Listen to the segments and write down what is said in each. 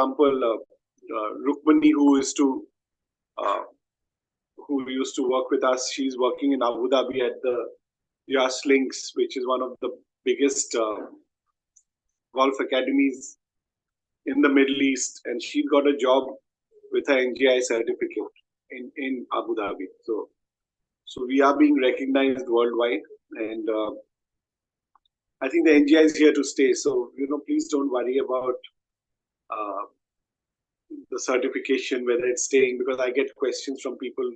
Rukmani, who used to work with us, she's working in Abu Dhabi at the Yas Links, which is one of the biggest golf academies in the Middle East, and she got a job with her NGAI certificate in Abu Dhabi. So we are being recognized worldwide, and I think the NGAI is here to stay. So please don't worry about the certification, whether it's staying, because I get questions from people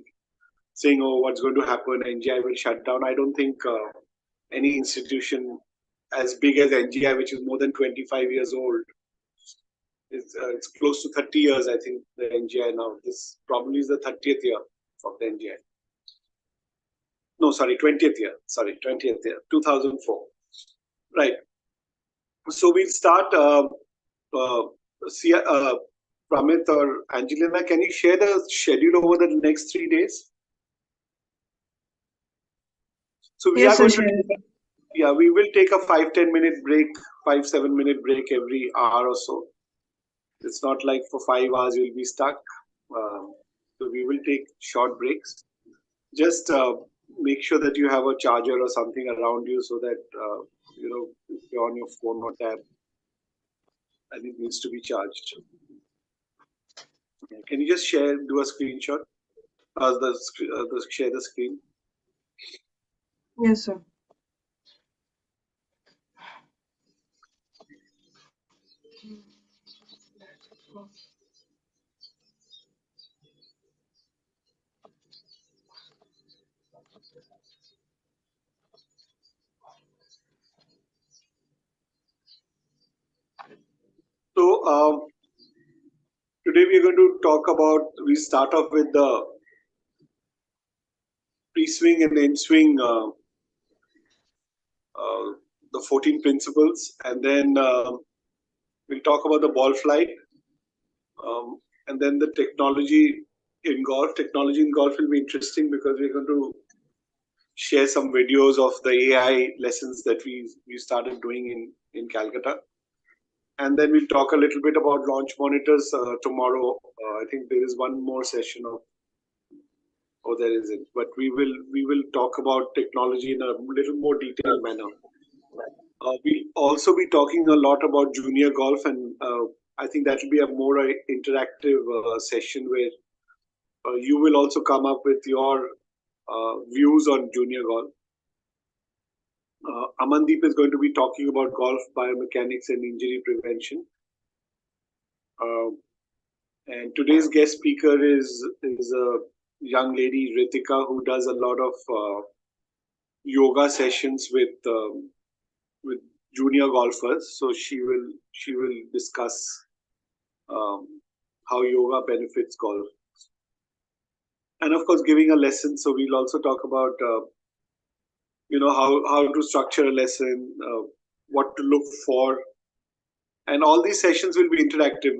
saying, "Oh, what's going to happen? NGAI will shut down." I don't think any institution as big as NGAI, which is more than 25 years old, it's close to 30 years, I think, the NGAI now. This probably is the 30th year of the NGAI. No, sorry, 20th year. Sorry, 20th year, 2004. Right. So we'll start. Pramit or Angelina, can you share the schedule over the next 3 days? So we are going to, we will take a 5-10 minute break, 5-7 minute break every hour or so. It's not like for 5 hours you'll be stuck. So we will take short breaks. Just make sure that you have a charger or something around you so that if you're on your phone or tab, and it needs to be charged. Can you just do a screenshot? Share the screen. Yes, sir. So today we are going to talk about, we start off with the pre-swing and in-swing, the 14 principles, and then we'll talk about the ball flight, and then the technology in golf. Technology in golf will be interesting because we're going to share some videos of the AI lessons that we started doing in Calcutta. And then we'll talk a little bit about launch monitors tomorrow. I think there is one more session of, there isn't, but we will talk about technology in a little more detailed manner. We'll also be talking a lot about junior golf, and I think that will be a more interactive session where you will also come up with your views on junior golf. Amandeep is going to be talking about golf biomechanics and injury prevention. And today's guest speaker is a young lady, Ritika, who does a lot of yoga sessions with junior golfers. So she will discuss how yoga benefits golf, and of course giving a lesson. So we'll also talk about how to structure a lesson, what to look for, and all these sessions will be interactive.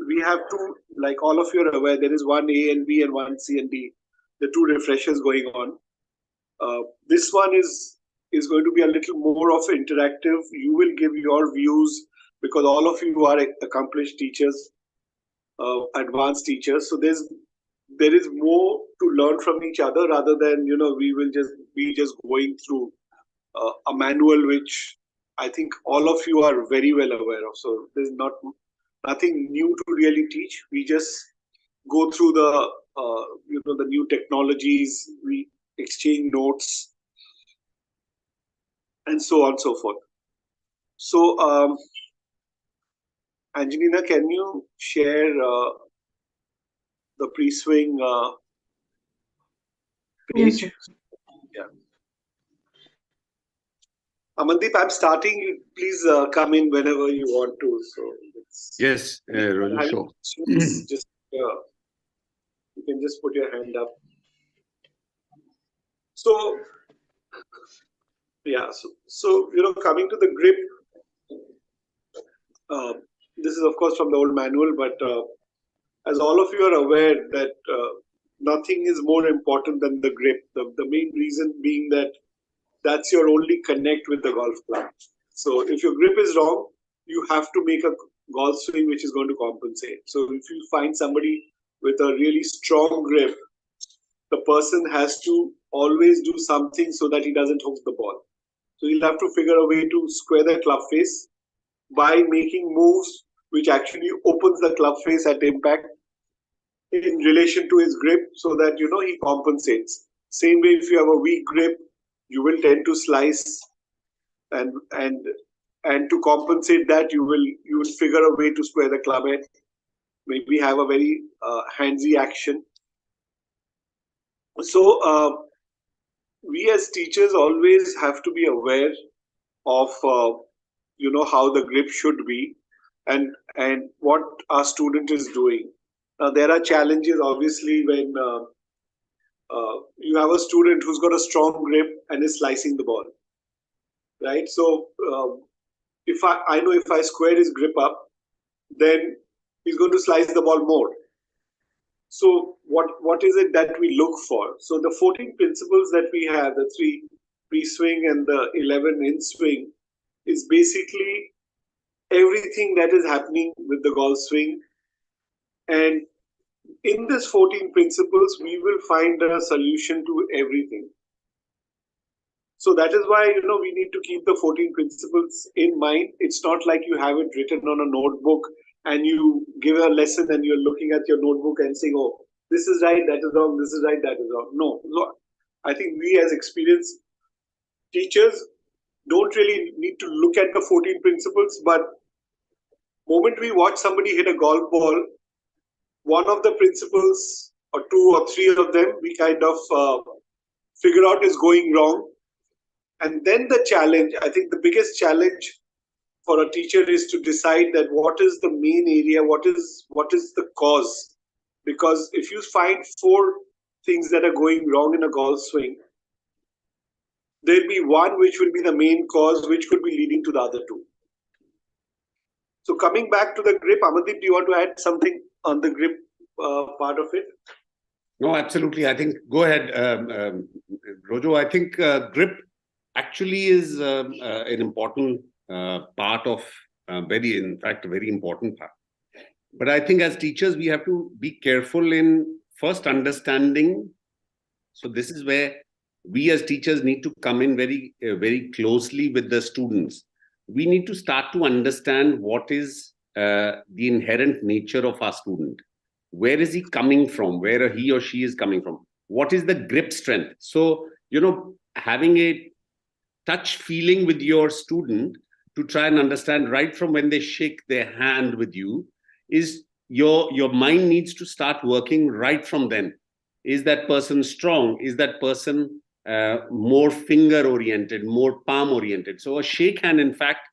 We have two, like all of you are aware, there is one A and B and one C and D, the two refreshers going on. This one is going to be a little more of interactive. You will give your views because all of you are accomplished teachers, advanced teachers. So there is more to learn from each other rather than we will just be going through a manual, which I think all of you are very well aware of. So there's nothing new to really teach. We just go through the the new technologies. We exchange notes and so on and so forth. So Angelina, can you share the pre-swing page? Yes, yeah. Amandeep, I'm starting. Please come in whenever you want to. So yes, Roger, sure. Just you can just put your hand up. So yeah, so coming to the grip. This is of course from the old manual, but as all of you are aware that nothing is more important than the grip. The main reason being that that's your only connect with the golf club. So if your grip is wrong, you have to make a golf swing which is going to compensate. So if you find somebody with a really strong grip, the person has to always do something so that he doesn't hook the ball. So he'll have to figure a way to square the club face by making moves which actually opens the club face at impact in relation to his grip, so that he compensates. Same way, if you have a weak grip, you will tend to slice, and to compensate that, you will figure a way to square the club head. Maybe have a very handsy action. So we as teachers always have to be aware of how the grip should be, and what our student is doing. There are challenges obviously when you have a student who's got a strong grip and is slicing the ball, right? So if I know if I square his grip up, then he's going to slice the ball more. So what is it that we look for? So the 14 principles that we have, the 3 pre-swing and the 11 in-swing, is basically everything that is happening with the golf swing. And in this 14 principles, we will find a solution to everything. So that is why, we need to keep the 14 principles in mind. It's not like you have it written on a notebook and you give a lesson and you're looking at your notebook and saying, oh, this is right, that is wrong, this is right, that is wrong. No. I think we as experienced teachers don't really need to look at the 14 principles, but moment we watch somebody hit a golf ball, one of the principles or 2 or 3 of them we kind of figure out is going wrong. And then the challenge, I think the biggest challenge for a teacher is to decide that what is the main area, what is the cause. Because if you find 4 things that are going wrong in a golf swing, there'll be one which will be the main cause, which could be leading to the other 2. So coming back to the grip, Amandeep, do you want to add something on the grip part of it? No, absolutely. I think, go ahead, Rojo. I think grip actually is an important part of, in fact, a very important part. But I think as teachers, we have to be careful in first understanding. So this is where we as teachers need to come in very closely with the students. We need to start to understand what is the inherent nature of our student. Where is he coming from? Where he or she is coming from? What is the grip strength? So, having a touch feeling with your student to try and understand right from when they shake their hand with you, is your mind needs to start working right from then. Is that person strong? Is that person more finger oriented, more palm oriented? So a shake hand, in fact,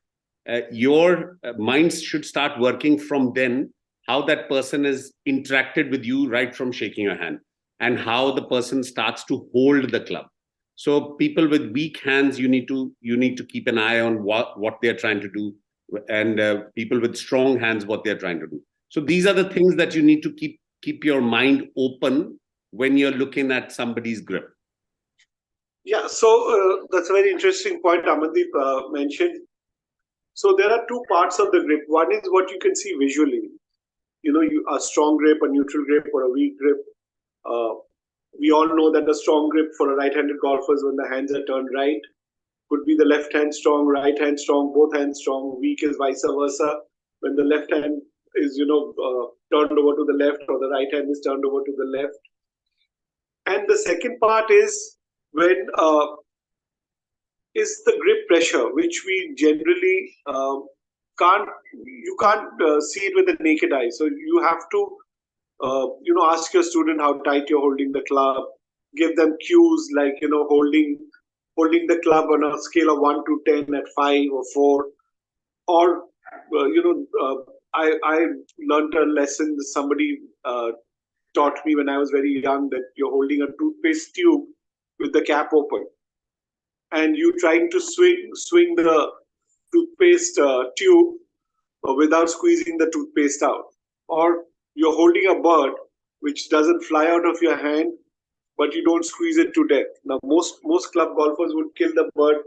your minds should start working from then, how that person is interacted with you right from shaking your hand, and how the person starts to hold the club. So people with weak hands, you need to keep an eye on what they're trying to do, and people with strong hands, what they're trying to do. So these are the things that you need to keep your mind open when you're looking at somebody's grip. Yeah, so that's a very interesting point Amandeep mentioned. So there are 2 parts of the grip. One is what you can see visually. A strong grip, a neutral grip, or a weak grip. We all know that a strong grip for a right-handed golfer is when the hands are turned right. Could be the left hand strong, right hand strong, both hands strong. Weak is vice versa, when the left hand is turned over to the left, or the right hand is turned over to the left. And the second part is when is the grip pressure, which we generally can't see it with the naked eye. So you have to ask your student how tight you're holding the club, give them cues like holding the club on a scale of 1 to 10 at 5 or 4, or I learned a lesson somebody taught me when I was very young, that you're holding a toothpaste tube with the cap open, and you trying to swing the toothpaste tube without squeezing the toothpaste out, or you're holding a bird which doesn't fly out of your hand, but you don't squeeze it to death. Now, most club golfers would kill the bird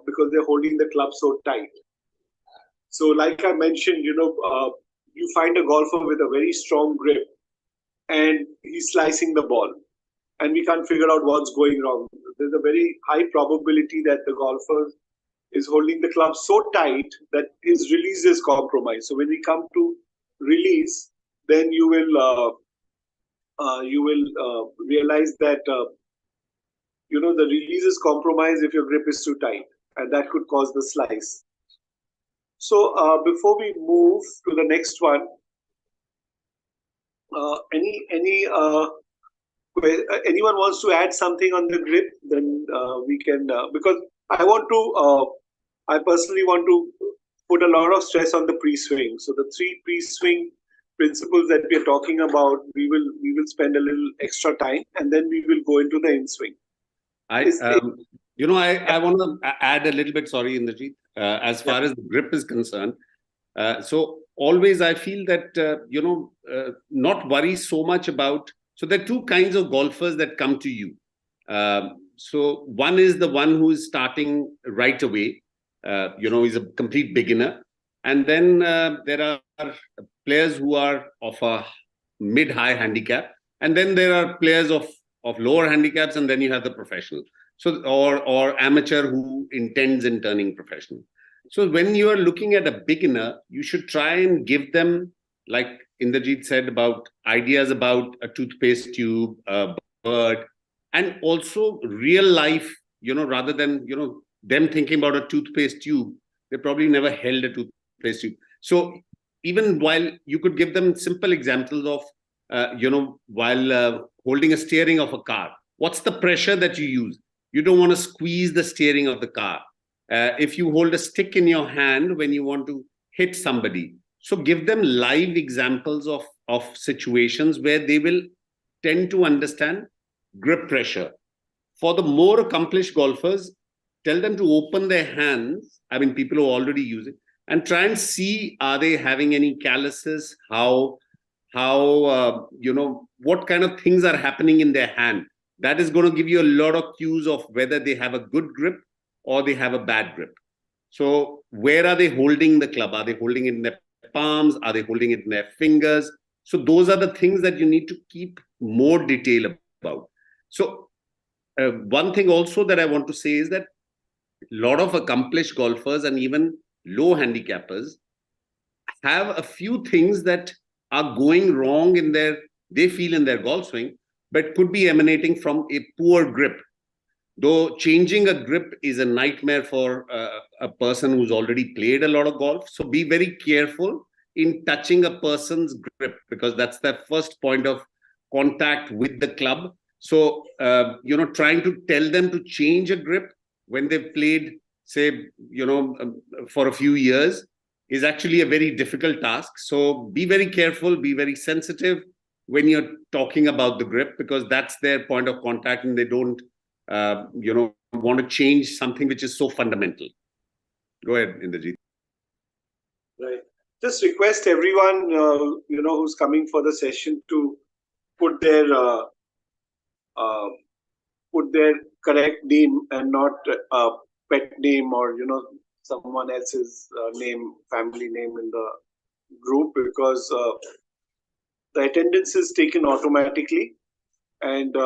because they're holding the club so tight. So, like I mentioned, you find a golfer with a very strong grip and he's slicing the ball, and we can't figure out what's going wrong. There's a very high probability that the golfer is holding the club so tight that his release is compromised. So when we come to release, then you will realize that the release is compromised if your grip is too tight, and that could cause the slice. So before we move to the next one, anyone wants to add something on the grip, then we can, because I personally want to put a lot of stress on the pre-swing. So the three pre-swing principles that we are talking about, we will spend a little extra time, and then we will go into the in-swing. I want to add a little bit, sorry, Indrajit, as far as the grip is concerned. So always I feel that, not worry so much about, so there are two kinds of golfers that come to you. So one is the one who is starting right away, is a complete beginner. And then there are players who are of a mid-high handicap. And then there are players of lower handicaps, and then you have the professional. So, or amateur who intends in turning professional. So when you are looking at a beginner, you should try and give them, like Indrajit said, about ideas about a toothpaste tube, a bird, and also real life, rather than, them thinking about a toothpaste tube, they probably never held a toothpaste tube. So even while you could give them simple examples of, while holding a steering of a car, what's the pressure that you use? You don't want to squeeze the steering of the car. If you hold a stick in your hand when you want to hit somebody. So give them live examples of situations where they will tend to understand grip pressure. For the more accomplished golfers, tell them to open their hands. I mean, people who already use it, and try and see, are they having any calluses? How what kind of things are happening in their hand? That is going to give you a lot of cues of whether they have a good grip or they have a bad grip. So where are they holding the club? Are they holding it in their palms? Are they holding it in their fingers? So those are the things that you need to keep more detail about. So one thing also that I want to say is that a lot of accomplished golfers and even low handicappers have a few things that are going wrong they feel in their golf swing, but could be emanating from a poor grip. Though changing a grip is a nightmare for a person who's already played a lot of golf. So be very careful in touching a person's grip, because that's their first point of contact with the club. So, trying to tell them to change a grip when they've played, say, for a few years is actually a very difficult task. So be very careful, be very sensitive when you're talking about the grip, because that's their point of contact, and they don't want to change something which is so fundamental. Go ahead, Indrajit. Right. Just request everyone, who's coming for the session to put their correct name and not pet name or someone else's family name in the group, because the attendance is taken automatically, and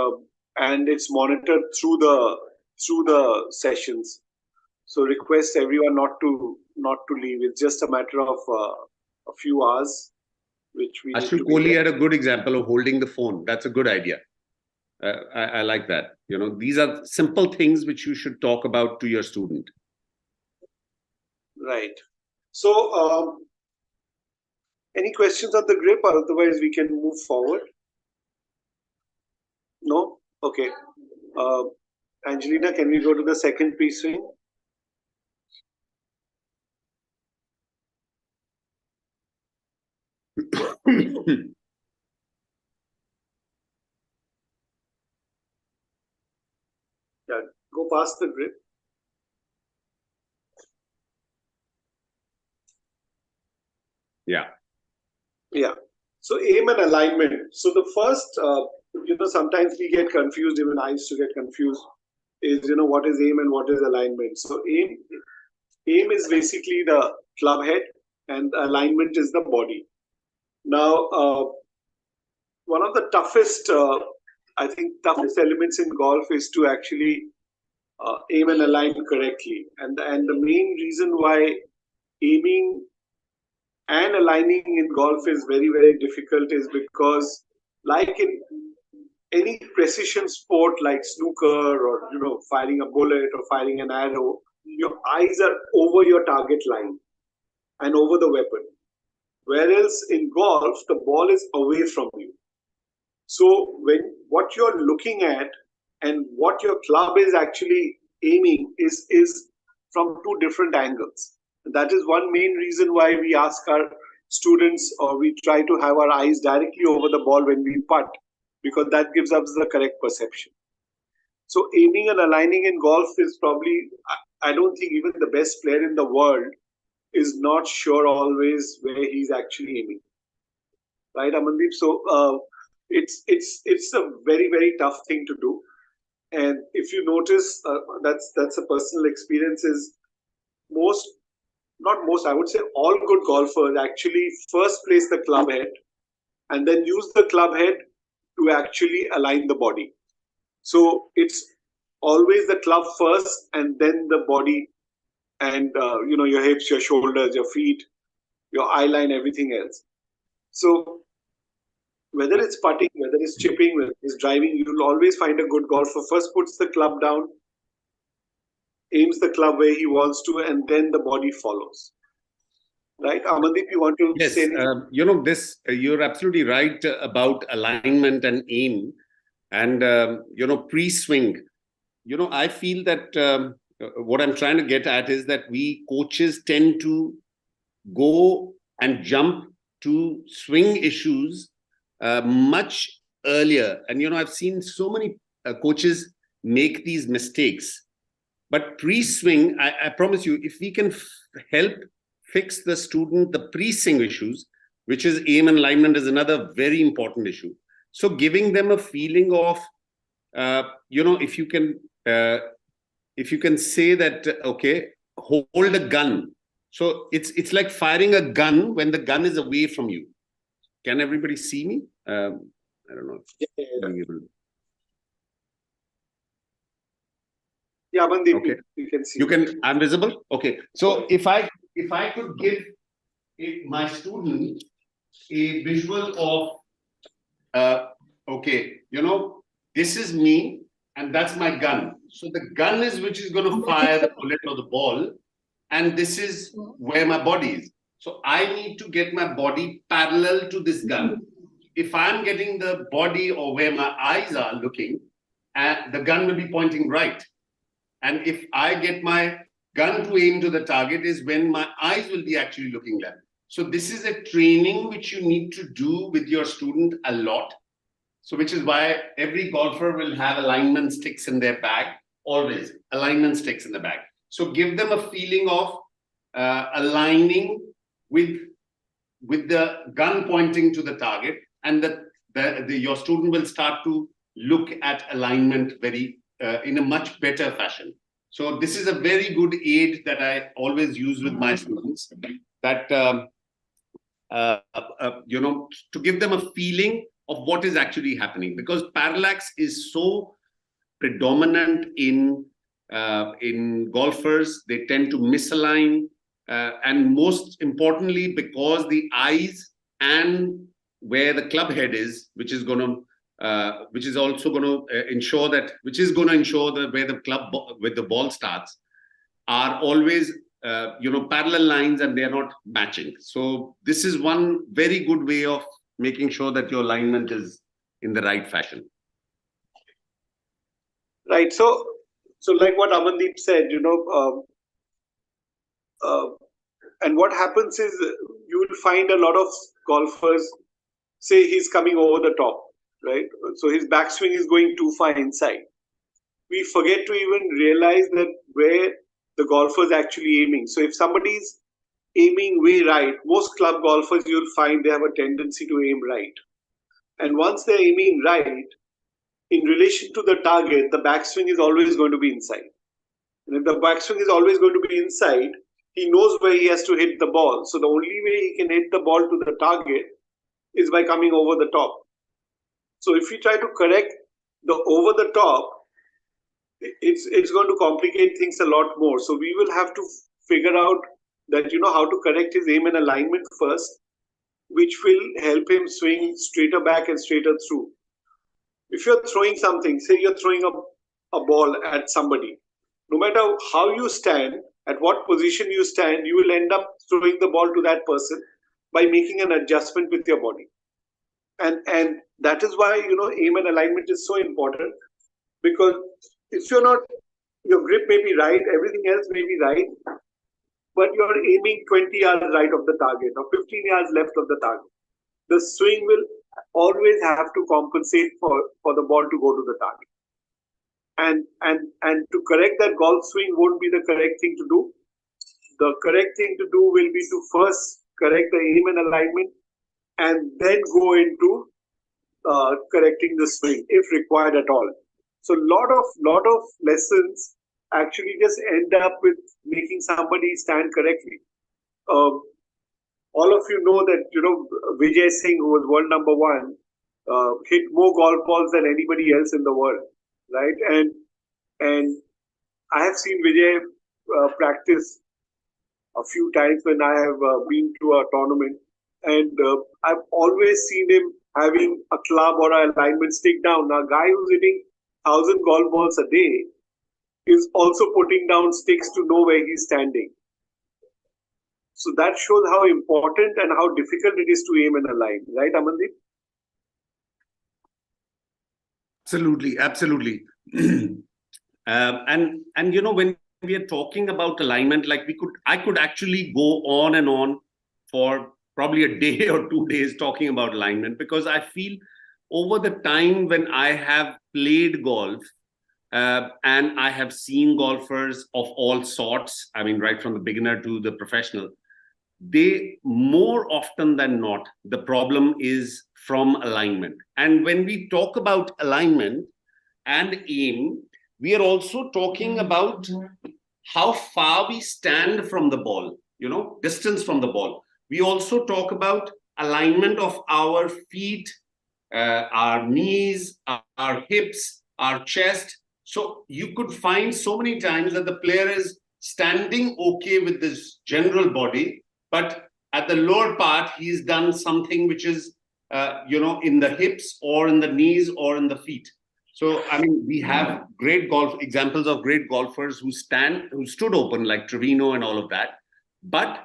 it's monitored through the sessions. So request everyone not to leave. It's just a matter of a few hours, which we. Ashok Kohli had a good example of holding the phone. That's a good idea. I like that. These are simple things which you should talk about to your student. Right. So, any questions on the grip? Otherwise, we can move forward. No? Okay. Angelina, can we go to the second pre-swing? Yeah, go past the grip. Yeah. Yeah. So aim and alignment. So the first, sometimes we get confused, even I used to get confused, is, what is aim and what is alignment. So aim is basically the club head, and alignment is the body. Now, one of the toughest, I think, toughest elements in golf is to actually aim and align correctly. And the main reason why aiming and aligning in golf is very, very difficult is because, like in any precision sport like snooker or firing a bullet or firing an arrow, your eyes are over your target line and over the weapon. Whereas in golf, the ball is away from you. So when what you're looking at and what your club is actually aiming is from two different angles. That is one main reason why we ask our students, or we try to have our eyes directly over the ball when we putt, because that gives us the correct perception. So aiming and aligning in golf is probably, I don't think even the best player in the world is not sure always where he's actually aiming. Right, Amandeep? So it's a very, very tough thing to do. And if you notice, that's a personal experience, is most, not most, I would say all good golfers actually first place the club head and then use the club head to actually align the body. So it's always the club first and then the body, and your hips, your shoulders, your feet, your eye line, everything else. So whether it's putting, whether it's chipping, whether it's driving, you'll always find a good golfer first puts the club down, aims the club where he wants to, and then the body follows. Right, Amandeep, you want to say anything? This you're absolutely right about alignment and aim, and pre-swing. I feel that what I'm trying to get at is that we coaches tend to go and jump to swing issues much earlier, and I've seen so many coaches make these mistakes. But pre-swing, I promise you, if we can help fix the student the pre-swing issues, which is aim and alignment, is another very important issue. So giving them a feeling of if you can say that, okay, hold a gun. So it's like firing a gun when the gun is away from you. Can everybody see me? I don't know. Yeah, Mandeep, okay. You can see. I'm visible? Okay. So if I could give my student a visual of, okay, this is me and that's my gun. So the gun is which is going to fire the bullet or the ball, and this is where my body is. So I need to get my body parallel to this gun. If I'm getting the body or where my eyes are looking, the gun will be pointing right. And if I get my gun to aim to the target is when my eyes will be actually looking left. So this is a training which you need to do with your student a lot. So which is why every golfer will have alignment sticks in their bag, always alignment sticks in the bag. So give them a feeling of aligning with the gun pointing to the target, and your student will start to look at alignment very in a much better fashion. So this is a very good aid that I always use with my students, that to give them a feeling of what is actually happening, because parallax is so predominant in golfers. They tend to misalign, and most importantly, because the eyes and where the club head is, which is also going to ensure that where the club with the ball starts are always parallel lines, and they are not matching. So this is one very good way of making sure that your alignment is in the right fashion. Right. So like what Amandeep said, and what happens is you will find a lot of golfers say he's coming over the top, right? So his backswing is going too far inside. We forget to even realize that where the golfer is actually aiming. So if somebody's aiming way right, most club golfers, you'll find they have a tendency to aim right. And once they're aiming right, in relation to the target, the backswing is always going to be inside. And if the backswing is always going to be inside, he knows where he has to hit the ball. So the only way he can hit the ball to the target is by coming over the top. So if you try to correct the over the top, it's going to complicate things a lot more. So we will have to figure out that how to correct his aim and alignment first, which will help him swing straighter back and straighter through. If you're throwing something, say you're throwing a ball at somebody, no matter how you stand, at what position you stand, you will end up throwing the ball to that person by making an adjustment with your body. And that is why aim and alignment is so important, because if you're not, your grip may be right, everything else may be right, but you're aiming 20 yards right of the target or 15 yards left of the target, the swing will always have to compensate for the ball to go to the target. And to correct that golf swing won't be the correct thing to do. The correct thing to do will be to first correct the aim and alignment, and then go into correcting the swing if required at all. So lot of lessons actually just end up with making somebody stand correctly. All of you know that Vijay Singh, who was world number one, hit more golf balls than anybody else in the world, right? And I have seen Vijay practice a few times when I have been to a tournament, and I've always seen him having a club or an alignment stick down. Now, a guy who's hitting 1,000 golf balls a day is also putting down sticks to know where he's standing. So that shows how important and how difficult it is to aim and align, right, Amandeep? Absolutely. And when we are talking about alignment, like I could actually go on and on for probably a day or 2 days talking about alignment, because I feel over the time when I have played golf, and I have seen golfers of all sorts, I mean, right from the beginner to the professional, they more often than not, the problem is from alignment. And when we talk about alignment and aim, we are also talking about how far we stand from the ball, distance from the ball. We also talk about alignment of our feet, our knees, our hips, our chest. So you could find so many times that the player is standing okay with this general body, but at the lower part, he's done something which is, in the hips or in the knees or in the feet. So, I mean, we have great examples of great golfers who stood open, like Trevino and all of that. But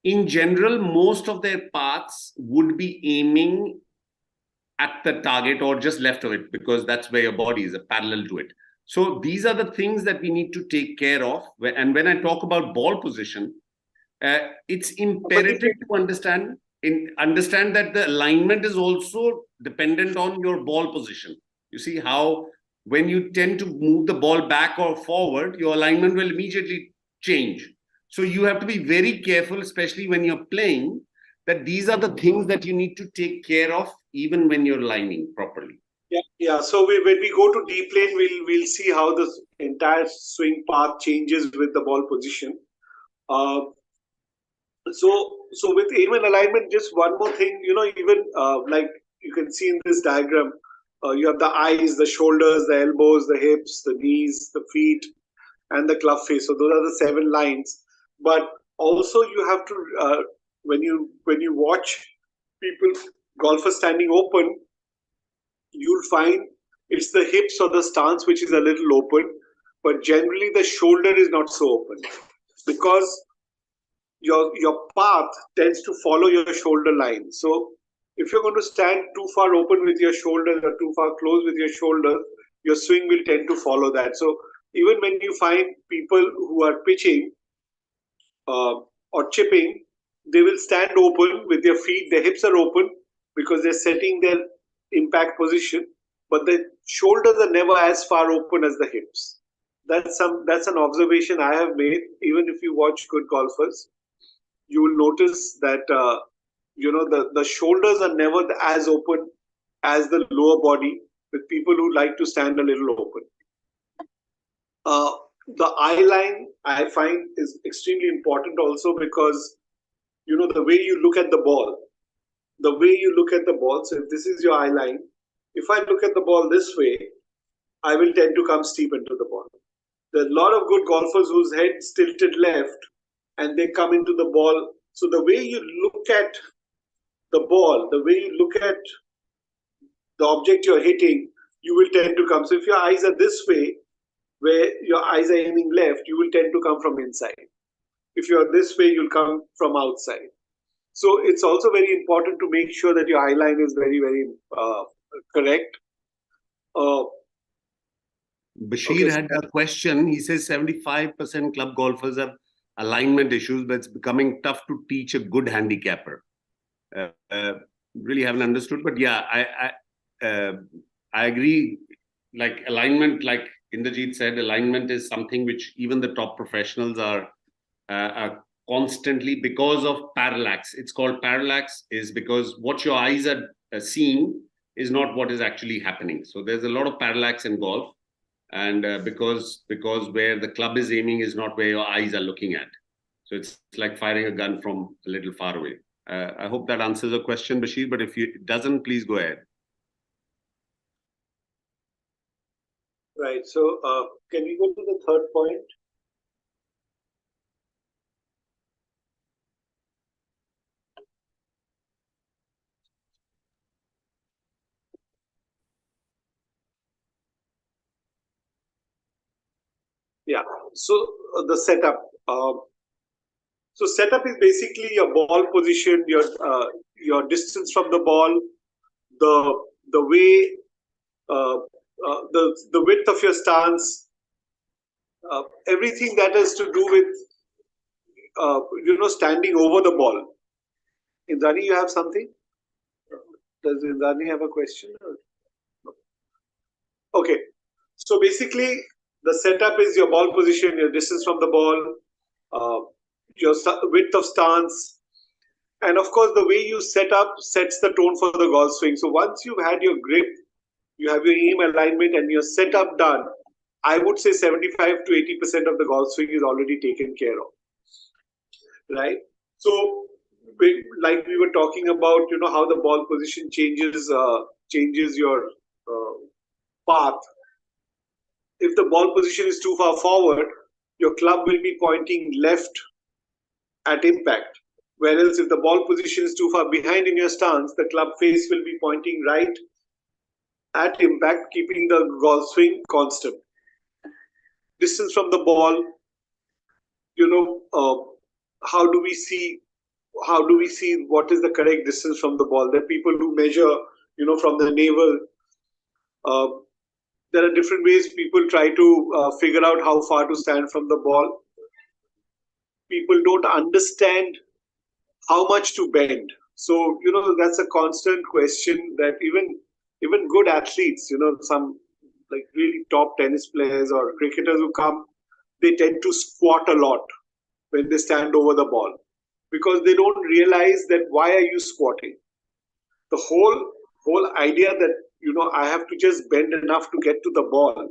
in general, most of their paths would be aiming at the target or just left of it, because that's where your body is, parallel to it. So these are the things that we need to take care of. And when I talk about ball position, it's imperative to understand that the alignment is also dependent on your ball position. You see how when you tend to move the ball back or forward, your alignment will immediately change. So you have to be very careful, especially when you're playing, that these are the things that you need to take care of even when you're lining properly. Yeah. So when we go to deep lane, we'll see how the entire swing path changes with the ball position. So with aim and alignment, just one more thing, even like you can see in this diagram, you have the eyes, the shoulders, the elbows, the hips, the knees, the feet, and the club face. So those are the 7 lines. But also you have to, when you watch golfers standing open, you'll find it's the hips or the stance which is a little open, but generally the shoulder is not so open, because your path tends to follow your shoulder line. So if you're going to stand too far open with your shoulders or too far close with your shoulders, your swing will tend to follow that. So even when you find people who are pitching or chipping, they will stand open with their feet, their hips are open because they're setting their impact position, but the shoulders are never as far open as the hips. That's an observation I have made. Even if you watch good golfers, you will notice that the shoulders are never as open as the lower body, with people who like to stand a little open. The eye line, I find, is extremely important also because, the way you look at the ball, so if this is your eye line, if I look at the ball this way, I will tend to come steep into the ball. There are a lot of good golfers whose head's tilted left and they come into the ball. So the way you look at the ball, the way you look at the object you're hitting, you will tend to come. So if your eyes are this way, where your eyes are aiming left, you will tend to come from inside. If you're this way, you'll come from outside. So it's also very important to make sure that your eye line is very, very correct. Bashir had a question. He says 75% club golfers have alignment issues, but it's becoming tough to teach a good handicapper. Really haven't understood, but yeah, I agree. Like alignment, like Inderjeet said, alignment is something which even the top professionals are constantly, because of parallax. It's called parallax, is because what your eyes are seeing is not what is actually happening. So there's a lot of parallax in golf, and because where the club is aiming is not where your eyes are looking at. So it's like firing a gun from a little far away. I hope that answers the question, Bashir, but if it doesn't, please go ahead. Right. So can we go to the third point? Yeah. So the setup. So setup is basically your ball position, your distance from the ball, the way, the width of your stance, everything that has to do with standing over the ball. Indrani, you have something? Does Indrani have a question? Okay. So basically, the setup is your ball position, your distance from the ball, your width of stance, and of course, the way you set up sets the tone for the golf swing. So once you've had your grip, you have your aim alignment, and your setup done, I would say 75 to 80% of the golf swing is already taken care of. Right? So, like we were talking about, how the ball position changes your path. If the ball position is too far forward, your club will be pointing left at impact. Whereas if the ball position is too far behind in your stance, the club face will be pointing right at impact, keeping the golf swing constant. Distance from the ball, how do we see what is the correct distance from the ball? There are people who measure, from the navel. There are different ways people try to figure out how far to stand from the ball. People don't understand how much to bend. So, that's a constant question that even good athletes, some like really top tennis players or cricketers who come, they tend to squat a lot when they stand over the ball because they don't realize that why are you squatting? The whole idea that, I have to just bend enough to get to the ball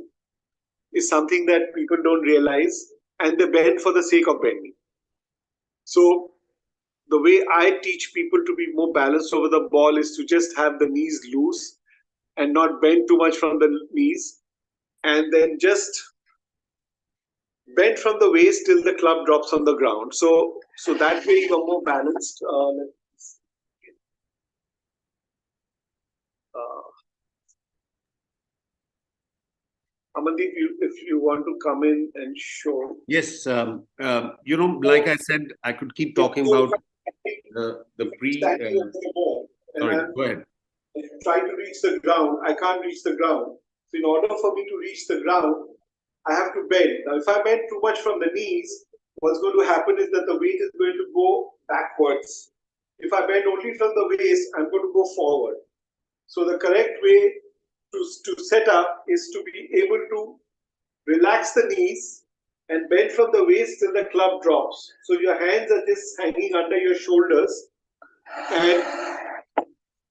is something that people don't realize, and they bend for the sake of bending. So the way I teach people to be more balanced over the ball is to just have the knees loose and not bend too much from the knees, and then just bend from the waist till the club drops on the ground. So that way you're more balanced. Amandeep, if you want to come in and show. Yes, like I said, I could keep talking about the pre. Sorry, go ahead. Try to reach the ground. I can't reach the ground. So in order for me to reach the ground, I have to bend. Now, if I bend too much from the knees, what's going to happen is that the weight is going to go backwards. If I bend only from the waist, I'm going to go forward. So the correct way to set up is to be able to relax the knees and bend from the waist till the club drops. So your hands are just hanging under your shoulders, and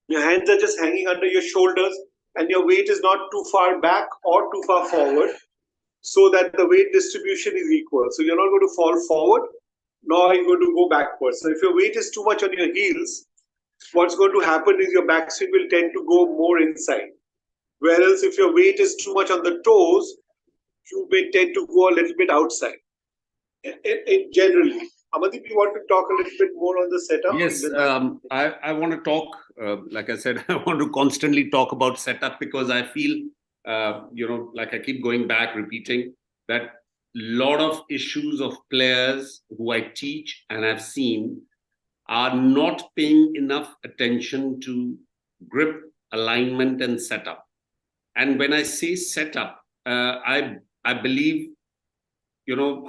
your hands are just hanging under your shoulders, and your weight is not too far back or too far forward. so that the weight distribution is equal. So you're not going to fall forward, nor are you going to go backwards. So if your weight is too much on your heels, what's going to happen is your backswing will tend to go more inside. Whereas if your weight is too much on the toes, you may tend to go a little bit outside. Generally, Amandeep, you want to talk a little bit more on the setup? Yes, I want to talk, like I said, I want to constantly talk about setup because I feel, like I keep going back, repeating that a lot of issues of players who I teach and I've seen are not paying enough attention to grip, alignment, and setup. And when I say setup, I believe,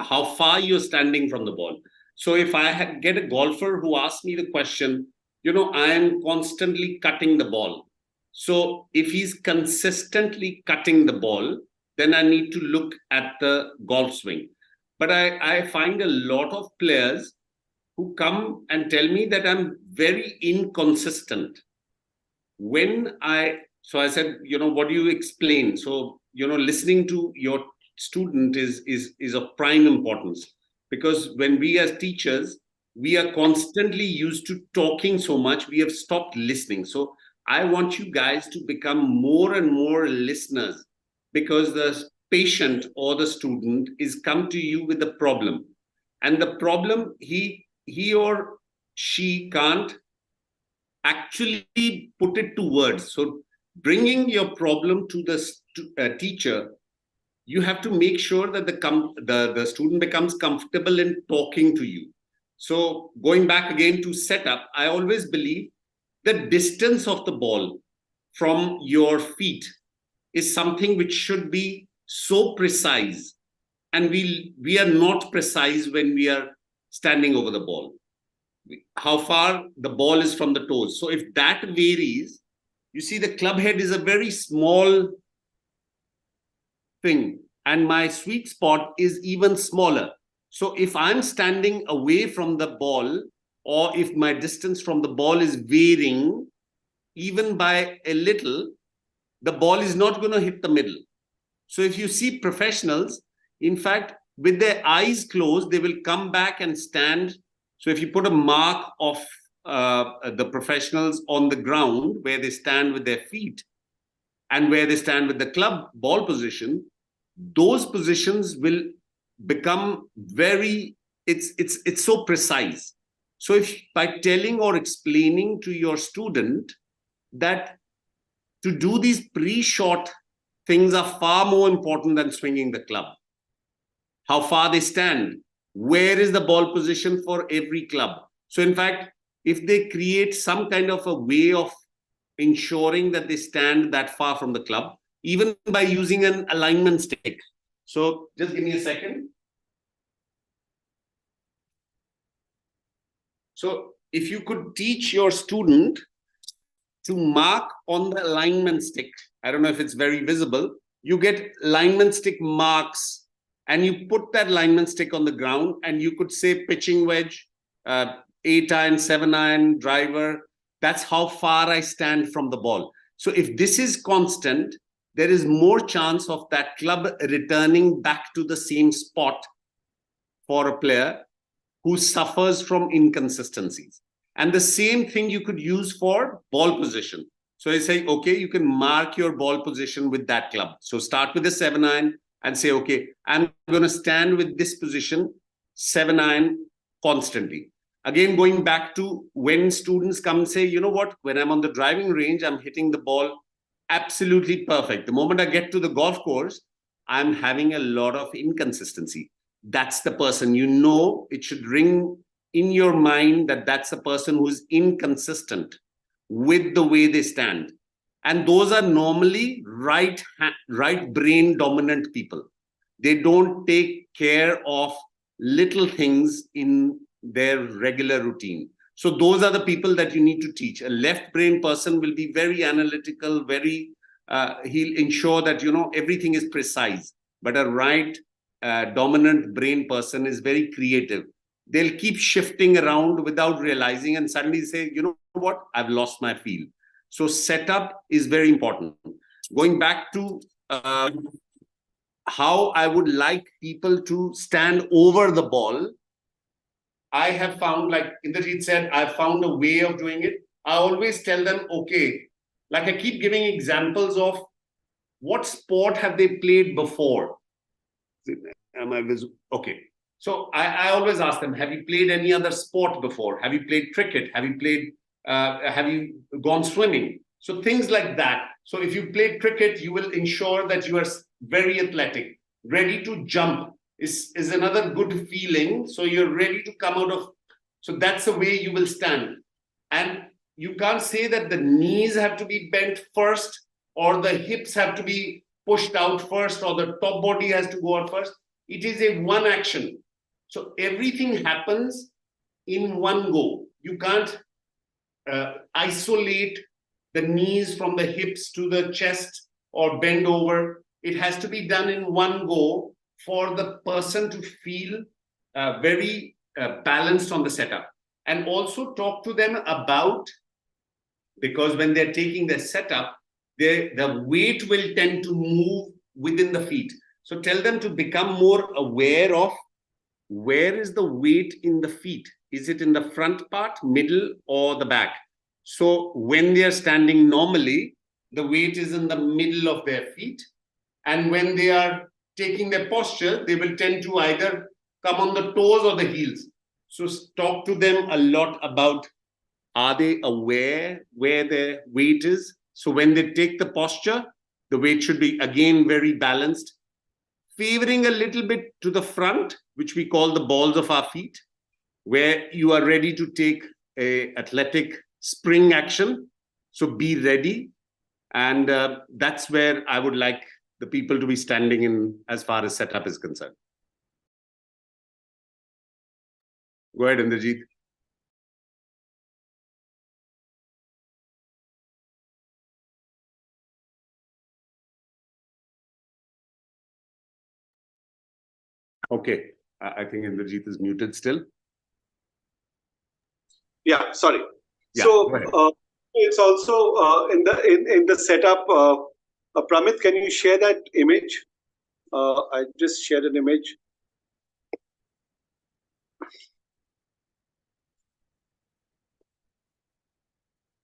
how far you're standing from the ball. So if I get a golfer who asks me the question, I am constantly cutting the ball. So if he's consistently cutting the ball, then I need to look at the golf swing. But I find a lot of players who come and tell me that I'm very inconsistent. So I said, what do you explain? So, listening to your student is of prime importance, because when we as teachers, we are constantly used to talking so much, we have stopped listening. So I want you guys to become more and more listeners, because the patient or the student is come to you with a problem, and the problem he or she can't actually put it to words. So bringing your problem to the teacher, you have to make sure that the student becomes comfortable in talking to you. So going back again to setup, I always believe the distance of the ball from your feet is something which should be so precise, and we are not precise when we are standing over the ball. How far the ball is from the toes. So if that varies, you see the club head is a very small thing, and my sweet spot is even smaller. So if I'm standing away from the ball, or if my distance from the ball is varying even by a little, the ball is not going to hit the middle. So if you see professionals, in fact, with their eyes closed, they will come back and stand. So if you put a mark of the professionals on the ground where they stand with their feet and where they stand with the club ball position, those positions will become it's so precise. So if by telling or explaining to your student that to do these pre-shot things are far more important than swinging the club, how far they stand, where is the ball position for every club. So in fact, if they create some kind of a way of ensuring that they stand that far from the club, even by using an alignment stick. So just give me a second. So if you could teach your student to mark on the alignment stick, I don't know if it's very visible, you get alignment stick marks, and you put that alignment stick on the ground, and you could say pitching wedge, 8-iron, 7-iron, driver. That's how far I stand from the ball. So if this is constant, there is more chance of that club returning back to the same spot for a player who suffers from inconsistencies. And the same thing you could use for ball position. So I say, okay, you can mark your ball position with that club. So start with the 7-iron and say, okay, I'm going to stand with this position, 7-iron constantly. Again, going back to when students come and say, you know what, when I'm on the driving range, I'm hitting the ball absolutely perfect. The moment I get to the golf course, I'm having a lot of inconsistency. That's the person, it should ring in your mind that that's a person who's inconsistent with the way they stand. And those are normally right brain dominant people. They don't take care of little things in their regular routine. So those are the people that you need to teach. A left brain person will be very analytical, he'll ensure that everything is precise. But a right dominant brain person is very creative. They'll keep shifting around without realizing, and suddenly say, you know what, I've lost my field. So setup is very important. Going back to how I would like people to stand over the ball, I have found, like Indrajit said, I've found a way of doing it. I always tell them, okay, like I keep giving examples of what sport have they played before. Am I visible? Okay. So I always ask them, have you played any other sport before? Have you played cricket? Have you gone swimming? So things like that. So if you play cricket, you will ensure that you are very athletic. Ready to jump is another good feeling. So you're ready to come out of, so that's the way you will stand. And you can't say that the knees have to be bent first, or the hips have to be pushed out first, or the top body has to go out first. It is a one action. So everything happens in one go. You can't isolate the knees from the hips to the chest or bend over. It has to be done in one go for the person to feel very balanced on the setup. And also talk to them about, because when they're taking their setup, the weight will tend to move within the feet. So tell them to become more aware of where is the weight in the feet. Is it in the front part, middle, or the back? So when they are standing normally, the weight is in the middle of their feet. And when they are taking their posture, they will tend to either come on the toes or the heels. So talk to them a lot about, are they aware where their weight is? So when they take the posture, the weight should be again very balanced, favoring a little bit to the front, which we call the balls of our feet, where you are ready to take a athletic spring action. So be ready. And that's where I would like the people to be standing in as far as setup is concerned. Go ahead, Indrajit. Okay, I think Indrajit is muted still. Yeah, sorry. Yeah, so it's also in the setup. Pramit, can you share that image? I just shared an image.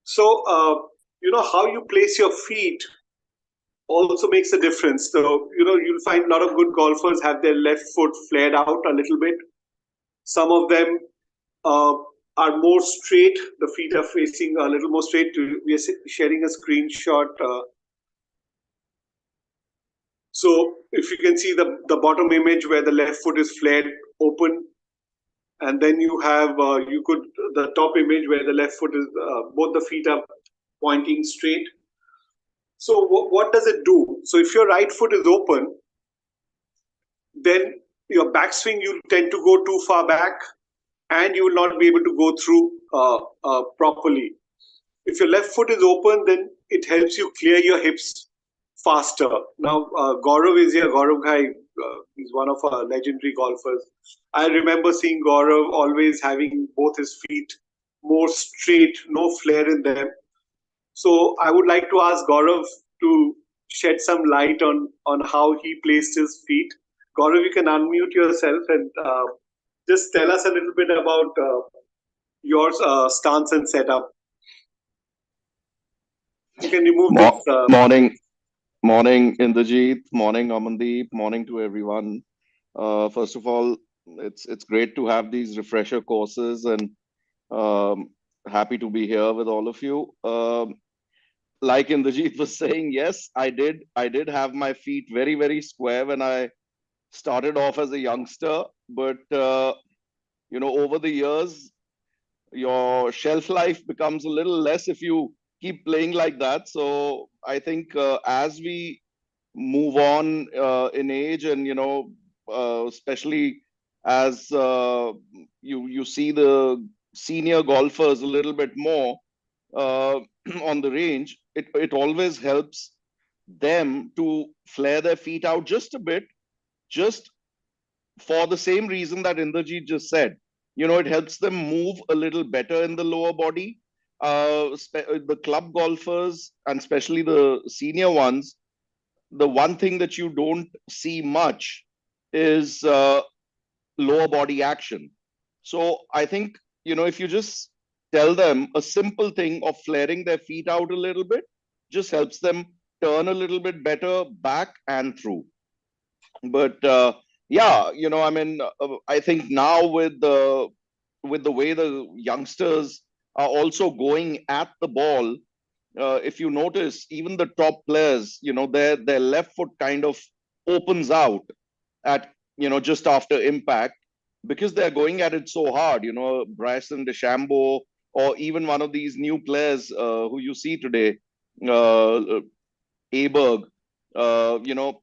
So how you place your feet also makes a difference. So you'll find a lot of good golfers have their left foot flared out a little bit. Some of them uh, are more straight. The feet are facing a little more straight. We are sharing a screenshot. So if you can see the bottom image where the left foot is flared open, and then you have the top image where the left foot is both the feet are pointing straight. So what does it do? So if your right foot is open, then your backswing you tend to go too far back, and you will not be able to go through properly. If your left foot is open, then it helps you clear your hips faster. Now, Gaurav is here. Gaurav Ghai, he's one of our legendary golfers. I remember seeing Gaurav always having both his feet more straight, no flare in them. So I would like to ask Gaurav to shed some light on how he placed his feet. Gaurav, you can unmute yourself and just tell us a little bit about your stance and setup. You can remove this. Morning, Indrajit. Morning, Amandeep. Morning to everyone. First of all, it's great to have these refresher courses, and happy to be here with all of you. Like Indrajit was saying, yes, I did have my feet very, very square when I started off as a youngster, but over the years, your shelf life becomes a little less if you keep playing like that. So I think as we move on in age, and especially as you see the senior golfers a little bit more uh, on the range, it always helps them to flare their feet out just a bit, just for the same reason that Indrajit just said. It helps them move a little better in the lower body. The club golfers, and especially the senior ones, the one thing that you don't see much is lower body action. So I think, if you just tell them a simple thing of flaring their feet out a little bit, just helps them turn a little bit better back and through. But yeah, I think now with the way the youngsters are also going at the ball, if you notice, even the top players, their left foot kind of opens out at just after impact, because they're going at it so hard. Bryson DeChambeau, or even one of these new players who you see today, uh, Aberg.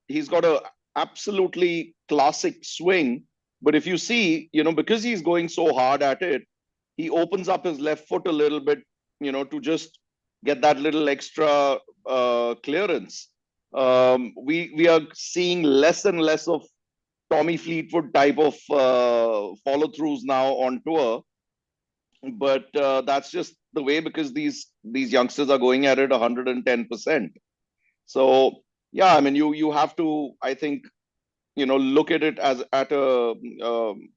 He's got a absolutely classic swing. But if you see, because he's going so hard at it, he opens up his left foot a little bit, to just get that little extra clearance. We are seeing less and less of Tommy Fleetwood type of follow throughs now on tour, but that's just the way, because these youngsters are going at it 110%. So yeah, I mean, you have to, I think, look at it as at a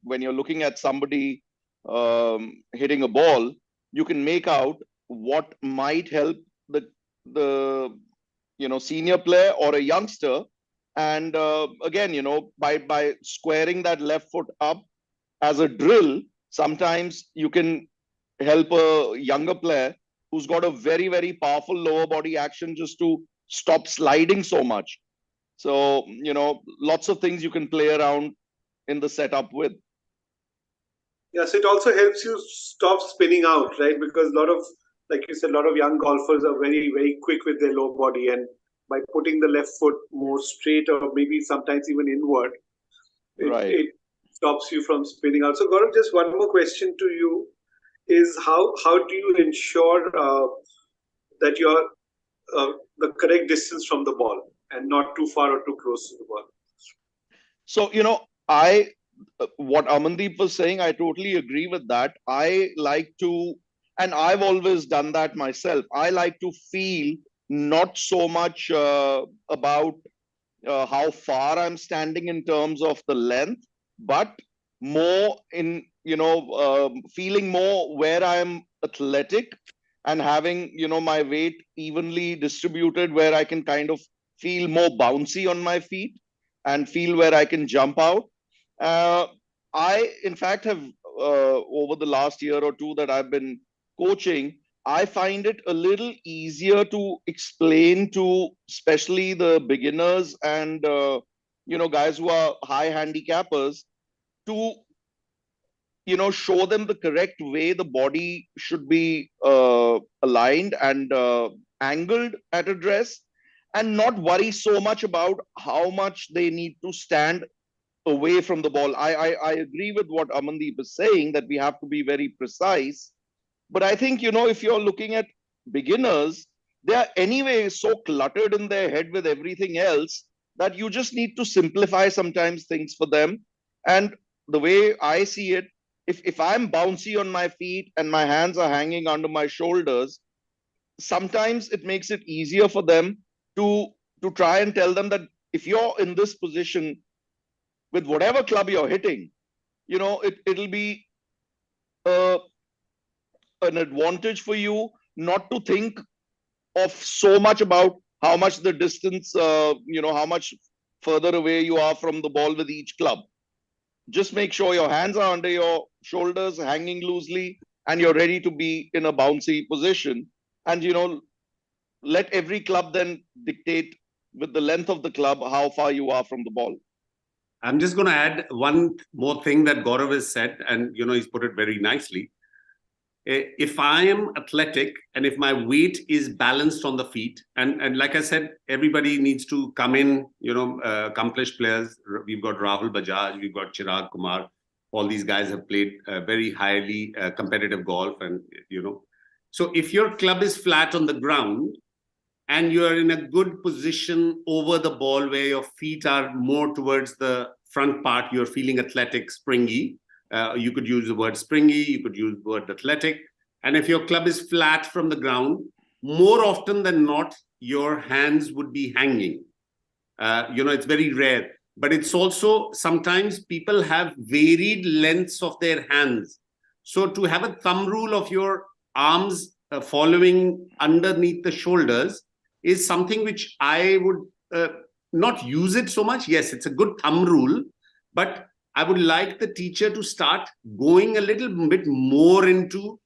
when you're looking at somebody hitting a ball, you can make out what might help the senior player or a youngster. And again, by squaring that left foot up as a drill, sometimes you can help a younger player who's got a very, very powerful lower body action, just to stop sliding so much. So, lots of things you can play around in the setup with. Yes, it also helps you stop spinning out, right? Because a lot of, like you said, a lot of young golfers are very, very quick with their low body, and by putting the left foot more straight, or maybe sometimes even inward, Right. it stops you from spinning out. So, Gaurav, just one more question to you is how do you ensure that you're the correct distance from the ball and not too far or too close to the ball? So, what Amandeep was saying, I totally agree with that. I like to, and I've always done that myself. I like to feel not so much about how far I'm standing in terms of the length, but more in, feeling more where I'm athletic, and having, my weight evenly distributed, where I can kind of feel more bouncy on my feet and feel where I can jump out. Uh, I, in fact, have over the last year or two that I've been coaching, I find it a little easier to explain to, especially the beginners and guys who are high handicappers, to show them the correct way the body should be aligned and angled at address, and not worry so much about how much they need to stand away from the ball. I agree with what Amandeep is saying, that we have to be very precise. But I think, if you're looking at beginners, they are anyway so cluttered in their head with everything else, that you just need to simplify sometimes things for them. And the way I see it, if I'm bouncy on my feet and my hands are hanging under my shoulders, sometimes it makes it easier for them to try and tell them that if you're in this position with whatever club you're hitting, it'll be uh, an advantage for you not to think of so much about how much the distance, how much further away you are from the ball with each club. Just make sure your hands are under your shoulders, hanging loosely, and you're ready to be in a bouncy position. And, let every club then dictate with the length of the club how far you are from the ball. I'm just going to add one more thing that Gaurav has said, and he's put it very nicely. If I am athletic and if my weight is balanced on the feet, and like I said, everybody needs to come in, accomplished players. We've got Rahul Bajaj, we've got Chirag Kumar. All these guys have played very highly competitive golf, and so if your club is flat on the ground and you are in a good position over the ball, where your feet are more towards the front part, you're feeling athletic, springy. You could use the word springy, you could use the word athletic. And if your club is flat from the ground, more often than not, your hands would be hanging. It's very rare. But it's also sometimes people have varied lengths of their hands. So to have a thumb rule of your arms following underneath the shoulders is something which I would not use it so much. Yes, it's a good thumb rule, but I would like the teacher to start going a little bit more into,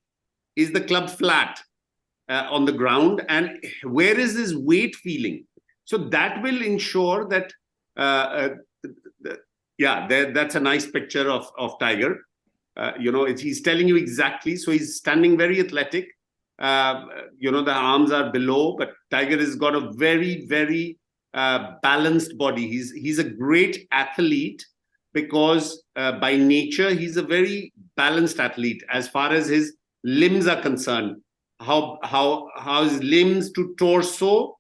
is the club flat on the ground, and where is this weight feeling? So that will ensure that, that's a nice picture of Tiger. He's telling you exactly. So he's standing very athletic. The arms are below, but Tiger has got a very, very balanced body. He's a great athlete because by nature he's a very balanced athlete as far as his limbs are concerned. How his limbs to torso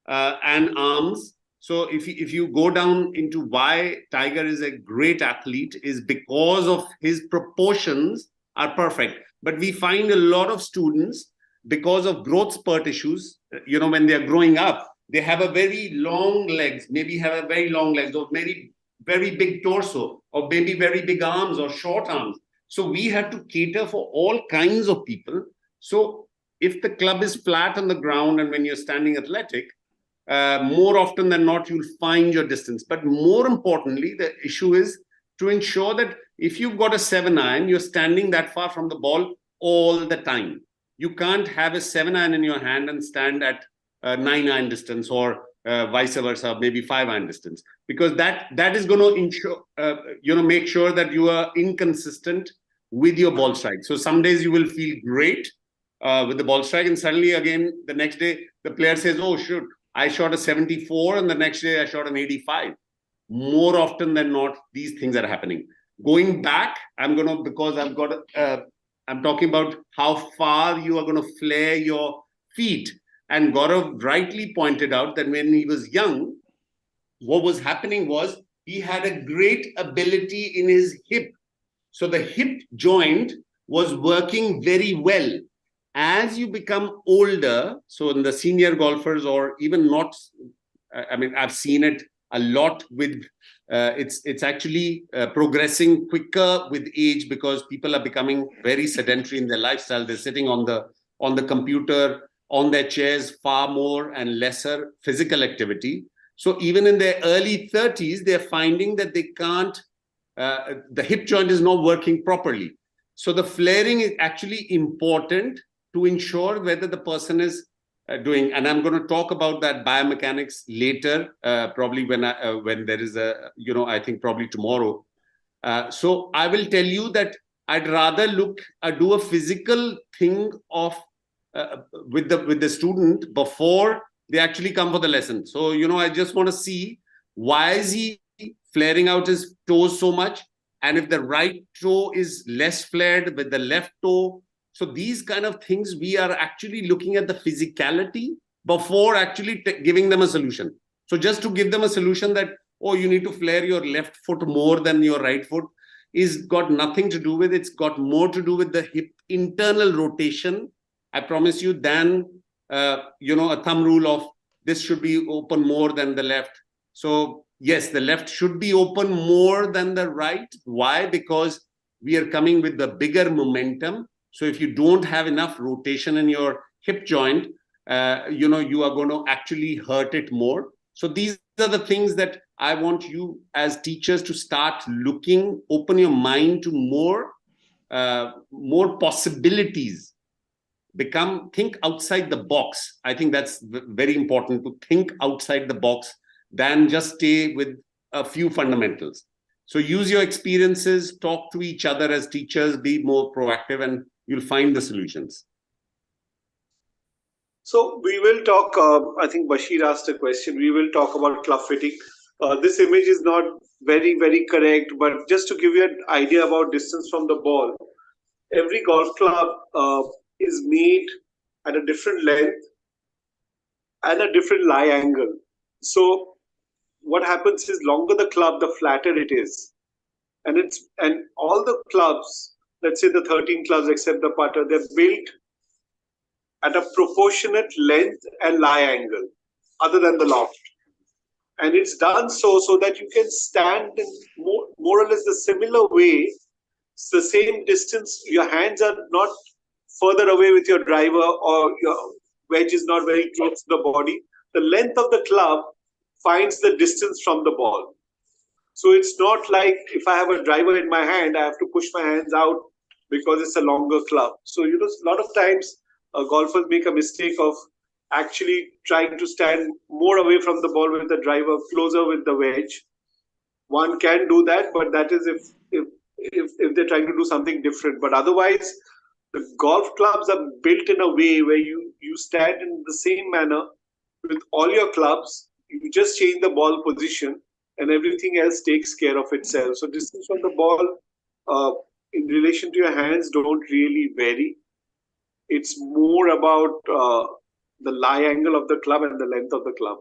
and arms. So if you go down into why Tiger is a great athlete, is because of his proportions are perfect. But we find a lot of students, because of growth spurt issues, when they're growing up, they have a very long legs, maybe have a very long legs, or maybe very big torso, or maybe very big arms or short arms. So we have to cater for all kinds of people. So if the club is flat on the ground and when you're standing athletic, more often than not, you'll find your distance. But more importantly, the issue is to ensure that if you've got a 7-iron, you're standing that far from the ball all the time. You can't have a 7-iron in your hand and stand at 9-iron distance, or vice versa, maybe 5-iron distance, because that is going to ensure, make sure that you are inconsistent with your ball strike. So some days you will feel great with the ball strike, and suddenly again the next day the player says, "Oh shoot, I shot a 74, and the next day I shot an 85." More often than not, these things are happening. Going back, because I'm talking about how far you are going to flare your feet. And Gaurav rightly pointed out that when he was young, what was happening was he had a great ability in his hip. So the hip joint was working very well. As you become older, so in the senior golfers, or even not, I've seen it a lot with, it's actually progressing quicker with age, because people are becoming very sedentary in their lifestyle. They're sitting on the computer, on their chairs, far more and lesser physical activity. So even in their early 30s, they're finding that they can't, the hip joint is not working properly. So the flaring is actually important to ensure whether the person is doing, and I'm going to talk about that biomechanics later, probably when there is I think probably tomorrow. So I will tell you that I'd rather do a physical thing of with the student before they actually come for the lesson. So I just want to see, why is he flaring out his toes so much, and if the right toe is less flared with the left toe. So these kind of things, we are actually looking at the physicality before actually giving them a solution. So just to give them a solution that, oh, you need to flare your left foot more than your right foot, is got nothing to do with it. It's got more to do with the hip internal rotation, I promise you, than a thumb rule of this should be open more than the left. So yes, the left should be open more than the right. Why? Because we are coming with the bigger momentum. So if you don't have enough rotation in your hip joint, you are going to actually hurt it more. So these are the things that I want you as teachers to start looking, open your mind to more possibilities. Think outside the box. I think that's very important, to think outside the box than just stay with a few fundamentals. So use your experiences, talk to each other as teachers, be more proactive, and you'll find the solutions. So we will talk, I think Bashir asked a question, we will talk about club fitting. This image is not very, very correct, but just to give you an idea about distance from the ball, every golf club is made at a different length and a different lie angle. So what happens is, longer the club, the flatter it is. And all the clubs, let's say the 13 clubs except the putter, they're built at a proportionate length and lie angle, other than the loft. And it's done so that you can stand in more or less the similar way. It's the same distance. Your hands are not further away with your driver, or your wedge is not very close to the body. The length of the club finds the distance from the ball. So it's not like if I have a driver in my hand, I have to push my hands out because it's a longer club. So, a lot of times golfers make a mistake of actually trying to stand more away from the ball with the driver, closer with the wedge. One can do that, but that is if they're trying to do something different. But otherwise, the golf clubs are built in a way where you stand in the same manner with all your clubs. You just change the ball position, and everything else takes care of itself. So distance from the ball in relation to your hands don't really vary. It's more about the lie angle of the club and the length of the club.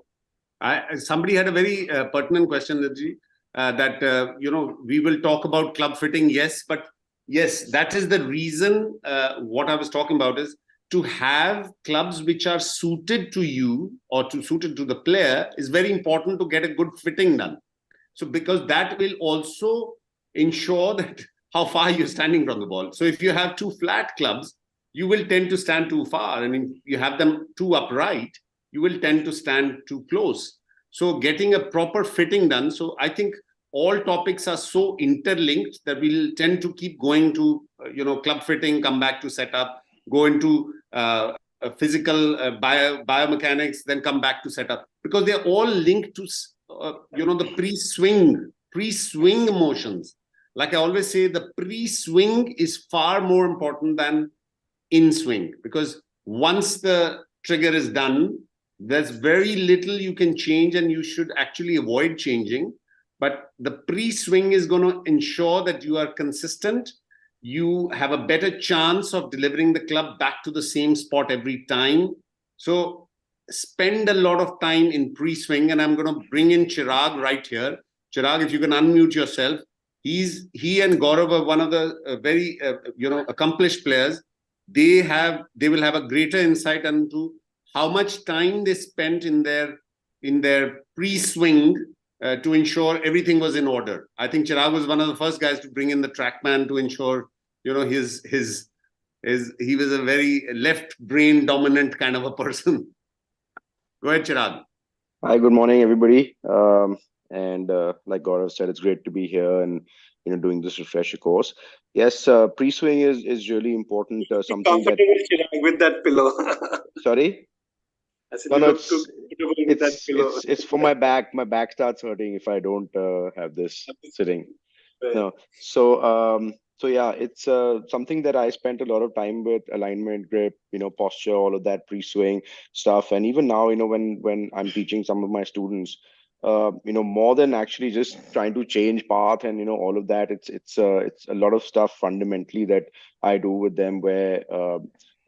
Somebody had a very pertinent question, Nirji, that we will talk about club fitting. Yes, but yes, that is the reason. What I was talking about is to have clubs which are suited to you or suited to the player is very important to get a good fitting done. So because that will also ensure that how far you're standing from the ball. So if you have two flat clubs, you will tend to stand too far. And if you have them too upright, you will tend to stand too close. So getting a proper fitting done. So I think all topics are so interlinked that we'll tend to keep going to, club fitting, come back to setup, go into physical biomechanics, then come back to setup, because they're all linked to, the pre-swing motions. Like I always say, the pre-swing is far more important than in swing, because once the trigger is done, there's very little you can change, and you should actually avoid changing. But the pre-swing is going to ensure that you are consistent. You have a better chance of delivering the club back to the same spot every time. So spend a lot of time in pre-swing, and I'm going to bring in Chirag right here. Chirag, if you can unmute yourself. He and Gaurav are one of the very accomplished players. They will have a greater insight into how much time they spent in their pre-swing to ensure everything was in order. I think Chirag was one of the first guys to bring in the TrackMan to ensure, he was a very left brain dominant kind of a person. Go ahead, Chirag. Hi, good morning, everybody. And like Gaurav said, it's great to be here and doing this refresher course. Yes, pre-swing is really important. Something that Chirag, with that pillow. Sorry. I said, No, it's for my back. My back starts hurting if I don't have this sitting. Right. No, so yeah, it's something that I spent a lot of time with: alignment, grip, posture, all of that pre-swing stuff. And even now, when I'm teaching some of my students, more than actually just trying to change path and all of that, it's a lot of stuff fundamentally that I do with them, where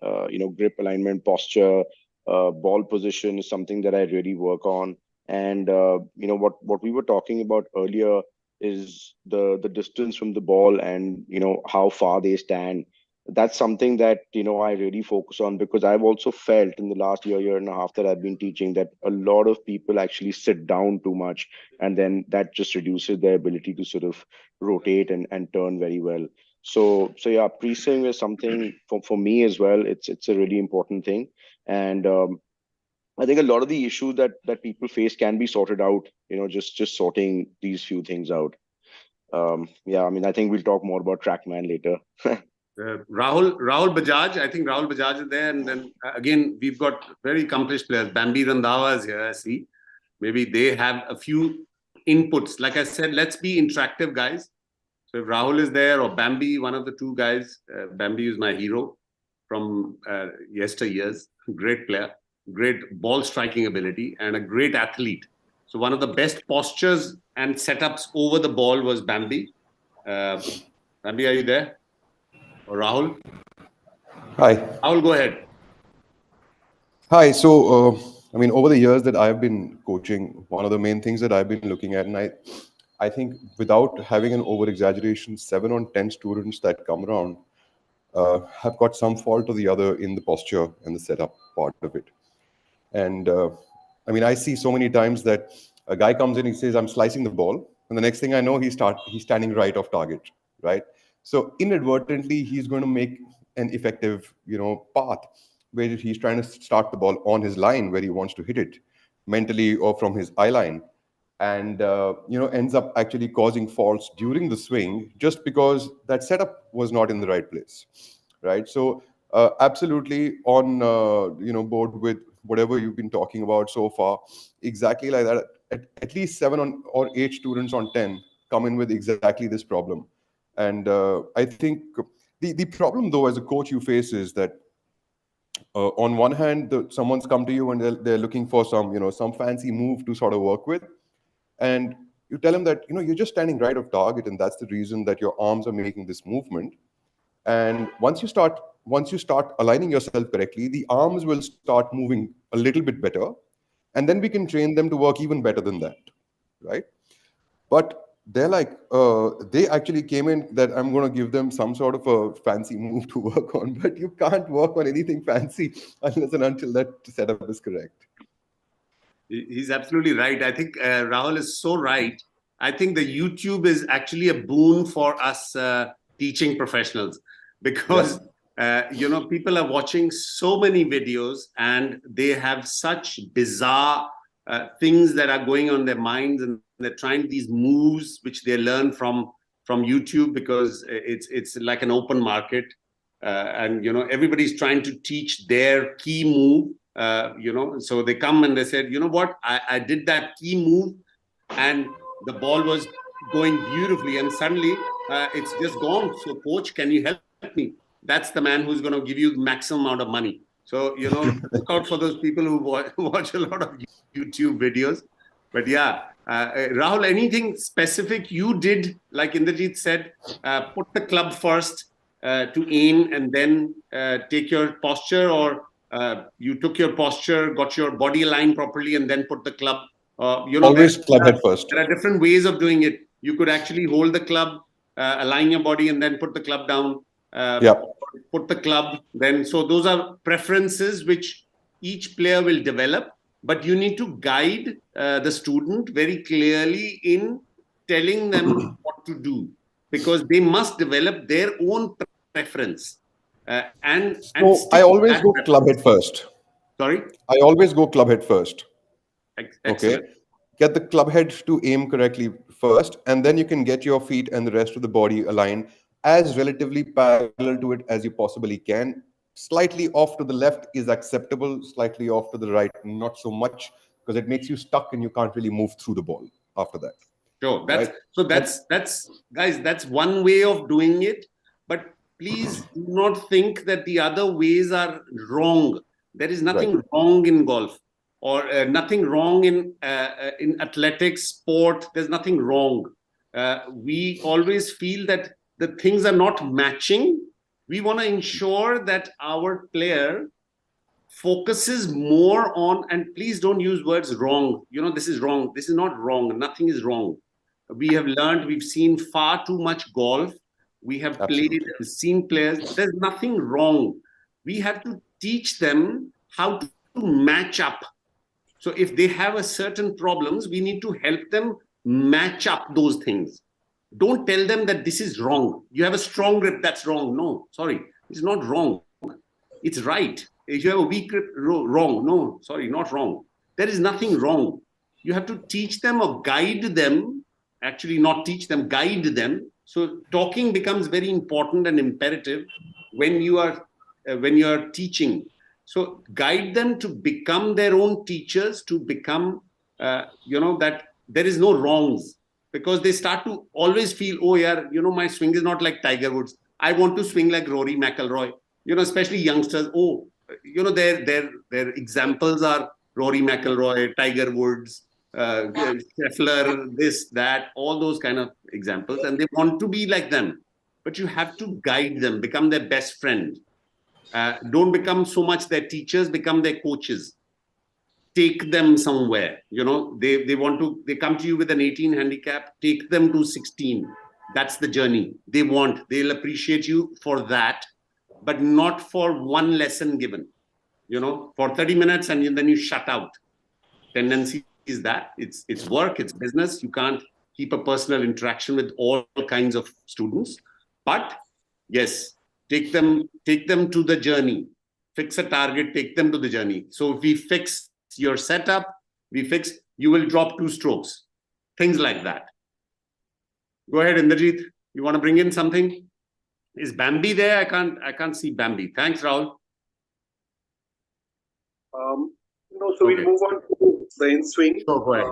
grip, alignment, posture, ball position is something that I really work on. And what we were talking about earlier is the distance from the ball, and how far they stand. That's something that I really focus on, because I've also felt in the last year and a half that I've been teaching, that a lot of people actually sit down too much, and then that just reduces their ability to sort of rotate and turn very well. So yeah, pre-swing is something for me as well. It's a really important thing. And I think a lot of the issues that people face can be sorted out, just sorting these few things out. Yeah, I mean, I think we'll talk more about TrackMan later. Rahul Bajaj, I think Rahul Bajaj is there. And then again, we've got very accomplished players. Bambi Randhawa is here, I see. Maybe they have a few inputs. Like I said, let's be interactive, guys. So if Rahul is there, or Bambi, one of the two guys, Bambi is my hero from yesteryears, great player, great ball striking ability, and a great athlete. So one of the best postures and setups over the ball was Bambi. Bambi, are you there? Or Rahul? Hi. Rahul, go ahead. Hi. So, I mean, over the years that I've been coaching, one of the main things that I've been looking at, and I think without having an over-exaggeration, 7 on 10 students that come around have got some fault or the other in the posture and the setup part of it. And I mean, I see so many times that A guy comes in, he says, I'm slicing the ball. And the next thing I know, he's standing right off target, right? So inadvertently, he's going to make an effective, path where he's trying to start the ball on his line where he wants to hit it mentally or from his eye line. And, ends up actually causing faults during the swing just because that setup was not in the right place, right? So absolutely on, board with whatever you've been talking about so far. Exactly like that. At least 7 or 8 students on 10 come in with exactly this problem. And I think the problem, though, as a coach you face is that on one hand, someone's come to you and they're looking for some fancy move to sort of work with, and you tell them that you're just standing right of target, and that's the reason that your arms are making this movement. And once you start aligning yourself correctly, the arms will start moving a little bit better, and then we can train them to work even better than that, right? But they're like, they actually came in that I'm going to give them some sort of a fancy move to work on, but you can't work on anything fancy unless and until that setup is correct. He's absolutely right. I think Rahul is so right. I think the YouTube is actually a boon for us teaching professionals, because people are watching so many videos and they have such bizarre things that are going on in their minds, and they're trying these moves which they learn from YouTube, because it's like an open market, and everybody's trying to teach their key move. So they come and they said, you know what, I did that key move and the ball was going beautifully, and suddenly it's just gone. So coach, can you help me? That's the man who's going to give you the maximum amount of money. So, look out for those people who watch a lot of YouTube videos. But yeah, Rahul, anything specific you did, like Indrajit said, put the club first to aim and then take your posture, or you took your posture, got your body aligned properly, and then put the club. Always club head first. There are different ways of doing it. You could actually hold the club, align your body, and then put the club down. Put the club. Then, so those are preferences which each player will develop. But you need to guide the student very clearly in telling them what to do, because they must develop their own preference. So I always go club head first. Sorry? I always go club head first. Excellent. Okay. Get the club head to aim correctly first, and then you can get your feet and the rest of the body aligned as relatively parallel to it as you possibly can. Slightly off to the left is acceptable, slightly off to the right, not so much, because it makes you stuck and you can't really move through the ball after that. Sure. That's guys, that's one way of doing it. But please do not think that the other ways are wrong. There is nothing wrong in golf, or nothing wrong in athletics, sport. There's nothing wrong. We always feel that the things are not matching. We want to ensure that our player focuses more on, and please don't use words wrong. This is wrong. This is not wrong. Nothing is wrong. We have learned, we've seen far too much golf. We have played and seen players. There's nothing wrong. We have to teach them how to match up. So if they have a certain problems, we need to help them match up those things. Don't tell them that this is wrong. You have a strong grip, that's wrong. No, sorry, it's not wrong. It's right. If you have a weak grip, wrong. No, sorry, not wrong. There is nothing wrong. You have to teach them or guide them. Actually, not teach them, guide them. So talking becomes very important and imperative when you are teaching. So guide them to become their own teachers, to become, that there is no wrongs, because they start to always feel, oh yeah, my swing is not like Tiger Woods. I want to swing like Rory McIlroy. Especially youngsters. Oh, their examples are Rory McIlroy, Tiger Woods, Scheffler, this, that, all those kind of examples, and they want to be like them. But you have to guide them, become their best friend. Don't become so much their teachers, become their coaches. Take them somewhere. They come to you with an 18 handicap, take them to 16. That's the journey they want. They'll appreciate you for that, but not for one lesson given, for 30 minutes and then you shut out. Tendency is that. It's work, it's business. You can't keep a personal interaction with all kinds of students. But yes, take them to the journey. Fix a target, take them to the journey. So if we fix your setup, you will drop 2 strokes. Things like that. Go ahead, Indrajit. You want to bring in something? Is Bambi there? I can't see Bambi. Thanks, Rahul. No, so Okay. we'll move on to the in-swing. So go ahead.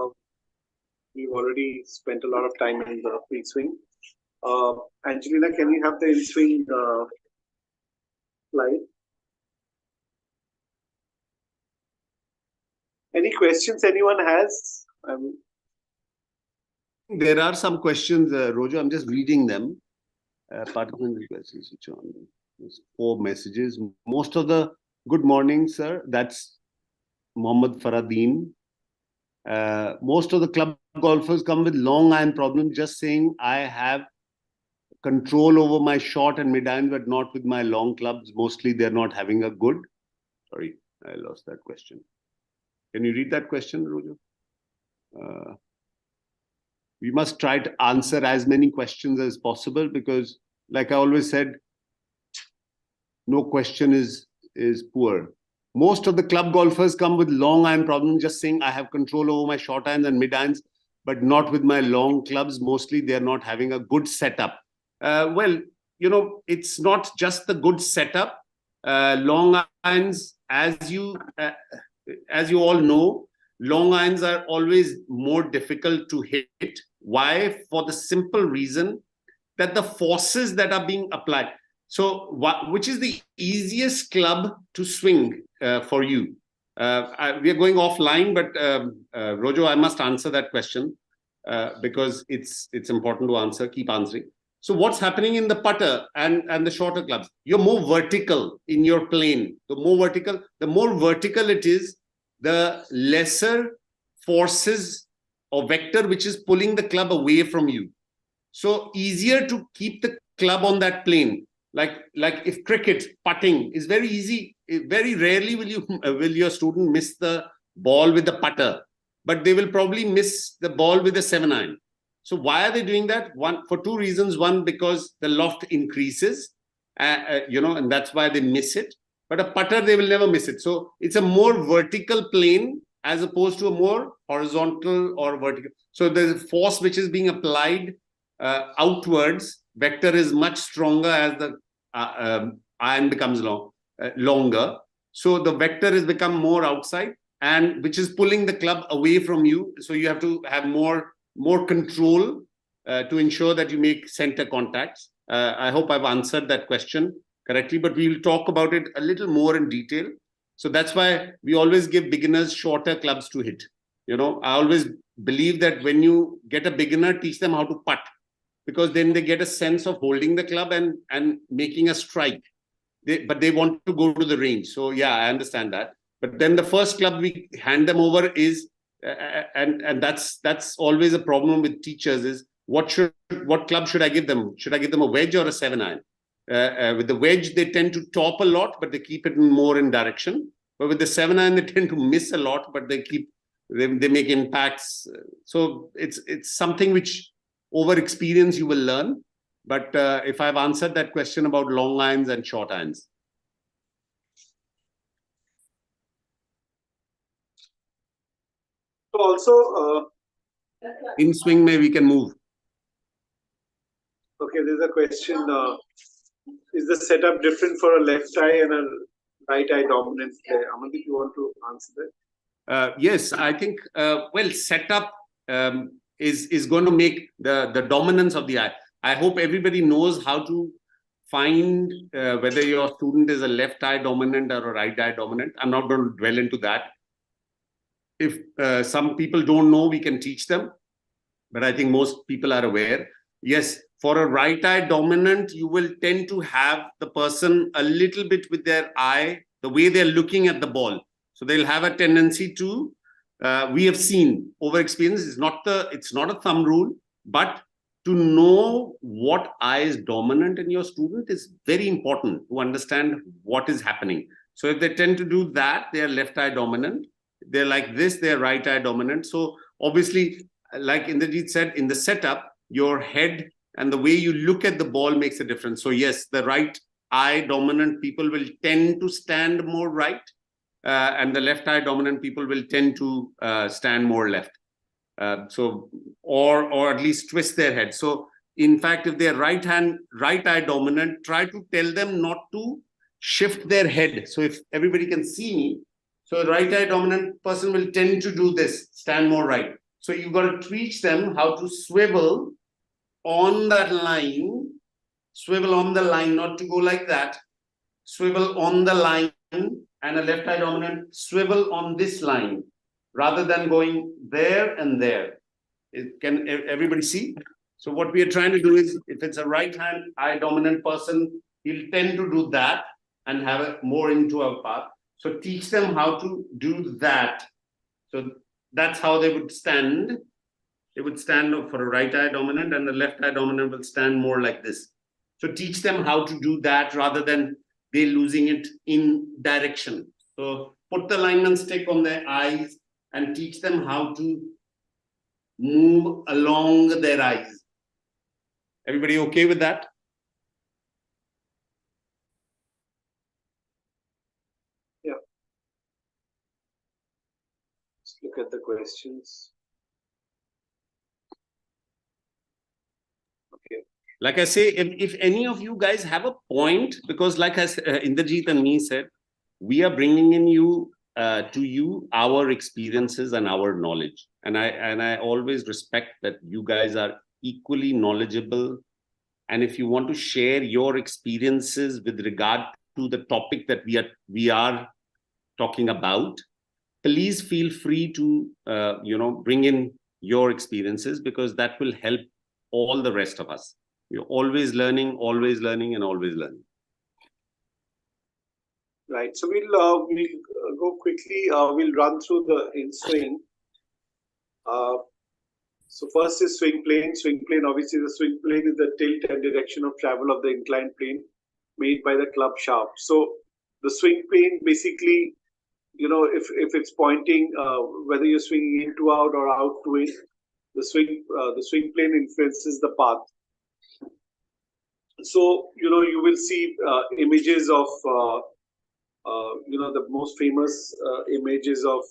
We've already spent a lot of time in the pre-swing. Angelina, can you have the in-swing slide? Any questions anyone has? There are some questions, Rojo. I'm just reading them. Participant requests which on. There's 4 messages. Most of the good morning, sir. That's Mohammad Faradeen. Most of the club golfers come with long iron problems. Just saying, I have control over my short and mid irons, but not with my long clubs. Mostly, they're not having a good. Sorry, I lost that question. Can you read that question, Rojo? We must try to answer as many questions as possible because, like I always said, no question is poor. Most of the club golfers come with long iron problems, just saying I have control over my short irons and mid irons, but not with my long clubs. Mostly they're not having a good setup. Well, it's not just the good setup. Long irons, as you all know, long irons are always more difficult to hit. Why? For the simple reason that the forces that are being applied. So, which is the easiest club to swing for you? We are going offline, but Rojo, I must answer that question because it's important to answer. Keep answering. So, what's happening in the putter and the shorter clubs? You're more vertical in your plane. The more vertical it is, the lesser forces or vector which is pulling the club away from you. So easier to keep the club on that plane. Like if cricket, putting is very easy. Very rarely will your student miss the ball with the putter, but they will probably miss the ball with the 7-iron. So why are they doing that? For 2 reasons. One, because the loft increases, and that's why they miss it. But a putter, they will never miss it. So it's a more vertical plane as opposed to a more horizontal or vertical. So the force which is being applied outwards, vector is much stronger as the iron becomes longer. So the vector has become more outside, and which is pulling the club away from you. So you have to have more control to ensure that you make center contacts. I hope I've answered that question correctly, but we will talk about it a little more in detail. So that's why we always give beginners shorter clubs to hit. I always believe that when you get a beginner, teach them how to putt, because then they get a sense of holding the club and making a strike. But they want to go to the range. So yeah, I understand that. But then the first club we hand them over is, and that's always a problem with teachers, is what club should I give them? Should I give them a wedge or a 7-iron? With the wedge, they tend to top a lot, but they keep it more in direction. But with the 7-iron, they tend to miss a lot, but they make impacts. So it's something which over experience you will learn. But if I've answered that question about long irons and short irons. So also, in swing, we can move. Okay, there's a question. Is the setup different for a left eye and a right eye dominant player? Amandeep, you want to answer that? Yes, I think, setup is going to make the dominance of the eye. I hope everybody knows how to find whether your student is a left eye dominant or a right eye dominant. I'm not going to dwell into that. If some people don't know, we can teach them. But I think most people are aware. Yes, for a right eye dominant, you will tend to have the person a little bit with their eye, the way they're looking at the ball. So they'll have a tendency to, we have seen over experience, it's not a thumb rule, but to know what eye is dominant in your student is very important to understand what is happening. So if they tend to do that, they are left eye dominant. they're like this, they're right eye dominant. So obviously, like Indrajit said, in the setup, your head and the way you look at the ball makes a difference. So yes, the right eye dominant people will tend to stand more right, and the left eye dominant people will tend to stand more left. Or at least twist their head. So in fact, if they're right eye dominant, try to tell them not to shift their head. So if everybody can see me, so the right eye dominant person will tend to do this, stand more right. So you've got to teach them how to swivel on that line, swivel on the line, not to go like that, swivel on the line, and a left eye dominant swivel on this line, rather than going there and there. Can everybody see? So what we are trying to do is, if it's a right hand eye dominant person, he'll tend to do that and have it more into a path. So teach them how to do that. So that's how they would stand. They would stand for a right eye dominant, and the left eye dominant will stand more like this. So teach them how to do that rather than they losing it in direction. So put the lineman stick on their eyes and teach them how to move along their eyes. Everybody okay with that? Yeah. Let's look at the questions. Okay. Like I say, if any of you guys have a point, because like Indrajit and me said, we are bringing in to you our experiences and our knowledge. And I always respect that you guys are equally knowledgeable. And if you want to share your experiences with regard to the topic that we are talking about, please feel free to bring in your experiences, because that will help all the rest of us. We're always learning, and always learning. Right. So we'll go quickly. We'll run through the in swing. So first is swing plane. Swing plane, obviously the swing plane is the tilt and direction of travel of the inclined plane made by the club shaft. So the swing plane basically, if it's pointing, whether you're swinging in to out or out to in, the swing plane influences the path. So, you will see images of, the most famous images of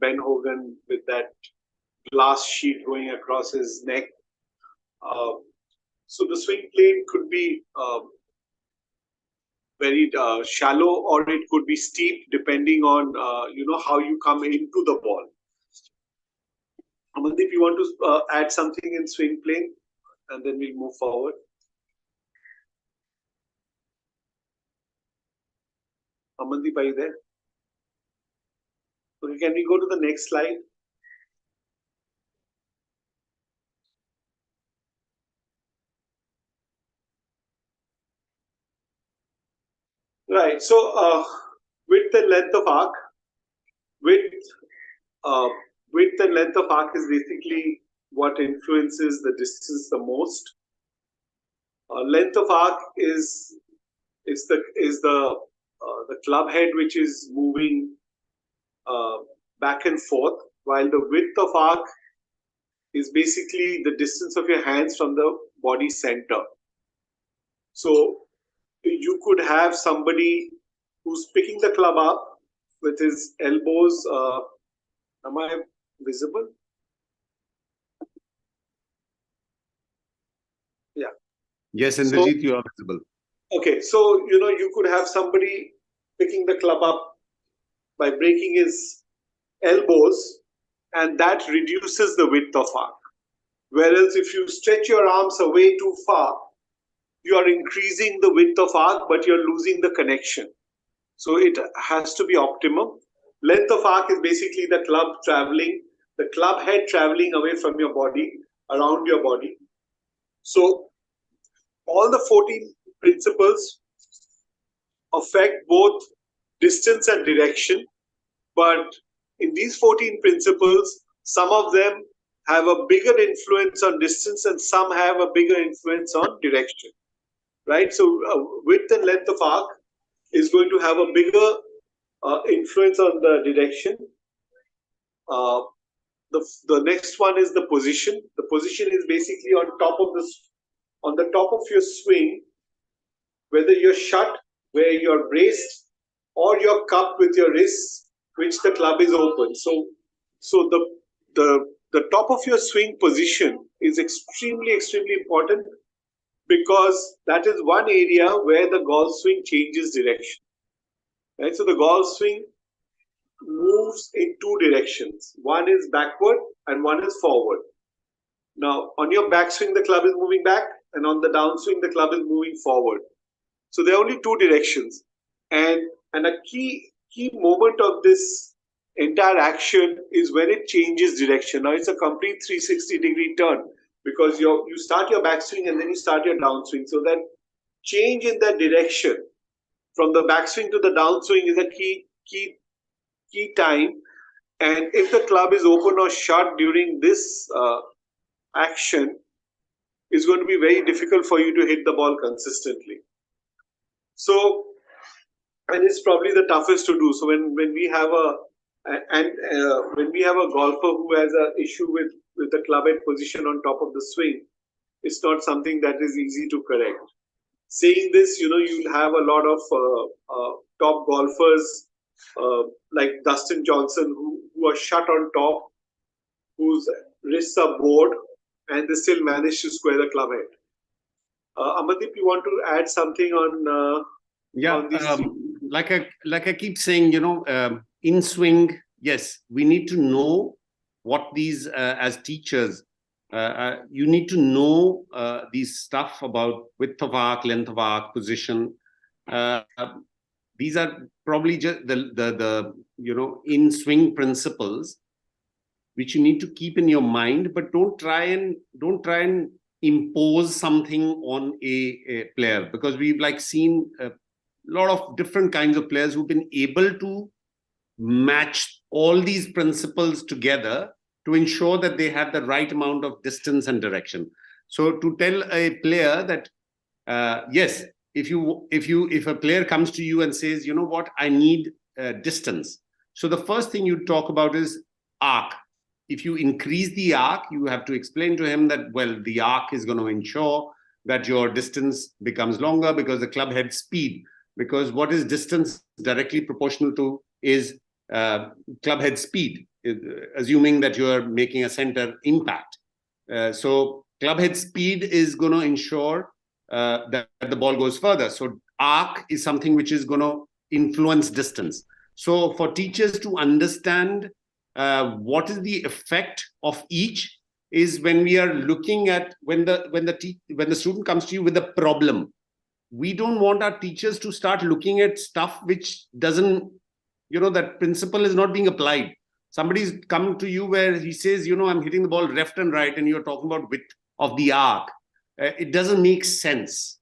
Ben Hogan with that glass sheet going across his neck. So the swing plane could be very shallow, or it could be steep, depending on how you come into the ball. Amandeep, you want to add something in swing plane, and then we'll move forward. Amandeep, are you there? Okay, can we go to the next slide? Right. So width and length of arc. Width and length of arc is basically what influences the distance the most. Length of arc is the club head, which is moving back and forth, while the width of arc is basically the distance of your hands from the body center. So you could have somebody who's picking the club up with his elbows. Am I visible? Yeah. Yes, Indrajit, you are visible. Okay, so you could have somebody picking the club up by breaking his elbows, and that reduces the width of arc. Whereas if you stretch your arms away too far, you are increasing the width of arc, but you're losing the connection. So it has to be optimum. Length of arc is basically the club head traveling away from your body, around your body. So all the 14 principles affect both distance and direction, but in these 14 principles, some of them have a bigger influence on distance and some have a bigger influence on direction, right? So width and length of arc is going to have a bigger influence on the direction, Uh, the next one is the position. The position is basically on the top of your swing, whether you're shut, where you're braced, or you're cupped with your wrists, which the club is open. So the top of your swing position is extremely important, because that is one area where the golf swing changes direction. Right? So the golf swing moves in two directions. One is backward and one is forward. Now, on your backswing, the club is moving back, and on the downswing, the club is moving forward. So there are only two directions, and a key moment of this entire action is when it changes direction. Now it's a complete 360-degree turn, because you start your backswing and then you start your downswing. So that change in that direction from the backswing to the downswing is a key time. And if the club is open or shut during this action, it's going to be very difficult for you to hit the ball consistently. So, and it's probably the toughest to do. So when we have when we have a golfer who has an issue with the club head position on top of the swing, it's not something that is easy to correct. Saying this, you'll have a lot of top golfers like Dustin Johnson who are shut on top, whose wrists are bored, and they still manage to square the club head. Amandeep, you want to add something on? On these like I keep saying, in swing, yes, we need to know what these as teachers. You need to know these stuff about width of arc, length of arc, position. These are probably just the in swing principles which you need to keep in your mind, but don't try and impose something on a player, because we've seen a lot of different kinds of players who've been able to match all these principles together to ensure that they have the right amount of distance and direction. So to tell a player that yes, if a player comes to you and says, you know what, I need distance. So the first thing you talk about is arc. If you increase the arc, you have to explain to him that, well, the arc is going to ensure that your distance becomes longer because the club head speed. Because what is distance directly proportional to is club head speed, assuming that you are making a center impact. So club head speed is going to ensure that the ball goes further. So arc is something which is going to influence distance. So for teachers to understand what is the effect of each is when we are looking at when the student comes to you with a problem. We don't want our teachers to start looking at stuff which doesn't, that principle is not being applied. Somebody's come to you where he says, I'm hitting the ball left and right, and you're talking about width of the arc. It doesn't make sense.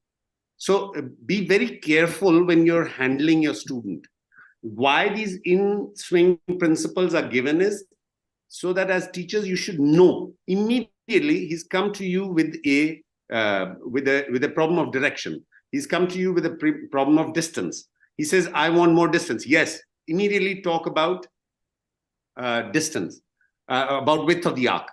So be very careful when you're handling your student. Why these in-swing principles are given is so that as teachers, you should know immediately he's come to you with a problem of direction. He's come to you with a problem of distance. He says, I want more distance. Yes, immediately talk about distance, about width of the arc.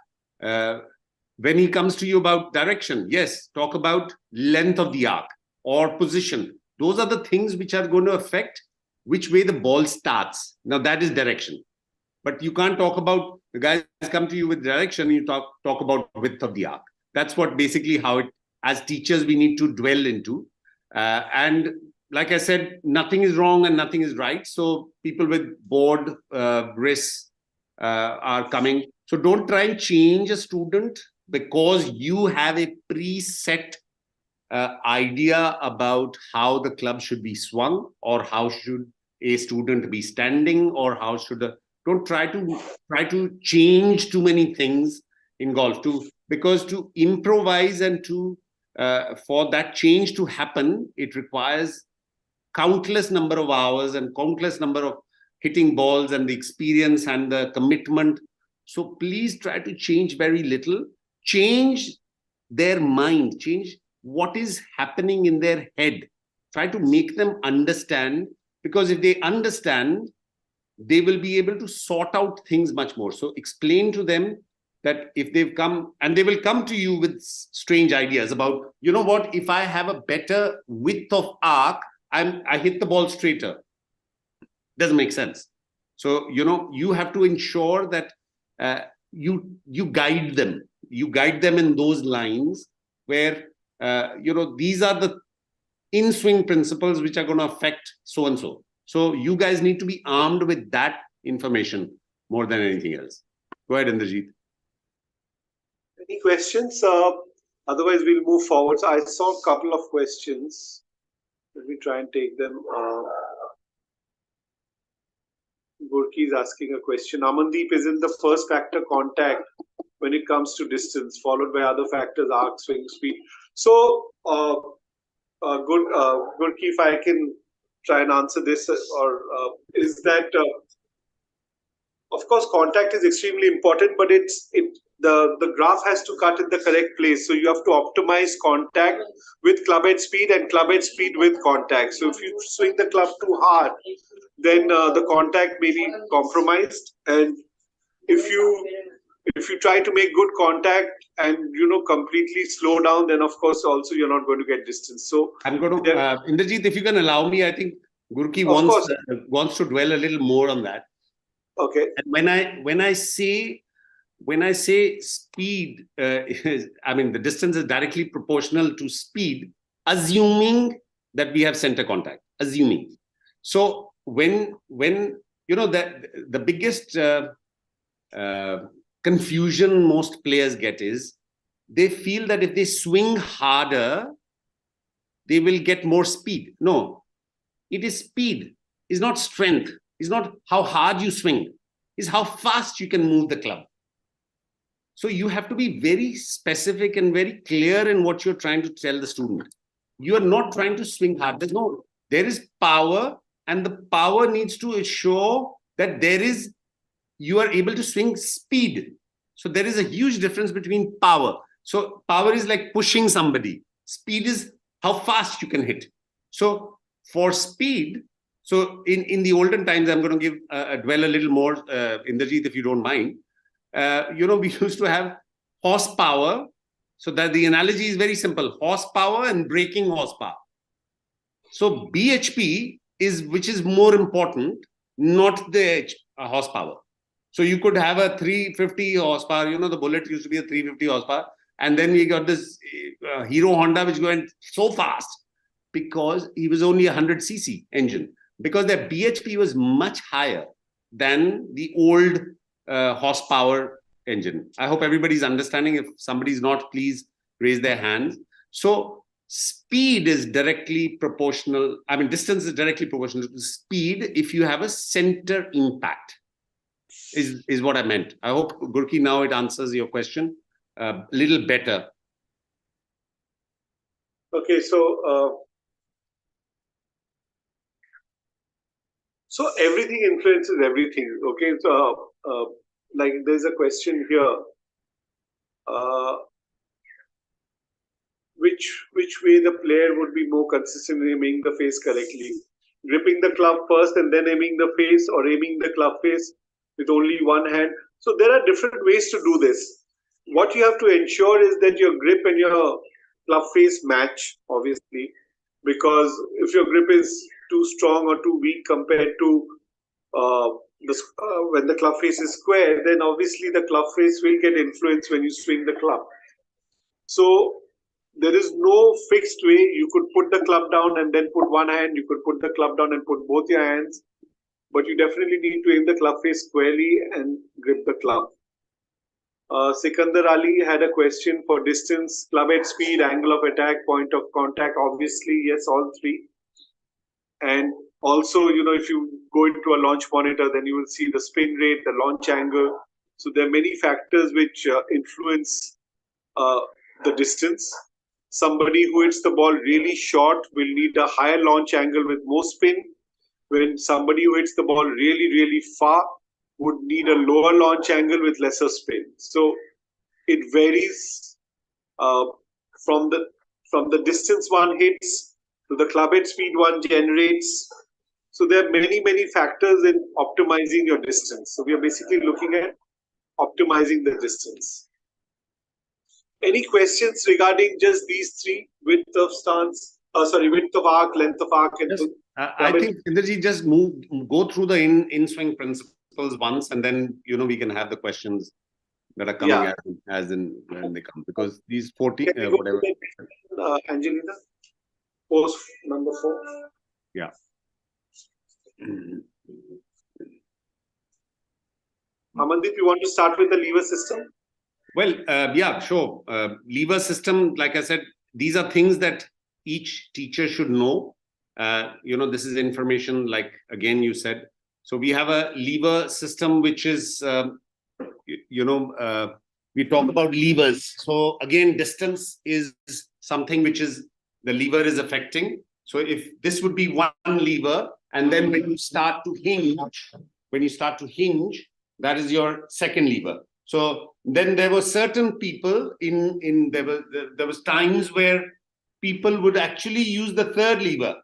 When he comes to you about direction, yes, talk about length of the arc or position. Those are the things which are going to affect which way the ball starts. Now that is direction. But you can't talk about, the guys come to you with direction, and you talk about width of the arc. That's what basically how it, as teachers, we need to dwell into. And like I said, nothing is wrong and nothing is right. So people with bored wrists are coming. So don't try and change a student because you have a preset idea about how the club should be swung, or how should a student be standing, or how should don't try to change too many things in golf because to improvise and to for that change to happen, it requires countless number of hours and countless number of hitting balls and the experience and the commitment. So please try to change very little. Change their mind, change what is happening in their head. Try to make them understand, because if they understand, they will be able to sort out things much more. So explain to them that if they've come, and they will come to you with strange ideas about, you know what, if I have a better width of arc, I hit the ball straighter. Doesn't make sense. So, you know, you have to ensure that you guide them. You guide them in those lines where, you know, these are the in-swing principles which are going to affect so and so. So you guys need to be armed with that information more than anything else. Go ahead, Indrajit. Any questions? Otherwise, we'll move forward. So I saw a couple of questions. Let me try and take them. Gurki is asking a question. Amandeep, is in the first factor contact when it comes to distance, followed by other factors, arc, swing, speed. So, Gurki, if I can try and answer this, or is that, of course, contact is extremely important, but the graph has to cut in the correct place. So you have to optimize contact with club head speed and club head speed with contact. So if you swing the club too hard, then the contact may be compromised. And if you try to make good contact and, you know, completely slow down, then of course also you're not going to get distance. So I'm going to, Indrajit, if you can allow me, I think Gurki wants to dwell a little more on that. Okay. And when I say speed, I mean the distance is directly proportional to speed, assuming that we have center contact. Assuming. So when you know that the biggest confusion most players get is they feel that if they swing harder, they will get more speed. No, it is speed. It's not strength. It's not how hard you swing. It's how fast you can move the club. So you have to be very specific and very clear in what you're trying to tell the student. You are not trying to swing hard. There is power, and the power needs to ensure that you are able to swing speed. So there is a huge difference between power. So power is like pushing somebody. Speed is how fast you can hit. So for speed, so in the olden times, I'm going to dwell a little more, Indrajit, if you don't mind. You know, we used to have horsepower. So that the analogy is very simple: horsepower and braking horsepower. So BHP which is more important, not the horsepower. So you could have a 350 horsepower. You know, the Bullet used to be a 350 horsepower, and then we got this Hero Honda which went so fast because he was only 100cc engine, because their BHP was much higher than the old horsepower engine. I hope everybody's understanding. If somebody's not, please raise their hands. So speed is directly proportional. I mean, distance is directly proportional to speed if you have a center impact, is what I meant. I hope, Gurki, now it answers your question a little better. Okay, so everything influences everything. Okay, so like there's a question here. Which way the player would be more consistent in aiming the face correctly? Gripping the club first and then aiming the face, or aiming the club face with only one hand? So there are different ways to do this. What you have to ensure is that your grip and your club face match, obviously, because if your grip is too strong or too weak compared to when the club face is square, then obviously the club face will get influenced when you swing the club. So there is no fixed way. You could put the club down and then put one hand. You could put the club down and put both your hands. But you definitely need to aim the club face squarely and grip the club. Sikandar Ali had a question for distance, club head speed, angle of attack, point of contact. Obviously, yes, all three. And also, you know, if you go into a launch monitor, then you will see the spin rate, the launch angle. So there are many factors which influence the distance. Somebody who hits the ball really short will need a higher launch angle with more spin, when somebody who hits the ball really, really far would need a lower launch angle with lesser spin. So it varies from the distance one hits to the club head speed one generates So there are many factors in optimizing your distance. So we are basically looking at optimizing the distance. Any questions regarding just these three: width of stance, width of arc, length of arc, and Yes. I think Inderji, just go through the in-swing principles once, and then we can have the questions that are coming as in when they come, because these 40 whatever. Angelina, post number 4. Yeah. Amandeep, you want to start with the lever system? Well, yeah, sure. Lever system, like I said, these are things that each teacher should know. This is information, like again you said. So we have a lever system, which is, we talk about levers. So again, distance is something which is the lever is affecting. So if this would be one lever, and then when you start to hinge, that is your second lever. So then there were certain people there was times where people would actually use the third lever.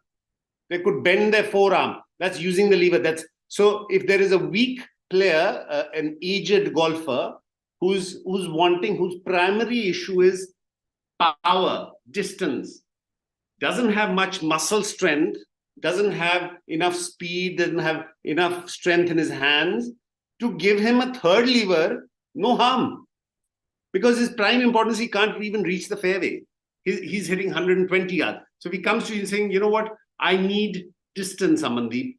They could bend their forearm. That's using the lever. So if there is a weak player, an aged golfer whose primary issue is power, distance, doesn't have much muscle strength, doesn't have enough speed, doesn't have enough strength in his hands, to give him a third lever, no harm. Because his prime importance, he can't even reach the fairway. He's hitting 120 yards. So if he comes to you saying, you know what, I need distance, Amandeep.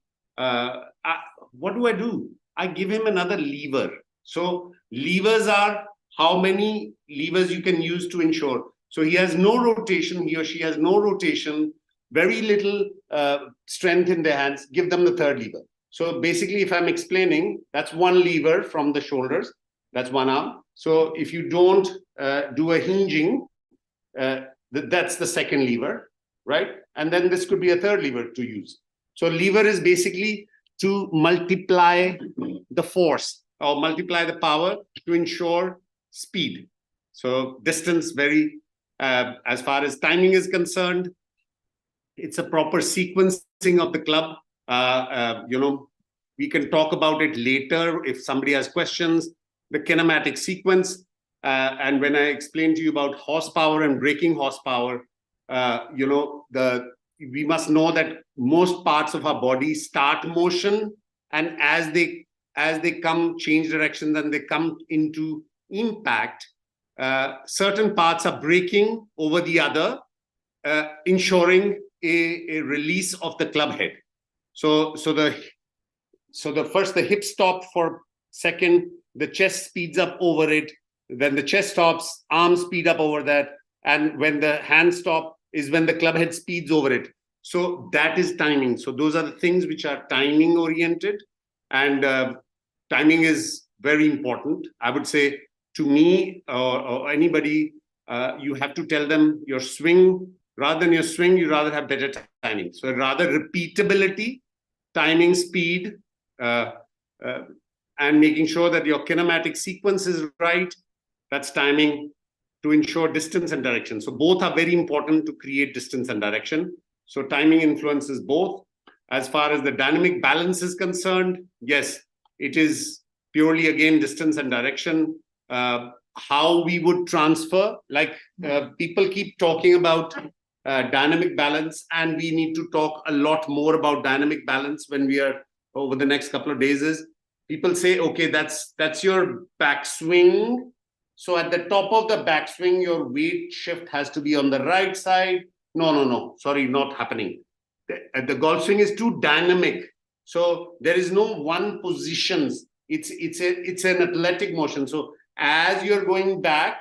What do? I give him another lever. So levers are how many levers you can use to ensure. So he has no rotation, he or she has no rotation, very little strength in their hands, give them the third lever. So basically, if I'm explaining, that's one lever from the shoulders, that's one arm. So if you don't do a hinging, that's the second lever, right? And then this could be a third lever to use. So lever is basically to multiply the force or multiply the power to ensure speed. So distance as far as timing is concerned, it's a proper sequencing of the club. We can talk about it later if somebody has questions. The kinematic sequence, and when I explain to you about horsepower and braking horsepower, we must know that most parts of our body start motion, and as they change directions and they come into impact, certain parts are braking over the other, ensuring a release of the club head. So the hip stop for second, the chest speeds up over it, then the chest stops, arms speed up over that, and when the hand stop is when the club head speeds over it. So that is timing. So those are the things which are timing oriented, and timing is very important. I would say to me or anybody, you have to tell them your swing. Rather than your swing, you rather have better timing. So rather repeatability, timing, speed, and making sure that your kinematic sequence is right. That's timing to ensure distance and direction. So both are very important to create distance and direction. So timing influences both. As far as the dynamic balance is concerned, yes, it is purely again distance and direction. How we would transfer, like people keep talking about dynamic balance, and we need to talk a lot more about dynamic balance when we are over the next couple of days. Is people say, okay, that's your backswing. So at the top of the backswing, your weight shift has to be on the right side. No. Sorry, not happening. The golf swing is too dynamic. So there is no one positions. It's an athletic motion. So as you're going back,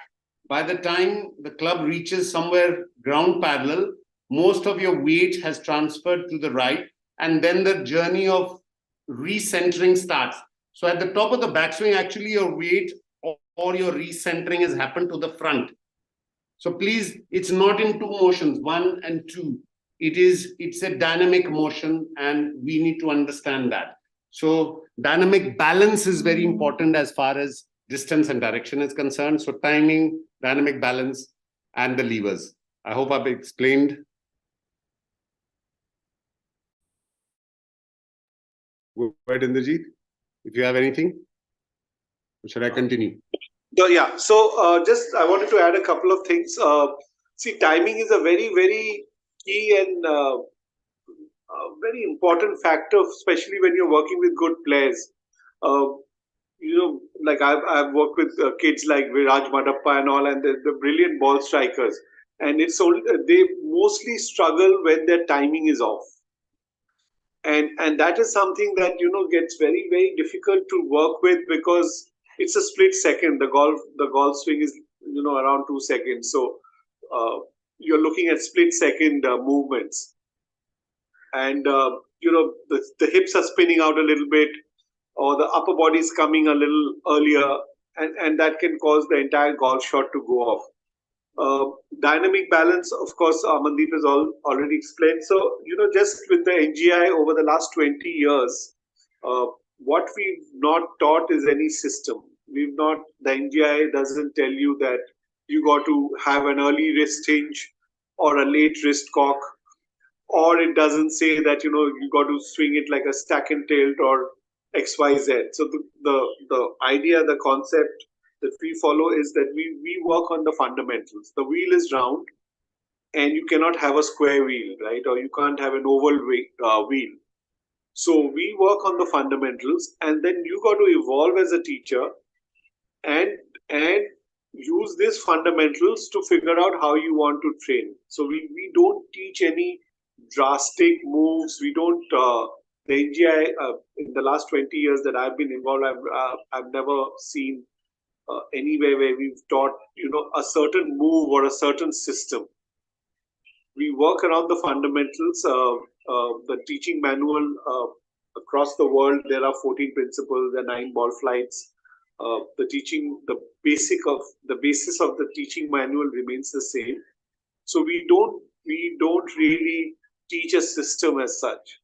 by the time the club reaches somewhere ground parallel, most of your weight has transferred to the right, and then the journey of recentering starts. So at the top of the backswing, actually your weight or your recentering has happened to the front. So please, it's not in two motions, 1 and 2. It's a dynamic motion, and we need to understand that. So dynamic balance is very important as far as distance and direction is concerned. So timing, dynamic balance, and the levers. I hope I've explained Go ahead, Indrajit. If you have anything, or should I continue? Yeah. So just I wanted to add a couple of things. See, timing is a very, very key and very important factor, especially when you're working with good players. Uh, like I've worked with kids like Viraj Madappa and all, and they're brilliant ball strikers. And it's only they mostly struggle when their timing is off, and that is something that gets very, very difficult to work with because it's a split second. The golf swing is around 2 seconds, so uh, you're looking at split second movements, and the hips are spinning out a little bit, or the upper body is coming a little earlier, and that can cause the entire golf shot to go off. Dynamic balance, of course, Mandeep has already explained. So, just with the NGI over the last 20 years, what we've not taught is any system. The NGI doesn't tell you that you got to have an early wrist hinge or a late wrist cock, or it doesn't say that you got to swing it like a stack and tilt or XYZ. So the idea, the concept that we follow is that we work on the fundamentals. The wheel is round, and you cannot have a square wheel, right? Or you can't have an oval wheel. So we work on the fundamentals, and then you got to evolve as a teacher and and use these fundamentals to figure out how you want to train. So we don't teach any drastic moves. We don't. The NGI in the last 20 years that I've been involved, I've never seen anywhere where we've taught a certain move or a certain system. We work around the fundamentals. The teaching manual across the world, there are 14 principles, there are 9 ball flights. The basis of the teaching manual remains the same. So we don't really teach a system as such.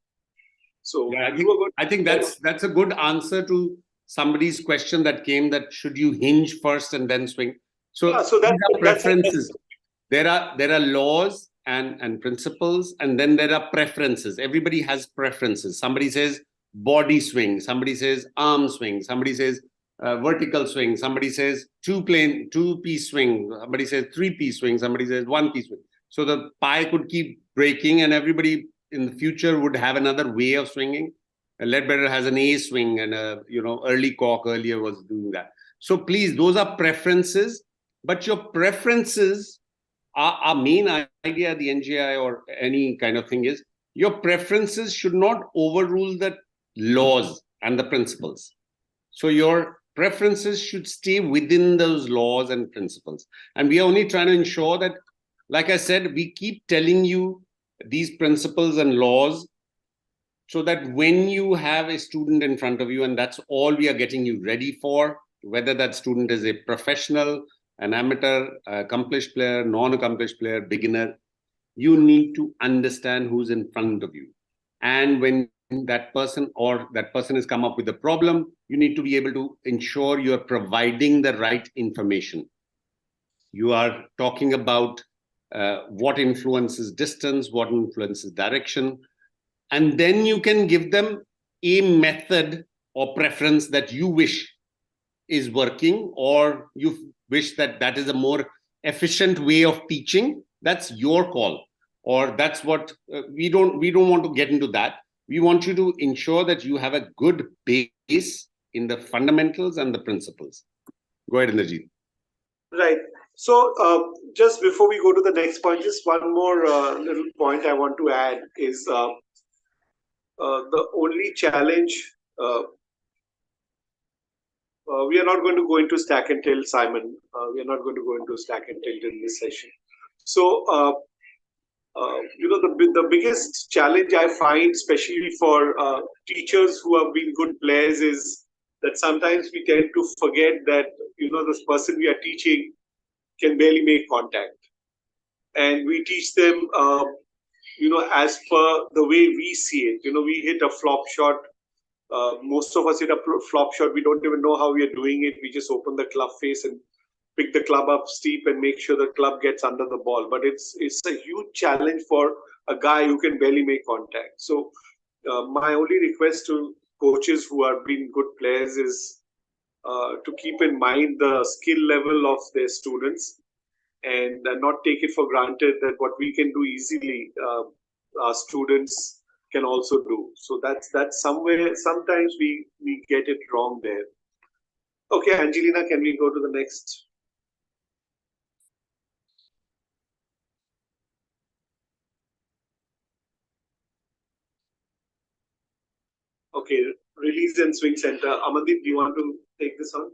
So yeah, I think that's a good answer to somebody's question that came, that should you hinge first and then swing. So, yeah, so these are preferences. There are laws and principles, and then there are preferences. Everybody has preferences. Somebody says body swing, somebody says arm swing, somebody says vertical swing, somebody says two-piece swing, somebody says three-piece swing, somebody says one-piece swing. So the pie could keep breaking, and everybody in the future would have another way of swinging. Ledbetter has an A swing, and early Cork earlier was doing that. So please, those are preferences, but your preferences, our main idea at the NGI or any kind of thing is your preferences should not overrule the laws and the principles. So your preferences should stay within those laws and principles. And we are only trying to ensure that, like I said, we keep telling you these principles and laws so that when you have a student in front of you, and that's all we are getting you ready for, whether that student is a professional, an amateur, accomplished player, non-accomplished player, beginner, you need to understand who's in front of you. And when that person has come up with a problem, you need to be able to ensure you are providing the right information. You are talking about what influences distance, what influences direction, and then you can give them a method or preference that you wish is working, or you wish that is a more efficient way of teaching. That's your call, or that's what we don't want to get into that. We want you to ensure that you have a good base in the fundamentals and the principles. Go ahead, Indrajit. Right. So just before we go to the next point, just one more little point I want to add is the only challenge. We are not going to go into stack and tilt, Simon. We are not going to go into stack and tilt in this session. So, the biggest challenge I find, especially for teachers who have been good players, is that sometimes we tend to forget that, this person we are teaching can barely make contact. And we teach them, as per the way we see it. We hit a flop shot. Most of us hit a flop shot. We don't even know how we are doing it. We just open the club face and pick the club up steep and make sure the club gets under the ball. But it's a huge challenge for a guy who can barely make contact. So my only request to coaches who have been good players is to keep in mind the skill level of their students and not take it for granted that what we can do easily, our students can also do. So that's somewhere, sometimes we get it wrong there. Okay, Angelina, can we go to the next? Okay, release and swing center. Amandeep, do you want to take this on?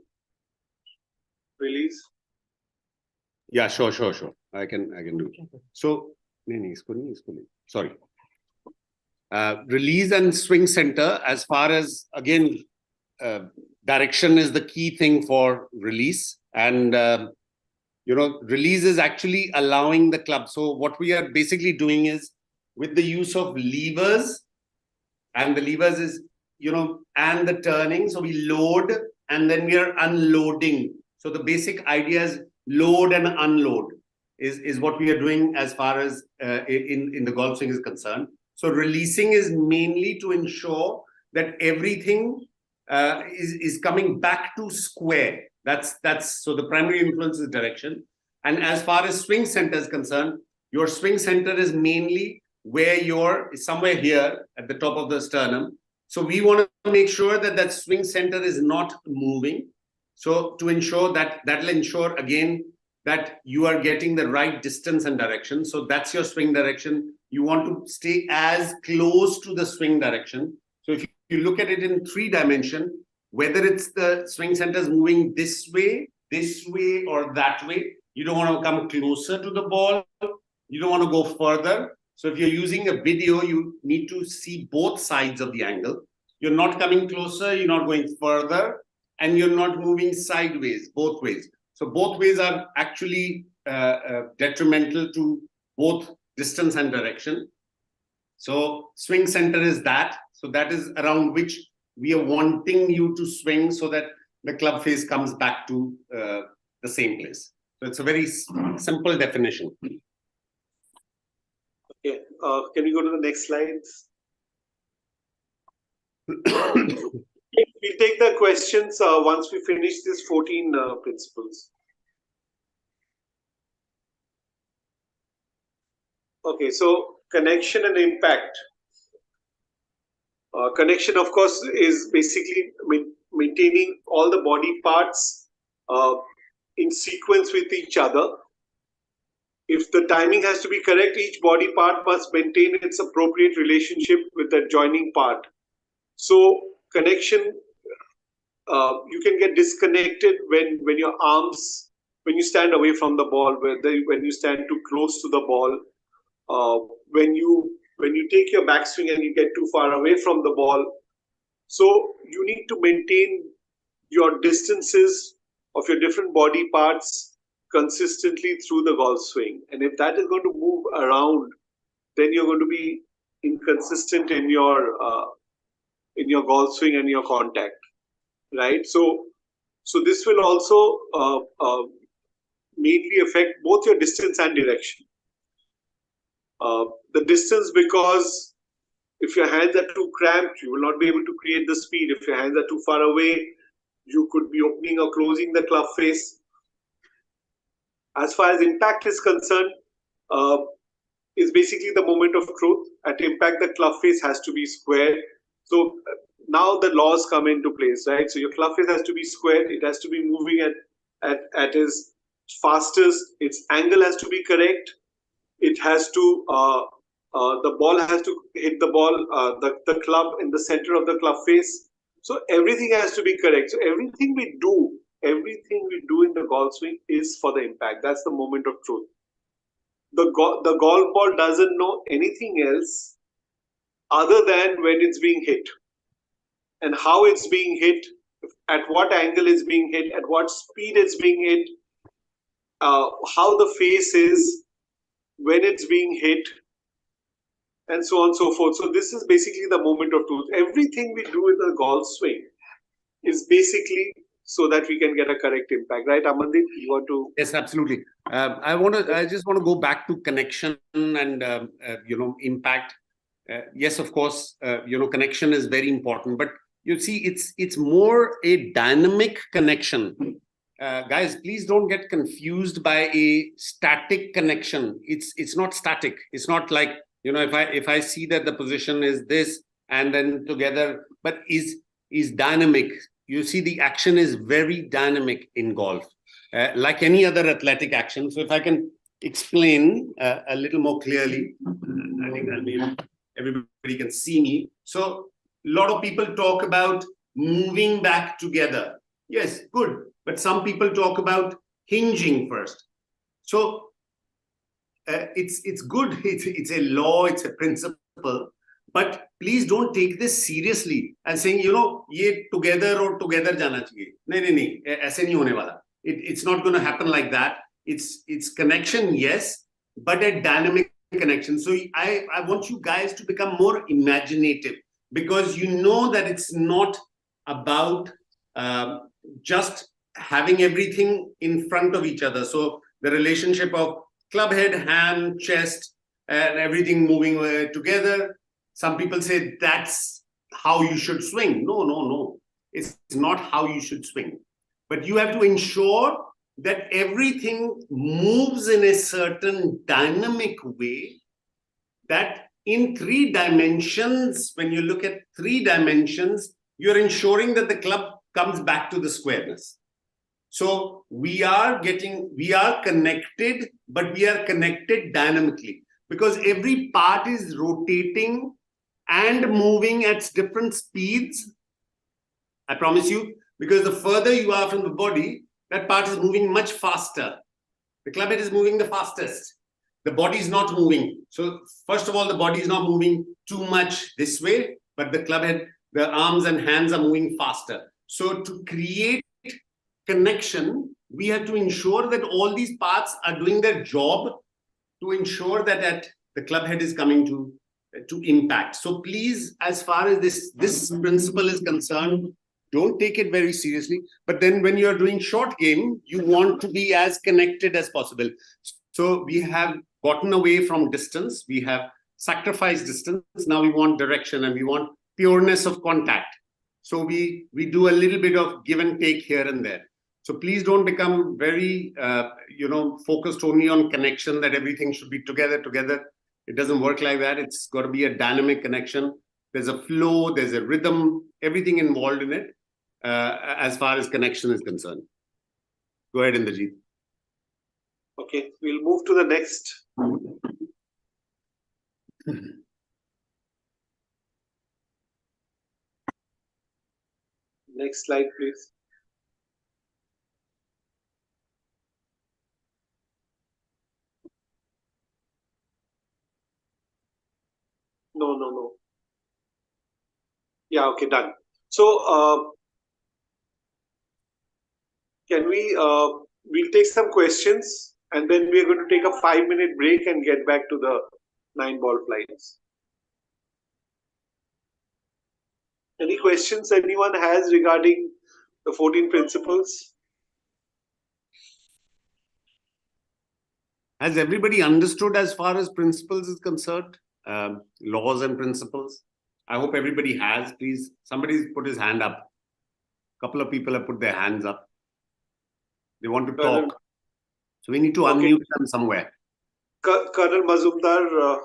Release. Yeah, sure. I can do it. So, sorry. Release and swing center, as far as, again, direction is the key thing for release. And, release is actually allowing the club. So what we are basically doing is with the use of levers, and the levers is, and the turning. So we load and then we are unloading. So the basic idea is load and unload is what we are doing as far as in the golf swing is concerned. So releasing is mainly to ensure that everything is coming back to square. That's so the primary influence is direction. And as far as swing center is concerned, your swing center is mainly where you're somewhere here at the top of the sternum. So we want to make sure that that swing center is not moving. So to ensure that'll ensure again that you are getting the right distance and direction. So that's your swing direction. You want to stay as close to the swing direction. So if you look at it in 3 dimension, whether it's the swing center is moving this way, or that way, you don't want to come closer to the ball. You don't want to go further. So if you're using a video, you need to see both sides of the angle. You're not coming closer, you're not going further, and you're not moving sideways, both ways. So both ways are actually detrimental to both distance and direction. So swing center is that. So that is around which we are wanting you to swing so that the club face comes back to the same place. So it's a very simple definition. Okay, can we go to the next slides? We'll take the questions once we finish these 14 principles. Okay, so connection and impact. Connection, of course, is basically maintaining all the body parts in sequence with each other. If the timing has to be correct, each body part must maintain its appropriate relationship with the adjoining part. So connection, you can get disconnected when your arms, when you stand away from the ball, when you stand too close to the ball, when you take your backswing and you get too far away from the ball. So you need to maintain your distances of your different body parts consistently through the golf swing. And if that is going to move around, then you're going to be inconsistent in your golf swing and your contact, right? So this will also mainly affect both your distance and direction. The distance, because if your hands are too cramped, you will not be able to create the speed. If your hands are too far away, you could be opening or closing the club face. As far as impact is concerned, is basically the moment of truth. At impact, the club face has to be square. So now the laws come into place, right? So your club face has to be square. It has to be moving at its fastest. Its angle has to be correct. It has to, the ball has to hit the ball, the club in the center of the club face. So everything has to be correct. So everything we do in the golf swing is for the impact. That's the moment of truth. The golf ball doesn't know anything else other than when it's being hit and how it's being hit, at what angle it's being hit, at what speed it's being hit, how the face is, when it's being hit, and so on and so forth. So this is basically the moment of truth. Everything we do in the golf swing is basically so that we can get a correct impact, right? Amandeep, you want to? Yes, absolutely. I just want to go back to connection and impact. Yes, of course, connection is very important, but you see, it's more a dynamic connection. Guys, please don't get confused by a static connection. It's not static. It's not like, if I see that the position is this and then together, but is dynamic. You see, the action is very dynamic in golf, like any other athletic action. So if I can explain a little more clearly, I think everybody can see me. So a lot of people talk about moving back together. Yes, good. But some people talk about hinging first. So it's good. It's a law. It's a principle. But please don't take this seriously and saying, ye together or together jana chahiye. No, aise nahi hone wala. It's not going to happen like that. It's connection, yes, but a dynamic connection. So I want you guys to become more imaginative, because you know that it's not about just having everything in front of each other. So the relationship of club head, hand, chest, and everything moving together. Some people say that's how you should swing. No. It's not how you should swing. But you have to ensure that everything moves in a certain dynamic way, that in 3 dimensions, when you look at 3 dimensions, you're ensuring that the club comes back to the squareness. So we are connected, but we are connected dynamically, because every part is rotating and moving at different speeds. I promise you, because the further you are from the body, that part is moving much faster. The club head is moving the fastest. The body is not moving. So first of all, the body is not moving too much this way, but the club head, the arms and hands are moving faster. So to create connection, we have to ensure that all these parts are doing their job to ensure that the club head is coming to impact. So please, as far as this principle is concerned, don't take it very seriously. But then when you're doing short game, you want to be as connected as possible. So we have gotten away from distance. We have sacrificed distance. Now we want direction and we want pureness of contact. So we do a little bit of give and take here and there. So please don't become very, focused only on connection, that everything should be together. It doesn't work like that. It's got to be a dynamic connection. There's a flow, there's a rhythm, everything involved in it, as far as connection is concerned. Go ahead, Indrajit. Okay, we'll move to the next. Next slide, please. No. Yeah, okay, done. So, can we'll take some questions and then we're going to take a 5-minute break and get back to the 9-ball flights. Any questions anyone has regarding the 14 principles? Has everybody understood as far as principles is concerned? Laws and principles? I hope everybody has. Please, somebody's put his hand up. A couple of people have put their hands up. They want to talk. So we need to unmute them somewhere. Colonel Mazumdar,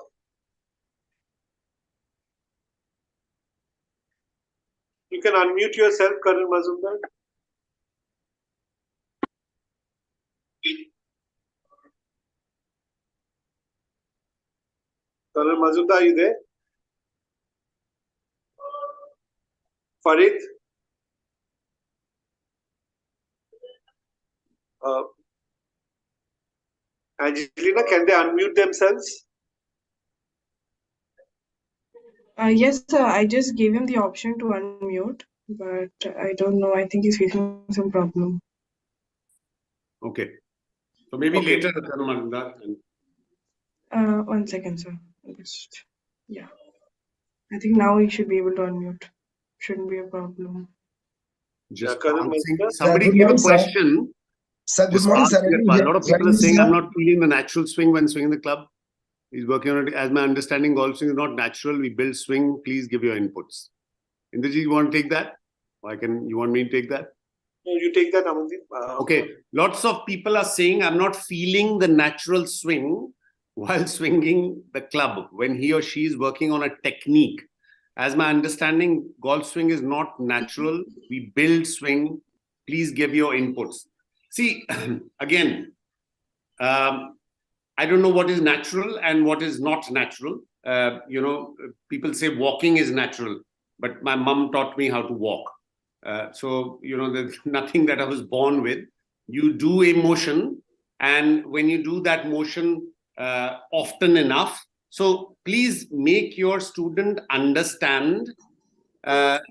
you can unmute yourself, Colonel Mazumdar. Colonel Mazumdar, are you there? Farid? Angelina, can they unmute themselves? Yes, sir. I just gave him the option to unmute, but I don't know. I think he's facing some problem. Okay. So maybe later, Colonel Mazumdar. 1 second, sir. Yeah. I think now he should be able to unmute. Shouldn't be a problem. Just Colonel Mazumdar? somebody gave a question. Sir, good morning, sir. A lot of people are saying I'm not feeling the natural swing when swinging the club. He's working on it. As my understanding, golf swing is not natural. We build swing. Please give your inputs. Indrajit, you want to take that? You want me to take that? No, you take that, Amandeep. Okay. Lots of people are saying, I'm not feeling the natural swing while swinging the club when he or she is working on a technique. As my understanding, golf swing is not natural. We build swing. Please give your inputs. See, again, I don't know what is natural and what is not natural. People say walking is natural, but my mom taught me how to walk. So, there's nothing that I was born with. You do a motion, and when you do that motion often enough, so please make your student understand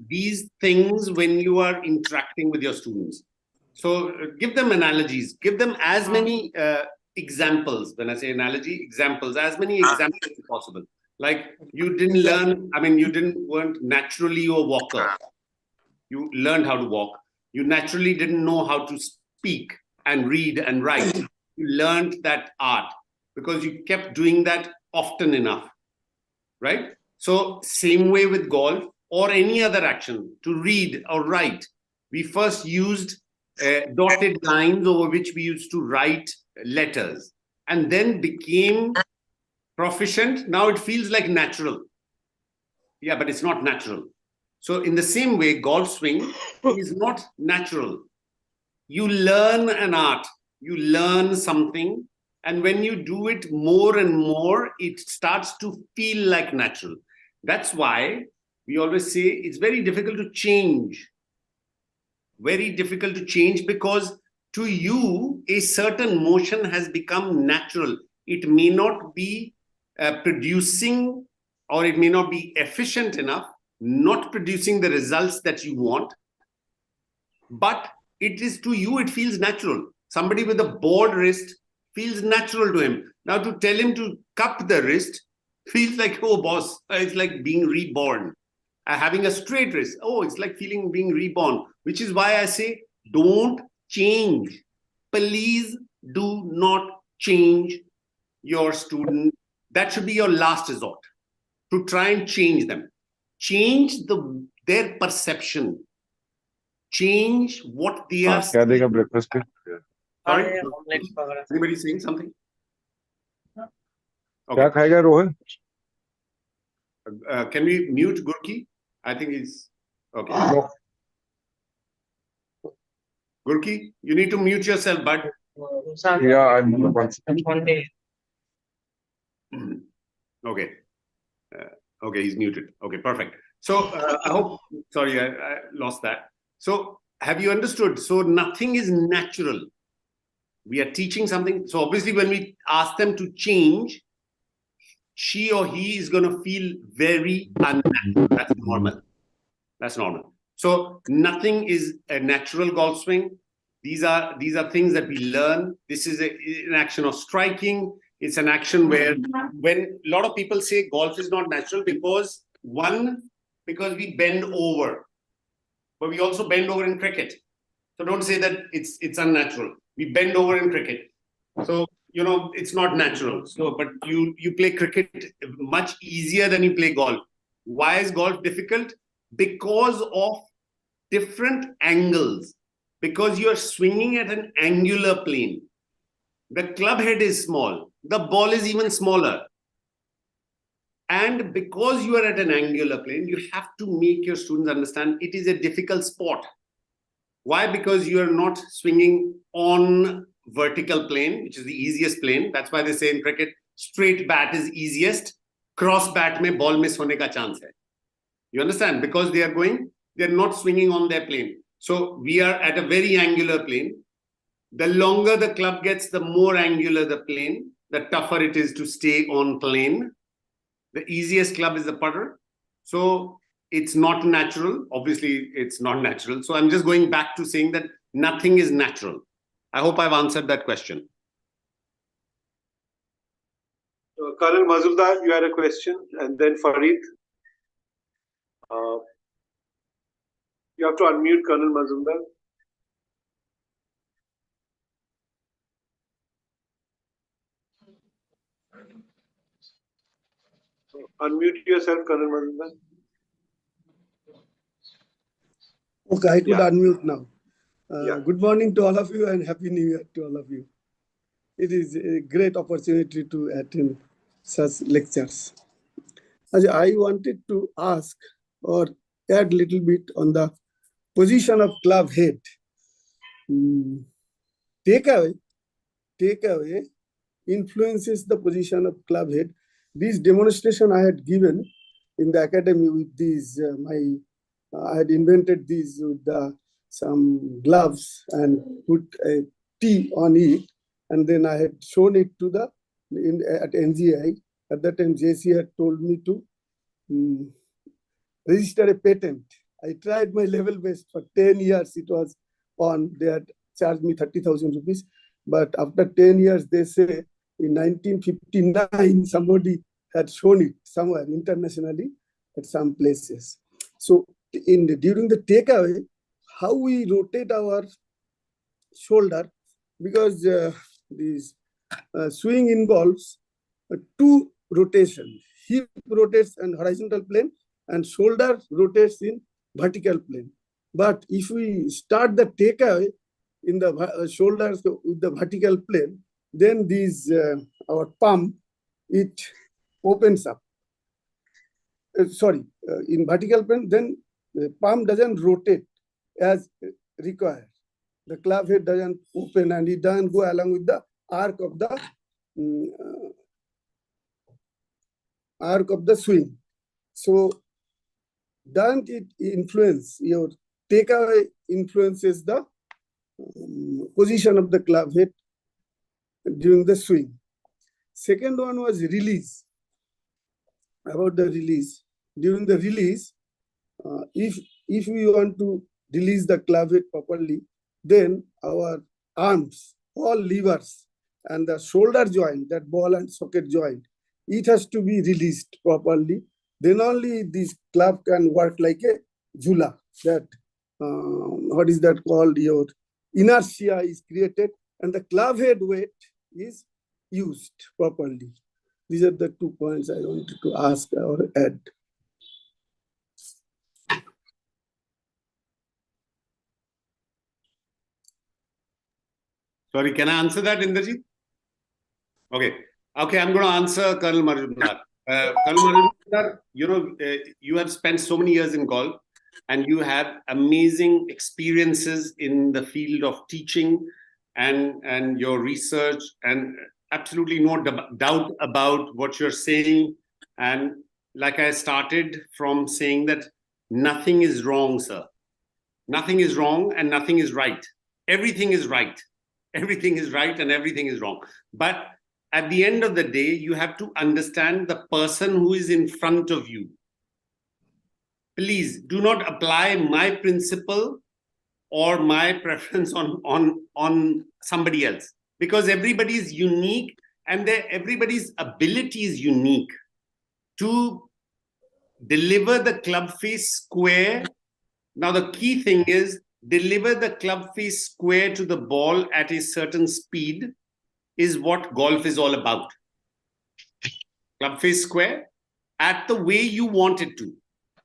these things when you are interacting with your students. So give them analogies, give them as many examples. When I say analogy, examples, as many examples as possible. Like you didn't learn, weren't naturally a walker. You learned how to walk. You naturally didn't know how to speak and read and write. You learned that art because you kept doing that often enough, right? So same way with golf or any other action, to read or write. We first used dotted lines over which we used to write letters and then became proficient. Now it feels like natural. Yeah, but it's not natural. So in the same way, golf swing is not natural. You learn an art, you learn something, and when you do it more and more, it starts to feel like natural. That's why we always say it's very difficult to change. Very difficult to change because to you, a certain motion has become natural. It may not be producing, or it may not be efficient enough, not producing the results that you want, but it is to you, it feels natural. Somebody with a bored wrist feels natural to him. Now to tell him to cup the wrist feels like, oh boss, it's like being reborn. Having a straight wrist, oh, it's like being reborn, which is why I say, don't change. Please do not change your student. That should be your last resort, to try and change them. Change their perception. Change what they are saying. Breakfast. Sorry? Anybody saying something? क्या खाएगा Rohan? Can we mute Gurki? I think he's okay. No. Gurki, you need to mute yourself, bud. Yeah, I'm One day. Okay. Okay, he's muted. Okay, perfect. So I hope, sorry, I lost that. So have you understood? So nothing is natural. We are teaching something. So obviously when we ask them to change, she or he is going to feel very unnatural. That's normal. That's normal. So nothing is a natural golf swing. These are things that we learn. This is an action of striking. It's an action where when a lot of people say golf is not natural because we bend over, but we also bend over in cricket. So don't say that it's unnatural. We bend over in cricket. So, it's not natural. So, but you play cricket much easier than you play golf. Why is golf difficult? Because of different angles. Because you're swinging at an angular plane. The club head is small. The ball is even smaller. And because you are at an angular plane, you have to make your students understand it is a difficult sport. Why? Because you are not swinging on vertical plane, which is the easiest plane. That's why they say in cricket, straight bat is easiest. Cross bat mein ball miss hone ka chance hai. You understand? Because they're not swinging on their plane. So we are at a very angular plane. The longer the club gets, the more angular the plane, the tougher it is to stay on plane. The easiest club is the putter. So it's not natural. Obviously, it's not natural. So I'm just going back to saying that nothing is natural. I hope I've answered that question. Colonel Mazumdar, you had a question, and then Farid. You have to unmute Colonel Mazumdar. Unmute yourself, Colonel Mazumdar. Okay, I could Yeah. unmute now. Yeah. Good morning to all of you and Happy New Year to all of you. It is a great opportunity to attend such lectures. I wanted to ask or add a little bit on the position of club head. Takeaway influences the position of club head. This demonstration I had given in the academy with these, I had invented these with some gloves and put a T on it, and then I had shown it to at NGAI. At that time, JC had told me to register a patent. I tried my level best for 10 years. It was on. They had charged me 30,000 rupees. But after 10 years, they say in 1959, somebody had shown it somewhere internationally at some places. So during the takeaway, how we rotate our shoulder, because this swing involves two rotations. Hip rotates in horizontal plane and shoulder rotates in vertical plane. But if we start the takeaway in the shoulders with the vertical plane, then our palm, it opens up. In vertical plane, then the palm doesn't rotate as required. The club head doesn't open and it doesn't go along with the arc of the swing. So doesn't it influence your takeaway influences the position of the club head during the swing. Second one was release. About the release. During the release, if we want to release the club head properly, then our arms, all levers, and the shoulder joint, that ball and socket joint, it has to be released properly. Then only this club can work like a jula. That what is that called? Your inertia is created, and the club head weight is used properly. These are the 2 points I wanted to ask or add. Sorry, can I answer that, Indrajit? Okay, I'm going to answer Colonel Majumdar. Colonel Majumdar, you have spent so many years in golf and you have amazing experiences in the field of teaching and your research, and absolutely no doubt about what you're saying. And like I started from saying that nothing is wrong, sir. Nothing is wrong and nothing is right. Everything is right. Everything is right and everything is wrong. But at the end of the day, you have to understand the person who is in front of you. Please do not apply my principle or my preference on somebody else, because everybody is unique and everybody's ability is unique to deliver the club face square. Now, the key thing is deliver the club face square to the ball at a certain speed is what golf is all about. Club face square at the way you want it to.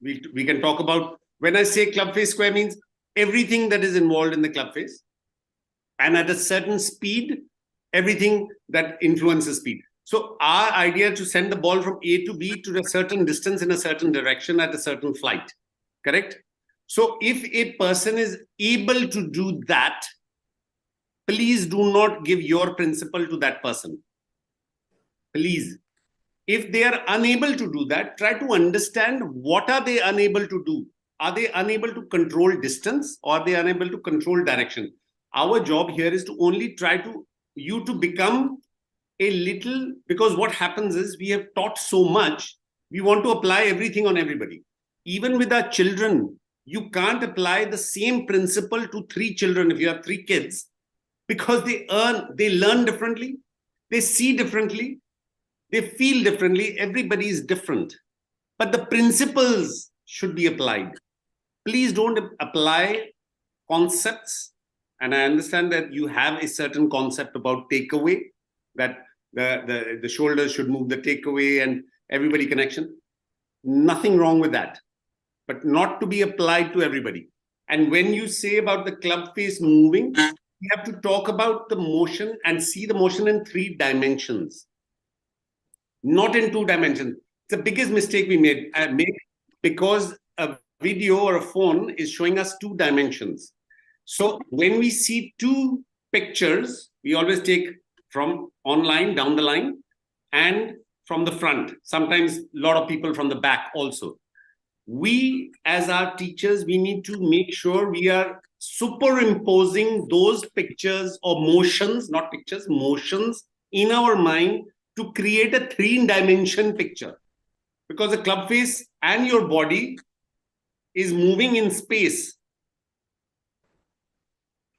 We can talk about, when I say club face square, means everything that is involved in the club face, and at a certain speed, everything that influences speed. So our idea to send the ball from A to B to a certain distance in a certain direction at a certain flight, correct? So if a person is able to do that, please do not give your principle to that person. Please. If they are unable to do that, try to understand what are they unable to do. Are they unable to control distance, or are they unable to control direction? Our job here is to only try to you to become a little, because what happens is we have taught so much, we want to apply everything on everybody. Even with our children, you can't apply the same principle to 3 children if you have 3 kids, because they learn differently, they see differently, they feel differently. Everybody is different, but the principles should be applied. Please don't apply concepts. And I understand that you have a certain concept about takeaway, that the shoulders should move the takeaway and everybody connection. Nothing wrong with that, but not to be applied to everybody. And when you say about the club face moving, we have to talk about the motion and see the motion in 3 dimensions, not in 2 dimensions. It's the biggest mistake we make because a video or a phone is showing us 2 dimensions. So when we see 2 pictures, we always take from online down the line and from the front. Sometimes a lot of people from the back also. We, as our teachers, we need to make sure we are superimposing those pictures or motions, not pictures, motions in our mind to create a 3-dimension picture. Because the club face and your body is moving in space.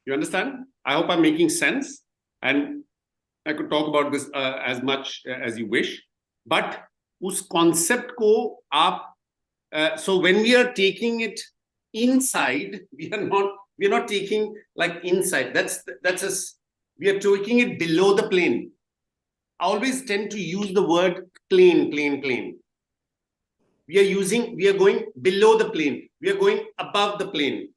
You understand? I hope I'm making sense. And I could talk about this as much as you wish. But us concept ko aap, so when we are taking it inside, we are not taking like inside. We are taking it below the plane. I always tend to use the word plane. We are going below the plane. We are going above the plane.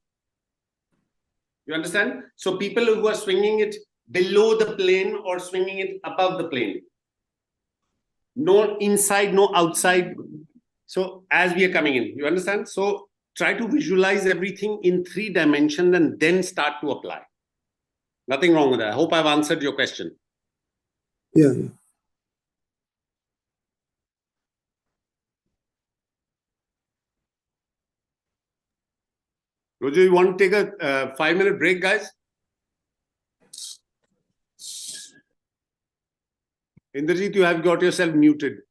You understand? So people who are swinging it below the plane or swinging it above the plane. No inside, no outside. So as we are coming in, you understand? So try to visualize everything in 3 dimensions and then start to apply. Nothing wrong with that. I hope I've answered your question. Yeah. Roger, you want to take a 5-minute break, guys? Indrajit, you have got yourself muted.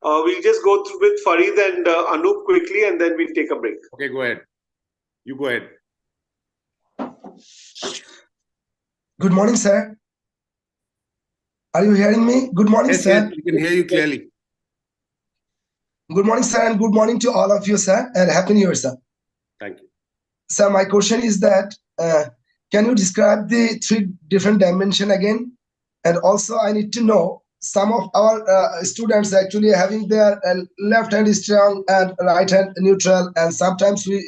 We'll just go through with Farid and Anup quickly, and then we'll take a break. Okay, go ahead. You go ahead. Good morning, sir. Are you hearing me? Good morning, Yes, sir. yes, we can hear you clearly. Good morning, sir, and good morning to all of you, sir, and Happy New Year, sir. Thank you. Sir, my question is that, can you describe the 3 different dimensions again? And also, I need to know, some of our students actually having their left hand strong and right hand neutral, and sometimes we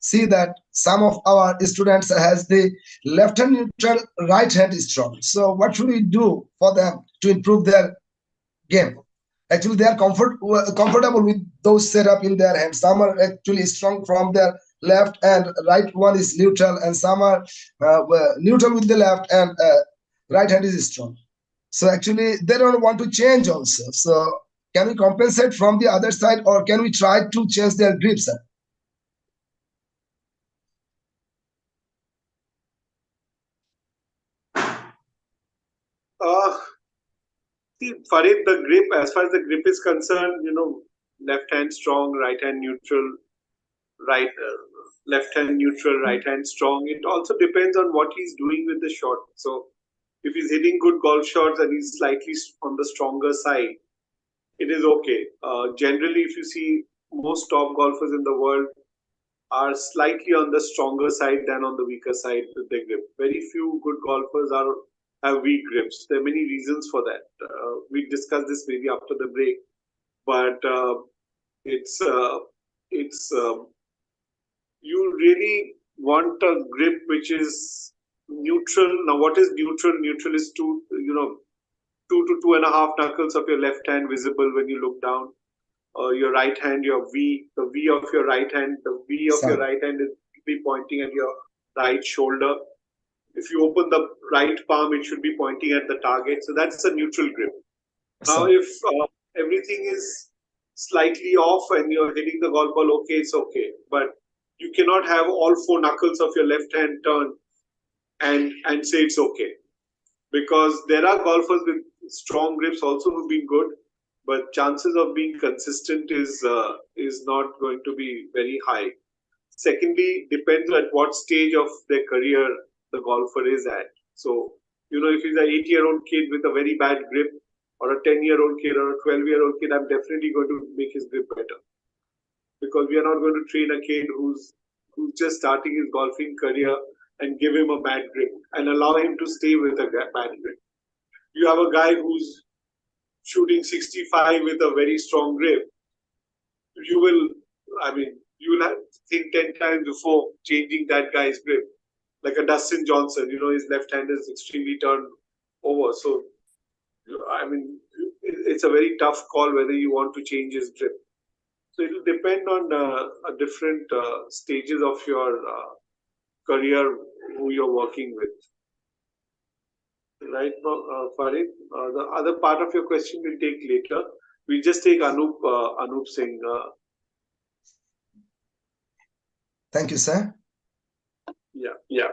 see that some of our students has the left hand neutral, right hand strong. So what should we do for them to improve their game? Actually, they are comfortable with those setup in their hands. Some are actually strong from their left, and right one is neutral, and some are neutral with the left, and right hand is strong. So actually, they don't want to change also. So can we compensate from the other side, or can we try to change their grip, sir? See, Farid, the grip, as far as the grip is concerned, left hand strong, right hand neutral, left hand neutral, right hand strong. It also depends on what he's doing with the shot. So if he's hitting good golf shots and he's slightly on the stronger side, it is okay. Generally, if you see, most top golfers in the world are slightly on the stronger side than on the weaker side with their grip. Very few good golfers have weak grips. There are many reasons for that. We discuss this maybe after the break, but it's you really want a grip which is neutral. Now, what is neutral? Neutral is 2 to 2.5 knuckles of your left hand visible when you look down. Your right hand, the V of your right hand, the V of your right hand is be pointing at your right shoulder. If you open the right palm, it should be pointing at the target. So that's a neutral grip. Now, if everything is slightly off and you're hitting the golf ball, okay, it's okay. But you cannot have all 4 knuckles of your left hand turn and say it's okay. Because there are golfers with strong grips also who've been good, but chances of being consistent is not going to be very high. Secondly, depends at what stage of their career the golfer is at. So, if he's an 8-year-old kid with a very bad grip, or a 10-year-old kid or a 12-year-old kid, I'm definitely going to make his grip better. Because we are not going to train a kid who's just starting his golfing career and give him a bad grip and allow him to stay with a bad grip. You have a guy who's shooting 65 with a very strong grip. You will, you'll have to think 10 times before changing that guy's grip. Like a Dustin Johnson, his left hand is extremely turned over. So, I mean, it's a very tough call whether you want to change his grip. So it will depend on different stages of your career, who you're working with. Right, Farid? The other part of your question we'll take later. We'll just take Anup Singh. Thank you, sir. Yeah.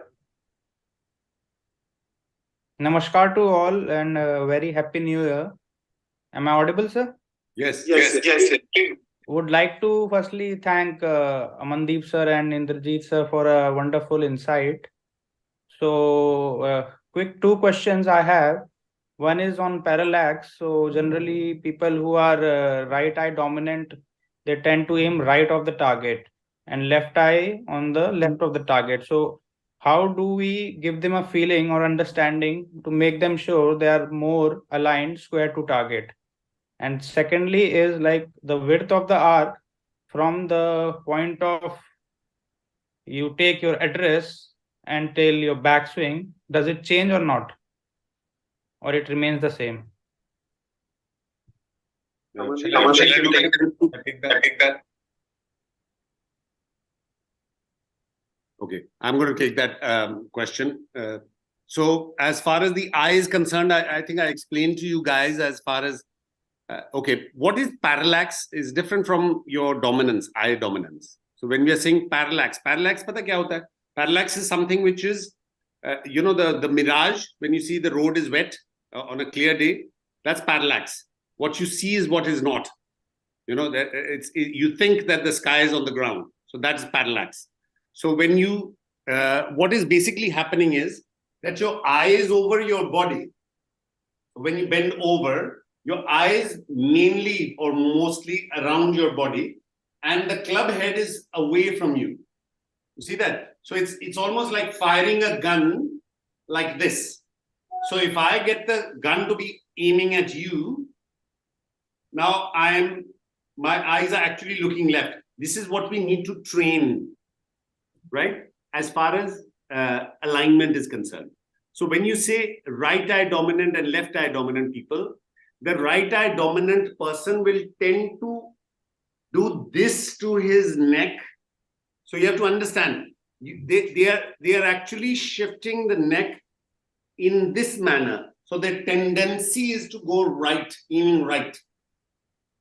Namaskar to all and very happy new year. Am I audible, sir? Yes. Would like to firstly thank Amandeep sir and Indrajit sir for a wonderful insight. So quick 2 questions I have. One is on parallax. So generally people who are right eye dominant, they tend to aim right of the target and left eye on the left of the target. So how do we give them a feeling or understanding to make them sure they are more aligned square to target? And secondly is like the width of the arc from the point of you take your address until your backswing, does it change or not? Or it remains the same? Shall I take that? Okay, I'm going to take that question. So as far as the eye is concerned, I think I explained to you guys as far as, okay, what is parallax is different from your dominance, eye dominance. So when we are saying parallax, pata kya hota hai? Parallax is something which is, the mirage, when you see the road is wet on a clear day, that's parallax. What you see is what is not. You think that the sky is on the ground. So that's parallax. So when you, what is basically happening is that your eye is over your body. When you bend over, your eye is mainly or mostly around your body and the club head is away from you. You see that? So it's almost like firing a gun like this. So if I get the gun to be aiming at you, now my eyes are actually looking left. This is what we need to train, right? As far as alignment is concerned. So when you say right eye dominant and left eye dominant people, the right eye dominant person will tend to do this to his neck. So you have to understand, they are actually shifting the neck in this manner. So their tendency is to go right, aiming right.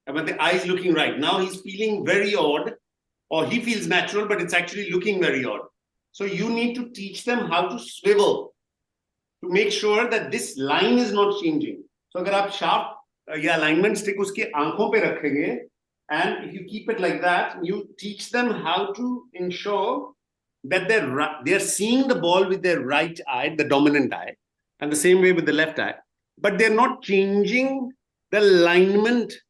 But the eye is looking right. Now he's feeling very odd, or he feels natural, but it's actually looking very odd. So you need to teach them how to swivel to make sure that this line is not changing. So अगर आप sharp alignment stick उसके आंखों पे रखेंगे, and if you keep it like that, you teach them how to ensure that they're seeing the ball with their right eye, the dominant eye, and the same way with the left eye, but they're not changing the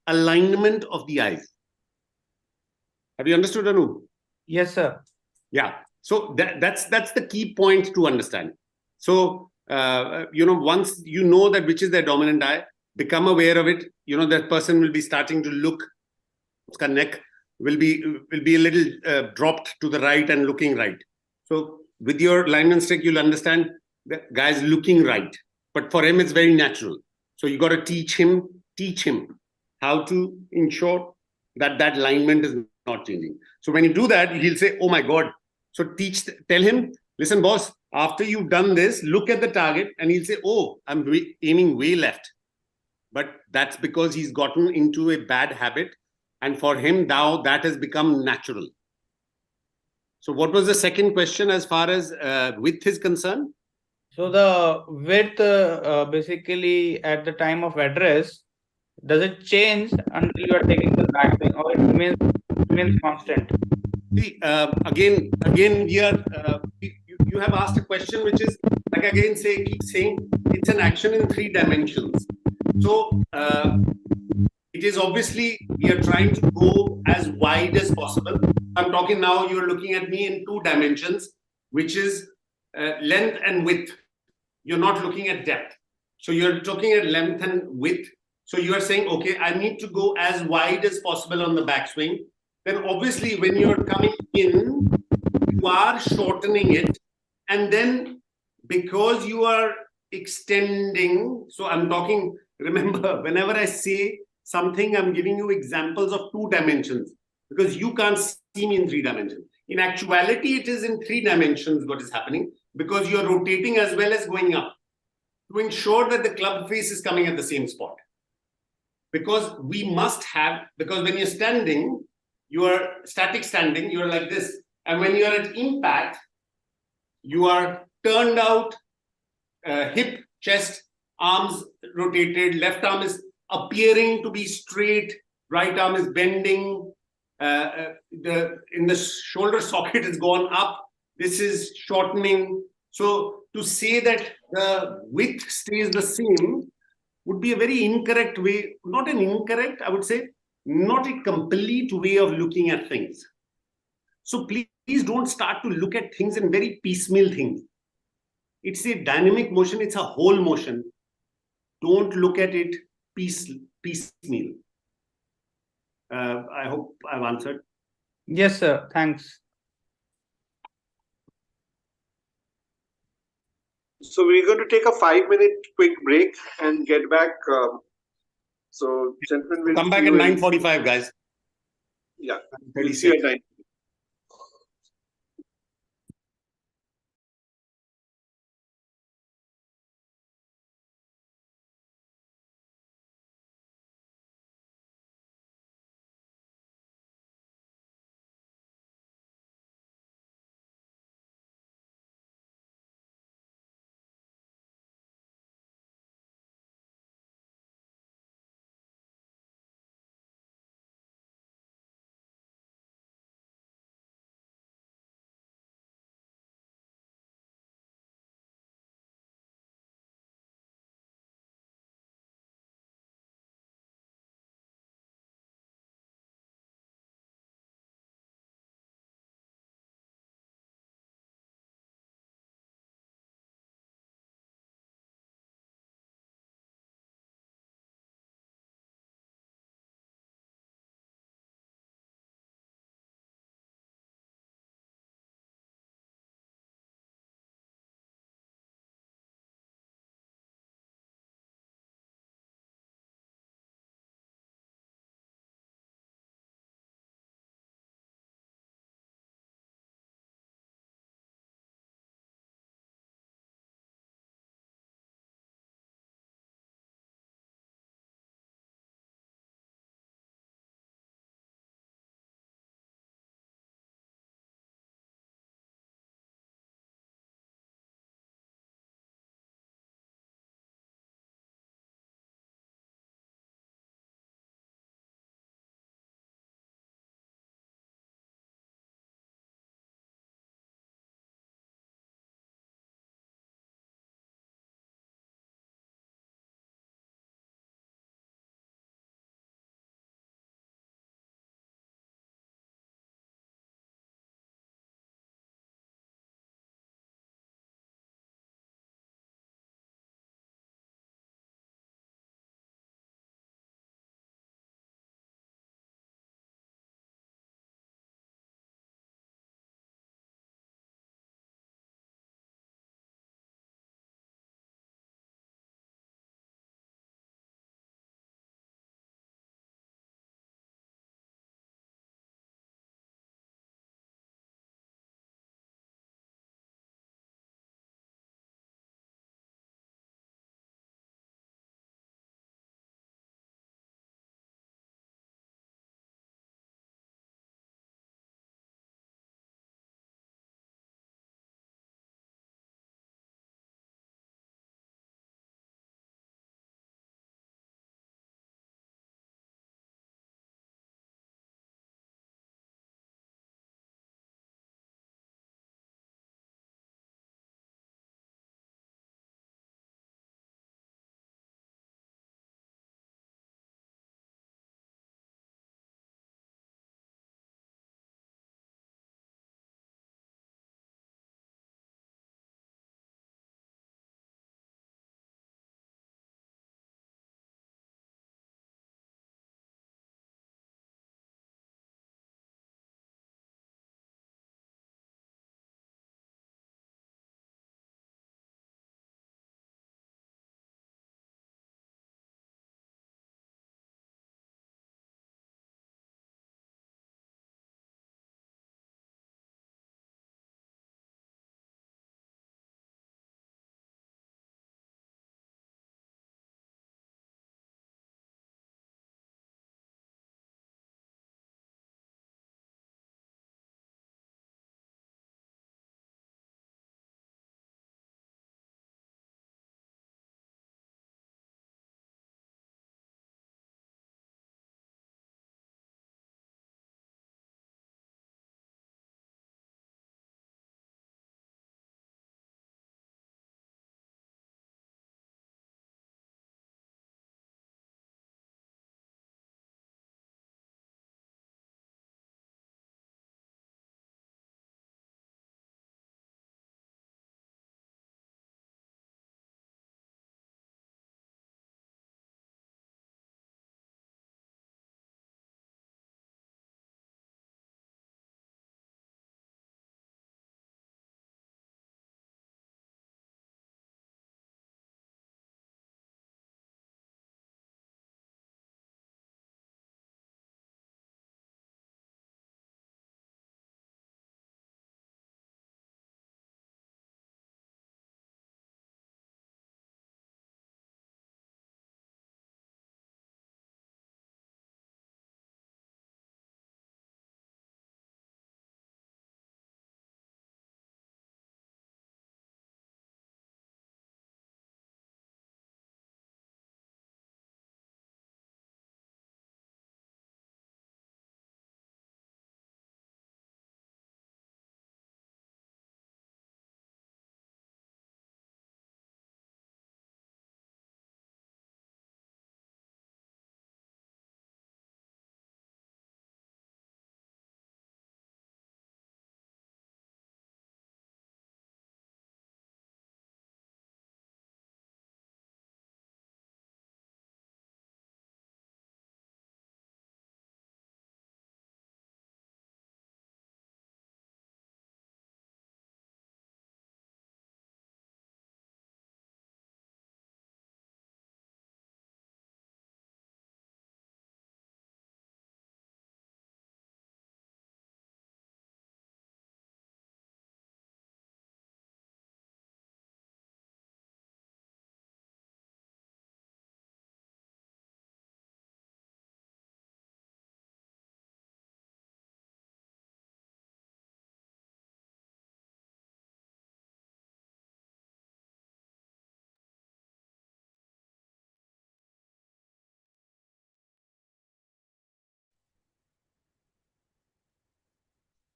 alignment of the eyes. Have you understood, Anu? Yes, sir. Yeah. So that's the key point to understand. So once you know that which is their dominant eye, become aware of it. That person will be starting to look. Uska neck will be a little dropped to the right and looking right. So with your alignment stick, you'll understand the guy's looking right. But for him, it's very natural. So you got to teach him how to ensure that alignment is not changing. So when you do that, he'll say, oh my God. So tell him, listen, boss, after you've done this, look at the target, and he'll say, oh, I'm aiming way left. But that's because he's gotten into a bad habit. And for him now, that has become natural. So what was the second question as far as width is concerned? So the width basically at the time of address, does it change until you are taking the backswing, or it remains constant? See, again, here you have asked a question which is like again keep saying it's an action in 3 dimensions. So it is obviously we are trying to go as wide as possible. I'm talking now. You're looking at me in 2 dimensions, which is length and width. You're not looking at depth. So you're looking at length and width. So you are saying, okay, I need to go as wide as possible on the backswing. then obviously when you're coming in, you are shortening it. And then because you are extending, so I'm talking, remember, whenever I say something, I'm giving you examples of 2 dimensions because you can't see me in 3 dimensions. In actuality, it is in 3 dimensions what is happening because you're rotating as well as going up to ensure that the club face is coming at the same spot. Because we must have, because when you're standing, you are static standing, you're like this. And when you're at impact, you are turned out, hip, chest, arms rotated, left arm is appearing to be straight, right arm is bending, in the shoulder socket is gone up, this is shortening. So to say that the width stays the same would be a very incorrect way, not an incorrect, I would say, not a complete way of looking at things. So please don't start to look at things in very piecemeal things. It's a dynamic motion, it's a whole motion. Don't look at it piecemeal. I hope I've answered. Yes, sir. Thanks. So we're going to take a 5-minute quick break and get back. So gentlemen, will come back at 9:45, guys. Yeah, we'll see you at 9.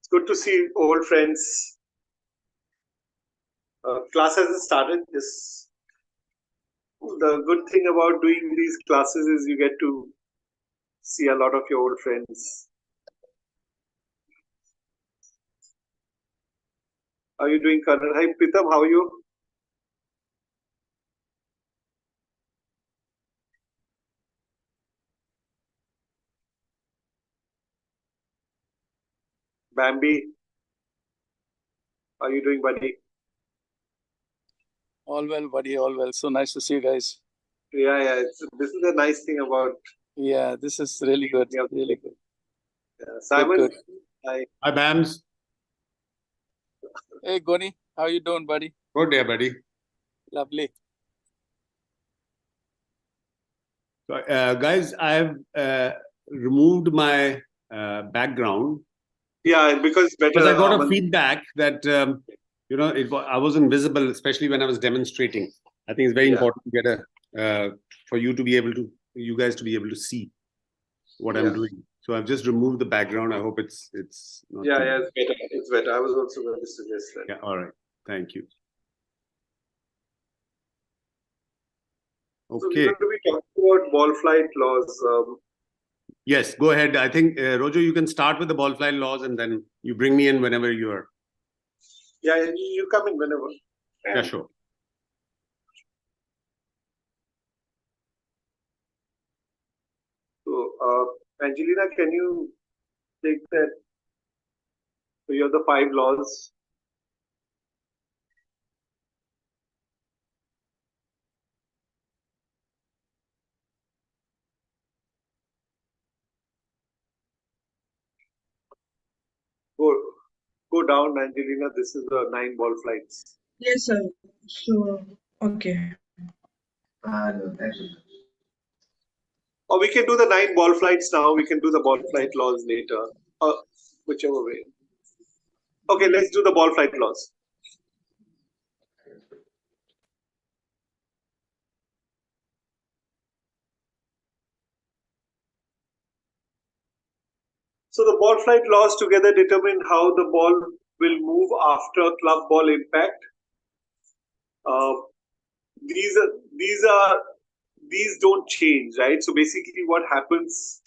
It's good to see old friends. Class hasn't started. Just the good thing about doing these classes is you get to see a lot of your old friends. How are you doing, Karan? Hi, Pritam. How are you? Bambi. How are you doing, buddy? All well, buddy. All well. So nice to see you guys. Yeah. This is the nice thing about. Yeah, this is really good. Yeah. Really good. Simon. Good. Hi. Hi, Bams. Hey, Goni. How you doing, buddy? Good day, buddy. Lovely. So, guys, I've removed my background. Yeah, because better. Because I got a feedback that I wasn't visible, especially when I was demonstrating. I think it's very important to get for you guys to be able to see what I'm doing. So I've just removed the background. I hope it's not it's better. It's better. I was also going to suggest that. Yeah, all right. Thank you. Okay. So we're going to be talking about ball flight laws. Yes, go ahead. I think, Rojo, you can start with the ball flight laws and then you bring me in whenever you are. Yeah, you come in whenever. Yeah, sure. So, Angelina, can you take that? So you have the 5 laws. Go down, Angelina. This is the 9 ball flights. Yes, sir. So, okay. Or we can do the 9 ball flights now. We can do the ball flight laws later. Whichever way. Okay, let's do the ball flight laws. So the ball flight laws together determine how the ball will move after club ball impact. These don't change, right? So basically, what happens?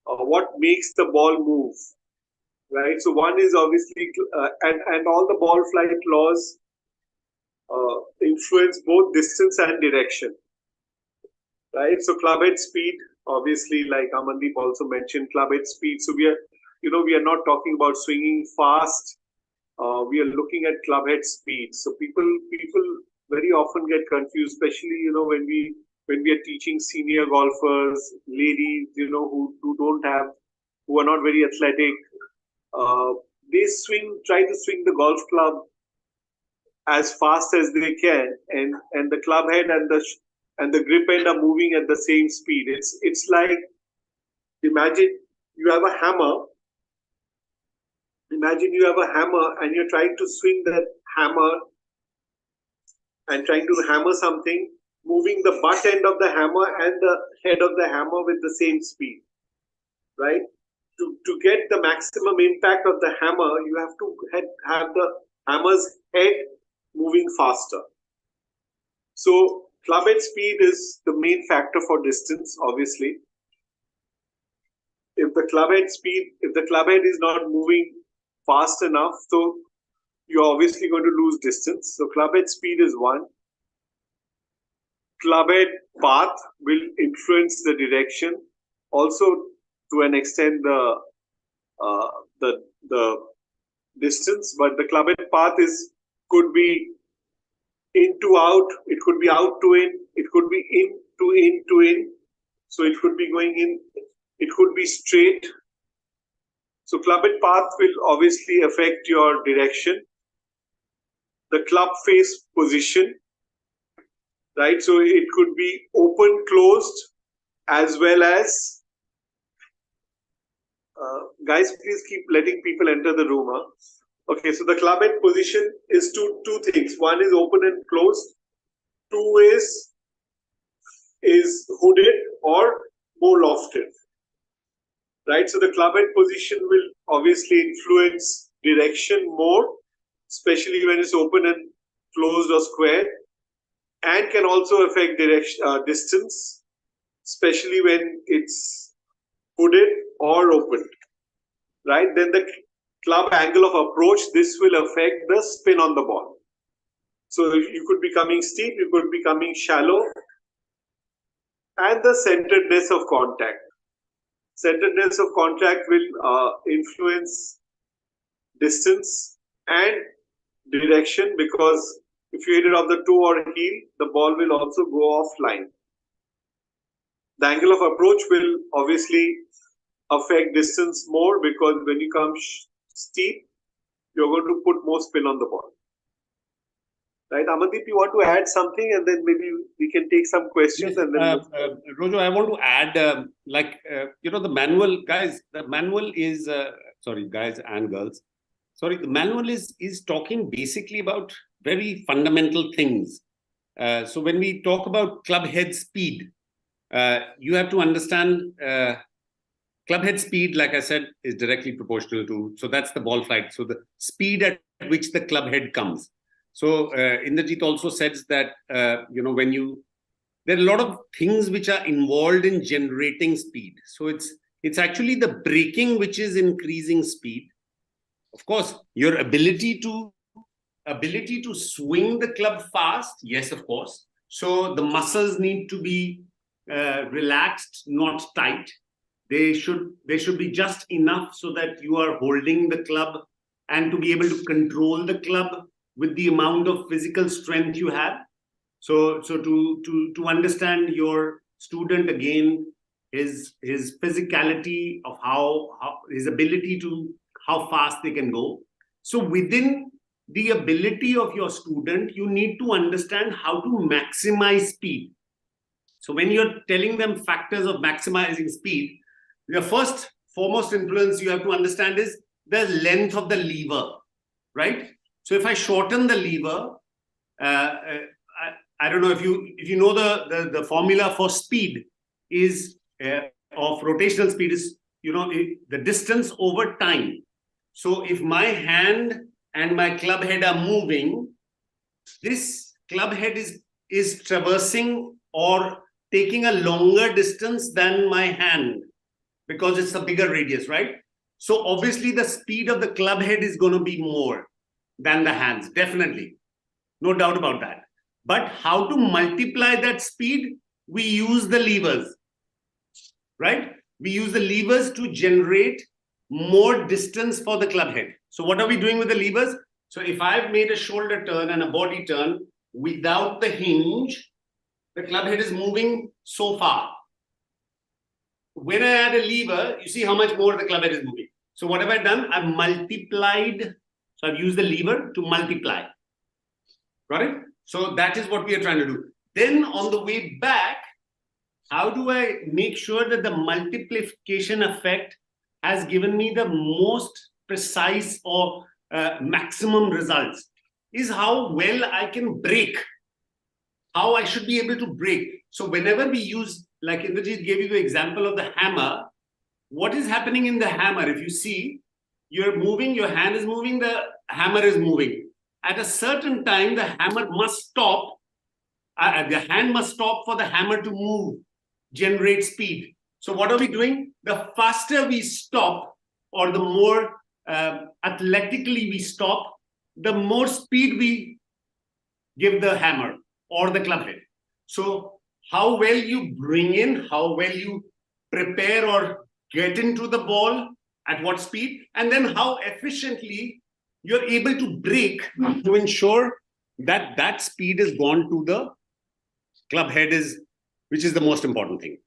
What makes the ball move, right? So one is obviously, and all the ball flight laws influence both distance and direction, right? So club head speed, obviously, like Amandeep also mentioned, club head speed. So we are not talking about swinging fast. We are looking at club head speed. So people very often get confused, especially when we are teaching senior golfers, ladies, who are not very athletic. They try to swing the golf club as fast as they can, and the club head and the grip end are moving at the same speed. It's like, imagine you have a hammer. Imagine you have a hammer and you're trying to swing that hammer and trying to hammer something, moving the butt end of the hammer and the head of the hammer with the same speed, right? To get the maximum impact of the hammer, you have to have the hammer's head moving faster. So club head speed is the main factor for distance, obviously. If the club head is not moving fast enough, so you're obviously going to lose distance. So club head speed is one. Club head path will influence the direction, also to an extent the distance, but the club head path could be in to out, it could be out to in, it could be in to in. So it could be going in, it could be straight. So club head path will obviously affect your direction. The club face position, right? So it could be open, closed, as well as guys, please keep letting people enter the room. Huh? Okay, so the club head position is two things. One is open and closed. Two is hooded or more lofted. Right? So the club head position will obviously influence direction more, especially when it's open and closed or square, and can also affect distance, especially when it's hooded or opened, right? Then the club angle of approach, this will affect the spin on the ball. So you could be coming steep, you could be coming shallow, and the centeredness of contact. Centeredness of contact will influence distance and direction, because if you hit it off the toe or heel, the ball will also go offline. The angle of approach will obviously affect distance more, because when you come steep, you're going to put more spin on the ball. Right, Amandeep, you want to add something, and then maybe we can take some questions. Yes, And then Rojo, I want to add, the manual, guys. The manual is sorry, guys and girls. Sorry, the manual is talking basically about very fundamental things. So when we talk about club head speed, you have to understand club head speed, like I said, is directly proportional to, so that's the ball flight. So the speed at which the club head comes. So Indrajit also says that, when you, there are a lot of things which are involved in generating speed. So it's actually the braking which is increasing speed. Of course, your ability to swing the club fast, yes, of course. So the muscles need to be relaxed, not tight. They should be just enough so that you are holding the club and to be able to control the club with the amount of physical strength you have. So to understand your student again, his physicality of how his ability to how fast they can go. So within the ability of your student, you need to understand how to maximize speed. So when you're telling them factors of maximizing speed, your first foremost influence you have to understand is the length of the lever, right? So if I shorten the lever, I don't know if you know the formula for speed is of rotational speed is the distance over time. So if my hand and my club head are moving, this club head is traversing or taking a longer distance than my hand because it's a bigger radius, right? So obviously the speed of the club head is going to be more than the hands, definitely. No doubt about that. But how to multiply that speed? We use the levers, right? We use the levers to generate more distance for the club head. So what are we doing with the levers? So if I've made a shoulder turn and a body turn without the hinge, the club head is moving so far. When I add a lever, you see how much more the club head is moving. So what have I done? I've multiplied. So I've used the lever to multiply. Got it? So that is what we are trying to do. Then on the way back, how do I make sure that the multiplication effect has given me the most precise or maximum results? Is how well I can brake. How I should be able to brake. So whenever we use, like Indrajit gave you the example of the hammer, what is happening in the hammer? If you see, you're moving, your hand is moving, the hammer is moving. At a certain time, the hammer must stop. The hand must stop for the hammer to move, generate speed. So what are we doing? The faster we stop, or the more athletically we stop, the more speed we give the hammer or the club head. So how well you bring in, how well you prepare or get into the ball, at what speed, and then how efficiently you're able to brake to ensure that that speed is gone to the club head, which is the most important thing.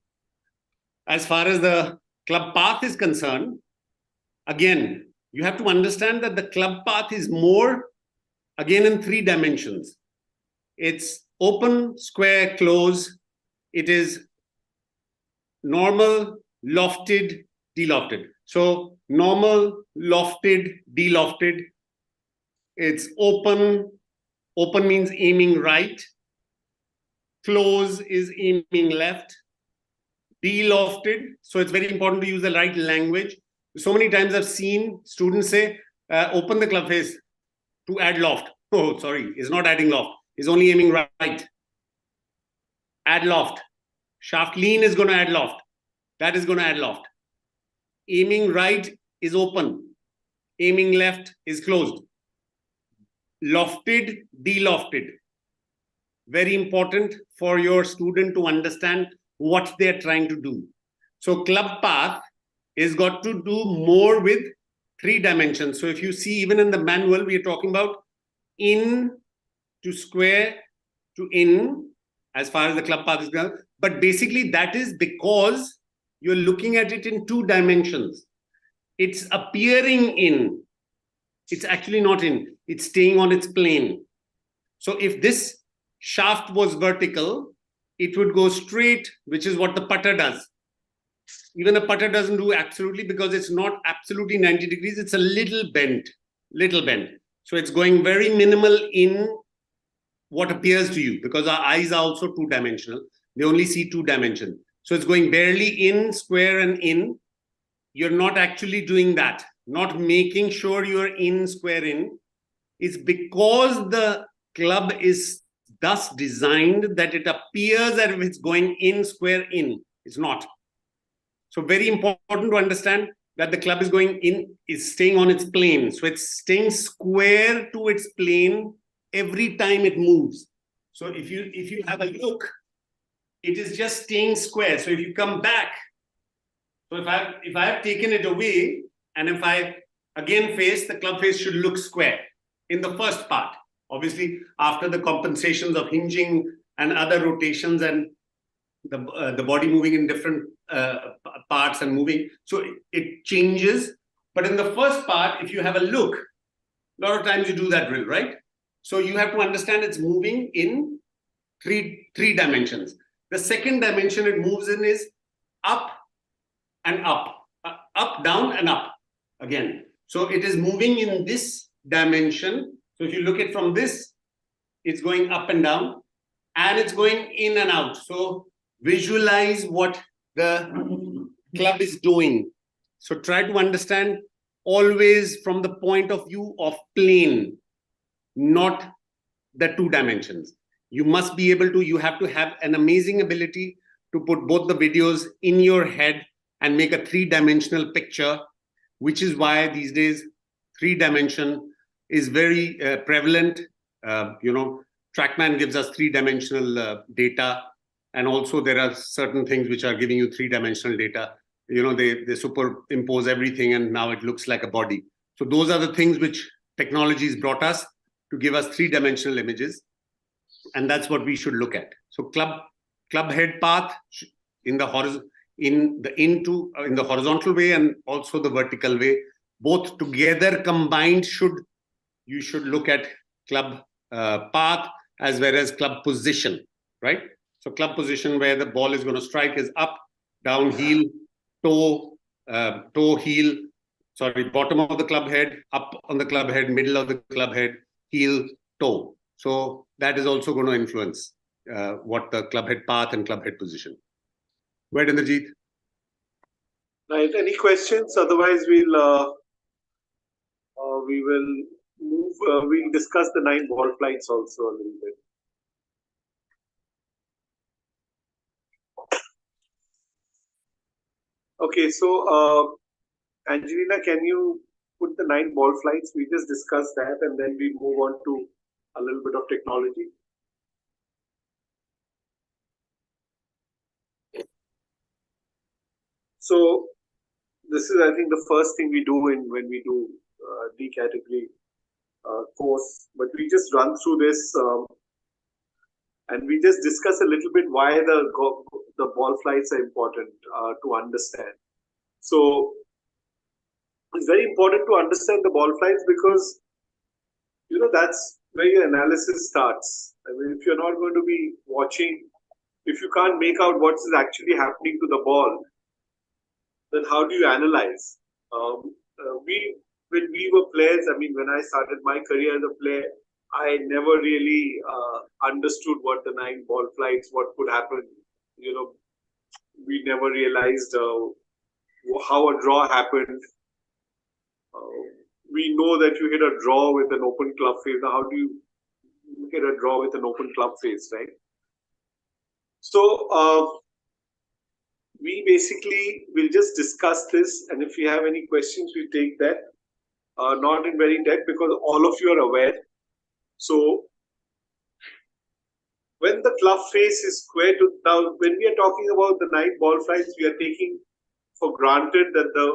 As far as the club path is concerned, again, you have to understand that the club path is more, again, in 3 dimensions. It's open, square, close. It is normal, lofted, delofted. So normal, lofted, delofted. It's open. Open means aiming right. Close is aiming left. Delofted. So it's very important to use the right language. So many times I've seen students say, Open the club face to add loft. Oh, sorry, he's not adding loft. He's only aiming right. Add loft. Shaft lean is going to add loft. That is going to add loft. Aiming right is open. Aiming left is closed. Lofted, delofted. Very important for your student to understand what they're trying to do. So club path is got to do more with 3 dimensions. So if you see, even in the manual, we are talking about in to square to in, as far as the club path is concerned. But basically that is because you're looking at it in 2 dimensions. It's appearing in. It's actually not in. It's staying on its plane. So if this shaft was vertical, it would go straight, which is what the putter does. Even a putter doesn't do absolutely, because it's not absolutely 90 degrees. It's a little bent. So it's going very minimal in what appears to you, because our eyes are also 2-dimensional. They only see 2 dimensions. So it's going barely in, square and in. You're not actually doing that. Not making sure you're in, square in. It's because the club is thus designed that it appears as if it's going in, square in. It's not. So very important to understand that the club is going in, is staying on its plane. So it's staying square to its plane every time it moves. So if you have a look, it is just staying square. So if you come back, so if I have taken it away, and if I again face, the club face should look square in the first part. Obviously, after the compensations of hinging and other rotations and the body moving in different parts and moving, so it changes. But in the first part, if you have a look, a lot of times you do that drill, right? So you have to understand it's moving in three dimensions. The second dimension it moves in is up and up, up, down, and up again. So it is moving in this dimension. So if you look at from this, it's going up and down, and it's going in and out. So visualize what the club is doing. So try to understand always from the point of view of plane, not the 2 dimensions. You must be able to, you have to have an amazing ability to put both the videos in your head and make a 3-dimensional picture, which is why these days 3-dimension is very prevalent. TrackMan gives us 3-dimensional data, and also there are certain things which are giving you 3-dimensional data. They superimpose everything, and now it looks like a body. So those are the things which technology has brought us to give us 3-dimensional images, and that's what we should look at. So club head path in the horizontal way and also the vertical way, both together combined, you should look at club path as well as club position, right? So club position, where the ball is going to strike, is up, down, heel, toe, heel, bottom of the club head, up on the club head, middle of the club head, heel, toe. So that is also going to influence what the club head path and club head position. Right, Indrajit? Right. Any questions? Otherwise, we will move. We'll discuss the 9 ball flights also a little bit. Okay, so Angelina, can you put the 9 ball flights? We just discussed that, and then we move on to a little bit of technology. So this is, I think, the first thing we do when we do D category course. But we just run through this, and we just discuss a little bit why the ball flights are important to understand. So it's very important to understand the ball flights, because that's where your analysis starts. I mean, if you're not going to be watching, if you can't make out what is actually happening to the ball, then how do you analyze? When we were players, I mean, when I started my career as a player, I never really understood what the 9 ball flights, what could happen. We never realized how a draw happened. we know that you hit a draw with an open club face. Now, how do you hit a draw with an open club face, right? So we basically will just discuss this, and if you have any questions, we take that. Not in very depth because all of you are aware. So when the club face is square to now, when we are talking about the night ball flights, we are taking for granted that the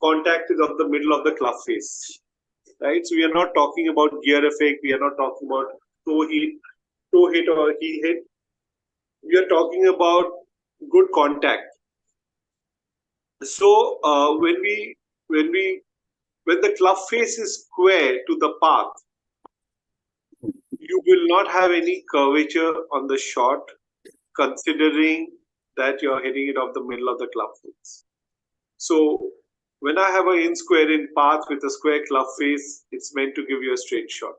contact is of the middle of the club face, right? So we are not talking about gear effect. We are not talking about toe hit or heel hit. We are talking about good contact. So when the club face is square to the path, you will not have any curvature on the shot, considering that you're hitting it off the middle of the club face. So when I have an in square in path with a square club face, it's meant to give you a straight shot,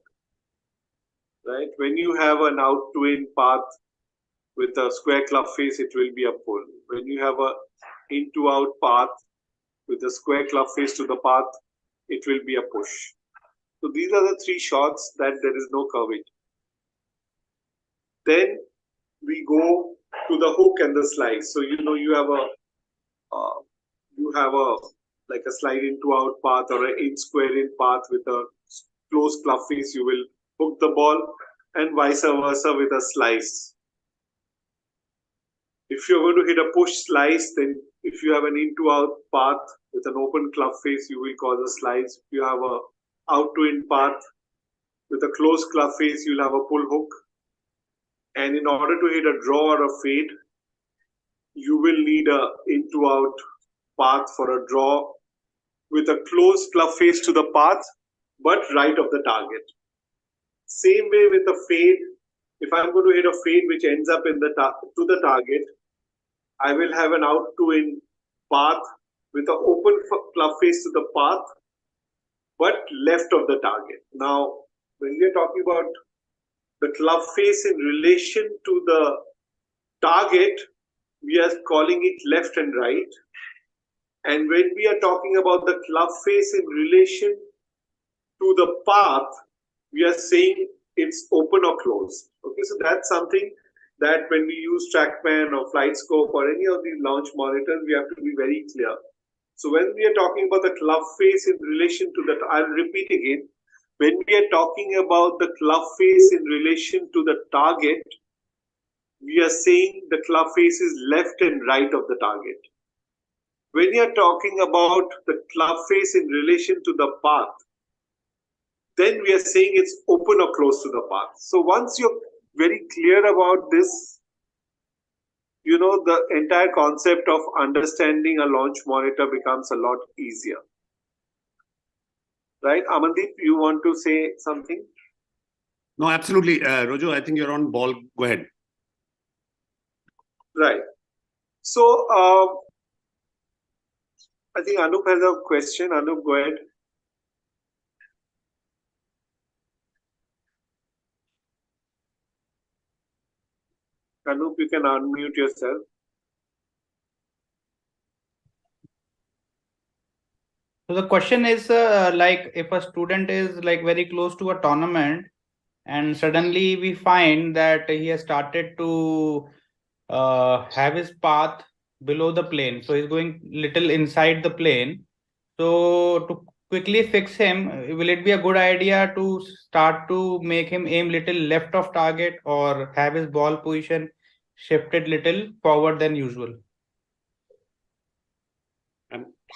right? When you have an out to in path with a square club face, it will be a pull. When you have a in to out path with a square club face to the path, it will be a push. So these are the three shots that there is no curvature. Then we go to the hook and the slice. So you have like a slide into out path or an in square in path with a closed club face. You will hook the ball, and vice versa with a slice. If you're going to hit a push slice, then if you have an into out path with an open club face, you will cause a slice. If you have a out to in path with a closed club face, you'll have a pull hook. And in order to hit a draw or a fade, you will need a into out path for a draw with a closed club face to the path, but right of the target. Same way with a fade. If I'm going to hit a fade which ends up in to the target, I will have an out to in path with an open club face to the path, but left of the target. Now, when we are talking about the club face in relation to the target, we are calling it left and right. And when we are talking about the club face in relation to the path, we are saying it's open or closed. Okay, so that's something that when we use TrackMan or FlightScope or any of these launch monitors, we have to be very clear. So when we are talking about the club face in relation to that, I'll repeat again. When we are talking about the club face in relation to the target, we are saying the club face is left and right of the target. When you are talking about the club face in relation to the path, then we are saying it's open or close to the path. So once you're very clear about this, the entire concept of understanding a launch monitor becomes a lot easier. Right? Amandeep, you want to say something? No, absolutely. Rojo, I think you're on ball. Go ahead. Right. So I think Anup has a question. Anup, go ahead. Anup, you can unmute yourself. So the question is like if a student is like very close to a tournament and suddenly we find that he has started to have his path below the plane. So he's going little inside the plane. So to quickly fix him, will it be a good idea to start to make him aim little left of target or have his ball position shifted little forward than usual?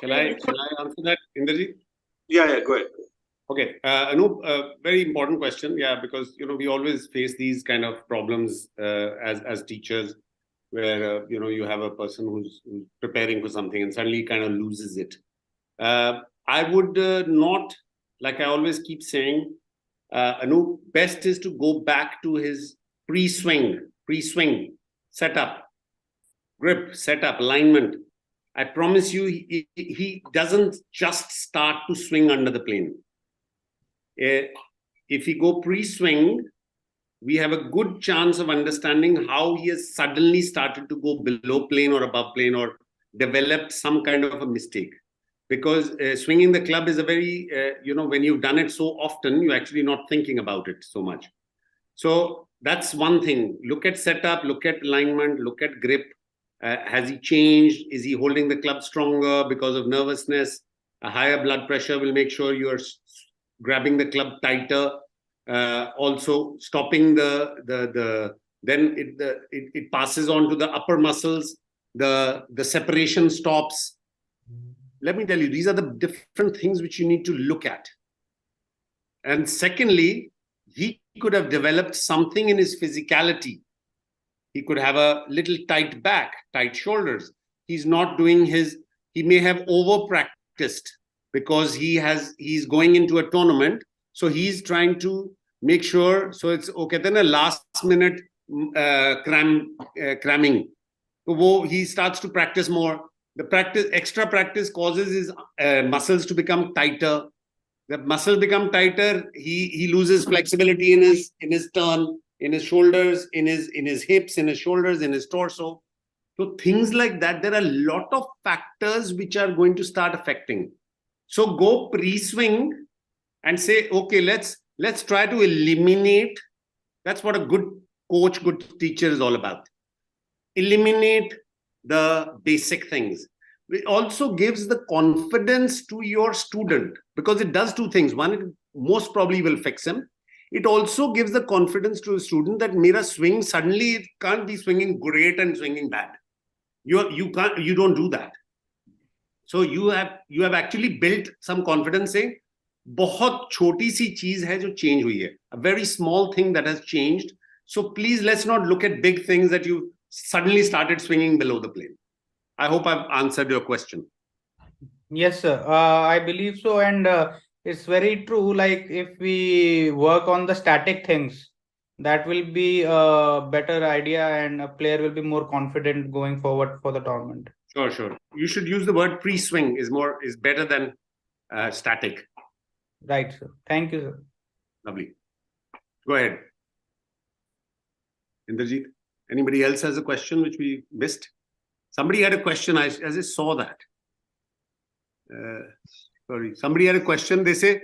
Shall I answer that, Indrajit? Yeah, go ahead. Okay, Anup, very important question. Yeah, because we always face these kind of problems as teachers, where you have a person who's preparing for something and suddenly kind of loses it. I would not, like I always keep saying, Anup, best is to go back to his pre-swing setup, grip, setup, alignment. I promise you, he doesn't just start to swing under the plane. If he go pre-swing, we have a good chance of understanding how he has suddenly started to go below plane or above plane or developed some kind of a mistake. because swinging the club is a very, when you've done it so often, you're actually not thinking about it so much. So that's one thing. Look at setup, look at alignment, look at grip. Has he changed? Is he holding the club stronger because of nervousness? A higher blood pressure will make sure you're grabbing the club tighter. Also stopping then it passes on to the upper muscles. The separation stops. Let me tell you, these are the different things which you need to look at. And secondly, he could have developed something in his physicality. He could have a little tight back, tight shoulders. He's not doing he may have over practiced because he's going into a tournament. So he's trying to make sure, so it's okay. Then a last minute cramming. So he starts to practice more. The extra practice causes his muscles to become tighter. The muscles become tighter. He loses flexibility in his turn, in his shoulders, in his hips, in his shoulders, in his torso. So things like that. There are a lot of factors which are going to start affecting. So go pre-swing and say, okay, let's try to eliminate. That's what a good coach, good teacher is all about. Eliminate the basic things. It also gives the confidence to your student because it does two things. One, it most probably will fix him. It also gives the confidence to the student that mera swing, suddenly it can't be swinging great and swinging bad. You don't do that. So you have actually built some confidence saying, बहुत छोटी सी चीज है जो change हुई है. A very small thing that has changed. So please, let's not look at big things that you suddenly started swinging below the plane. I hope I've answered your question. Yes, sir. I believe so. And it's very true. Like if we work on the static things, that will be a better idea and a player will be more confident going forward for the tournament. Sure. You should use the word pre-swing is better than static. Right, sir. Thank you, sir. Lovely. Go ahead. Indrajit, anybody else has a question which we missed? Somebody had a question. I saw that. Sorry. Somebody had a question. They say,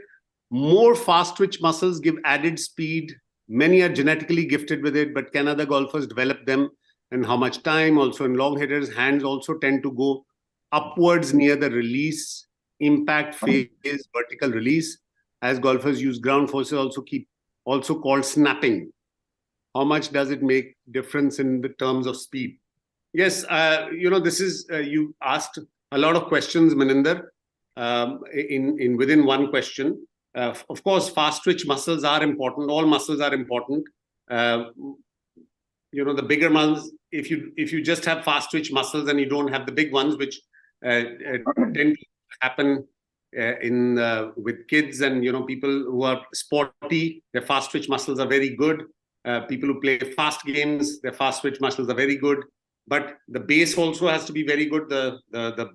more fast twitch muscles give added speed. Many are genetically gifted with it, but can other golfers develop them? And how much time? Also in long hitters, hands also tend to go upwards near the release, impact phase, vertical release. As golfers use ground forces, also called snapping. How much does it make difference in the terms of speed? Yes, this is, you asked a lot of questions, Maninder, within one question. Of course, fast twitch muscles are important. All muscles are important. The bigger ones, if you just have fast twitch muscles and you don't have the big ones, which tend to happen with kids and people who are sporty, their fast twitch muscles are very good. People who play fast games, their fast twitch muscles are very good. But the base also has to be very good. The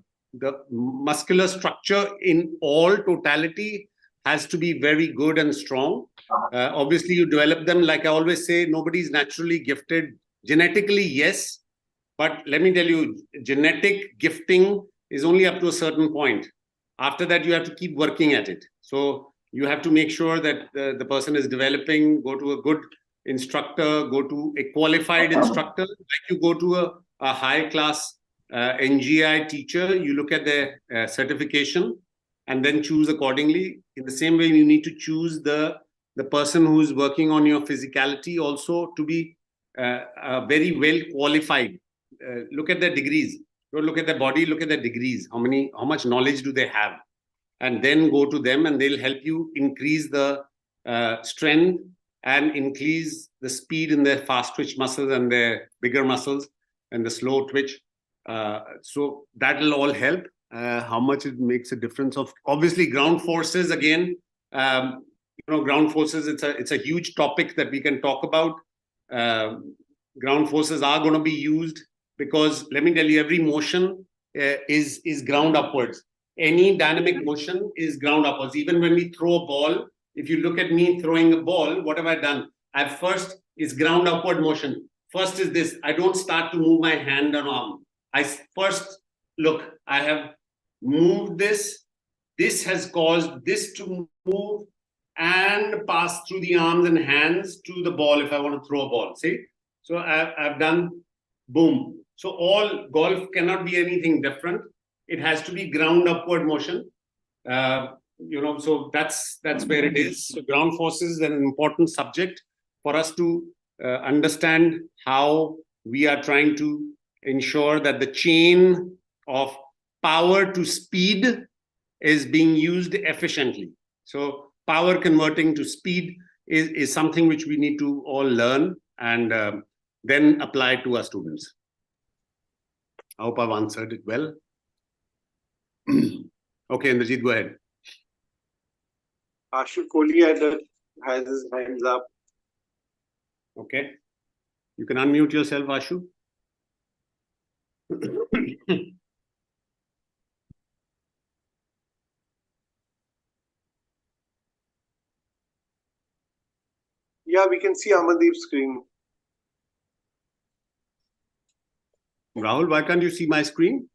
muscular structure in all totality has to be very good and strong. Obviously, you develop them. Like I always say, nobody's naturally gifted. Genetically, yes. But let me tell you, genetic gifting is only up to a certain point. After that, you have to keep working at it. So you have to make sure that the person is developing, go to a good instructor, go to a qualified instructor. Like you go to a high-class NGAI teacher, you look at their certification and then choose accordingly. In the same way, you need to choose the person who is working on your physicality also to be very well qualified. Look at their degrees. Don't look at their body, look at their degrees. How much knowledge do they have? And then go to them and they'll help you increase the strength and increase the speed in their fast twitch muscles and their bigger muscles and the slow twitch. So that will all help. How much it makes a difference of obviously ground forces again. Ground forces, it's a huge topic that we can talk about. Ground forces are going to be used because let me tell you, every motion is ground upwards. Any dynamic motion is ground upwards. Even when we throw a ball, if you look at me throwing a ball, what have I done? First is ground upward motion. First is this. I don't start to move my hand and arm. I first look, I have moved this this has caused this to move and pass through the arms and hands to the ball if I want to throw a ball. See? So I've done boom. So all golf cannot be anything different. It has to be ground upward motion. So that's where it is. So ground forces is an important subject for us to understand how we are trying to ensure that the chain of power to speed is being used efficiently. So power converting to speed is something which we need to all learn and then apply to our students. I hope I've answered it well. Okay, Indrajit, go ahead. Ashu Kohli has his hands up. Okay. You can unmute yourself, Ashu. Yeah, we can see Amandeep's screen. Rahul, why can't you see my screen?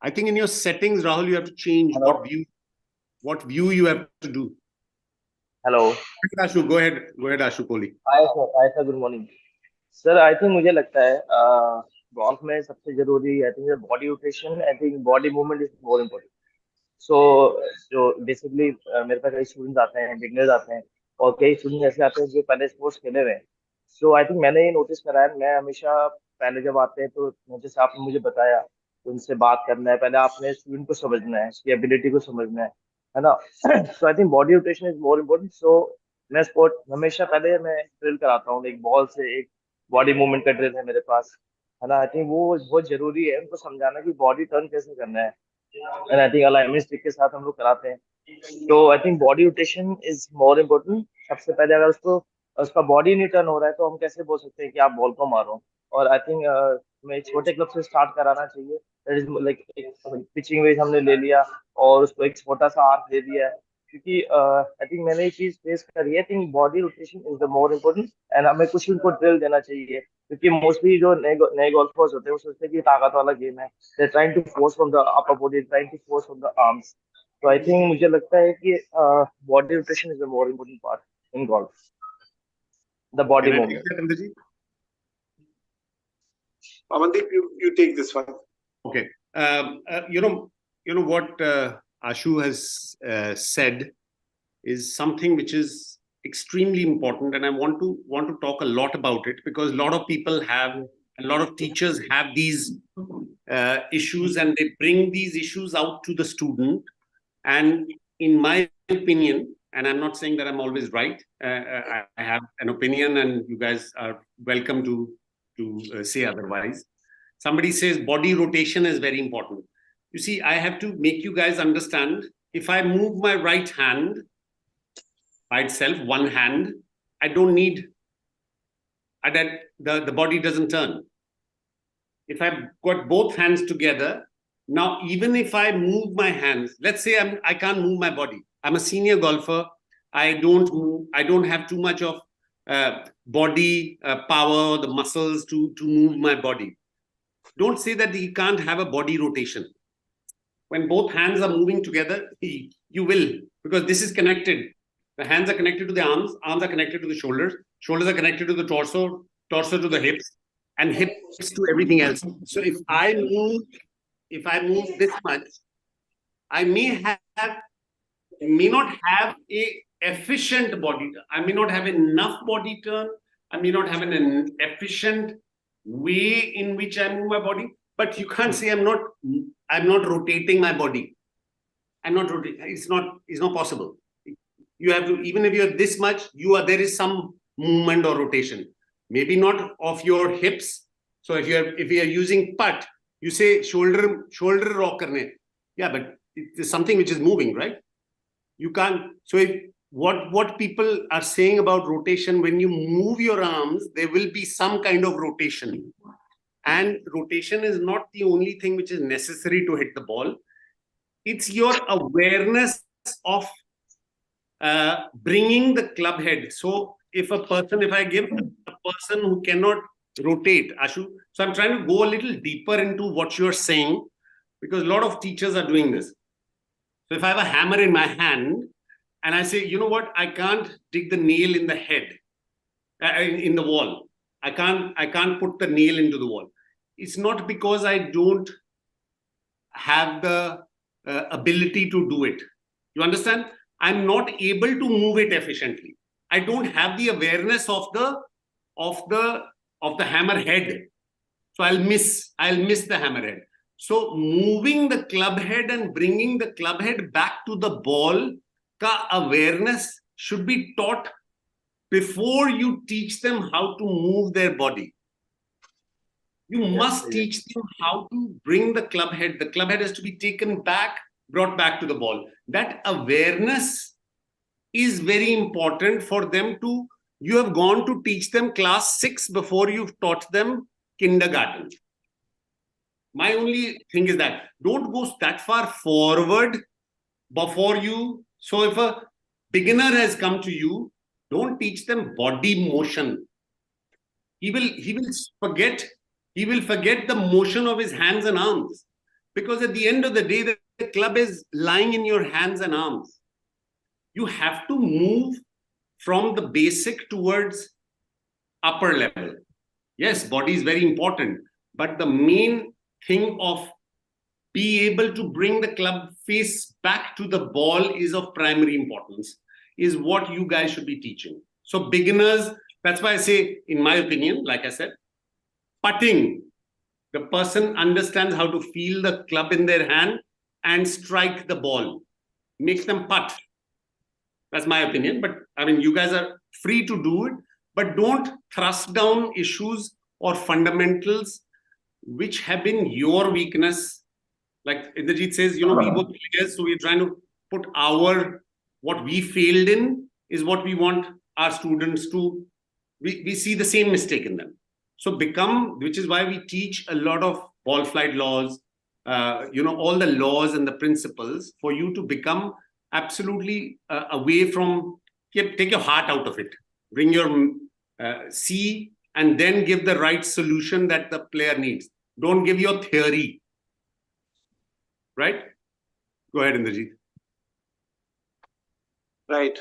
I think in your settings, Rahul, you have to change what view you have to do. Hello. Ashu, go ahead, Ashu Kohli. Hi sir, good morning. Sir, I think मुझे लगता है golf में सबसे जरूरी I think body rotation, I think body movement is more important. So जो basically मेरे पास कई students आते हैं, beginners आते हैं और कई students ऐसे आते हैं जो पहले sports खेले हुए हैं. So I think मैंने ये notice करा है, मैं हमेशा पहले जब आते हैं तो जैसे आपने मुझे बताया उनसे बात करना है, पहले आपने student को समझना है, उसकी ability को समझना है ना? So I think body rotation is more important. So मैं स्पोर्ट हमेशा पहले मैं ड्रिल कराता हूँ, एक बॉल से एक बॉडी मूवमेंट का ड्रिल है मेरे पास, है ना? आई थिंक वो बहुत जरूरी है उनको समझाना कि बॉडी टर्न कैसे करना है, and I think alignment stick के साथ हम लोग कराते हैं. तो I think body rotation is more important. सबसे पहले अगर उसका बॉडी नहीं टर्न हो रहा है तो हम कैसे बोल सकते हैं कि आप बॉल को मारो. और आई थिंक हमें छोटे क्लब से स्टार्ट कराना चाहिए. That is like pitching wedge हमने ले लिया और उसको एक छोटा सा आर्क दे दिया है, क्योंकि आई थिंक मैंने ये चीज फेस करी है. I think body rotation is the more important and हमें कुछ उनको ड्रिल देना चाहिए, क्योंकि मोस्टली जो नए गोल्फर्स होते हैं वो सोचते हैं कि ताकत वाला गेम है. They trying to force from the upper body, trying to force from the arms. तो आई थिंक मुझे लगता है कि body rotation is the more important part in golf, the body movement. Amandeep, you take this one. Okay. You know what Ashu has said is something which is extremely important, and I want to talk a lot about it, because a lot of people have, a lot of teachers have these issues, and they bring these issues out to the student. And in my opinion, and I'm not saying that I'm always right, I have an opinion, and you guys are welcome to say otherwise. Somebody says body rotation is very important. You see, I have to make you guys understand, if I move my right hand by itself, one hand, I don't need, the body doesn't turn. If I've got both hands together, now even if I move my hands, let's say I can't move my body. I'm a senior golfer. I don't have too much of body power, the muscles to move my body. Don't say that you can't have a body rotation. When both hands are moving together, you will, because this is connected. The hands are connected to the arms are connected to the shoulders are connected to the torso to the hips, and hips to everything else. So if I move this much, I may not have a efficient body. I may not have enough body turn. I may not have an efficient way in which I move my body. But you can't say I'm not rotating my body. I'm not rotating. It's not possible. You have to, even if you're this much, there is some movement or rotation. Maybe not of your hips. So if you are using putt, you say shoulder rock karne. Yeah, but it's something which is moving, right? You can't. So what people are saying about rotation, when you move your arms, there will be some kind of rotation. And rotation is not the only thing which is necessary to hit the ball. It's your awareness of bringing the club head. So if I give a person who cannot rotate, Ashu, so I'm trying to go a little deeper into what you're saying, because a lot of teachers are doing this. So if I have a hammer in my hand and I say, you know what, I can't dig the nail in the head, in the wall. I can't put the nail into the wall. It's not because I don't have the ability to do it. You understand? I'm not able to move it efficiently. I don't have the awareness of the hammer head. So I'll miss the hammerhead. So moving the club head and bringing the club head back to the ball, ka awareness should be taught before you teach them how to move their body. You must teach them how to bring the club head. The club head has to be taken back, brought back to the ball. That awareness is very important for them to. You have gone to teach them class 6 before you've taught them kindergarten. My only thing is that don't go that far forward before you. So if a beginner has come to you, don't teach them body motion. He will forget the motion of his hands and arms, because at the end of the day, the club is lying in your hands and arms. You have to move from the basic towards upper level. Yes, body is very important, but the main thing of be able to bring the club face back to the ball is of primary importance, is what you guys should be teaching. So beginners, that's why I say, in my opinion, like I said, putting, the person understands how to feel the club in their hand and strike the ball. Make them putt. That's my opinion. But I mean, you guys are free to do it, but don't thrust down issues or fundamentals which have been your weakness. Like Indrajit says, we were players, so we're trying to put what we failed in is what we want our students to, we see the same mistake in them. So which is why we teach a lot of ball flight laws, all the laws and the principles for you to become absolutely away from, take your heart out of it. Bring your see and then give the right solution that the player needs. Don't give your theory. Right? Go ahead, Indrajit. Right.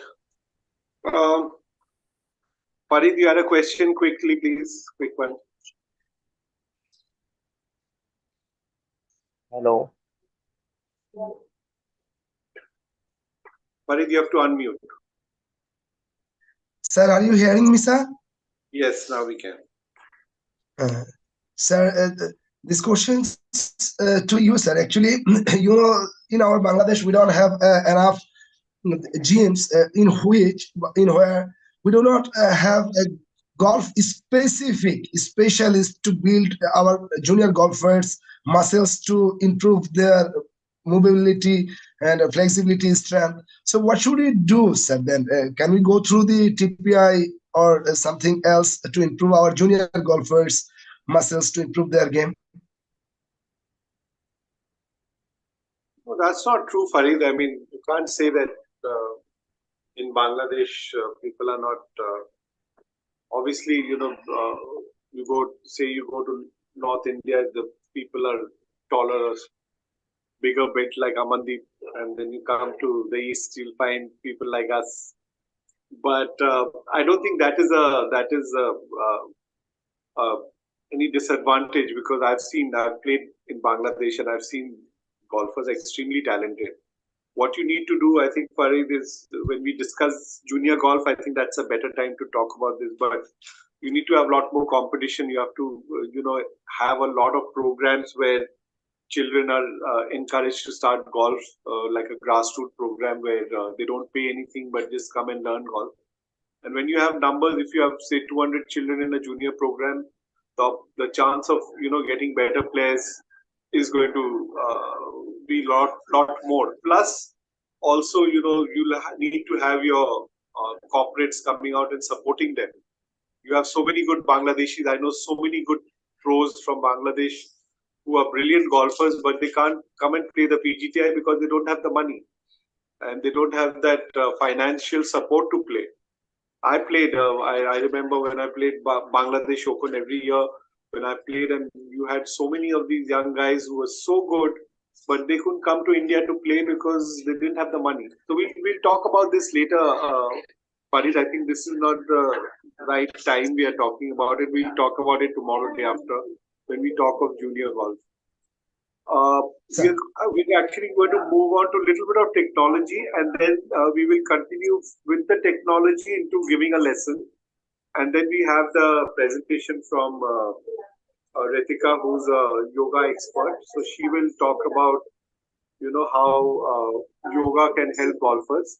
Farid, you had a question quickly, please. Quick one. Hello. Farid, you have to unmute. Sir, are you hearing me, sir? Yes, now we can. Sir, this question to you, sir. Actually, in our Bangladesh, we don't have enough gyms in where we do not have a golf specific specialist to build our junior golfers muscles to improve their mobility and flexibility strength. So what should we do, sir? Then can we go through the TPI or something else to improve our junior golfers muscles to improve their game? No, that's not true, Farid. I mean, you can't say that in Bangladesh people are not. Obviously, you go to North India, the people are taller, bigger bit like Amandeep, and then you come to the East, you'll find people like us. But I don't think that is any disadvantage, because I've played in Bangladesh and I've seen golfers extremely talented. What you need to do, I think, Farid, is when we discuss junior golf, I think that's a better time to talk about this. But you need to have a lot more competition. You have to, have a lot of programs where children are encouraged to start golf, like a grassroots program where they don't pay anything but just come and learn golf. And when you have numbers, if you have, say, 200 children in a junior program, the chance of getting better players is going to be lot more. Plus, also you'll need to have your corporates coming out and supporting them. You have so many good Bangladeshis. I know so many good pros from Bangladesh who are brilliant golfers, but they can't come and play the PGTI because they don't have the money and they don't have that financial support to play. I played. I remember when I played Bangladesh Open every year. When I played, and you had so many of these young guys who were so good, but they couldn't come to India to play because they didn't have the money. So we'll talk about this later, Paris. I think this is not the right time we are talking about it. We'll talk about it tomorrow, day after, when we talk of junior golf. We're actually going to move on to a little bit of technology, and then we will continue with the technology into giving a lesson. And then we have the presentation from Ritika, who's a yoga expert. So she will talk about, how yoga can help golfers.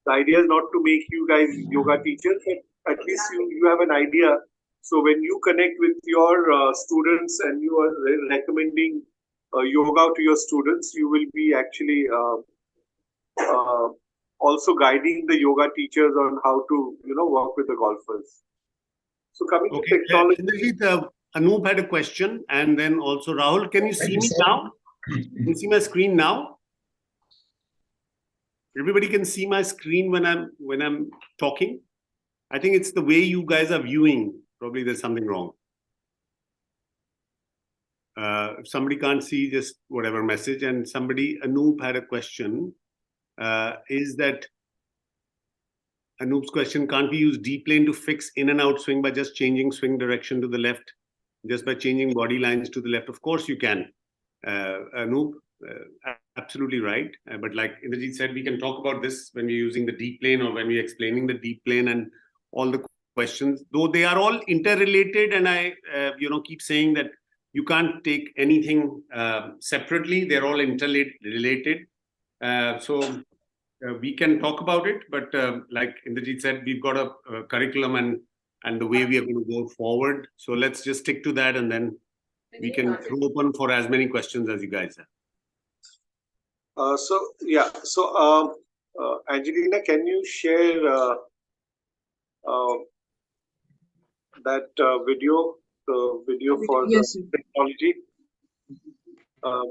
The idea is not to make you guys yoga teachers, but at least you have an idea. So when you connect with your students and you are recommending yoga to your students, you will be actually also guiding the yoga teachers on how to, work with the golfers. So coming to technology. Anoop had a question, and then also Rahul. Can you see me now? Can you see my screen now? Everybody can see my screen when I'm talking. I think it's the way you guys are viewing. Probably there's something wrong. If somebody can't see, just whatever message. And Anoop had a question. Is that Anoop's question, can't we use D-plane to fix in and out swing by just changing swing direction to the left, just by changing body lines to the left? Of course you can. Anoop, absolutely right. But like Indrajit said, we can talk about this when we're using the D-plane or when we're explaining the D-plane and all the questions, though they are all interrelated. And I keep saying that you can't take anything separately. They're all interrelated. So we can talk about it, but like Indrajit said, we've got a curriculum and the way we are going to go forward. So let's just stick to that, and then we can throw open for as many questions as you guys have. So Angelina, can you share that video, the video for Yes, the technology?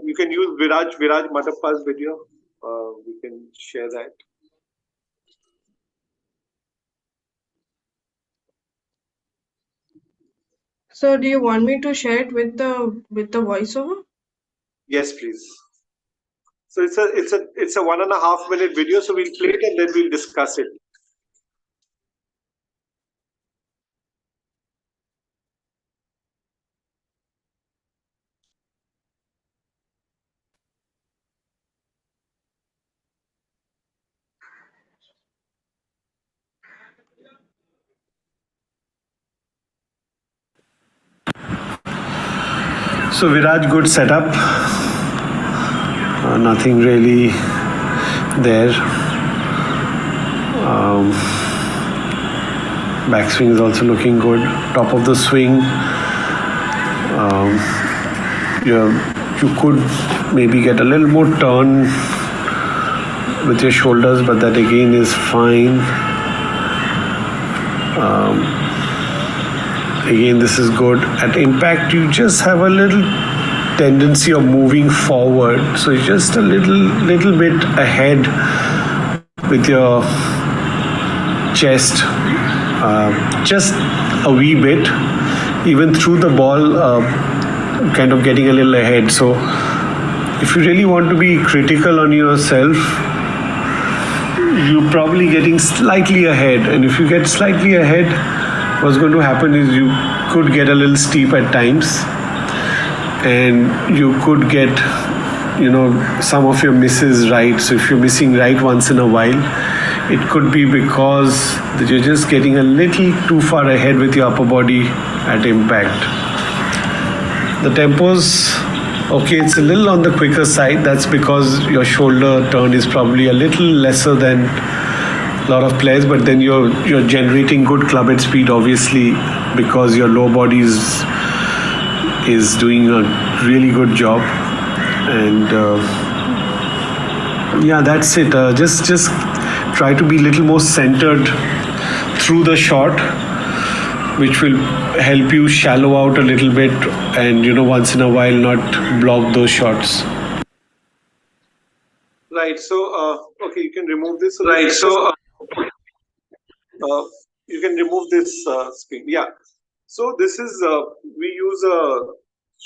You can use Viraj Matappa's video. We can share that. So do you want me to share it with the voiceover? Yes, please. So it's a 1.5 minute video. So we'll play it and then we'll discuss it. So Viraj, good setup. Nothing really there. Backswing is also looking good. Top of the swing. You could maybe get a little more turn with your shoulders, but that again is fine. Again, this is good. At impact, you just have a little tendency of moving forward. So you're just a little bit ahead with your chest, just a wee bit. Even through the ball, kind of getting a little ahead. So if you really want to be critical on yourself, you're probably getting slightly ahead. And if you get slightly ahead, what's going to happen is you could get a little steep at times, and you could get, some of your misses right. So if you're missing right once in a while, it could be because you're just getting a little too far ahead with your upper body at impact. The tempo's okay, it's a little on the quicker side. That's because your shoulder turn is probably a little lesser than a lot of players, but then you're generating good club head speed, obviously, because your low body is doing a really good job. And that's it. Just try to be a little more centered through the shot, which will help you shallow out a little bit and once in a while not block those shots. Right. So okay, you can remove this. Right. So you can remove this screen. Yeah. So this is we use a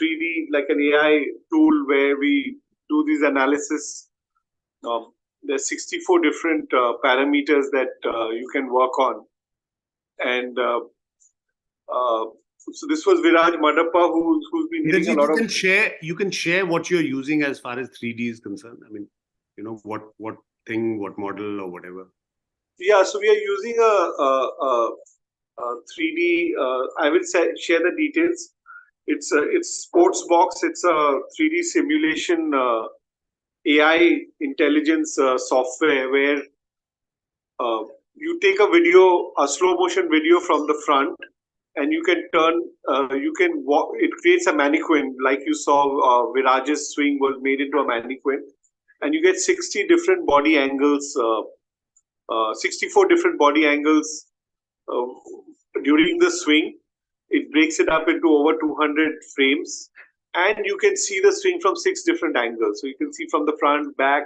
3D, like an AI tool, where we do these analysis. There's 64 different parameters that you can work on. And so this was Viraj Madappa, who's been doing a lot of... You can share what you're using as far as 3D is concerned. I mean, what thing, what model or whatever. Yeah, so we are using a 3D. I will share the details. It's Sports Box. It's a 3D simulation AI intelligence software where you take a slow motion video from the front, and you can turn, it creates a mannequin, like you saw Viraj's swing was made into a mannequin, and you get 60 different body angles, 64 different body angles during the swing. It breaks it up into over 200 frames, and you can see the swing from 6 different angles. So you can see from the front, back,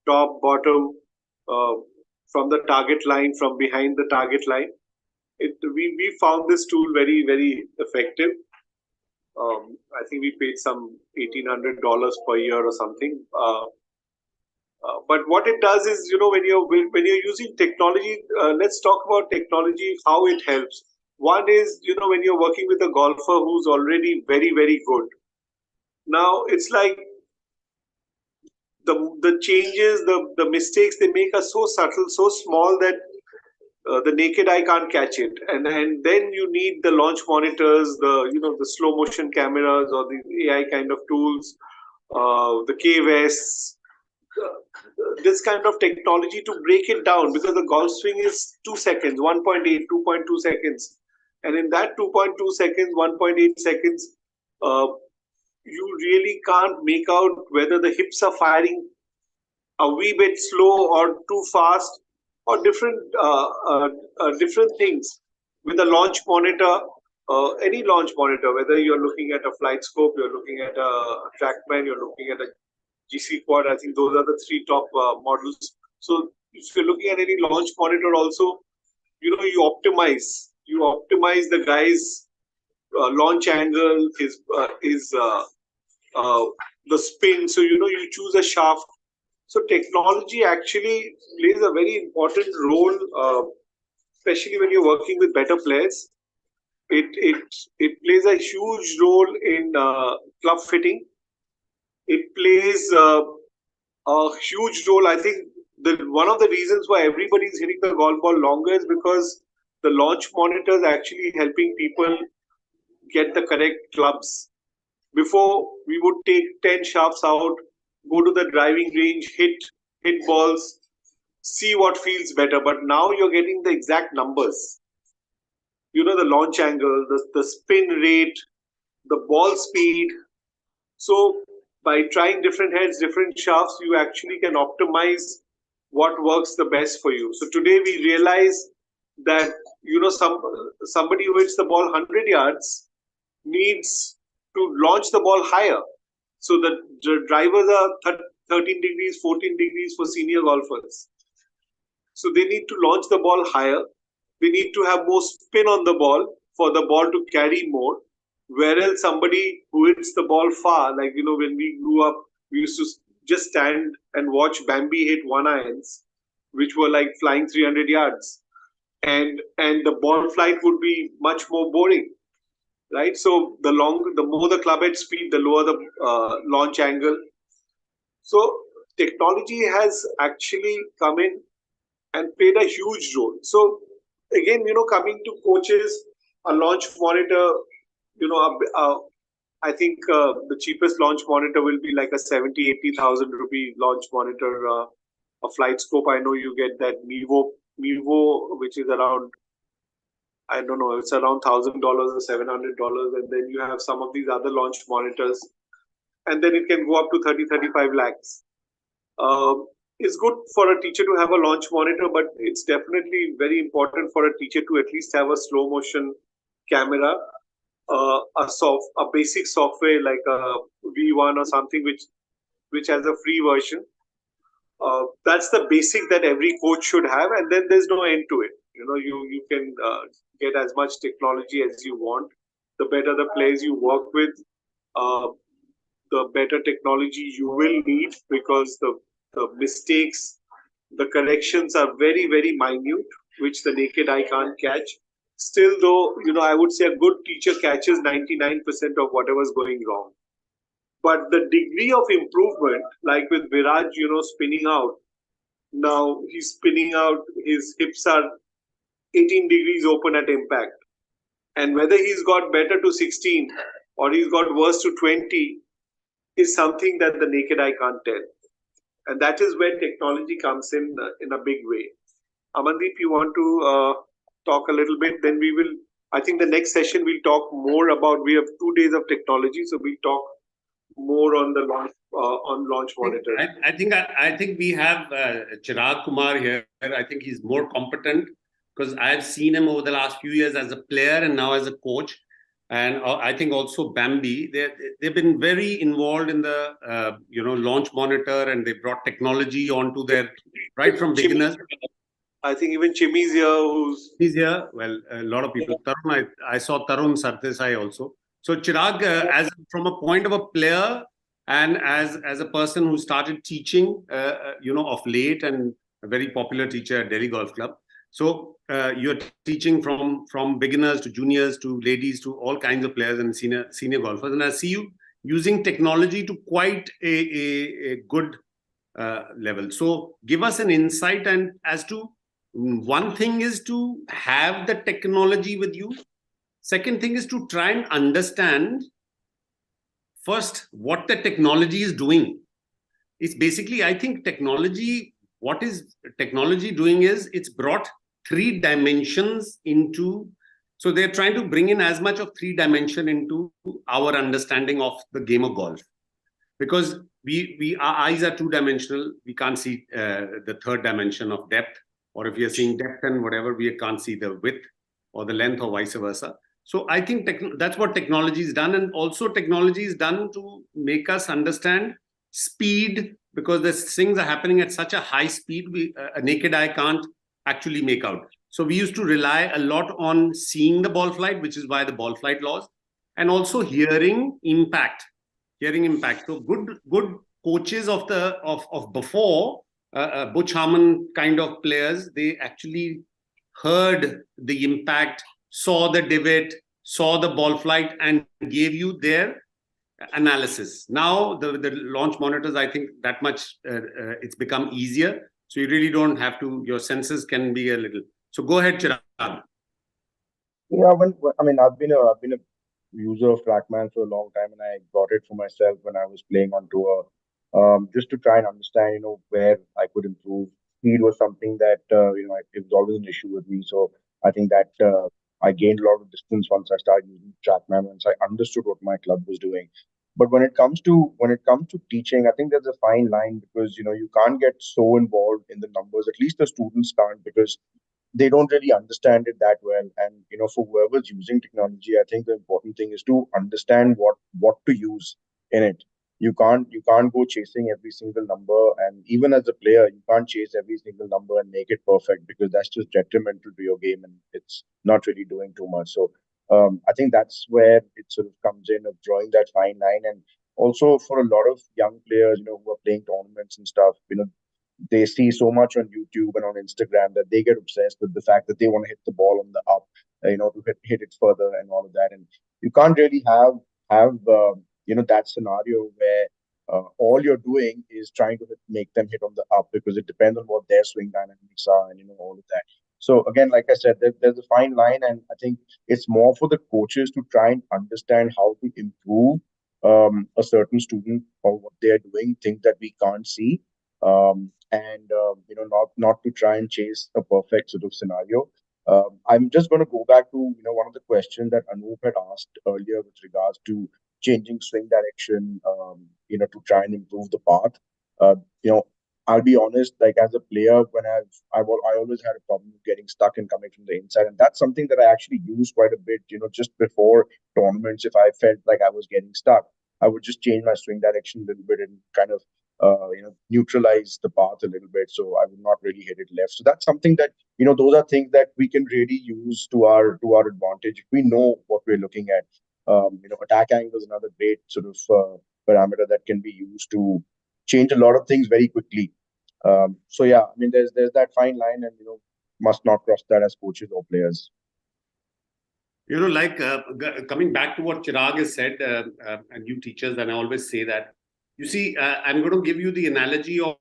top, bottom, from the target line, from behind the target line. We found this tool very, very effective. I think we paid some $1,800 per year or something. But what it does is, when you're using technology, let's talk about technology, how it helps. One is, when you're working with a golfer who's already very, very good. Now it's like the changes, the mistakes they make are so subtle, so small that the naked eye can't catch it, and then you need the launch monitors, the slow motion cameras, or the AI kind of tools, the KVS, this kind of technology to break it down, because the golf swing is 2 seconds, 1.8, 2.2 seconds, and in that 2.2 seconds, 1.8 seconds, you really can't make out whether the hips are firing a wee bit slow or too fast, or different things. With a launch monitor, any launch monitor, whether you're looking at a flight scope, you're looking at a TrackMan, you're looking at a GC Quad, I think those are the 3 top models. So if you're looking at any launch monitor also, you optimize the guy's launch angle, the spin. So you choose a shaft. So technology actually plays a very important role, especially when you're working with better players. It plays a huge role in club fitting. It plays a huge role. I think one of the reasons why everybody is hitting the golf ball longer is because the launch monitor is actually helping people get the correct clubs. Before, we would take 10 shafts out, go to the driving range, hit balls, see what feels better. But now you're getting the exact numbers. The launch angle, the spin rate, the ball speed. So by trying different heads, different shafts, you actually can optimize what works the best for you. So today we realize that, somebody who hits the ball 100 yards needs to launch the ball higher. So the drivers are 13 degrees, 14 degrees for senior golfers. So they need to launch the ball higher. They need to have more spin on the ball for the ball to carry more. Whereas somebody who hits the ball far, like, when we grew up, we used to just stand and watch Bambi hit 1-irons, which were like flying 300 yards. And the ball flight would be much more boring. Right, so the more the club head speed, the lower the launch angle. So technology has actually come in and played a huge role. So again, coming to coaches, a launch monitor, I think the cheapest launch monitor will be like a 70,000-80,000 rupee launch monitor. A flight scope, I know you get that Mevo, which is around, I don't know, it's around $1,000 or $700, and then you have some of these other launch monitors, and then it can go up to 30-35 lakhs. It's good for a teacher to have a launch monitor, but it's definitely very important for a teacher to at least have a slow motion camera, a basic software like a V1 or something which has a free version. That's the basic that every coach should have, and then there's no end to it. You can get as much technology as you want. The better the players you work with, the better technology you will need, because the mistakes, the corrections are very, very minute, which the naked eye can't catch. Still, though, I would say a good teacher catches 99% of whatever's going wrong. But the degree of improvement, like with Viraj, spinning out, now he's spinning out, his hips are 18 degrees open at impact. And whether he's got better to 16 or he's got worse to 20 is something that the naked eye can't tell. And that is where technology comes in a big way. Amandeep, you want to talk a little bit? Then we will, I think the next session we'll talk more about, we have 2 days of technology, so we'll talk more on the launch monitor. I think we have Chirag Kumar here. I think he's more competent, because I've seen him over the last few years as a player and now as a coach. And I think also Bambi, they've been very involved in the launch monitor, and they brought technology onto their, right from beginners. I think even Chimmy's here. He's here. Well, a lot of people. Tarun, I saw Tarun Sartesai also. So Chirag, as from a point of a player and as a person who started teaching, of late, and a very popular teacher at Delhi Golf Club. So you're teaching from beginners to juniors to ladies to all kinds of players and senior golfers. And I see you using technology to quite a good level. So give us an insight, and as to one thing is to have the technology with you. Second thing is to try and understand first what the technology is doing. It's basically, I think technology, what is technology doing is it's brought 3 dimensions into, so they're trying to bring in as much of 3 dimension into our understanding of the game of golf. Because our eyes are 2-dimensional, we can't see the 3rd dimension of depth, or if we are seeing depth and whatever, we can't see the width or the length, or vice versa. So I think that's what technology is done. And also technology is done to make us understand speed, because the things are happening at such a high speed, a naked eye can't actually make out. So we used to rely a lot on seeing the ball flight, which is why the ball flight laws, and also hearing impact. So good coaches of before, Butch Harmon kind of players, they actually heard the impact, saw the divot, saw the ball flight, and gave you their analysis. Now the launch monitors, I think that much it's become easier. So you really don't have to, your senses can be a little. So go ahead, Chirag. Yeah, I've been a user of TrackMan for a long time, and I got it for myself when I was playing on tour, just to try and understand, where I could improve. Speed was something that it was always an issue with me. So I think that I gained a lot of distance once I started using TrackMan, once I understood what my club was doing. But when it comes to teaching, I think there's a fine line, because you can't get so involved in the numbers. At least the students can't, because they don't really understand it that well. And for whoever's using technology, I think the important thing is to understand what to use in it. You can't go chasing every single number, and even as a player, you can't chase every single number and make it perfect, because that's just detrimental to your game, and it's not really doing too much. So I think that's where it sort of comes in, of drawing that fine line. And also for a lot of young players, who are playing tournaments and stuff, they see so much on YouTube and on Instagram that they get obsessed with the fact that they want to hit the ball on the up, to hit it further and all of that. And you can't really have that scenario where all you're doing is trying to make them hit on the up, because it depends on what their swing dynamics are, and all of that. So again, like I said, there's a fine line, and I think it's more for the coaches to try and understand how to improve a certain student or what they're doing, things that we can't see, and not to try and chase a perfect sort of scenario. I'm just going to go back to one of the questions that Anoop had asked earlier with regards to changing swing direction, to try and improve the path. I'll be honest, like as a player, when I always had a problem with getting stuck and coming from the inside, and that's something that I actually use quite a bit. Just before tournaments, if I felt like I was getting stuck, I would just change my swing direction a little bit and kind of neutralize the path a little bit, so I would not really hit it left. So that's something that those are things that we can really use to our advantage if we know what we're looking at. Attack angle is another great sort of parameter that can be used to change a lot of things very quickly. So yeah, I mean, there's that fine line, and must not cross that as coaches or players. Like coming back to what Chirag has said, and you teachers, and I always say that. You see, I'm going to give you the analogy of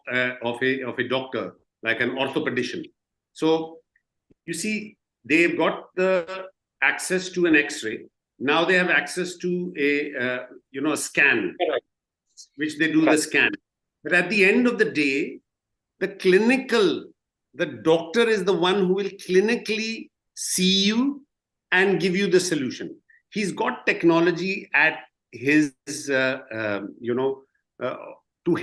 a doctor, like an orthopedician. So you see, they've got the access to an X-ray. Now they have access to a scan, which they do the scan. But at the end of the day, the doctor is the one who will clinically see you and give you the solution. He's got technology at his, to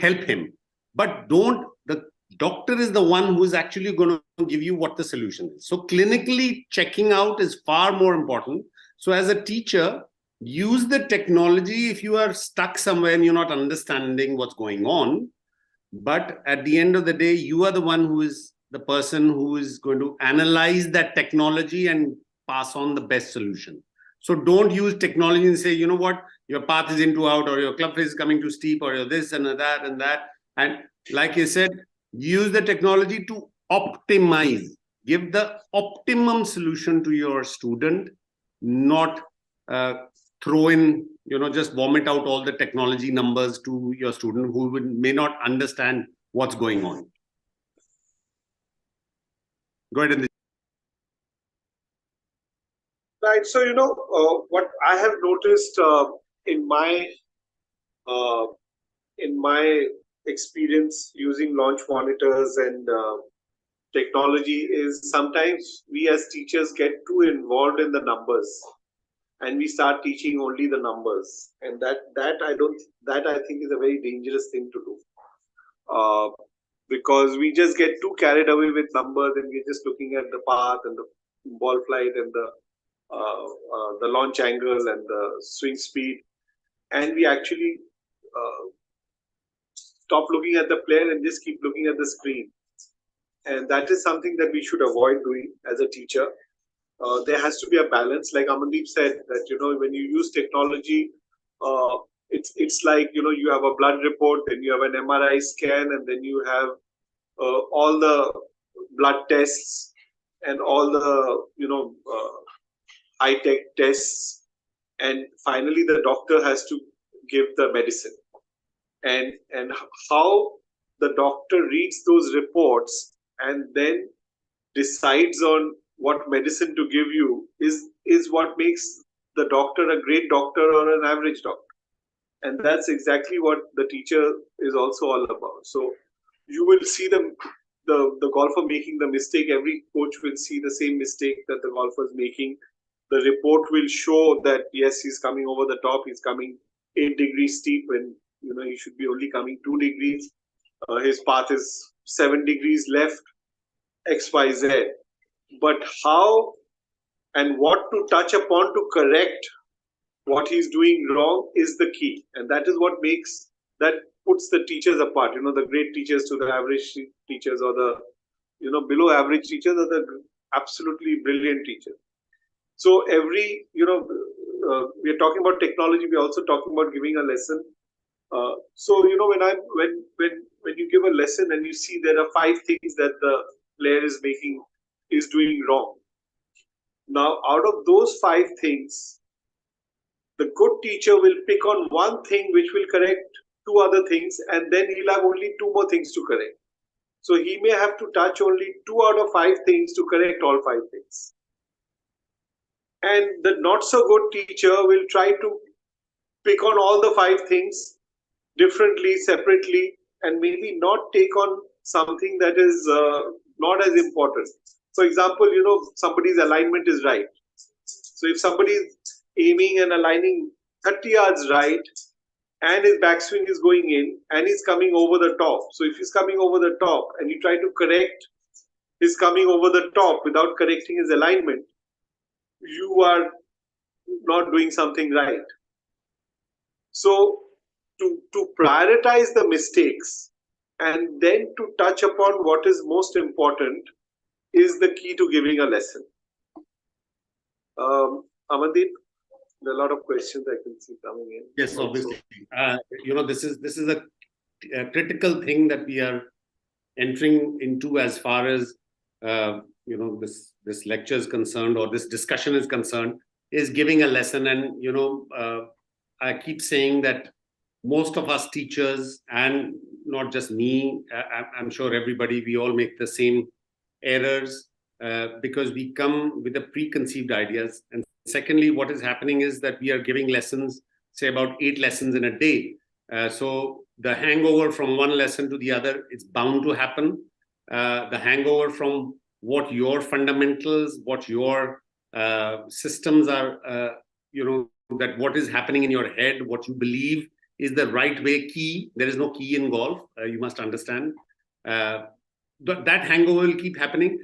help him. But the doctor is the one who is actually going to give you what the solution is. So clinically checking out is far more important. So as a teacher, use the technology if you are stuck somewhere and you're not understanding what's going on. But at the end of the day, you are the one who is the person who is going to analyze that technology and pass on the best solution. So don't use technology and say, you know what, your path is in to out, or your club face is coming too steep, or you're this and that and that. And like you said, use the technology to optimize. Give the optimum solution to your student, not throw in, just vomit out all the technology numbers to your student who may not understand what's going on. Go ahead. Right. So, what I have noticed in my experience using launch monitors and technology is sometimes we as teachers get too involved in the numbers, and we start teaching only the numbers, and that I think is a very dangerous thing to do, because we just get too carried away with numbers, and we're just looking at the path and the ball flight and the launch angle and the swing speed, and we actually stop looking at the player and just keep looking at the screen. And that is something that we should avoid doing as a teacher. There has to be a balance, like Amandeep said, that when you use technology, it's like you have a blood report, then you have an MRI scan, and then you have all the blood tests and all the high-tech tests, and finally the doctor has to give the medicine. And how the doctor reads those reports and then decides on what medicine to give you is what makes the doctor a great doctor or an average doctor. And that's exactly what the teacher is also all about. So you will see the golfer making the mistake. Every coach will see the same mistake that the golfer is making. The report will show that yes, he's coming over the top, he's coming 8 degrees steep, and he should be only coming 2 degrees. His path is 7 degrees left, XYZ. But how and what to touch upon to correct what he's doing wrong is the key. And that is what puts the teachers apart. The great teachers to the average teachers, or the below average teachers, are the absolutely brilliant teachers. So every we're talking about technology, we're also talking about giving a lesson. So when you give a lesson and you see there are 5 things that the player is doing wrong. Now, out of those 5 things, the good teacher will pick on one thing which will correct 2 other things, and then he'll have only 2 more things to correct. So he may have to touch only 2 out of 5 things to correct all 5 things. And the not so good teacher will try to pick on all the 5 things differently, separately, and maybe not take on something that is not as important. For example, somebody's alignment is right. So if somebody is aiming and aligning 30 yards right, and his backswing is going in, and he's coming over the top. So if he's coming over the top, and you try to correct his coming over the top without correcting his alignment, you are not doing something right. So to prioritize the mistakes and then to touch upon what is most important is the key to giving a lesson. Amandeep? There are a lot of questions I can see coming in. Yes, also. obviously. This is a critical thing that we are entering into as far as this lecture is concerned, or this discussion is concerned, is giving a lesson. And I keep saying that most of us teachers, and not just me, I'm sure everybody, we all make the same errors because we come with the preconceived ideas. And secondly, what is happening is that we are giving lessons, say about 8 lessons in a day. So the hangover from one lesson to the other, it's bound to happen. The hangover from what your fundamentals, what your systems are, that what is happening in your head, what you believe is the right way key. There is no key in golf, you must understand. That hangover will keep happening.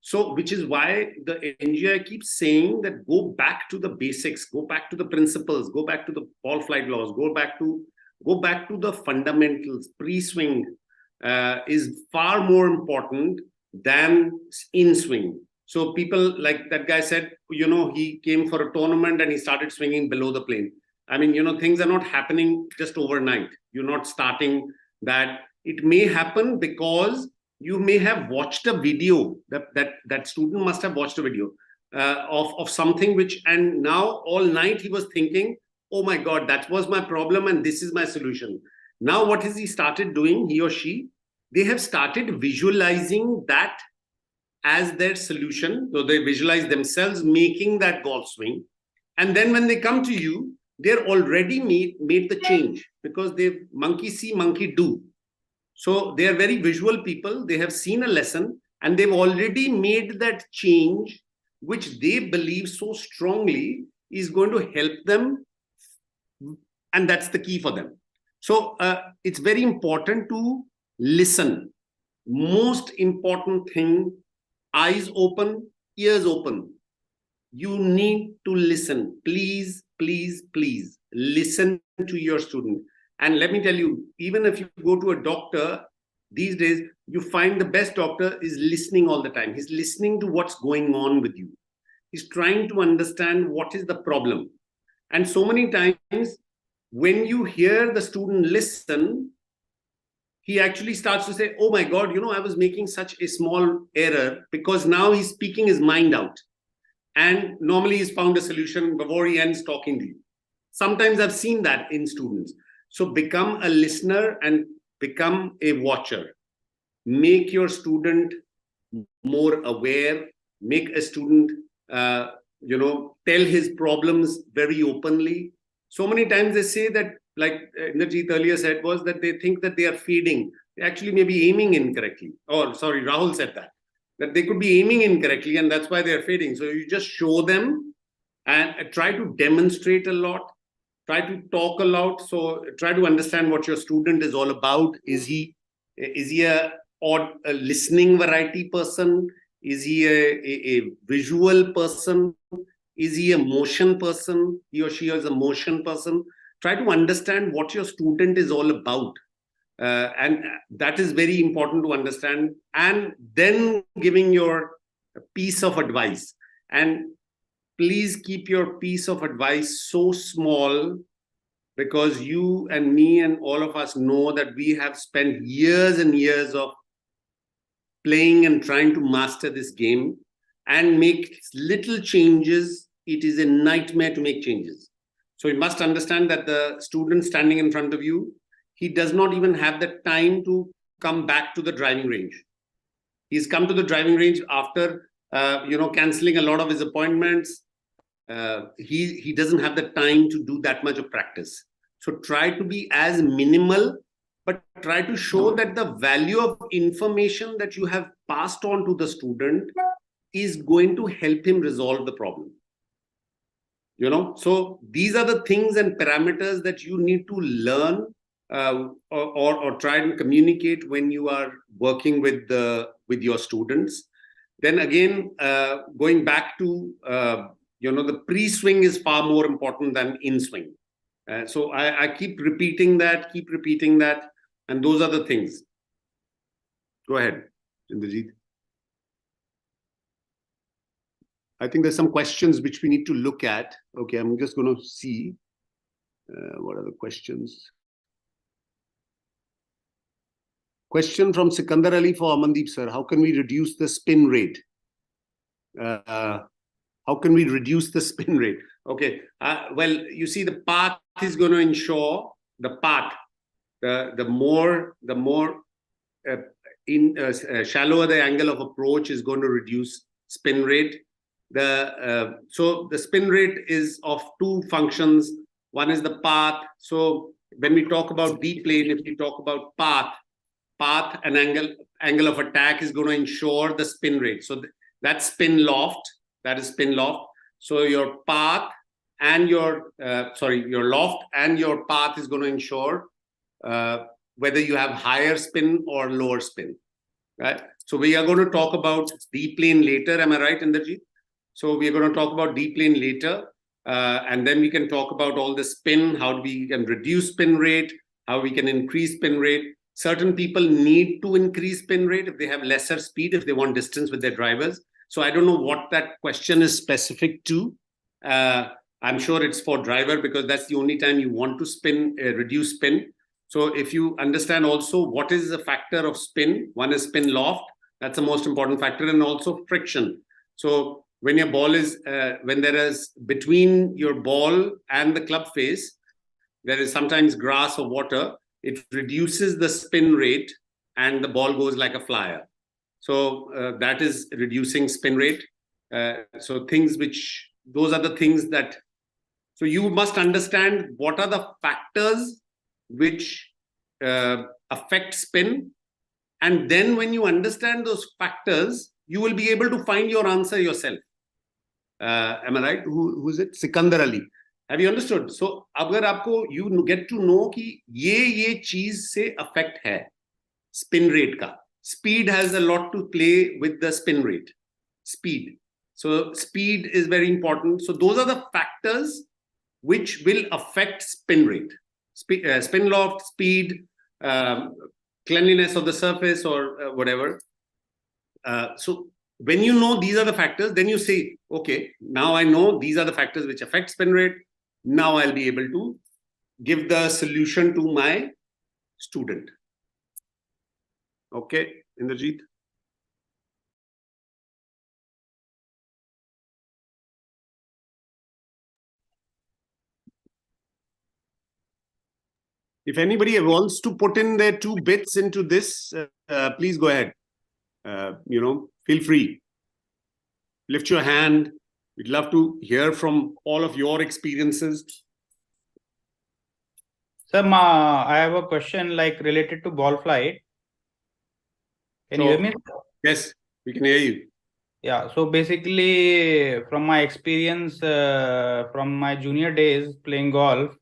So, which is why the NGAI keeps saying that go back to the basics, go back to the principles, go back to the ball flight laws, go back to the fundamentals. Pre-swing is far more important than in-swing. So people, like that guy said, he came for a tournament and he started swinging below the plane. I mean, things are not happening just overnight. You're not starting that. It may happen because you may have watched a video, that student must have watched a video of something which, and now all night he was thinking, oh my God, that was my problem and this is my solution. Now what has he started doing, he or she? They have started visualizing that as their solution. So they visualize themselves making that golf swing. And then when they come to you, they're already made the change, because they've monkey see, monkey do. So they are very visual people. They have seen a lesson and they've already made that change, which they believe so strongly is going to help them. And that's the key for them. So it's very important to listen. Most important thing, eyes open, ears open. You need to listen. Please, please, please listen to your student. And let me tell you, even if you go to a doctor these days, you find the best doctor is listening all the time. He's listening to what's going on with you. He's trying to understand what is the problem. And so many times when you hear the student listen, he actually starts to say, oh my God, I was making such a small error, because now he's speaking his mind out. And normally he's found a solution before he ends talking to you. Sometimes I've seen that in students. So become a listener and become a watcher. Make your student more aware. Make a student, tell his problems very openly. So many times they say that, like Indrajit earlier said, was that they think that they are feeding. They actually may be aiming incorrectly. Or sorry, Rahul said that they could be aiming incorrectly and that's why they're fading. So you just show them and try to demonstrate a lot. Try to talk a lot. So try to understand what your student is all about. Is he a listening variety person? Is he a visual person? Is he a motion person? He or she is a motion person. Try to understand what your student is all about. And that is very important to understand. And then giving your piece of advice. And please keep your piece of advice so small, because you and me and all of us know that we have spent years and years of playing and trying to master this game and make little changes. It is a nightmare to make changes. So you must understand that the student standing in front of you, he does not even have the time to come back to the driving range. He's come to the driving range after canceling a lot of his appointments. He doesn't have the time to do that much of practice. So try to be as minimal, but try to show that the value of information that you have passed on to the student is going to help him resolve the problem. So these are the things and parameters that you need to learn or try and communicate when you are working with your students. Then again, going back to the pre-swing is far more important than in-swing. So I keep repeating that, and those are the things. Go ahead, Indrajit. I think there's some questions which we need to look at. Okay, I'm just going to see what are the questions. Question from Sikandar Ali for Amandeep sir. How can we reduce the spin rate? How can we reduce the spin rate? Okay, well, you see, the path is going to ensure the path. The more shallower the angle of approach is going to reduce spin rate. So the spin rate is of two functions. One is the path. So when we talk about D plane, if we talk about path and angle of attack is going to ensure the spin rate. So that's spin loft. That is spin loft. So your path and your loft and your path is going to ensure whether you have higher spin or lower spin, right? So we are going to talk about D plane later. Am I right, Inderjeet? So we are going to talk about D plane later, and then we can talk about all the spin, how we can reduce spin rate, how we can increase spin rate. Certain people need to increase spin rate if they have lesser speed, if they want distance with their drivers. So I don't know what that question is specific to. I'm sure it's for driver because that's the only time you want to spin, reduce spin. So if you understand also what is the factor of spin, one is spin loft, that's the most important factor, and also friction. So when your ball is, when there is between your ball and the club face, there is sometimes grass or water, it reduces the spin rate and the ball goes like a flyer. So that is reducing spin rate. So those are the things that, so you must understand what are the factors which affect spin. And then when you understand those factors, you will be able to find your answer yourself. Am I right? Who is it? Sikandar Ali. Have you understood? So, agar aapko, you get to know ki ye cheez se affect hai, spin rate ka. Speed has a lot to play with the spin rate. Speed. So, speed is very important. So, those are the factors which will affect spin rate. Spin loft, speed, cleanliness of the surface, or whatever. So, when you know these are the factors, then you say, okay, now I know these are the factors which affect spin rate. Now I'll be able to give the solution to my student. Okay, Inderjeet? If anybody wants to put in their 2 bits into this, please go ahead. Feel free. Lift your hand. We'd love to hear from all of your experiences. Sir, I have a question related to ball flight. Can you hear me? Yes, we can hear you. Yeah, so basically from my experience from my junior days playing golf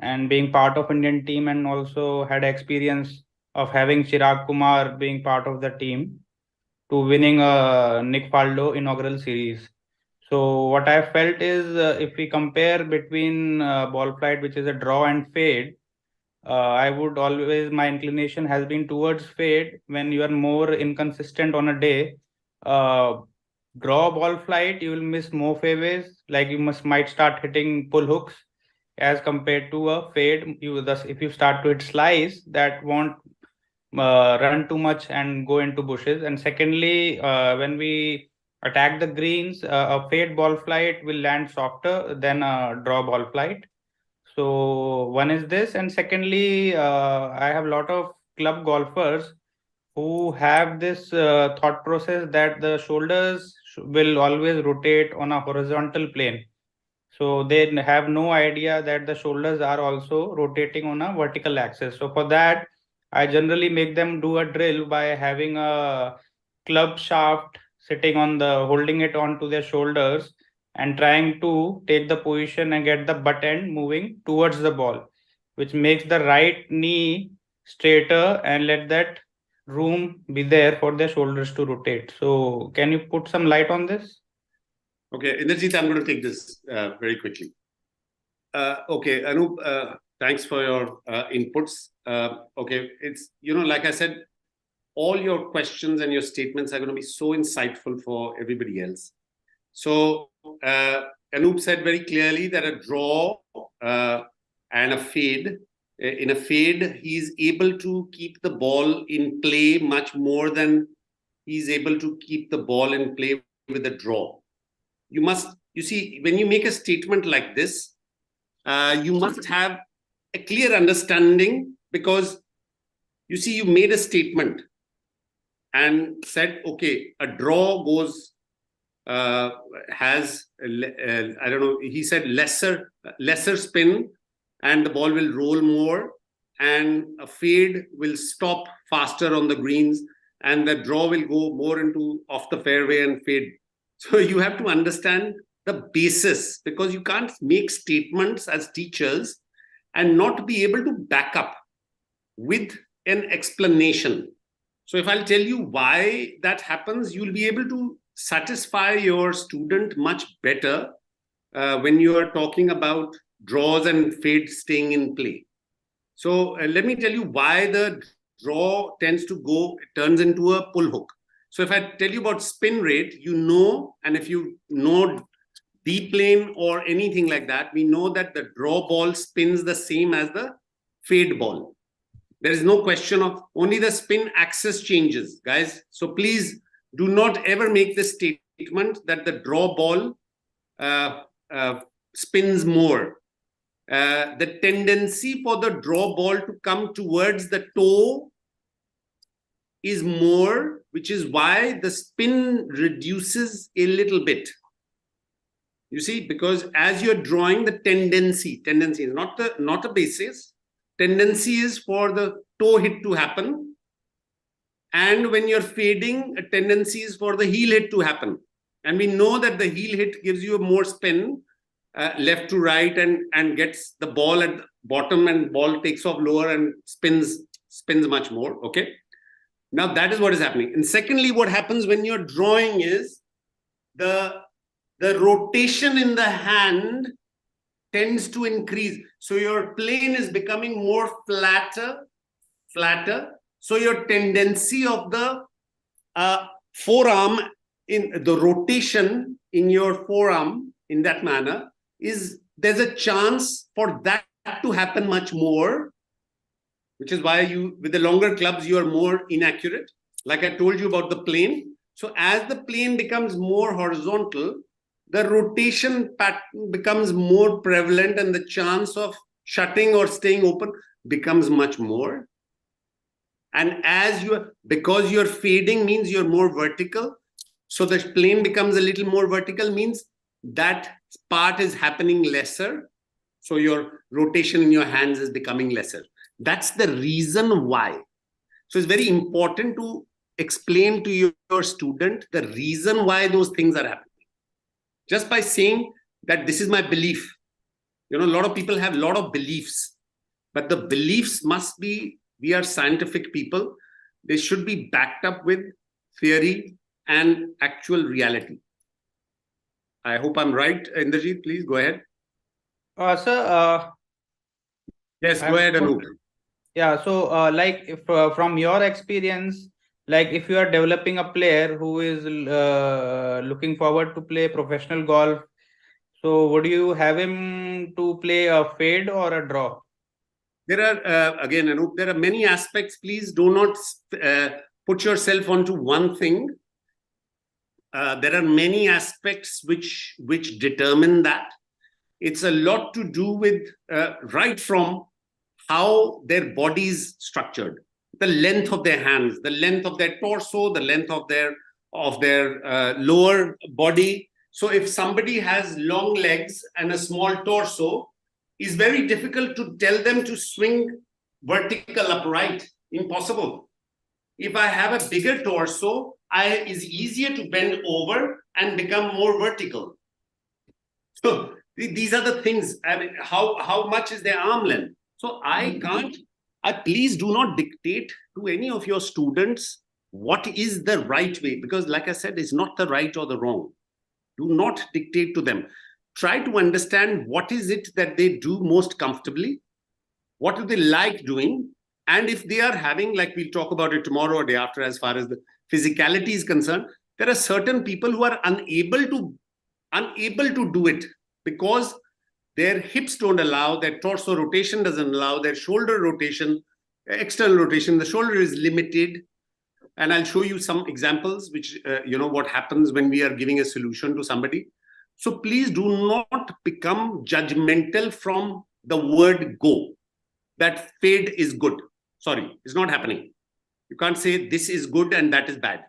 and being part of Indian team, and also had experience of having Chirag Kumar being part of the team to winning Nick Faldo inaugural series. So what I felt is if we compare between ball flight, which is a draw, and fade, I would always, my inclination has been towards fade when you are more inconsistent on a day. Draw ball flight, you will miss more fairways, like you might start hitting pull hooks, as compared to a fade. If you start to hit slice, that won't run too much and go into bushes. And secondly, when we attack the greens, a fade ball flight will land softer than a draw ball flight. So one is this, and secondly, I have a lot of club golfers who have this thought process that the shoulders will always rotate on a horizontal plane. So they have no idea that the shoulders are also rotating on a vertical axis. So for that, I generally make them do a drill by having a club shaft sitting on holding it onto their shoulders and trying to take the position and get the butt end moving towards the ball, which makes the right knee straighter and let that room be there for their shoulders to rotate. So can you put some light on this? Okay, Inderjeet, I'm going to take this very quickly. Okay, Anup, thanks for your inputs. Okay, it's, like I said, all your questions and your statements are going to be so insightful for everybody else. So Anup said very clearly that a draw and a fade. In a fade, he is able to keep the ball in play much more than he's able to keep the ball in play with a draw. You see, when you make a statement like this, you must have a clear understanding, because you see, you made a statement and said, okay, a draw goes, has, I don't know, he said lesser spin and the ball will roll more, and a fade will stop faster on the greens, and the draw will go more into off the fairway and fade. So you have to understand the basis, because you can't make statements as teachers and not be able to back up with an explanation. So if I'll tell you why that happens, you'll be able to satisfy your student much better when you are talking about draws and fades staying in play. So let me tell you why the draw tends to go, it turns into a pull hook. So if I tell you about spin rate, you know, and if you know deep lane or anything like that, we know that the draw ball spins the same as the fade ball. There is no question of, only the spin axis changes, guys. So please do not ever make the statement that the draw ball spins more. The tendency for the draw ball to come towards the toe is more, which is why the spin reduces a little bit. You see, because as you're drawing, the tendency is not a basis. Tendency is for the toe hit to happen. And when you're fading, a tendency is for the heel hit to happen. And we know that the heel hit gives you a more spin, left to right, and gets the ball at the bottom, and ball takes off lower and spins much more. Okay. Now that is what is happening. And secondly, what happens when you're drawing is the rotation in the hand tends to increase. So your plane is becoming more flatter. So your tendency of the forearm, in the rotation in your forearm in that manner, is there's a chance for that to happen much more, which is why with the longer clubs, you are more inaccurate. Like I told you about the plane. So as the plane becomes more horizontal, the rotation pattern becomes more prevalent, and the chance of shutting or staying open becomes much more. And because you're fading means you're more vertical. So the plane becomes a little more vertical, means that part is happening lesser. So your rotation in your hands is becoming lesser. That's the reason why. So it's very important to explain to your student the reason why those things are happening. Just by saying that this is my belief. You know, a lot of people have a lot of beliefs, but the beliefs must be, we are scientific people. They should be backed up with theory and actual reality. I hope I'm right. Indrajit, please go ahead. Sir, yes, go ahead, Anup. Yeah, so like if from your experience, like if you are developing a player who is looking forward to play professional golf, so would you have him to play a fade or a draw? There are, again, Anup, there are many aspects. Please do not put yourself onto one thing. There are many aspects which determine that. It's a lot to do with right from how their body is structured, the length of their hands, the length of their torso, the length of their lower body. So if somebody has long legs and a small torso, it's very difficult to tell them to swing vertical upright. Impossible. If I have a bigger torso, it's easier to bend over and become more vertical. So these are the things. I mean, how much is their arm length? So please do not dictate to any of your students what is the right way, because like I said, it's not the right or the wrong. Do not dictate to them. Try to understand what is it that they do most comfortably, what do they like doing, and if they are having, like we'll talk about it tomorrow or day after, as far as the physicality is concerned, there are certain people who are unable to unable to do it because their hips don't allow, their torso rotation doesn't allow, their shoulder rotation, external rotation, the shoulder is limited. And I'll show you some examples, which, what happens when we are giving a solution to somebody. So please do not become judgmental from the word go. That fade is good. Sorry, it's not happening. You can't say this is good and that is bad,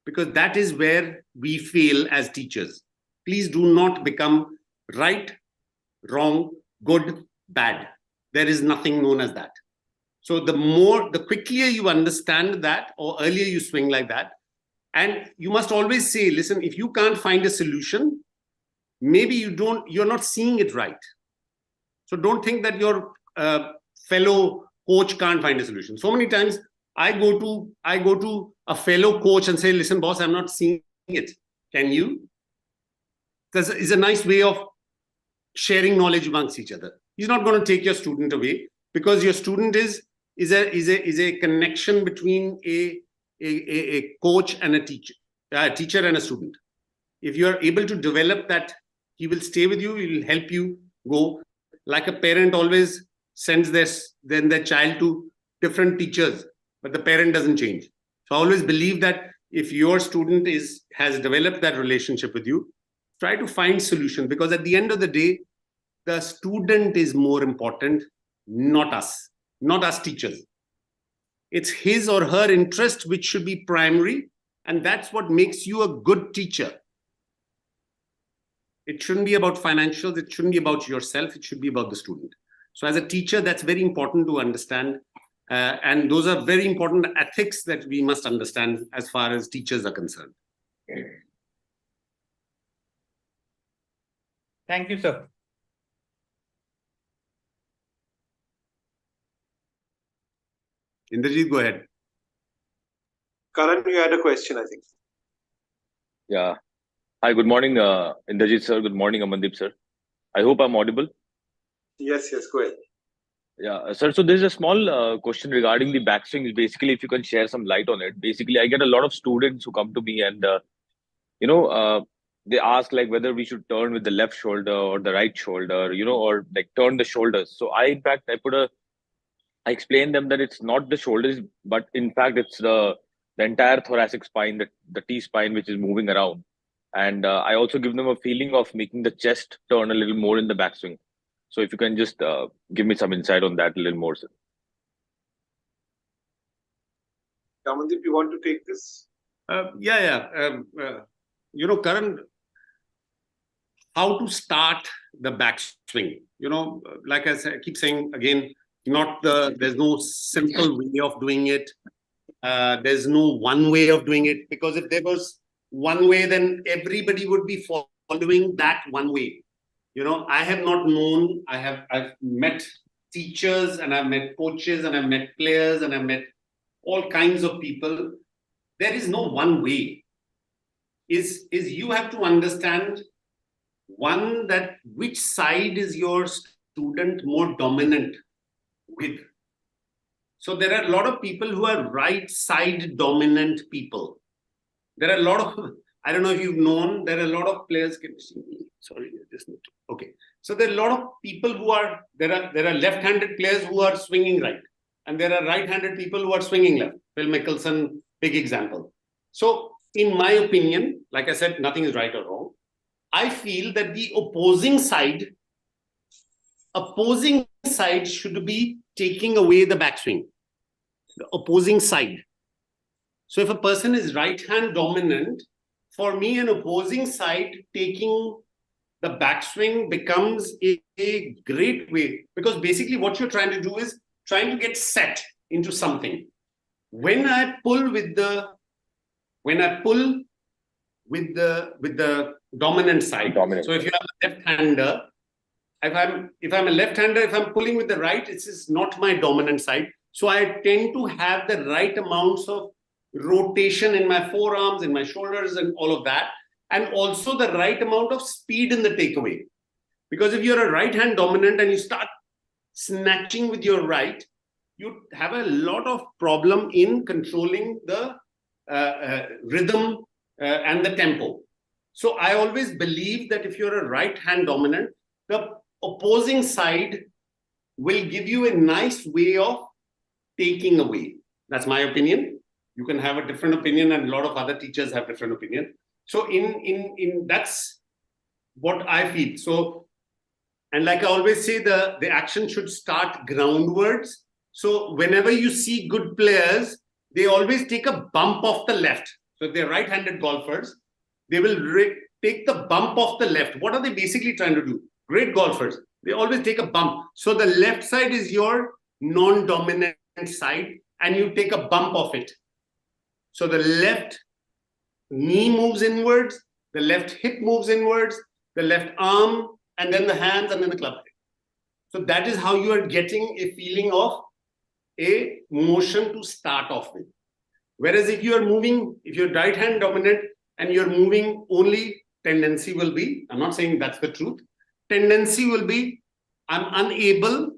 because that is where we fail as teachers. Please do not become right, wrong, good, bad. There is nothing known as that. So the quicker you understand that, or earlier you swing like that, and you must always say, listen, if you can't find a solution, maybe you're not seeing it right. So don't think that your fellow coach can't find a solution. So many times I go to a fellow coach and say, listen, boss, I'm not seeing it. Can you? Because it's a nice way of sharing knowledge amongst each other. He's not going to take your student away, because your student is a connection between a coach and a teacher and a student. If you are able to develop that, he will stay with you, he will help you go. Like a parent always sends their child to different teachers, but the parent doesn't change. So I always believe that if your student has developed that relationship with you, try to find solution, because at the end of the day, the student is more important, not us teachers. It's his or her interest which should be primary, and that's what makes you a good teacher. It shouldn't be about financials, it shouldn't be about yourself, it should be about the student. So as a teacher, that's very important to understand, and those are very important ethics that we must understand as far as teachers are concerned. Thank you, sir. Indrajit, go ahead. Karan, you had a question, I think. Yeah. Hi, good morning, Indrajit sir. Good morning, Amandeep sir. I hope I'm audible. Yes, go ahead. Yeah, sir. So there's a small question regarding the backswing. Basically, if you can share some light on it. Basically, I get a lot of students who come to me and, they ask like whether we should turn with the left shoulder or the right shoulder, or like turn the shoulders. So I explain them that it's not the shoulders, but in fact, it's the entire thoracic spine, the T spine, which is moving around. And I also give them a feeling of making the chest turn a little more in the backswing. So if you can just give me some insight on that a little more, sir. Amandeep, you want to take this? Karan, how to start the backswing? Like I keep saying again, there's no simple way of doing it. There's no one way of doing it, because if there was one way, then everybody would be following that one way. I have not known, I've met teachers and I've met coaches and I've met players and I've met all kinds of people. There is no one way. Is you have to understand, one, that which side is your student more dominant with. So there are a lot of people who are right side dominant people. There are a lot of, I don't know if you've known, there are a lot of players. Can you see me? Sorry, just need to. Okay. So there are a lot of people there are left-handed players who are swinging right, and there are right-handed people who are swinging left. Phil Mickelson, big example. So in my opinion, like I said, nothing is right or wrong. I feel that the opposing side should be taking away the backswing. The opposing side. So if a person is right hand dominant, for me, an opposing side taking the backswing becomes a great way, because basically what you're trying to do is trying to get set into something. When I pull with the dominant side. So if you have a left-hander, if I'm a left-hander, if I'm pulling with the right, this is not my dominant side. So I tend to have the right amounts of rotation in my forearms, in my shoulders, and all of that, and also the right amount of speed in the takeaway. Because if you're a right-hand dominant and you start snatching with your right, you have a lot of problem in controlling the rhythm and the tempo. So I always believe that if you're a right-hand dominant, the opposing side will give you a nice way of taking away. That's my opinion. You can have a different opinion, and a lot of other teachers have different opinion. So in that's what I feel. So, and like I always say, the action should start groundwards. So whenever you see good players, they always take a bump off the left. So if they're right-handed golfers, they will take the bump off the left. What are they basically trying to do? Great golfers, they always take a bump. So the left side is your non-dominant side, and you take a bump of it. So the left knee moves inwards, the left hip moves inwards, the left arm, and then the hands, and then the club head. So that is how you are getting a feeling of a motion to start off with. Whereas if you are moving, if you're right hand dominant and you're moving, only tendency will be, I'm not saying that's the truth, tendency will be, I'm unable,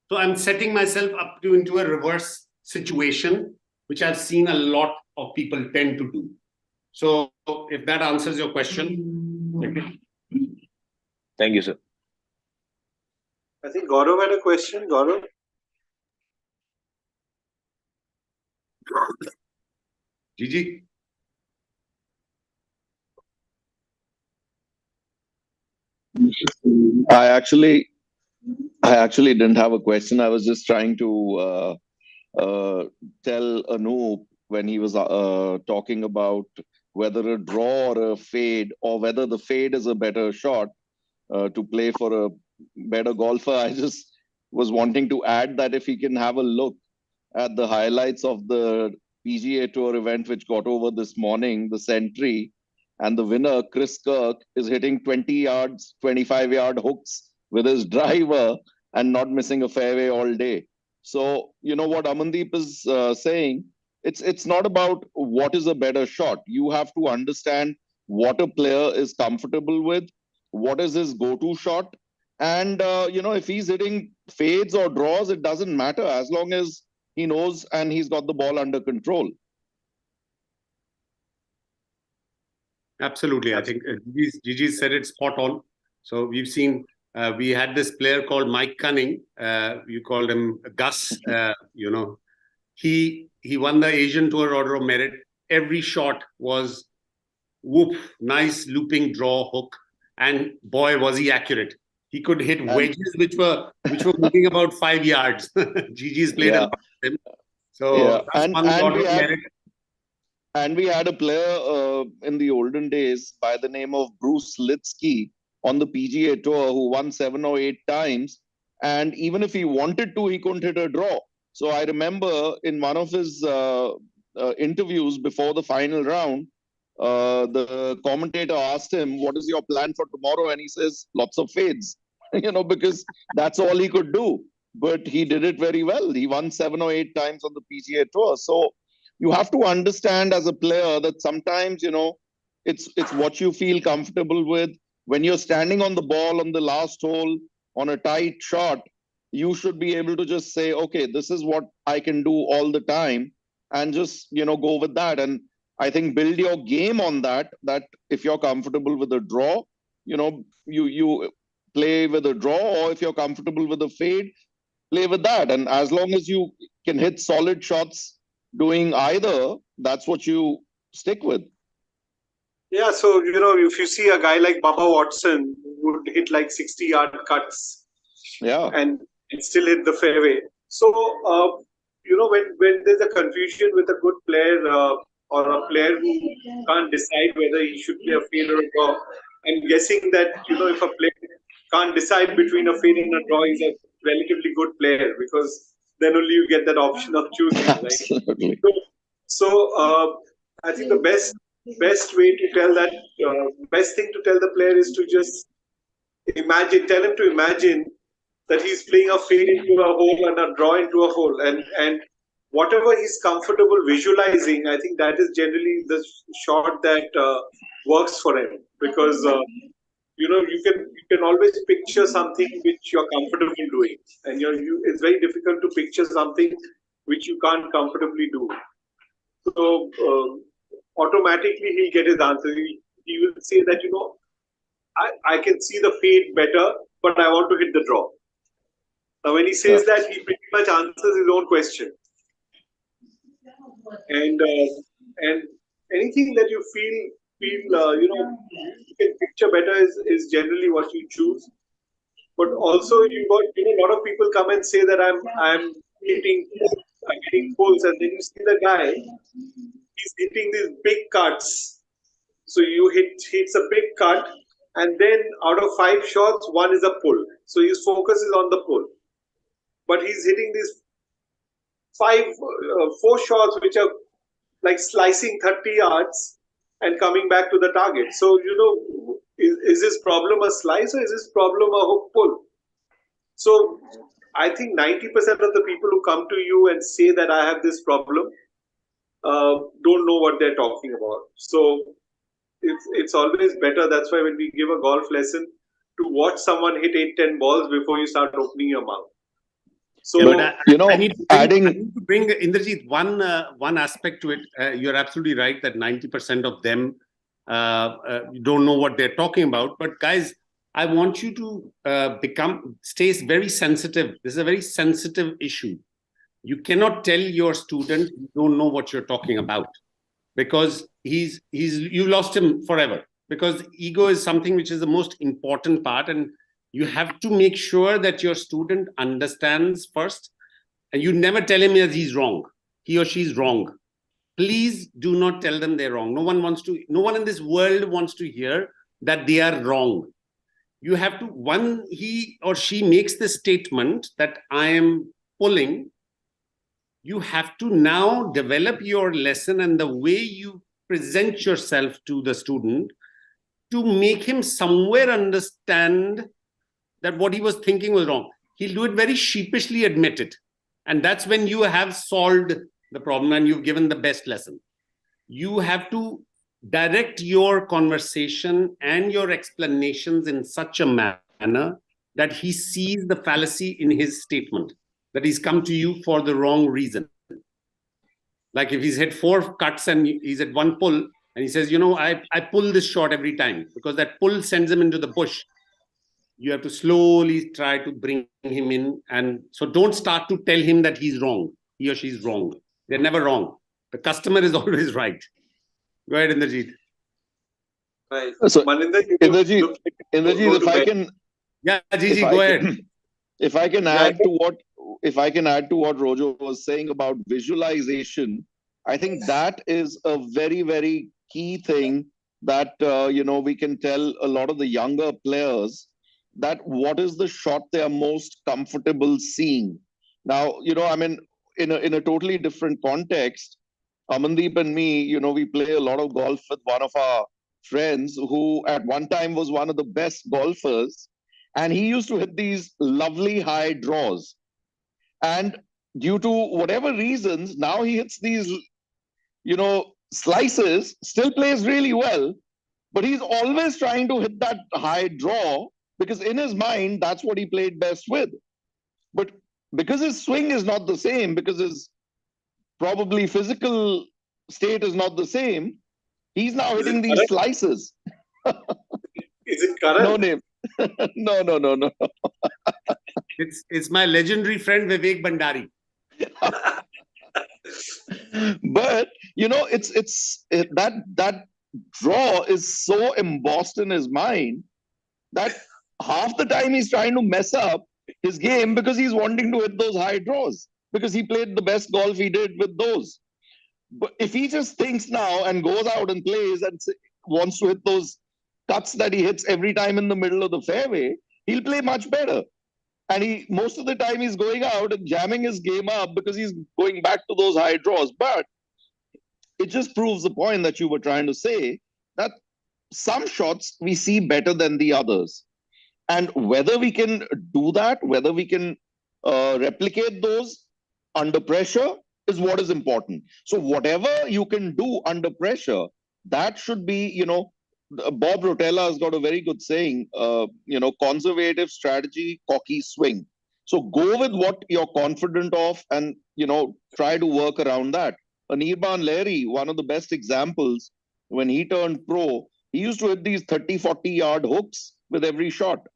so I'm setting myself up into a reverse situation, which I've seen a lot of people tend to do. So if that answers your question. Thank you, sir. I think Gaurav had a question. Gaurav? Gigi? I actually didn't have a question. I was just trying to tell Anoop when he was talking about whether a draw or a fade, or whether the fade is a better shot to play for a better golfer. I just was wanting to add that if he can have a look at the highlights of the PGA Tour event which got over this morning, the Century, and the winner, Chris Kirk, is hitting 20 yards, 25-yard hooks with his driver and not missing a fairway all day. So, you know what Amandeep is saying, it's not about what is a better shot. You have to understand what a player is comfortable with, what is his go-to shot. And, if he's hitting fades or draws, it doesn't matter as long as he knows and he's got the ball under control. Absolutely. I think Gigi said it spot on. So we've seen, we had this player called Mike Cunning. You called him Gus. He won the Asian Tour Order of Merit. Every shot was whoop, nice looping draw hook. And boy, was he accurate. He could hit wedges which were moving about 5 yards. Gigi's played a lot with him. So that's one order of merit. And we had a player in the olden days by the name of Bruce Litsky on the PGA Tour who won 7 or 8 times. And even if he wanted to, he couldn't hit a draw. So I remember in one of his interviews before the final round, the commentator asked him, "What is your plan for tomorrow?" And he says, "Lots of fades," because that's all he could do. But he did it very well. He won 7 or 8 times on the PGA Tour. So you have to understand as a player that sometimes, it's what you feel comfortable with. When you're standing on the ball on the last hole on a tight shot, you should be able to just say, okay, this is what I can do all the time, and just, go with that. And I think build your game on that if you're comfortable with a draw, you play with a draw, or if you're comfortable with a fade, play with that. And as long as you can hit solid shots doing either, that's what you stick with. Yeah, so, if you see a guy like Bubba Watson who would hit like 60-yard cuts and still hit the fairway. So, when there's a confusion with a good player or a player who can't decide whether he should play a fade or a draw, I'm guessing that, if a player can't decide between a fade and a draw, he's a relatively good player, because then only you get that option of choosing, right? So I think the best way to tell that, best thing to tell the player is to just tell him to imagine that he's playing a fade into a hole and a draw into a hole, and whatever he's comfortable visualizing, I think that is generally the shot that works for him, because you can always picture something which you're comfortable doing, and it's very difficult to picture something which you can't comfortably do. So automatically he'll get his answer. he will say that, I can see the fade better, but I want to hit the draw. Now, when he says that, he pretty much answers his own question. And anything that you feel you can picture better is generally what you choose. But also you got a lot of people come and say that I'm hitting pulls, and then you see the guy, he's hitting these big cuts. So you hits a big cut, and then out of 5 shots, 1 is a pull. So his focus is on the pull, but he's hitting these 4 shots which are like slicing 30 yards and coming back to the target. So is this problem a slice or is this problem a hook pull? So I think 90% of the people who come to you and say that I have this problem don't know what they're talking about. So it's always better. That's why when we give a golf lesson, to watch someone hit 8-10 balls before you start opening your mouth. So I need to bring Indrajit one aspect to it. You're absolutely right that 90% of them don't know what they're talking about. But guys, I want you to stay very sensitive. This is a very sensitive issue. You cannot tell your student you don't know what you're talking about, because you lost him forever. Because ego is something which is the most important part, and you have to make sure that your student understands first, and you never tell him that he's wrong, he or she's wrong. Please do not tell them they're wrong. No one in this world wants to hear that they are wrong. You have to, when he or she makes the statement that I am pulling, you have to now develop your lesson and the way you present yourself to the student to make him somewhere understand that what he was thinking was wrong. He'll do it very sheepishly, admit it. And that's when you have solved the problem and you've given the best lesson. You have to direct your conversation and your explanations in such a manner that he sees the fallacy in his statement, that he's come to you for the wrong reason. Like if he's hit 4 cuts and he's at 1 pull, and he says, I pull this shot every time because that pull sends him into the bush. You have to slowly try to bring him in. And so don't start to tell him that he's wrong. He or she's wrong. They're never wrong. The customer is always right. Go ahead, Indrajit. Right. So, Indrajit, if I can... Yeah, Gigi, go ahead. If I can add to what Rojo was saying about visualization, I think that is a very, very key thing that, we can tell a lot of the younger players that what is the shot they are most comfortable seeing. Now, in a totally different context, Amandeep and me, we play a lot of golf with one of our friends who at one time was one of the best golfers, and he used to hit these lovely high draws. And due to whatever reasons, now he hits these, slices, still plays really well, but he's always trying to hit that high draw because in his mind, that's what he played best with. But because his swing is not the same, because his probably physical state is not the same, he's now hitting these slices. Is it Karan? No name. No. It's my legendary friend Vivek Bhandari. But that draw is so embossed in his mind that half the time he's trying to mess up his game because he's wanting to hit those high draws because he played the best golf he did with those. But if he just thinks now and goes out and plays and wants to hit those cuts that he hits every time in the middle of the fairway, he'll play much better. And most of the time he's going out and jamming his game up because he's going back to those high draws. But it just proves the point that you were trying to say, that some shots we see better than the others. And whether we can do that, whether we can replicate those under pressure is what is important. So whatever you can do under pressure, that should be, Bob Rotella has got a very good saying, conservative strategy, cocky swing. So go with what you're confident of and, try to work around that. Anirban Lahiri, one of the best examples, when he turned pro, He used to hit these 30, 40-yard hooks with every shot.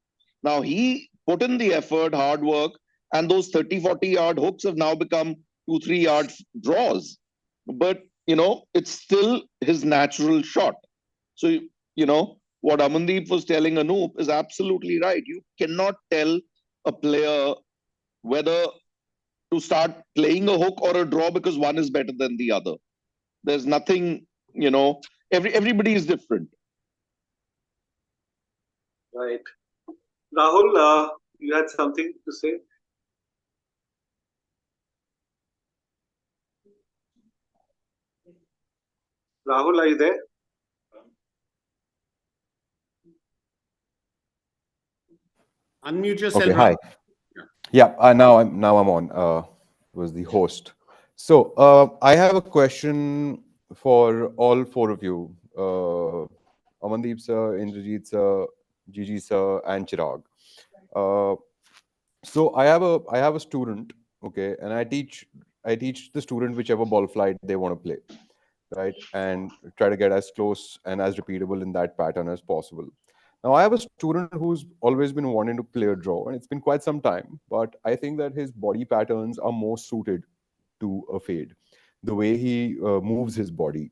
Now he put in the effort, hard work, and those 30, 40-yard hooks have now become 2, 3-yard draws. But, it's still his natural shot. So, what Amandeep was telling Anoop is absolutely right. You cannot tell a player whether to start playing a hook or a draw because one is better than the other. There's nothing, everybody is different. Right. Rahul, you had something to say? Rahul, are you there? Unmute yourself. Okay, hi. Yeah, now I'm on. Was the host. So I have a question for all four of you, Amandeep sir, Indrajit sir, Gigi sir, and Chirag. So I have a student, okay, and I teach the student whichever ball flight they want to play, right, and try to get as close and as repeatable in that pattern as possible. Now, I have a student who's always been wanting to play a draw, and it's been quite some time, but I think that his body patterns are more suited to a fade, the way he moves his body.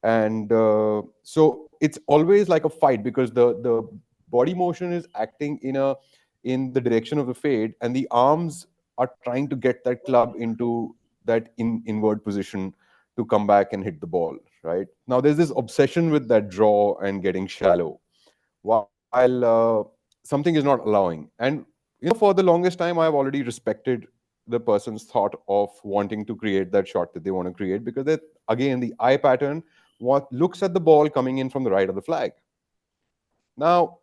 And so it's always like a fight because the body motion is acting in the direction of the fade, and the arms are trying to get that club into that inward position to come back and hit the ball, right? Now, there's this obsession with that draw and getting shallow, while something is not allowing. And for the longest time, I've already respected the person's thought of wanting to create that shot that they want to create, because that, again, the eye pattern what looks at the ball coming in from the right of the flag. Now,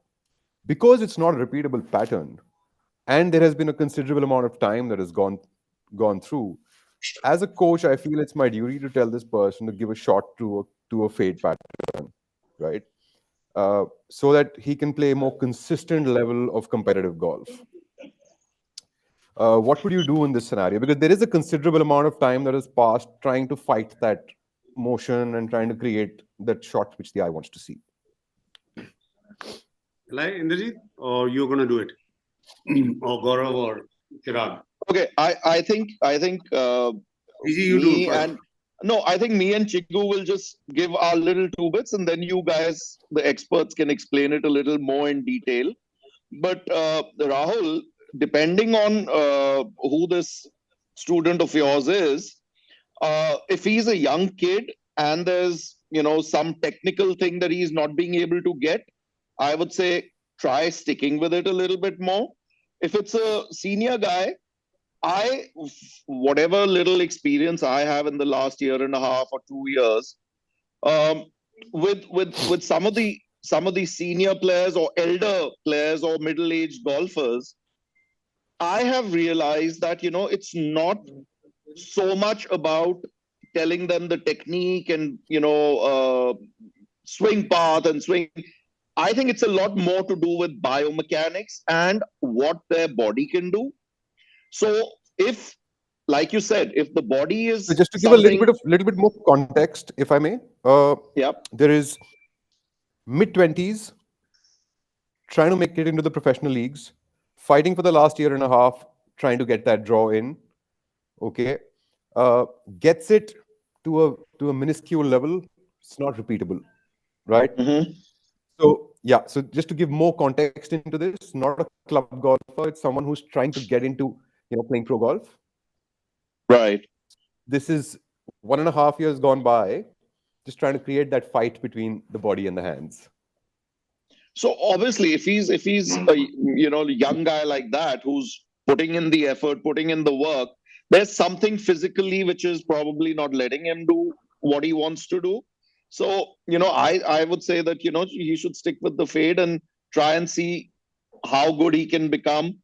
because it's not a repeatable pattern, and there has been a considerable amount of time that has gone through, as a coach, I feel it's my duty to tell this person to give a shot to a fade pattern, right? So that he can play a more consistent level of competitive golf. What would you do in this scenario? Because there is a considerable amount of time that has passed trying to fight that motion and trying to create that shot which the eye wants to see. Like Indrajit, or you're going to do it, or Gaurav or Chirag? Okay, I think Easy, you do it first. I think me and Chiku will just give our little two bits, and then you guys, the experts, can explain it a little more in detail. But Rahul, depending on who this student of yours is, if he's a young kid and there's some technical thing that he's not being able to get, I would say try sticking with it a little bit more. If it's a senior guy, whatever little experience I have in the last year and a half or 2 years, with some of the senior players or elder players or middle-aged golfers, I have realized that it's not so much about telling them the technique and swing path and swing. I think it's a lot more to do with biomechanics and what their body can do. So if, like you said, if the body is so just to give a little bit more context, if I may, there is mid-20s trying to make it into the professional leagues, fighting for the last year and a half, trying to get that draw in. Okay, gets it to a minuscule level. It's not repeatable, right? Mm-hmm. So yeah, so just to give more context into this, not a club golfer, it's someone who's trying to get into playing pro golf. Right. This is 1.5 years gone by, just trying to create that fight between the body and the hands. So obviously, if he's a young guy like that who's putting in the effort, putting in the work, there's something physically which is probably not letting him do what he wants to do. So I would say that he should stick with the fade and try and see how good he can become.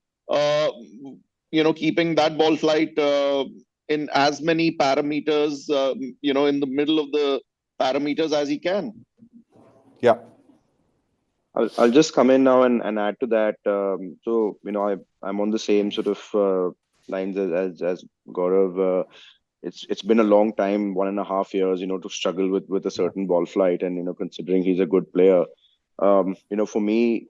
Keeping that ball flight in as many parameters, in the middle of the parameters as he can. Yeah. I'll just come in now and add to that. So I'm on the same sort of lines as Gaurav. it's been a long time, 1.5 years, to struggle with a certain ball flight, and considering he's a good player, for me,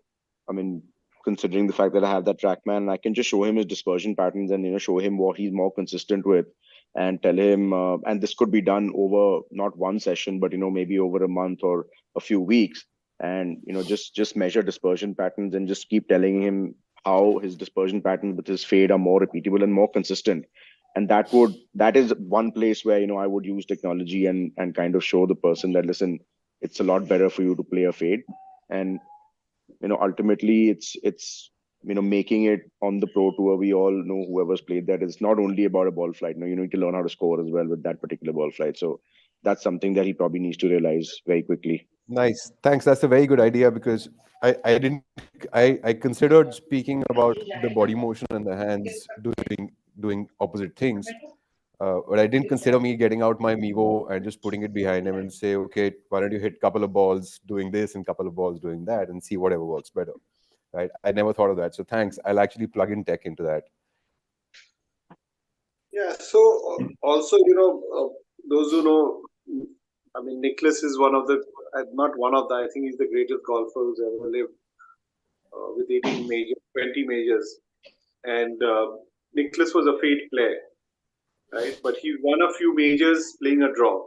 I mean, considering the fact that I have that TrackMan, I can just show him his dispersion patterns and show him what he's more consistent with, and tell him, and this could be done over not one session, but maybe over a month or a few weeks, and just measure dispersion patterns and just keep telling him how his dispersion patterns with his fade are more repeatable and more consistent. And that is one place where I would use technology and kind of show the person that, listen, it's a lot better for you to play a fade. And ultimately it's making it on the pro tour. We all know, whoever's played that, it's not only about a ball flight. You need to learn how to score as well with that particular ball flight. So that's something that he probably needs to realize very quickly. Nice. Thanks. That's a very good idea, because I considered speaking about the body motion and the hands doing opposite things. But I didn't consider me getting out my Mevo and just putting it behind him and say, okay, why don't you hit a couple of balls doing this and a couple of balls doing that and see whatever works better. Right? I never thought of that. So thanks. I'll actually plug in tech into that. Yeah. So also, those who know, I mean, Nicholas is one of the, not one of the, I think he's the greatest golfer who's ever lived, with 18 majors, 20 majors. And Nicholas was a fade player, right? But he won a few majors playing a draw,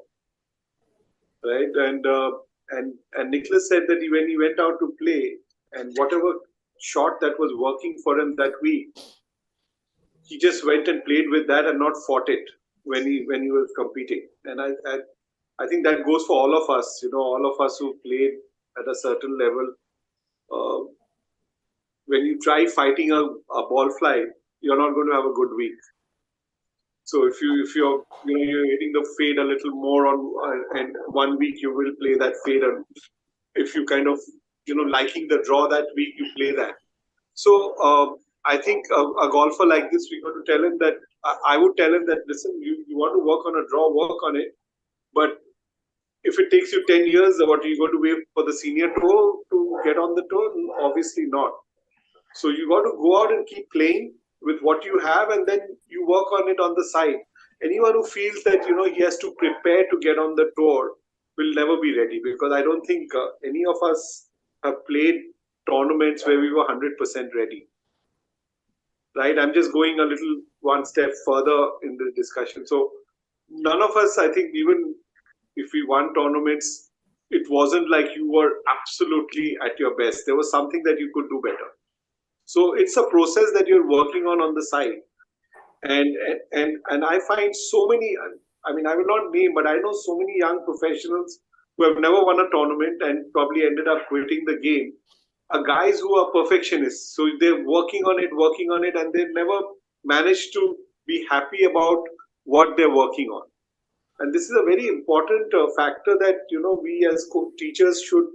right? And Nicholas said that when he went out to play, and whatever shot that was working for him that week, he just went and played with that and not fought it when he was competing. And I think that goes for all of us. All of us who played at a certain level. When you try fighting a ball flight, you're not going to have a good week. So if you're hitting the fade a little more on, and 1 week you will play that fade, and if you kind of liking the draw that week, you play that. So I think a golfer like this, we got to tell him that, I would tell him that, listen, you want to work on a draw, work on it, but if it takes you 10 years, what are you going to wait for the senior tour to get on the tour? Obviously not. So you got to go out and keep playing with what you have, and then you work on it on the side. Anyone who feels that he has to prepare to get on the tour will never be ready, because I don't think any of us have played tournaments where we were 100% ready. Right? I'm just going a little one step further in the discussion. So none of us, I think, even if we won tournaments, it wasn't like you were absolutely at your best. There was something that you could do better. So it's a process that you're working on the side. And I find so many, I mean, I will not name, but I know so many young professionals who have never won a tournament and probably ended up quitting the game, are guys who are perfectionists. So they're working on it, and they've never managed to be happy about what they're working on. And this is a very important factor that, we as teachers should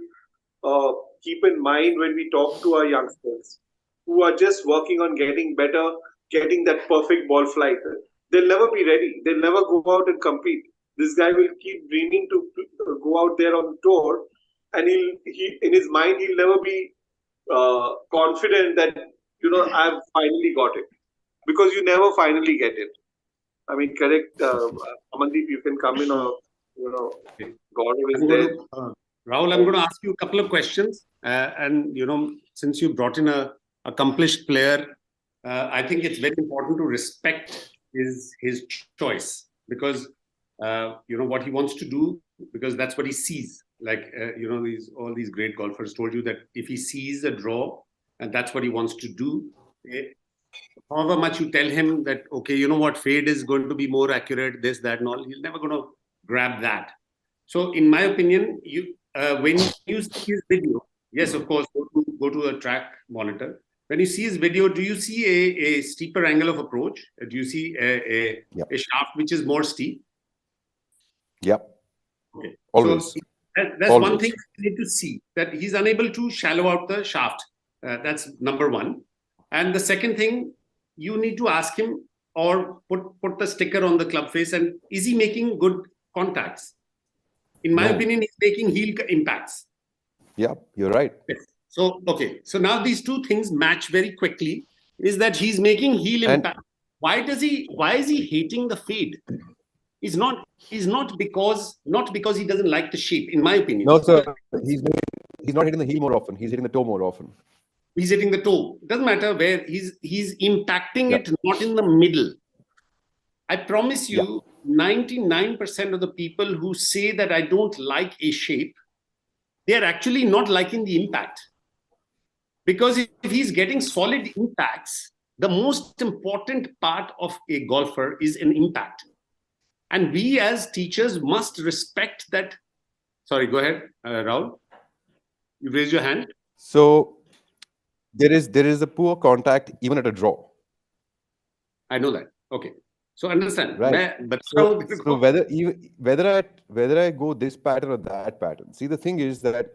keep in mind when we talk to our youngsters who are just working on getting better, getting that perfect ball flight. They'll never be ready. They'll never go out and compete. This guy will keep dreaming to go out there on tour, and he in his mind, he'll never be confident that, I've finally got it, because you never finally get it. I mean, correct, Amandeep, you can come in, or, God is there. Rahul, I'm going to ask you a couple of questions. And, since you brought in a accomplished player, I think it's very important to respect his choice, because, what he wants to do, because that's what he sees. Like, all these great golfers told you that if he sees a draw and that's what he wants to do, however much you tell him that, okay, you know what, fade is going to be more accurate, this, that, and all, he's never going to grab that. So in my opinion, when you see his video, yes, of course, go to a track monitor. When you see his video, do you see a steeper angle of approach? Do you see a shaft which is more steep? Yep. Okay. Always. So that's Always. one thing you need to see, that he's unable to shallow out the shaft. That's number one. And the second thing, you need to ask him, or put the sticker on the club face, and is he making good contacts? In my opinion, he's making heel impacts. Yeah, you're right. So, okay. So now these two things match very quickly, is that he's making heel impact. Why is he hating the fade? is not because he doesn't like the shape, in my opinion. No, sir. He's not hitting the heel more often. He's hitting the toe more often. He's hitting the toe. It doesn't matter where he's impacting Yeah. it, not in the middle. I promise Yeah. you, 99% of the people who say that I don't like a shape, they are actually not liking the impact. Because if he's getting solid impacts, the most important part of a golfer is an impact. And we as teachers must respect that. Sorry, go ahead, Rahul. You raised your hand. So there is a poor contact even at a draw. I know that. Okay. So understand. Right. But So whether I go this pattern or that pattern. See, the thing is that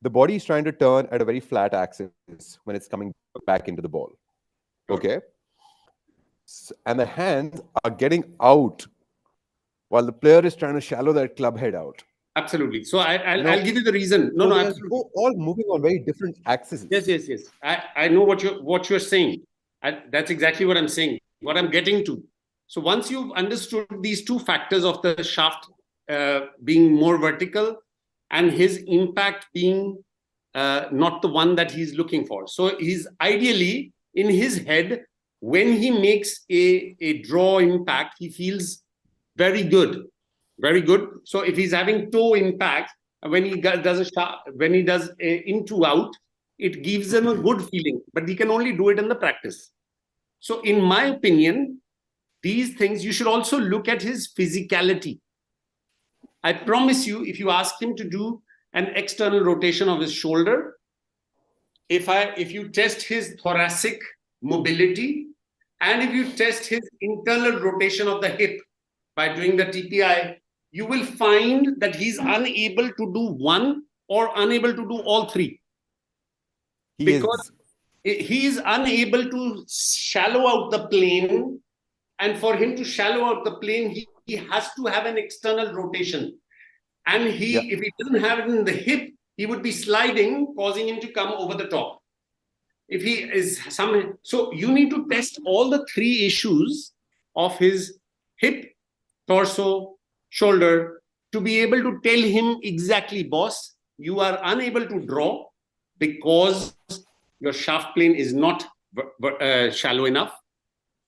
the body is trying to turn at a very flat axis when it's coming back into the ball. Okay. And the hands are getting out while the player is trying to shallow that club head out. Absolutely. So I'll give you the reason. No, so absolutely. All moving on very different axes. Yes. I know what you're saying. That's exactly what I'm saying. What I'm getting to. So once you've understood these two factors of the shaft being more vertical and his impact being not the one that he's looking for. So he's ideally in his head, when he makes a draw impact, he feels very good. Very good. So if he's having toe impact, when he does a in to out, it gives him a good feeling, but he can only do it in the practice. So in my opinion, these things, you should also look at his physicality. I promise you, if you ask him to do an external rotation of his shoulder, if you test his thoracic mobility, and if you test his internal rotation of the hip by doing the TPI, you will find that he's unable to do one or unable to do all three. Because he is unable to shallow out the plane, and for him to shallow out the plane, he has to have an external rotation. And if he doesn't have it in the hip, he would be sliding, causing him to come over the top. If he is so you need to test all the three issues of his hip, torso, shoulder, to be able to tell him exactly, boss, you are unable to draw because your shaft plane is not shallow enough,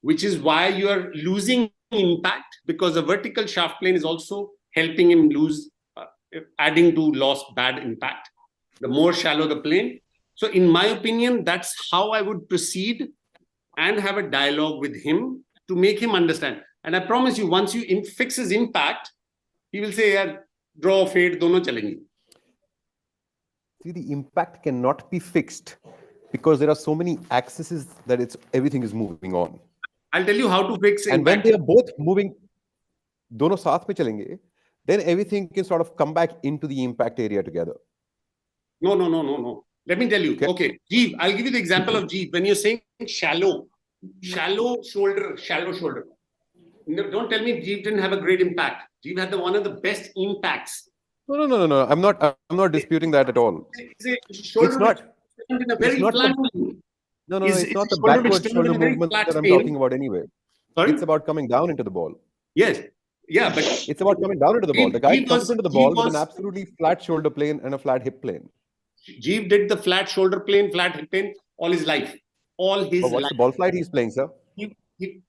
which is why you are losing impact, because the vertical shaft plane is also helping him lose, adding to lost bad impact. The more shallow the plane. So in my opinion, that's how I would proceed and have a dialogue with him to make him understand. And I promise you, once you fix his impact, he will say, yeah, draw, fade, dono chalenge. See, the impact cannot be fixed because there are so many axes that everything is moving on. I'll tell you how to fix impact. And when they are both moving, dono saath mein chalenge, then everything can sort of come back into the impact area together. No. Let me tell you. Okay, Jeev, I'll give you the example of Jeev. When you're saying shallow shoulder. No, don't tell me Jeev didn't have a great impact. Jeev had one of the best impacts. No. I'm not disputing that at all. It's not in a very flat plane. No, it's not the backward shoulder movement that I'm talking about anyway. Sorry? It's about coming down into the ball. Yes. Yeah, but it's about coming down into the ball. The guy comes into the ball with an absolutely flat shoulder plane and a flat hip plane. Jeev did the flat shoulder plane, flat hip plane all his life. What's the ball flight he's playing, sir?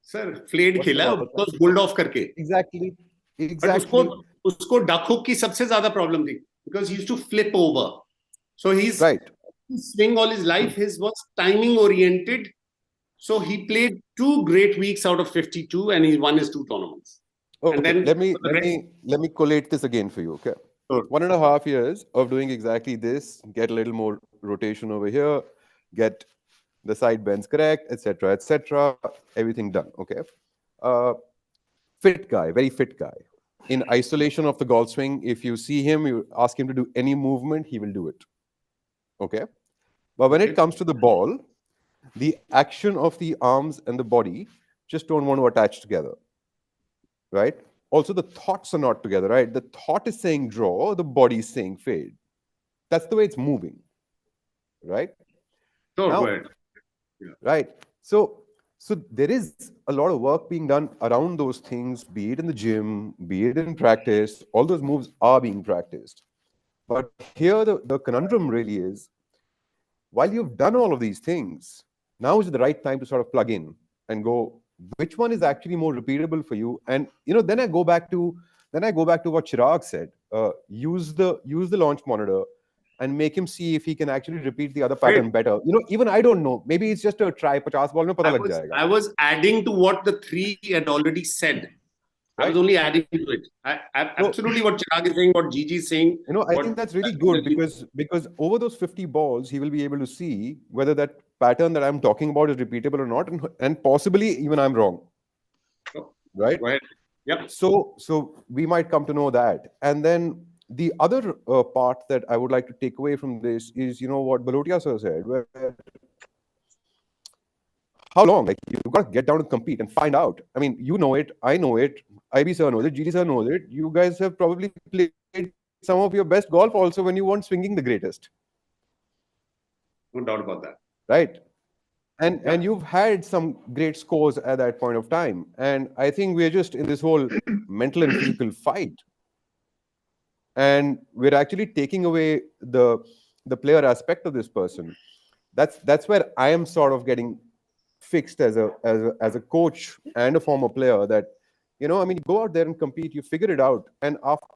Sir, flayed khela, was pulled off karke. Exactly. But usko duck hook ki sabse zyada problem thi, because he used to flip over. So he's swing all his life. His was timing oriented. So he played 2 great weeks out of 52 and he won his 2 tournaments. Okay, and then let me collate this again for you. Okay. Sure. 1.5 years of doing exactly this, get a little more rotation over here, get the side bends correct, etc. Everything done. Okay. Fit guy, very fit guy. In isolation of the golf swing, if you see him, you ask him to do any movement, he will do it. Okay. But when it comes to the ball, the action of the arms and the body just don't want to attach together. Right? Also, the thoughts are not together, right? The thought is saying draw, the body is saying fade. That's the way it's moving. Right? Sure, now, go ahead. Yeah. Right. So So there is a lot of work being done around those things, be it in the gym, be it in practice. All those moves are being practiced. But here the conundrum really is, while you've done all of these things, now is the right time to sort of plug in and go, which one is actually more repeatable for you? And then I go back to what Chirag said. Use the launch monitor and make him see if he can actually repeat the other pattern better. Even I don't know. Maybe it's just a try. 50 ball mein pata lag jayega. I was adding to what the three had already said. I was only adding to it. Absolutely what Chirag is saying, what Gigi is saying. I think that's really good because over those 50 balls, he will be able to see whether that pattern that I'm talking about is repeatable or not, and possibly even I'm wrong. Right? Go ahead. Yep. So we might come to know that. And then the other part that I would like to take away from this is, what Balotia sir said, where how long? Like, you've got to get down and compete and find out. I mean, you know it, I know it, IB sir knows it, GD sir knows it. You guys have probably played some of your best golf also when you weren't swinging the greatest. No doubt about that. Right. And you've had some great scores at that point of time. And I think we're just in this whole mental and physical fight. And we're actually taking away the player aspect of this person. That's where I am sort of getting fixed as a coach and a former player, that you go out there and compete, you figure it out, and after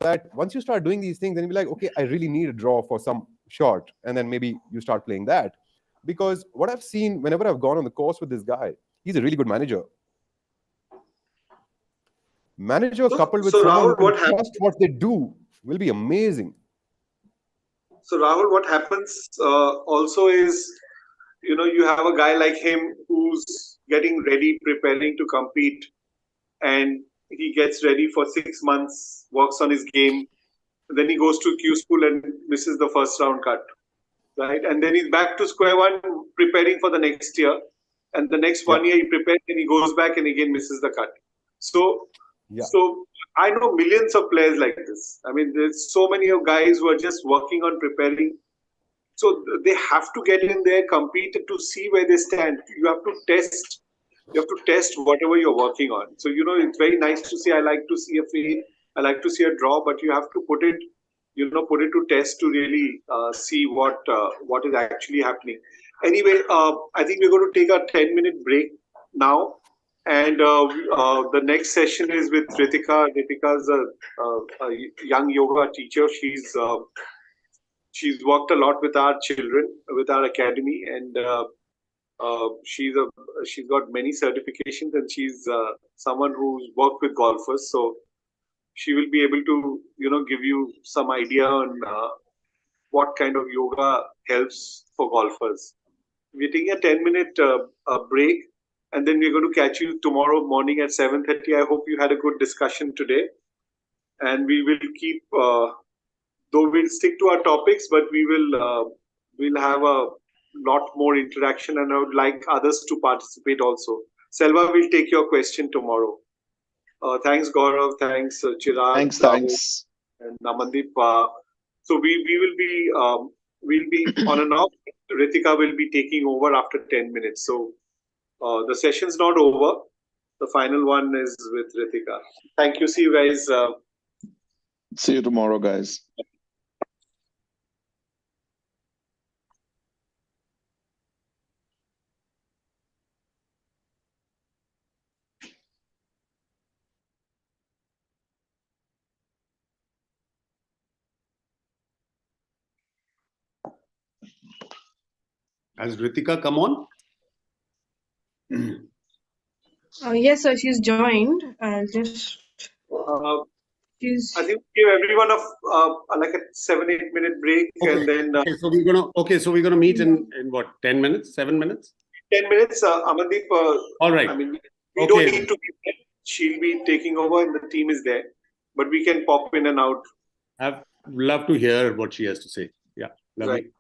that, once you start doing these things, then you'll be like, okay, I really need a draw for some shot, and then maybe you start playing that. Because what I've seen whenever I've gone on the course with this guy, he's a really good manager coupled with so someone Rahul, who can trust what they do will be amazing. So Rahul, what happens also is, you have a guy like him who's getting ready, preparing to compete, and he gets ready for 6 months, works on his game, then he goes to Q school and misses the first round cut, right? And then he's back to square one, preparing for the next year, and the next 1 year he prepares and he goes back and again misses the cut. So I know millions of players like this. I mean, there's so many of guys who are just working on preparing. So they have to get in there, compete to see where they stand. You have to test. You have to test whatever you're working on. So it's very nice to see. I like to see a fade. I like to see a draw, but you have to put it to test to really see what is actually happening. Anyway, I think we're going to take a 10-minute break now, and the next session is with Ritika. Ritika's a young yoga teacher. She's worked a lot with our children, with our academy, and she's got many certifications, and she's someone who's worked with golfers. So she will be able to give you some idea on what kind of yoga helps for golfers. We're taking a 10-minute break, and then we're going to catch you tomorrow morning at 7:30. I hope you had a good discussion today, and we will keep. Though we'll stick to our topics, but we'll have a lot more interaction, and I would like others to participate also. Selva will take your question tomorrow. Thanks, Gaurav. Thanks, Chirag. Thanks. And Namandeep. So we'll be on and off. Ritika will be taking over after 10 minutes. So the session's not over. The final one is with Ritika. Thank you. See you guys. See you tomorrow, guys. Has Ritika come on? Yes, sir. She's joined. I'll just. I think give everyone like a 7-8 minute break, and then. So we're gonna meet in what, 10 minutes, 7 minutes? 10 minutes, Amandeep. All right. I mean, we don't need to be there. She'll be taking over, and the team is there, but we can pop in and out. I'd love to hear what she has to say. Yeah, lovely. Right.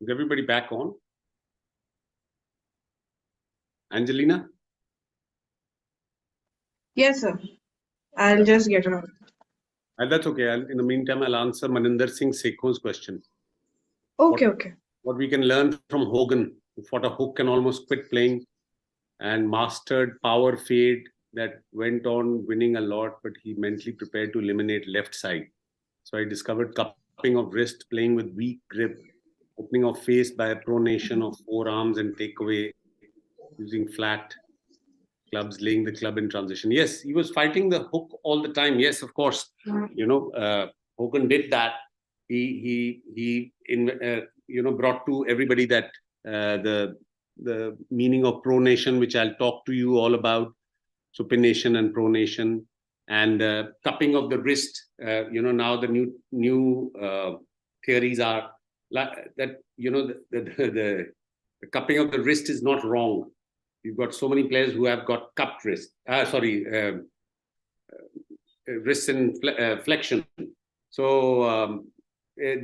Is everybody back on? Angelina? Yes, sir. I'll just get her. That's okay. In the meantime, I'll answer Maninder Singh Sekho's question. Okay. What we can learn from Hogan, who fought a hook and almost quit playing and mastered power fade that went on winning a lot, but he mentally prepared to eliminate left side. So I discovered cupping of wrist, playing with weak grip, opening of face by a pronation of forearms and takeaway, using flat clubs, laying the club in transition. Yes, he was fighting the hook all the time. Yes, of course. Hogan did that. He brought to everybody that the meaning of pronation, which I'll talk to you all about, supination and pronation, and cupping of the wrist. Now the new theories are that the cupping of the wrist is not wrong. You've got so many players who have got cupped wrist. Wrist and flexion. So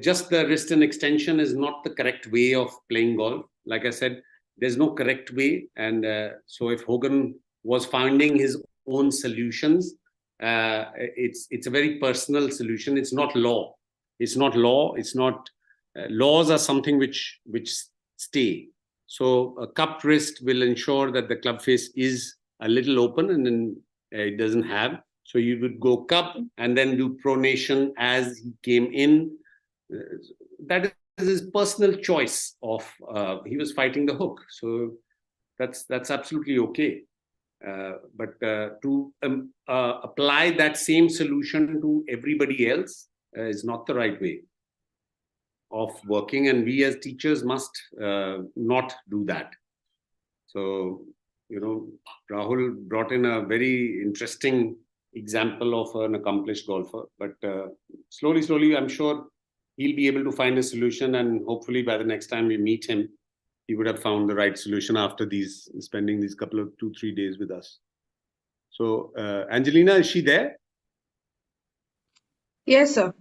just the wrist and extension is not the correct way of playing golf. Like I said, there's no correct way. And so if Hogan was finding his own solutions, it's a very personal solution. It's not law. It's not law. It's not laws are something which stay. So a cupped wrist will ensure that the club face is a little open and then it doesn't have. So you would go cup and then do pronation as he came in. That is his personal choice of he was fighting the hook. So that's absolutely okay. But to apply that same solution to everybody else is not the right way of working, and we as teachers must not do that. So, Rahul brought in a very interesting example of an accomplished golfer, but slowly, I'm sure he'll be able to find a solution, and hopefully by the next time we meet him, he would have found the right solution after spending these couple of 2-3 days with us. So, Angelina, is she there? Yes, sir.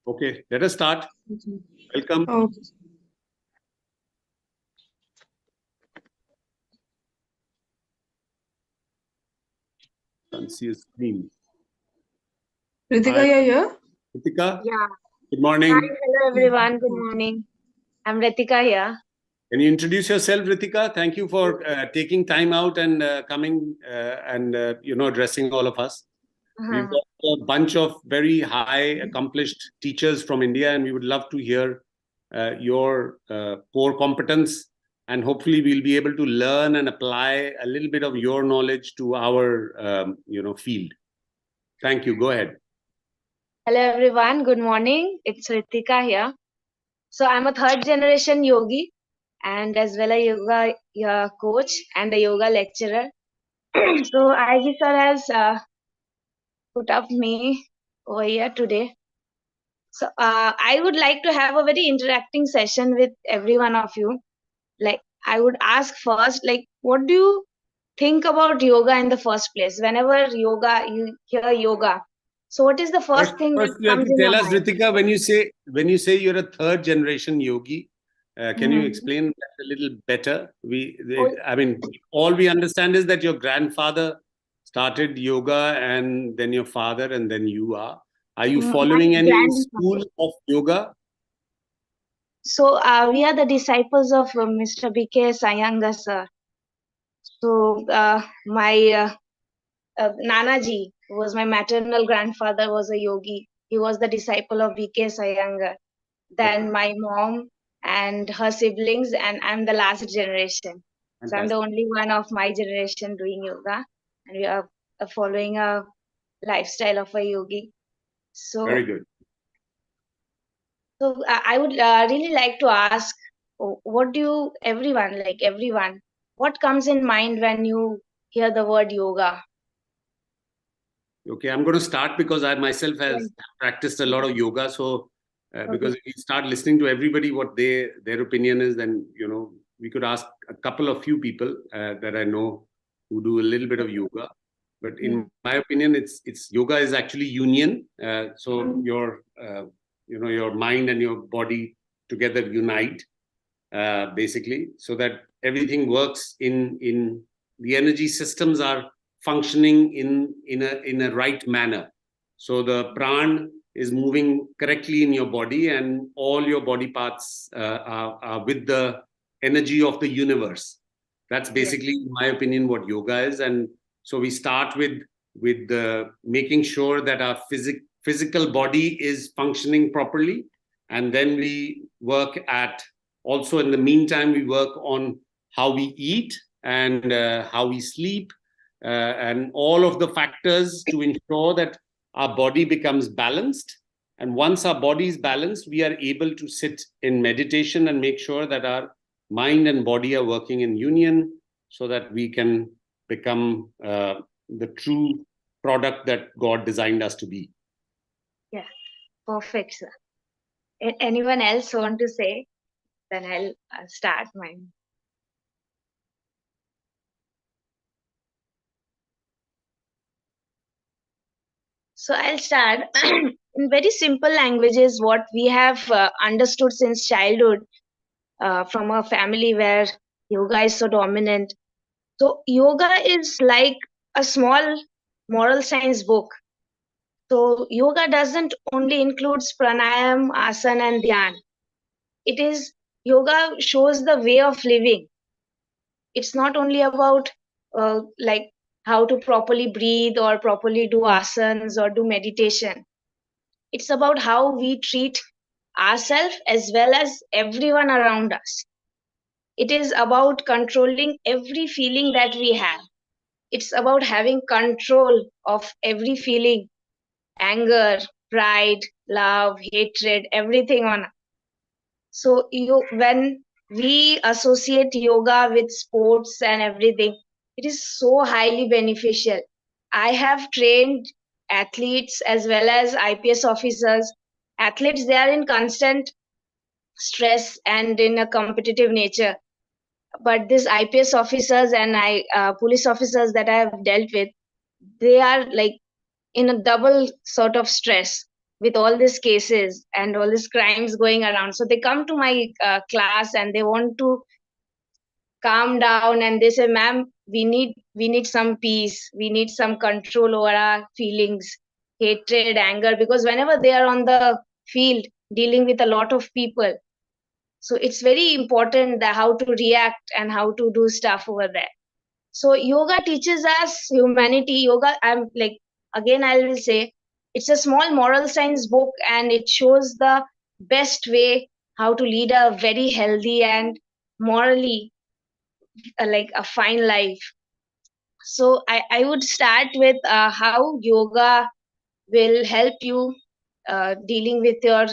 Okay, let us start. Welcome. Okay. Can't see a screen. Ritika, you're here? Ritika? Yeah. Good morning. Hi, hello everyone. Good morning. I'm Ritika here. Can you introduce yourself, Ritika? Thank you for taking time out and coming and addressing all of us. We've got a bunch of very high accomplished teachers from India, and we would love to hear your core competence, and hopefully we'll be able to learn and apply a little bit of your knowledge to our field. Thank you. Go ahead. Hello everyone. Good morning. It's Ritika here. So I'm a third generation yogi and as well a yoga coach and a yoga lecturer. So IG sir has put up me over here today. So I would like to have a very interacting session with every one of you. Like I would ask first, like, what do you think about yoga in the first place? Whenever you hear yoga, so what is the first thing First, that you have comes to in tell your us, mind? Ritika, when you say you're a third generation yogi, can you explain that a little better? All we understand is that your grandfather started yoga, and then your father, and then you are. Are you following any school of yoga? So we are the disciples of Mr. B.K. Iyengar sir. So my Nanaji, who was my maternal grandfather, was a yogi. He was the disciple of B.K. Iyengar. Then my mom and her siblings, and I'm the last generation. So I'm the only one of my generation doing yoga, and we are following a lifestyle of a yogi. So very good. So I would really like to ask, what do everyone, what comes in mind when you hear the word yoga? Okay, I'm going to start because I myself have practiced a lot of yoga. So because if we start listening to everybody what their opinion is, then we could ask a few people that I know who do a little bit of yoga. But in my opinion, it's yoga is actually union. So your mind and your body together unite. basically, so that everything works in the energy systems are functioning in a right manner. So the pran is moving correctly in your body, and all your body parts are with the energy of the universe. That's basically, in my opinion, what yoga is. And so we start with making sure that our physical body is functioning properly, and then we work at, also in the meantime, we work on how we eat and how we sleep, and all of the factors to ensure that our body becomes balanced. And once our body is balanced, we are able to sit in meditation and make sure that our mind and body are working in union, so that we can become the true product that God designed us to be. Yeah, perfect, sir. Anyone else want to say? Then I'll start mine. So I'll start in very simple languages, what we have understood since childhood, from a family where yoga is so dominant. So yoga is like a small moral science book. So yoga doesn't only includes pranayam, asana, and dhyan. It is, yoga shows the way of living. It's not only about like how to properly breathe or properly do asanas or do meditation. It's about how we treat ourselves as well as everyone around us. It is about controlling every feeling that we have. It's about having control of every feeling, anger, pride, love, hatred, everything on. So when we associate yoga with sports and everything, it is so highly beneficial. I have trained athletes as well as IPS officers. Athletes, they are in constant stress and in a competitive nature. But these IPS officers and police officers that I have dealt with, they are like in a double sort of stress with all these cases and all these crimes going around. So they come to my class and they want to calm down, and they say, "Ma'am, we need some peace. We need some control over our feelings, hatred, anger, because whenever they are on the field dealing with a lot of people, so it's very important that how to react and how to do stuff over there." So yoga teaches us humanity. Yoga, I'm like, again I will say, it's a small moral science book, and it shows the best way how to lead a very healthy and morally like a fine life. So I would start with how yoga will help you dealing with your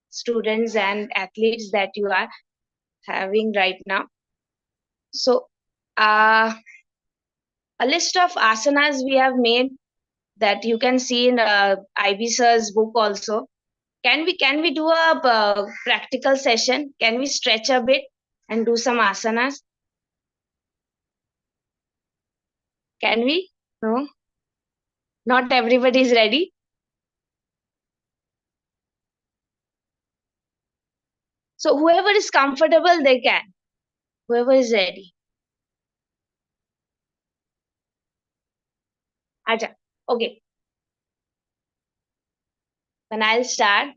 students and athletes that you are having right now. So a list of asanas we have made that you can see in IB sir's book also. Can we do a practical session? Can we stretch a bit and do some asanas? Can we? No? Not everybody is ready. So whoever is comfortable, they can. Whoever is ready. Acha. Okay. Then I'll start.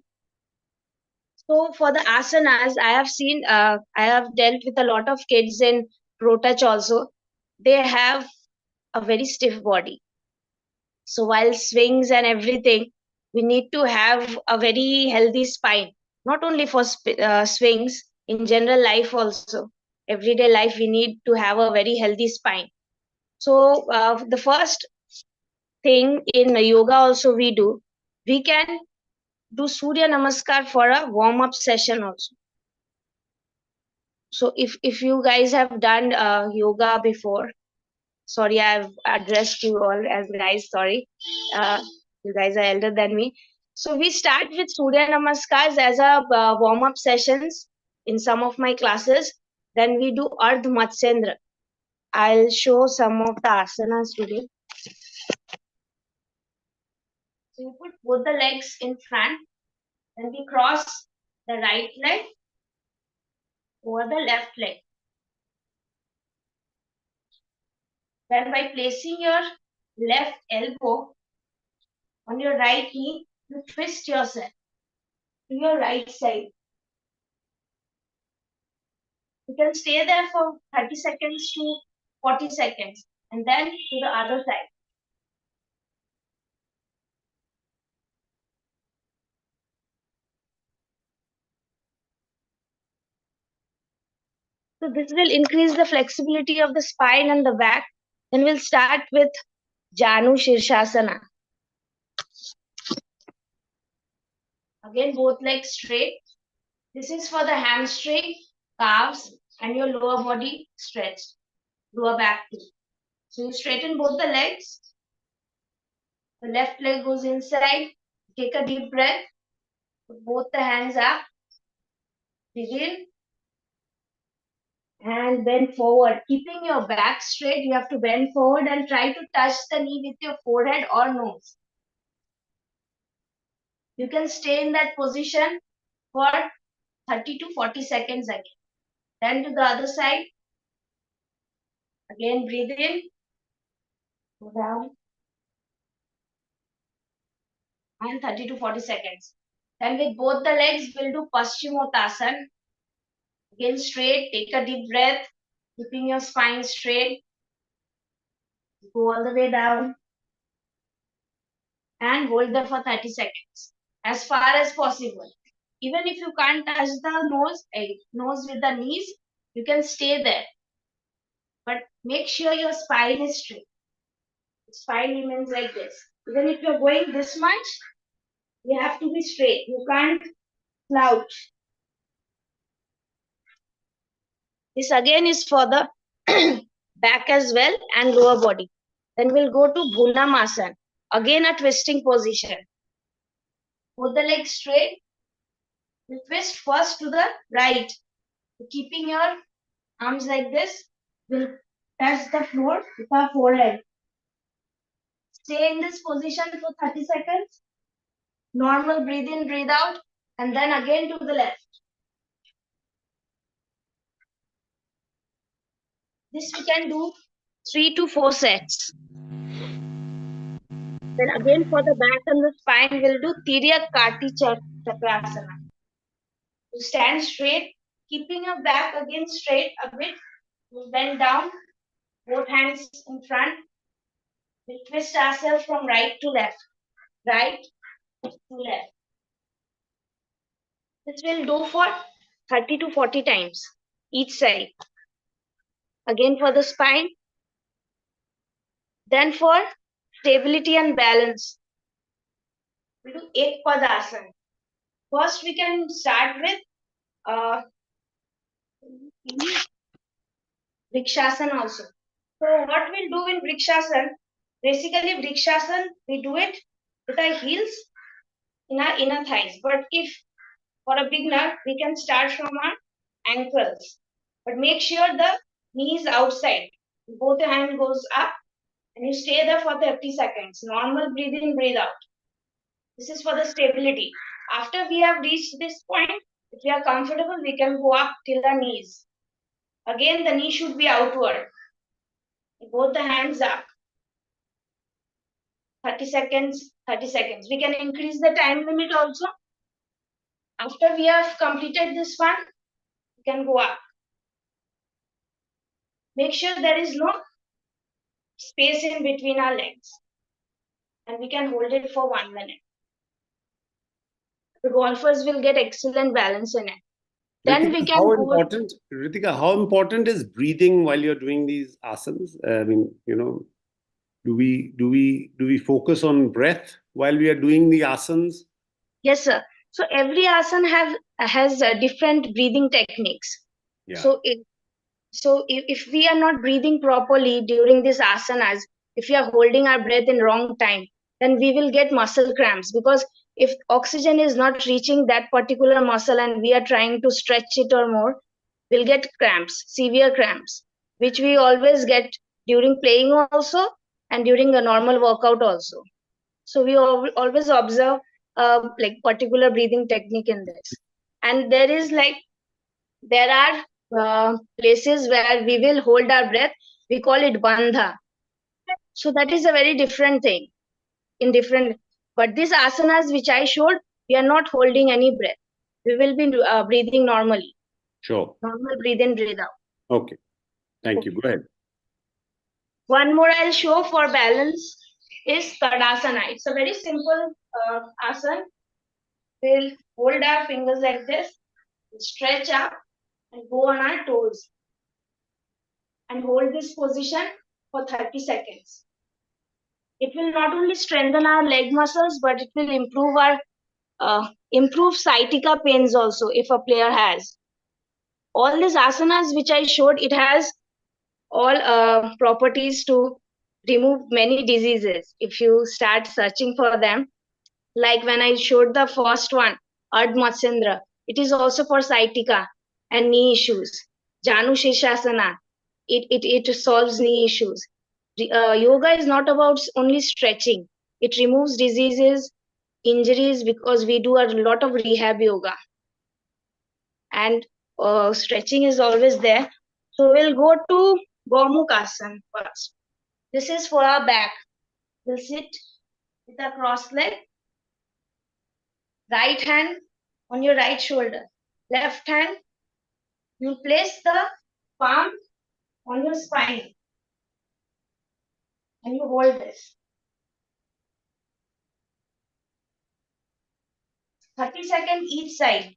So for the asanas, I have seen, I have dealt with a lot of kids in Pro Touch also. They have a very stiff body. So while swings and everything, we need to have a very healthy spine, not only for swings, in general life also. Everyday life, we need to have a very healthy spine. So the first thing in yoga also we can do Surya Namaskar for a warm-up session also. So if you guys have done yoga before, sorry, I've addressed you all as guys, sorry. You guys are elder than me. So we start with Surya Namaskars as a warm-up sessions in some of my classes. Then we do Ardh Matsyendra. I'll show some of the asanas today. So you put both the legs in front, then we cross the right leg, over the left leg. Then by placing your left elbow on your right knee, you twist yourself to your right side. You can stay there for 30 seconds to 40 seconds and then to the other side. So this will increase the flexibility of the spine and the back. Then we'll start with Janu Shirshasana. Again, both legs straight. This is for the hamstring, calves, and your lower body stretched, lower back too. So you straighten both the legs. The left leg goes inside. Take a deep breath. Put both the hands up. Begin. And bend forward. Keeping your back straight, you have to bend forward and try to touch the knee with your forehead or nose. You can stay in that position for 30 to 40 seconds again. Then to the other side. Again, breathe in. Go down. And 30 to 40 seconds. Then with both the legs, we'll do Paschimottanasana. Again, straight. Take a deep breath. Keeping your spine straight. Go all the way down. And hold there for 30 seconds. As far as possible. Even if you can't touch the nose with the knees, you can stay there. But make sure your spine is straight. The spine remains like this. Even if you're going this much, you have to be straight. You can't slouch. This again is for the back as well and lower body. Then we'll go to Bhunamasana. Again a twisting position. Put the legs straight. You twist first to the right. Keeping your arms like this. We'll touch the floor with our forehead. Stay in this position for 30 seconds. Normal breathe in, breathe out. And then again to the left. This we can do 3 to 4 sets. Then again for the back and the spine, we'll do Tiryak Kati Chakrasana. You stand straight, keeping your back again straight a bit. You bend down, both hands in front. We twist ourselves from right to left. Right to left. This we'll do for 30 to 40 times each side. Again for the spine. Then for stability and balance, we do Ekpadasana. First, we can start with Vrikshasana also. So what we'll do in Vrikshasana, basically Vrikshasana, we do it with our heels in our inner thighs. But if for a beginner, we can start from our ankles. But make sure the knee is outside. Both your hand goes up and you stay there for 30 seconds. Normal breathe in, breathe out. This is for the stability. After we have reached this point, if we are comfortable, we can go up till the knees. Again, the knee should be outward. Both the hands up. 30 seconds, 30 seconds. We can increase the time limit also. After we have completed this one, we can go up. Make sure there is no space in between our legs. And we can hold it for 1 minute. The golfers will get excellent balance in it. Then we can Ritika, how important is breathing while you're doing these asanas? I mean, do we focus on breath while we are doing the asanas? Yes, sir. So every asana has different breathing techniques. Yeah. So if we are not breathing properly during these asanas, if we are holding our breath in wrong time, then we will get muscle cramps, because if oxygen is not reaching that particular muscle and we are trying to stretch it or more, we'll get cramps, severe cramps, which we always get during playing also and during a normal workout also. So we always observe like particular breathing technique in this. And there is like there are places where we will hold our breath. We call it bandha. So that is a very different thing in different. But these asanas which I showed, we are not holding any breath. We will be breathing normally. Sure. Normal breathe in, breathe out. Okay. Thank you. Go ahead. One more I'll show for balance is Tadasana. It's a very simple asana. We'll hold our fingers like this, stretch up and go on our toes and hold this position for 30 seconds. It will not only strengthen our leg muscles, but it will improve sciatica pains also if a player has. All these asanas which I showed, it has all properties to remove many diseases. If you start searching for them, like when I showed the first one, Ardh Matsendra, it is also for sciatica and knee issues. Janu Sheshasana, it solves knee issues. Yoga is not about only stretching. It removes diseases, injuries, because we do a lot of rehab yoga. And stretching is always there. So we'll go to Gomukasana first. This is for our back. We'll sit with a cross leg. Right hand on your right shoulder. Left hand, you place the palm on your spine. And you hold this. 30 seconds each side.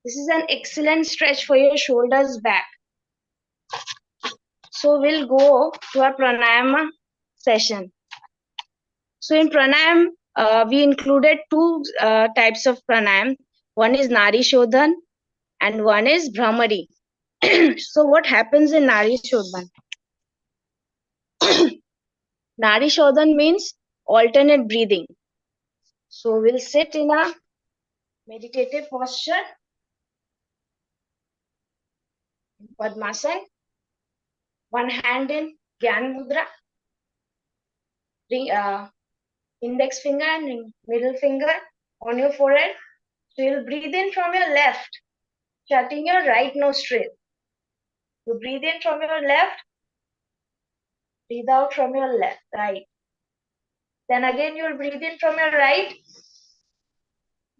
This is an excellent stretch for your shoulders back. So we'll go to our pranayama session. So in pranayam, we included two types of pranayam. One is Nari Shodhan and one is Brahmari. So what happens in Nari Shodhan? Nari Shodhan means alternate breathing. So we'll sit in a meditative posture, Padmasana, one hand in Gyan Mudra, index finger and middle finger on your forehead. So you'll breathe in from your left, shutting your right nostril. You breathe in from your left, breathe out from your right. Then again you'll breathe in from your right,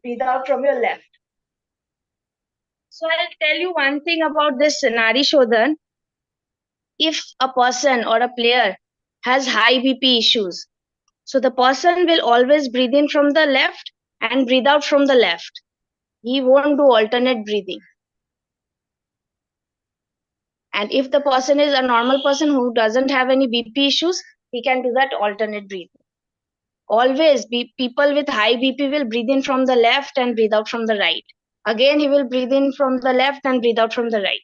breathe out from your left. So I'll tell you one thing about this Nari Shodhan. If a person or a player has high BP issues, so the person will always breathe in from the left and breathe out from the left. He won't do alternate breathing. And if the person is a normal person who doesn't have any BP issues, he can do that alternate breathing. Always people with high BP will breathe in from the left and breathe out from the right. Again, he will breathe in from the left and breathe out from the right.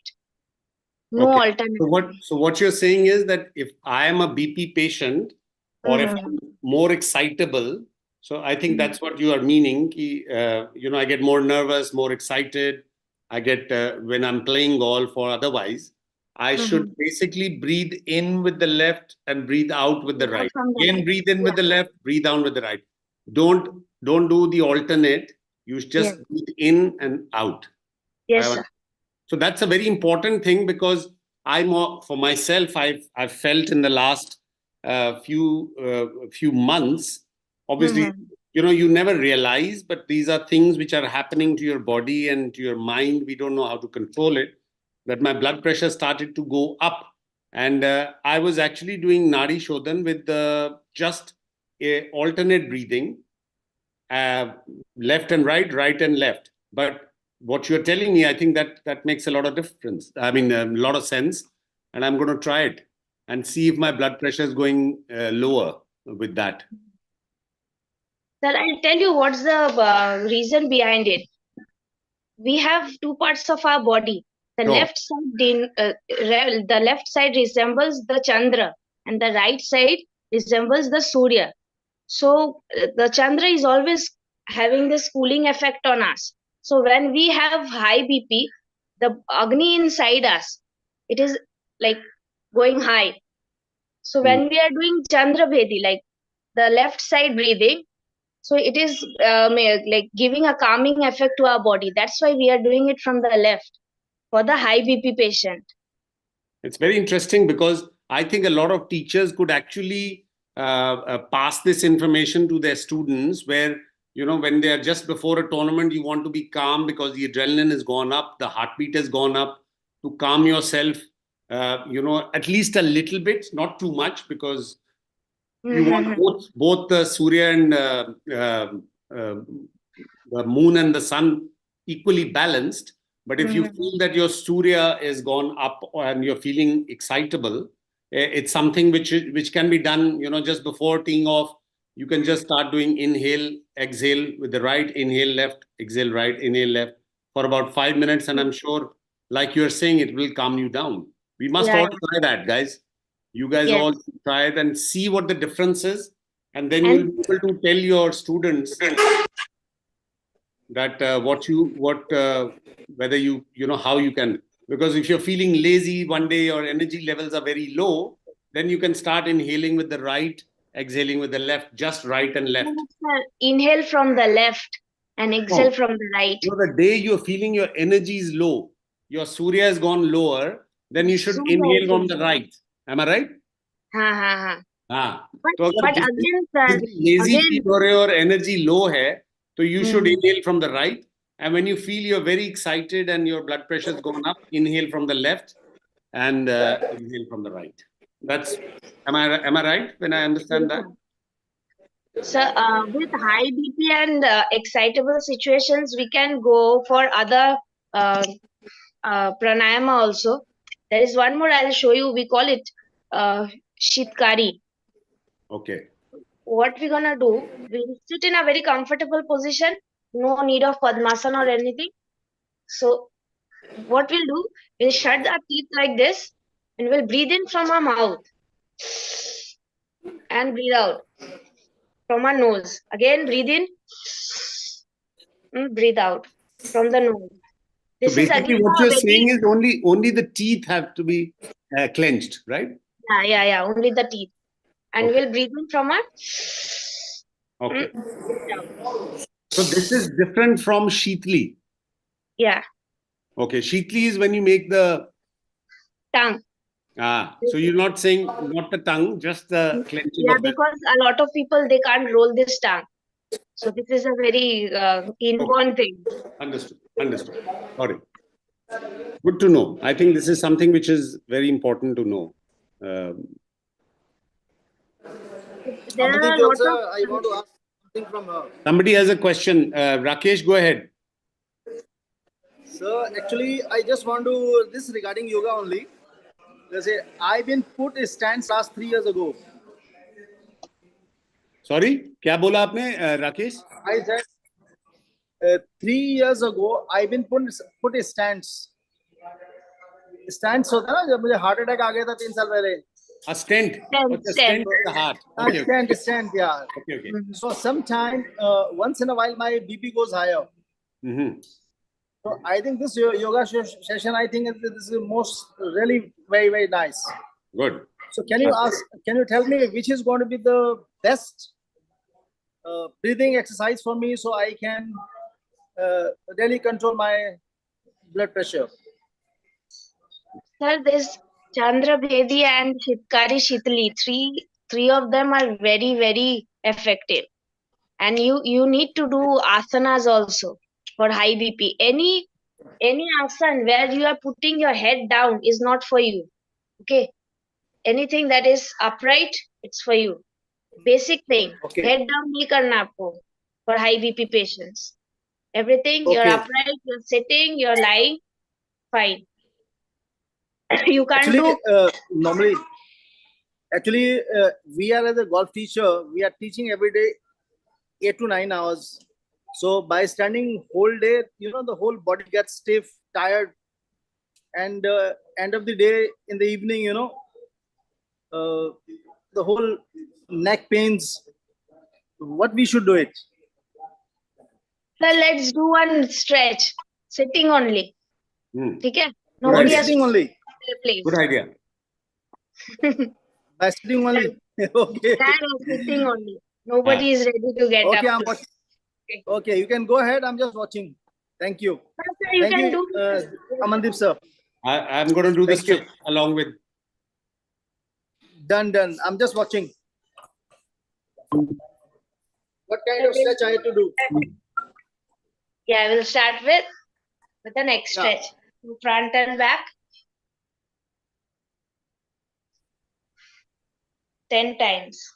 No Okay. alternate. So what you're saying is that if I am a BP patient or if I'm more excitable, so I think that's what you are meaning. I get more nervous, more excited. I get when I'm playing golf or otherwise, I should basically breathe in with the left and breathe out with the right. Again, breathe in with the left, breathe out with the right. Don't do the alternate. You just breathe in and out. Yes, sir. So that's a very important thing, because for myself, I've felt in the last few months, obviously, you never realize, but these are things which are happening to your body and to your mind. We don't know how to control it. That my blood pressure started to go up. And I was actually doing Nadi Shodhan with just alternate breathing, left and right and left. But what you're telling me, I think that makes a lot of difference. I mean, a lot of sense. And I'm going to try it and see if my blood pressure is going lower with that. Sir, I'll tell you what's the reason behind it. We have two parts of our body. The left side resembles the Chandra, and the right side resembles the Surya. So the Chandra is always having this cooling effect on us. So when we have high BP, the Agni inside us, it is like going high. So when we are doing Chandra Bhedi, like the left side breathing, so it is like giving a calming effect to our body. That's why we are doing it from the left. for the high BP patient. It's very interesting because I think a lot of teachers could actually pass this information to their students where, you know, when they are just before a tournament, you want to be calm because the adrenaline has gone up, the heartbeat has gone up, to calm yourself, you know, at least a little bit, not too much, because you want both the Surya and the moon and the sun equally balanced. But if you feel that your Surya is gone up and you're feeling excitable, it's something which can be done, you know, just before teeing off. You can just start doing inhale, exhale with the right, inhale left, exhale right, inhale left for about 5 minutes. And I'm sure, like you're saying, it will calm you down. We must all try that, guys. You guys all try it and see what the difference is. And then you'll be able to tell your students that whether you know how you can, because if you're feeling lazy one day, your energy levels are very low, then you can start inhaling with the right, exhaling with the left, just right and left. Inhale from the left and exhale from the right. You know, the day you're feeling your energy is low, your Surya has gone lower, then you should inhale from the right. Am I right? But again, lazy feel हो रहे और energy low है, so you should inhale from the right. And when you feel you're very excited and your blood pressure has gone up, inhale from the left and exhale from the right. That's am I right when I understand that? So with high BP and excitable situations, we can go for other pranayama also. There is one more I'll show you. We call it Shitkari. Okay. What we're gonna do, we'll sit in a very comfortable position, no need of Padmasana or anything. So what we'll do, we'll shut our teeth like this and we'll breathe in from our mouth and breathe out from our nose. Again, breathe in, breathe out from the nose. This so basically is what you're saying is only the teeth have to be clenched, right? Yeah, only the teeth. And we'll breathe in from our... Okay. So this is different from Sheetli. Yeah. Okay, Sheetli is when you make the tongue. So you're not saying not the tongue, just the clenching of the... because a lot of people, they can't roll this tongue. So this is a very inborn thing. Understood. Got it. Good to know. I think this is something which is very important to know. There are a lot of... I want to ask something from her. Somebody has a question. Rakesh, go ahead. Sir, actually, I just want to, this regarding yoga only. I've been put a stance last 3 years ago. Sorry, क्या बोला आपने, Rakesh? I said 3 years ago, I've been put a stance. Stance होता है ना जब मुझे heart attack आ गया था 3 साल पहले. A stent. A stent in the heart. Okay, stent, yeah. Okay. So sometime, once in a while, my BP goes higher. So I think this yoga session, I think this is most really very, very nice. Good. So can you tell me which is going to be the best breathing exercise for me so I can really control my blood pressure? Sir, this Chandra Bhedi and Shitkari Shitli, three of them are very, very effective. And you need to do asanas also for high BP. Any asana where you are putting your head down is not for you. Okay. Anything that is upright, it's for you. Basic thing. Okay. Head down nahi karna aapko for high BP patients. Everything, you're upright, you're sitting, you're lying, fine. You can't normally, actually, we are as a golf teacher, we are teaching every day 8 to 9 hours. So by standing whole day, the whole body gets stiff, tired, and end of the day, in the evening, the whole neck pains. What we should do it? So let's do one stretch, sitting only. Okay? Nobody has sitting only. Place. Good idea. By sitting only. Okay. Sitting only. Nobody is ready to get up. Okay, you can go ahead. I'm just watching. Thank you. Sir, you Thank can you, do. Amandeep sir. I'm going to do the Thank you. stretch along with. Done. I'm just watching. What kind of stretch I have to do? Yeah, we'll start with the next stretch. Front and back. 10 times.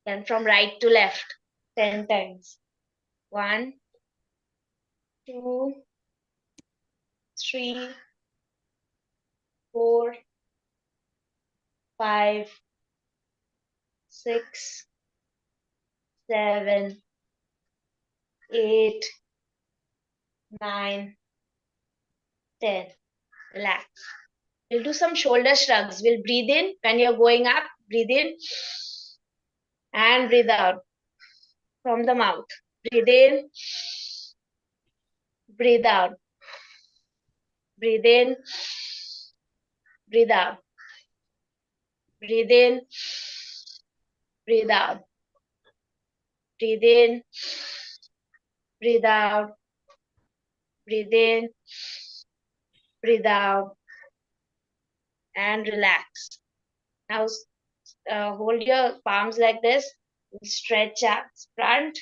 Then from right to left, 10 times. 1, 2, 3, 4, 5, 6, 7, 8, 9, 10. Relax. We'll do some shoulder shrugs. We'll breathe in when you're going up. Breathe in and breathe out from the mouth. Breathe in, breathe out. Breathe in, breathe out. Breathe in, breathe out. Breathe in, breathe out. Breathe in, breathe out, and relax. Now hold your palms like this. Stretch up, front,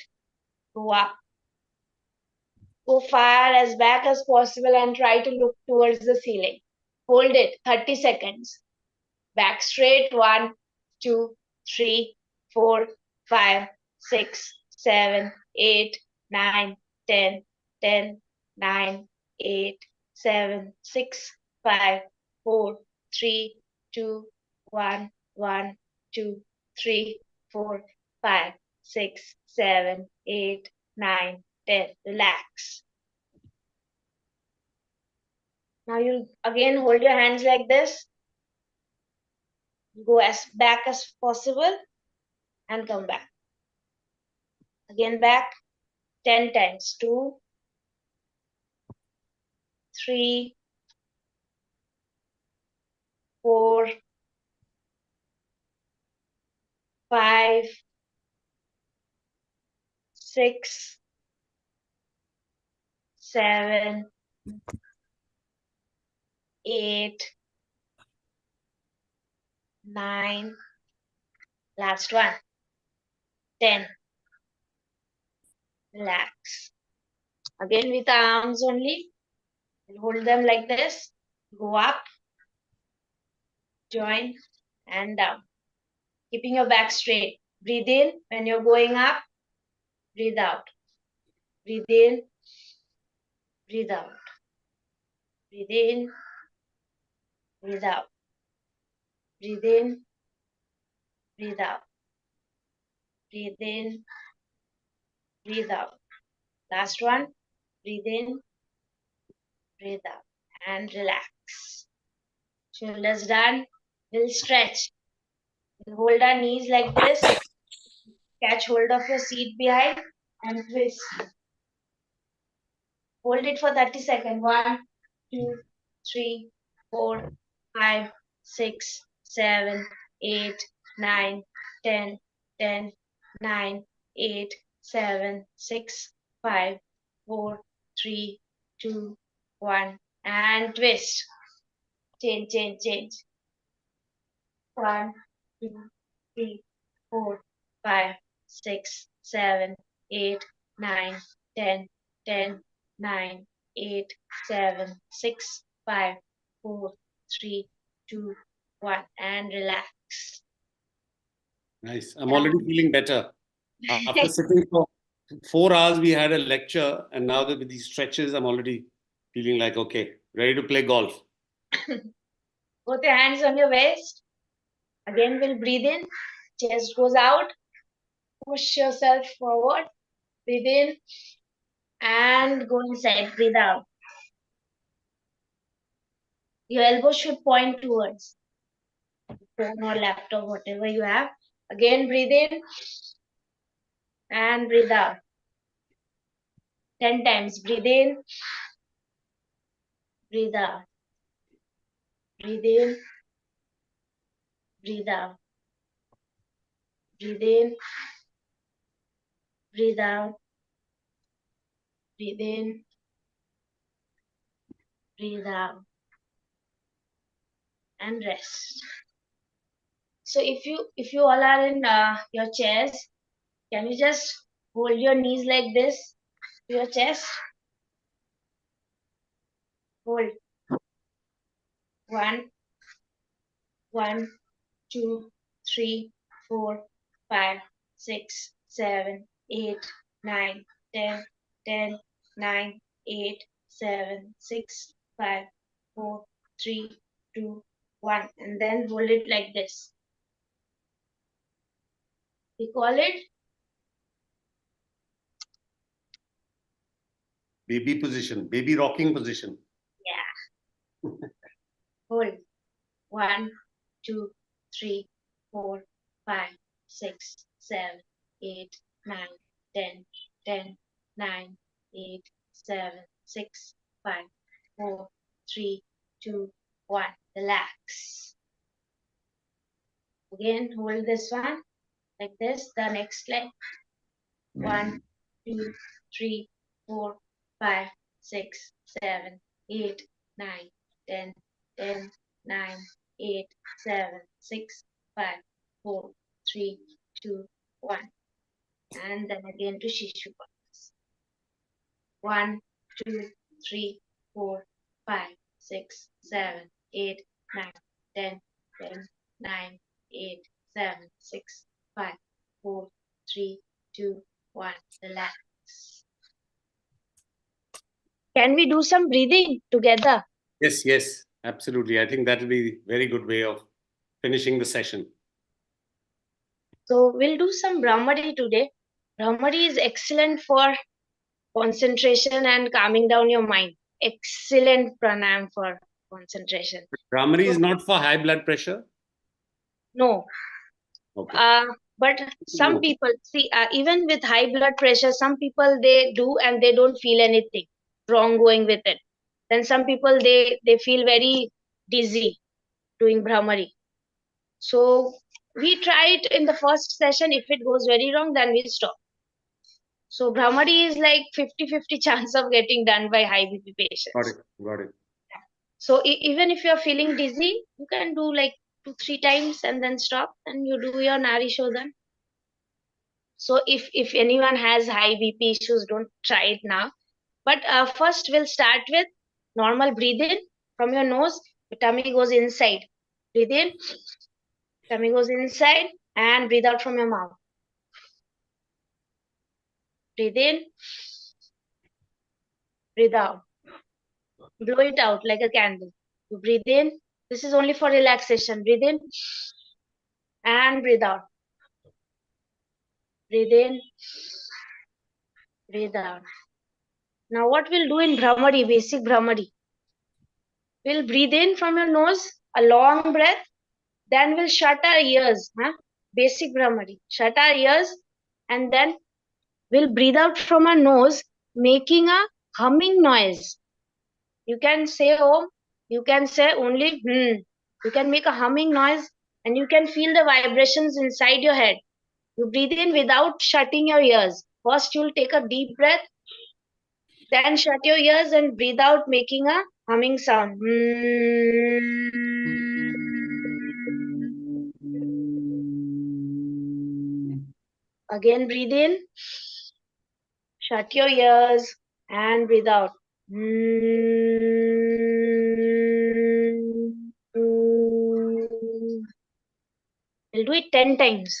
go up. Go far as back as possible and try to look towards the ceiling. Hold it 30 seconds. Back straight. 1, 2, 3, 4, 5, 6, 7, 8, 9, 10, 10, 9, 8, 7, 6, 5, 4, 3, 2, 1, 1, 2, 3, 4, 5, 6, 7, 8, 9, 10. Relax. Now you again hold your hands like this. Go as back as possible and come back. Again back 10 times. 2, 3, 4, 5, 6, 7, 8, 9. Last one. 10. Relax. Again with the arms only. Hold them like this. Go up, join, and down. Keeping your back straight. Breathe in when you're going up. Breathe out. Breathe in. Breathe out. Breathe in. Breathe out. Breathe in. Breathe out. Breathe in. Breathe out. Last one. Breathe in. Breathe out. And relax. Shoulders done. We'll stretch. We'll hold our knees like this. Catch hold of your seat behind and twist. Hold it for 30 seconds. 1, 2, 3, 4, 5, 6, 7, 8, 9, 10, 10, 9, 8, 7, 6, 5, 4, 3, 2, 1, and twist. Change. 1, 2, 3, 4, 5, 6, 7, 8, 9, 10, 10, 9, 8, 7, 6, 5, 4, 3, 2, 1, and relax. Nice. I'm already feeling better. After sitting for 4 hours, we had a lecture, and now that with these stretches, I'm already feeling like, okay, ready to play golf. Both your hands on your waist. Again, we'll breathe in. Chest goes out. Push yourself forward. Breathe in. And go inside. Breathe out. Your elbow should point towards phone or laptop, whatever you have. Again, breathe in. And breathe out. 10 times. Breathe in. Breathe out. Breathe in. Breathe out. Breathe in, breathe out, breathe in, breathe out, and rest. So if you all are in your chairs, can you just hold your knees like this to your chest? Hold. One, 2, 3, 4, 5, 6, 7, 8, 9, 10, 10, 9, 8, 7, 6, 5, 4, 3, 2, 1, and then hold it like this. We call it baby position, baby rocking position. yeah. Hold. 1, 2, 3, 4, 5, 6, 7, 8, 9, 10, 10, 9, 8, 7, 6, 5, 4, 3, 2, 1. Relax. Again, hold this one like this. The next leg. 1, 2, 3, 4, 5, 6, 7, 8, 9, 10, 10, 9, 8, 7, 6, 5, 4, 3, 2, 1. And then again to Shishupasana. 1, 2, 3, 4, 5, 6, 7, 8, 9, 10, 10, 9, 8, 7, 6, 5, 4, 3, 2, 1. Relax. Can we do some breathing together? Yes, yes, absolutely. I think that will be a very good way of finishing the session. So we'll do some Brahmari today. Brahmari is excellent for concentration and calming down your mind. Excellent pranayam for concentration. Brahmari is not for high blood pressure? No. Okay. But some people, see, even with high blood pressure, some people they do and they don't feel anything wrong going with it. Then some people they feel very dizzy doing Brahmari. So we try it in the first session. If it goes very wrong, then we stop. So Brahmari is like 50-50 chance of getting done by high BP patients. Got it. Got it. So even if you're feeling dizzy, you can do like 2-3 times and then stop and you do your Nari Shodhan. So if anyone has high BP issues, don't try it now. But first we'll start with normal breathe in from your nose. Your tummy goes inside. Breathe in. Tummy goes inside and breathe out from your mouth. Breathe in. Breathe out. Blow it out like a candle. You breathe in. This is only for relaxation. Breathe in and breathe out. Breathe in. Breathe out. Now what we'll do in Brahmari, basic Brahmari. We'll breathe in from your nose, a long breath. Then we'll shut our ears. Basic Brahmari. Shut our ears and then we'll breathe out from our nose, making a humming noise. You can say oh, you can say only hmm. You can make a humming noise and you can feel the vibrations inside your head. You breathe in without shutting your ears. First, you'll take a deep breath, then shut your ears and breathe out, making a humming sound. Again, breathe in, shut your ears, and breathe out. We'll do it 10 times.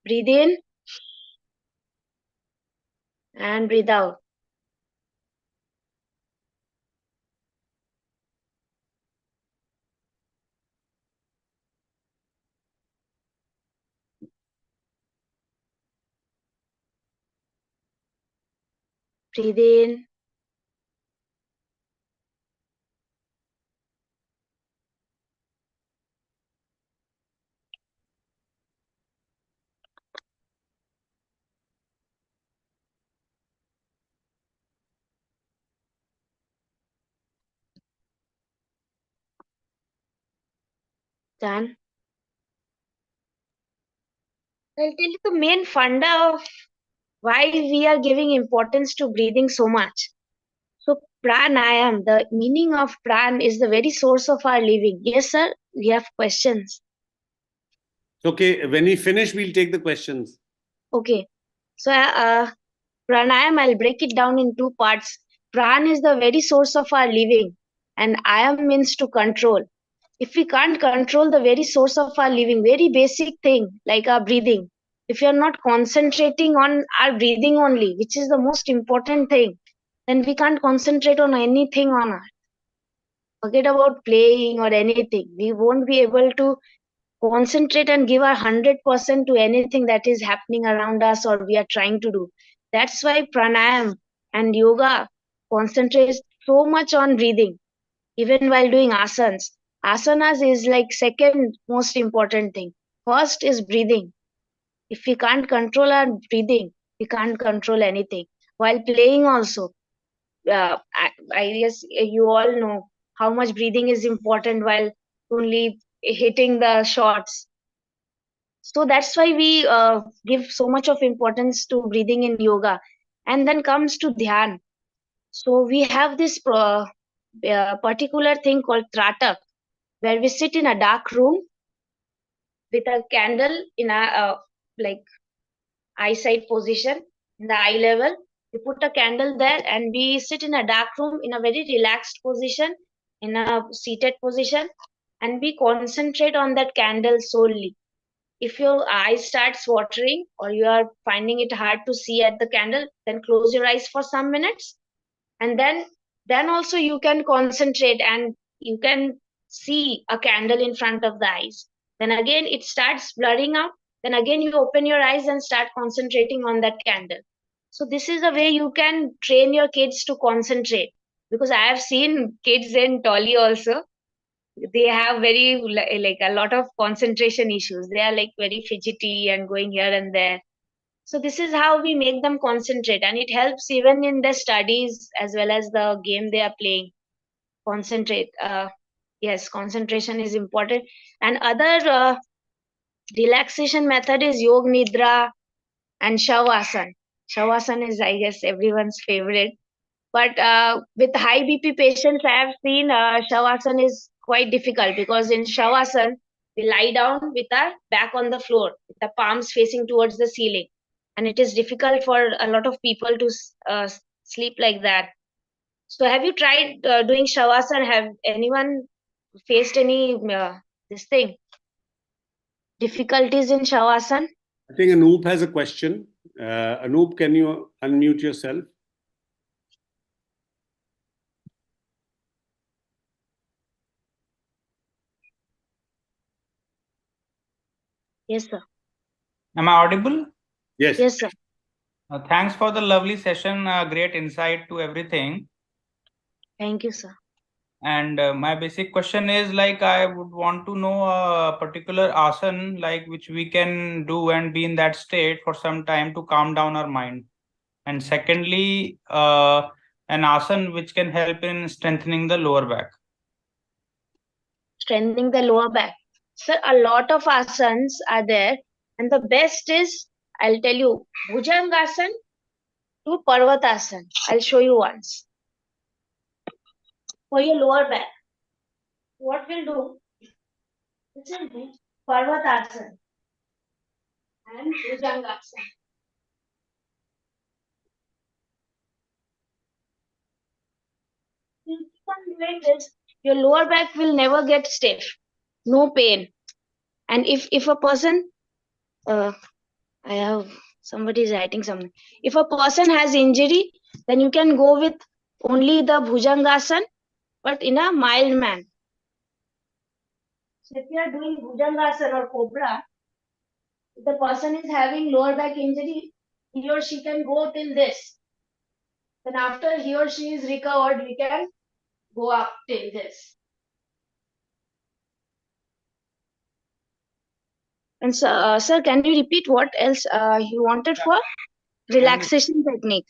Breathe in and breathe out. Breathe in. Done. I'll tell you the main funda of why we are giving importance to breathing so much. So pranayam, the meaning of pran is the very source of our living. Yes, sir. We have questions. Okay, when we finish, we'll take the questions. Okay. So pranayam, I'll break it down in two parts. Pran is the very source of our living, and ayam means to control. If we can't control the very source of our living, very basic thing like our breathing, if you're not concentrating on our breathing only, which is the most important thing, then we can't concentrate on anything on earth. Forget about playing or anything. We won't be able to concentrate and give our 100% to anything that is happening around us or we are trying to do. That's why pranayam and yoga concentrates so much on breathing, even while doing asanas. Asanas is like second most important thing. First is breathing. If we can't control our breathing, we can't control anything. While playing also, I guess you all know how much breathing is important while only hitting the shots. So that's why we give so much of importance to breathing in yoga. And then comes to dhyan. So we have this particular thing called tratak, where we sit in a dark room with a candle in a like eyesight position in the eye level. We put a candle there and we sit in a dark room in a very relaxed position, in a seated position, and we concentrate on that candle solely. If your eyes starts watering or you are finding it hard to see at the candle, then close your eyes for some minutes, and then also you can concentrate and you can see a candle in front of the eyes. Then again it starts blurring out, then again you open your eyes and start concentrating on that candle. So this is a way you can train your kids to concentrate, because I have seen kids in Tolly also, they have very like a lot of concentration issues. They are like very fidgety and going here and there. So this is how we make them concentrate, and it helps even in their studies as well as the game they are playing. Concentrate. Yes, concentration is important. And other relaxation method is Yog Nidra and Shavasana. Shavasana is, I guess, everyone's favorite. But with high BP patients, I have seen Shavasana is quite difficult, because in Shavasana, we lie down with our back on the floor, with the palms facing towards the ceiling. And it is difficult for a lot of people to sleep like that. So have you tried doing Shavasana? Have anyone faced any this thing? Difficulties in Shavasana? I think Anoop has a question. Anoop, can you unmute yourself? Yes, sir. Am I audible? Yes. Yes, sir. Thanks for the lovely session. Great insight to everything. Thank you, sir. And my basic question is, like, I would want to know a particular asana, like, which we can do and be in that state for some time to calm down our mind. And secondly, an asana which can help in strengthening the lower back. Strengthening the lower back. So a lot of asanas are there, and the best is, I'll tell you, Bhujangasana to Parvatasana. I'll show you once. For your lower back, what we'll do, this will be Parvatasana and Bhujangasana. If you keep on doing this, your lower back will never get stiff, no pain. And if a person, I have somebody is writing something. If a person has injury, then you can go with only the Bhujangasana, but in a mild manner. So if you are doing Bhujangasana or Cobra, if the person is having lower back injury, he or she can go till this. Then after he or she is recovered, we can go up till this. And so, sir, can you repeat what else you wanted for? Relaxation technique.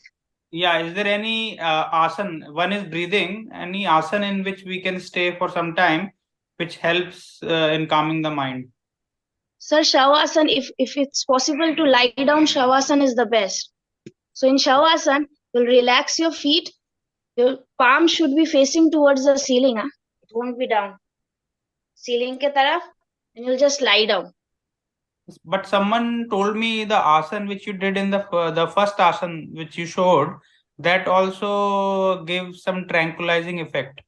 Yeah, is there any asana? One is breathing. Any asana in which we can stay for some time, which helps in calming the mind? Sir, Shavasana, if it's possible to lie down, Shavasana is the best. So in Shavasana, you'll relax your feet. Your palm should be facing towards the ceiling. Huh? It won't be down. Ceiling ke taraf, and you'll just lie down. But someone told me the asana which you did in the first asana which you showed, that also gives some tranquilizing effect.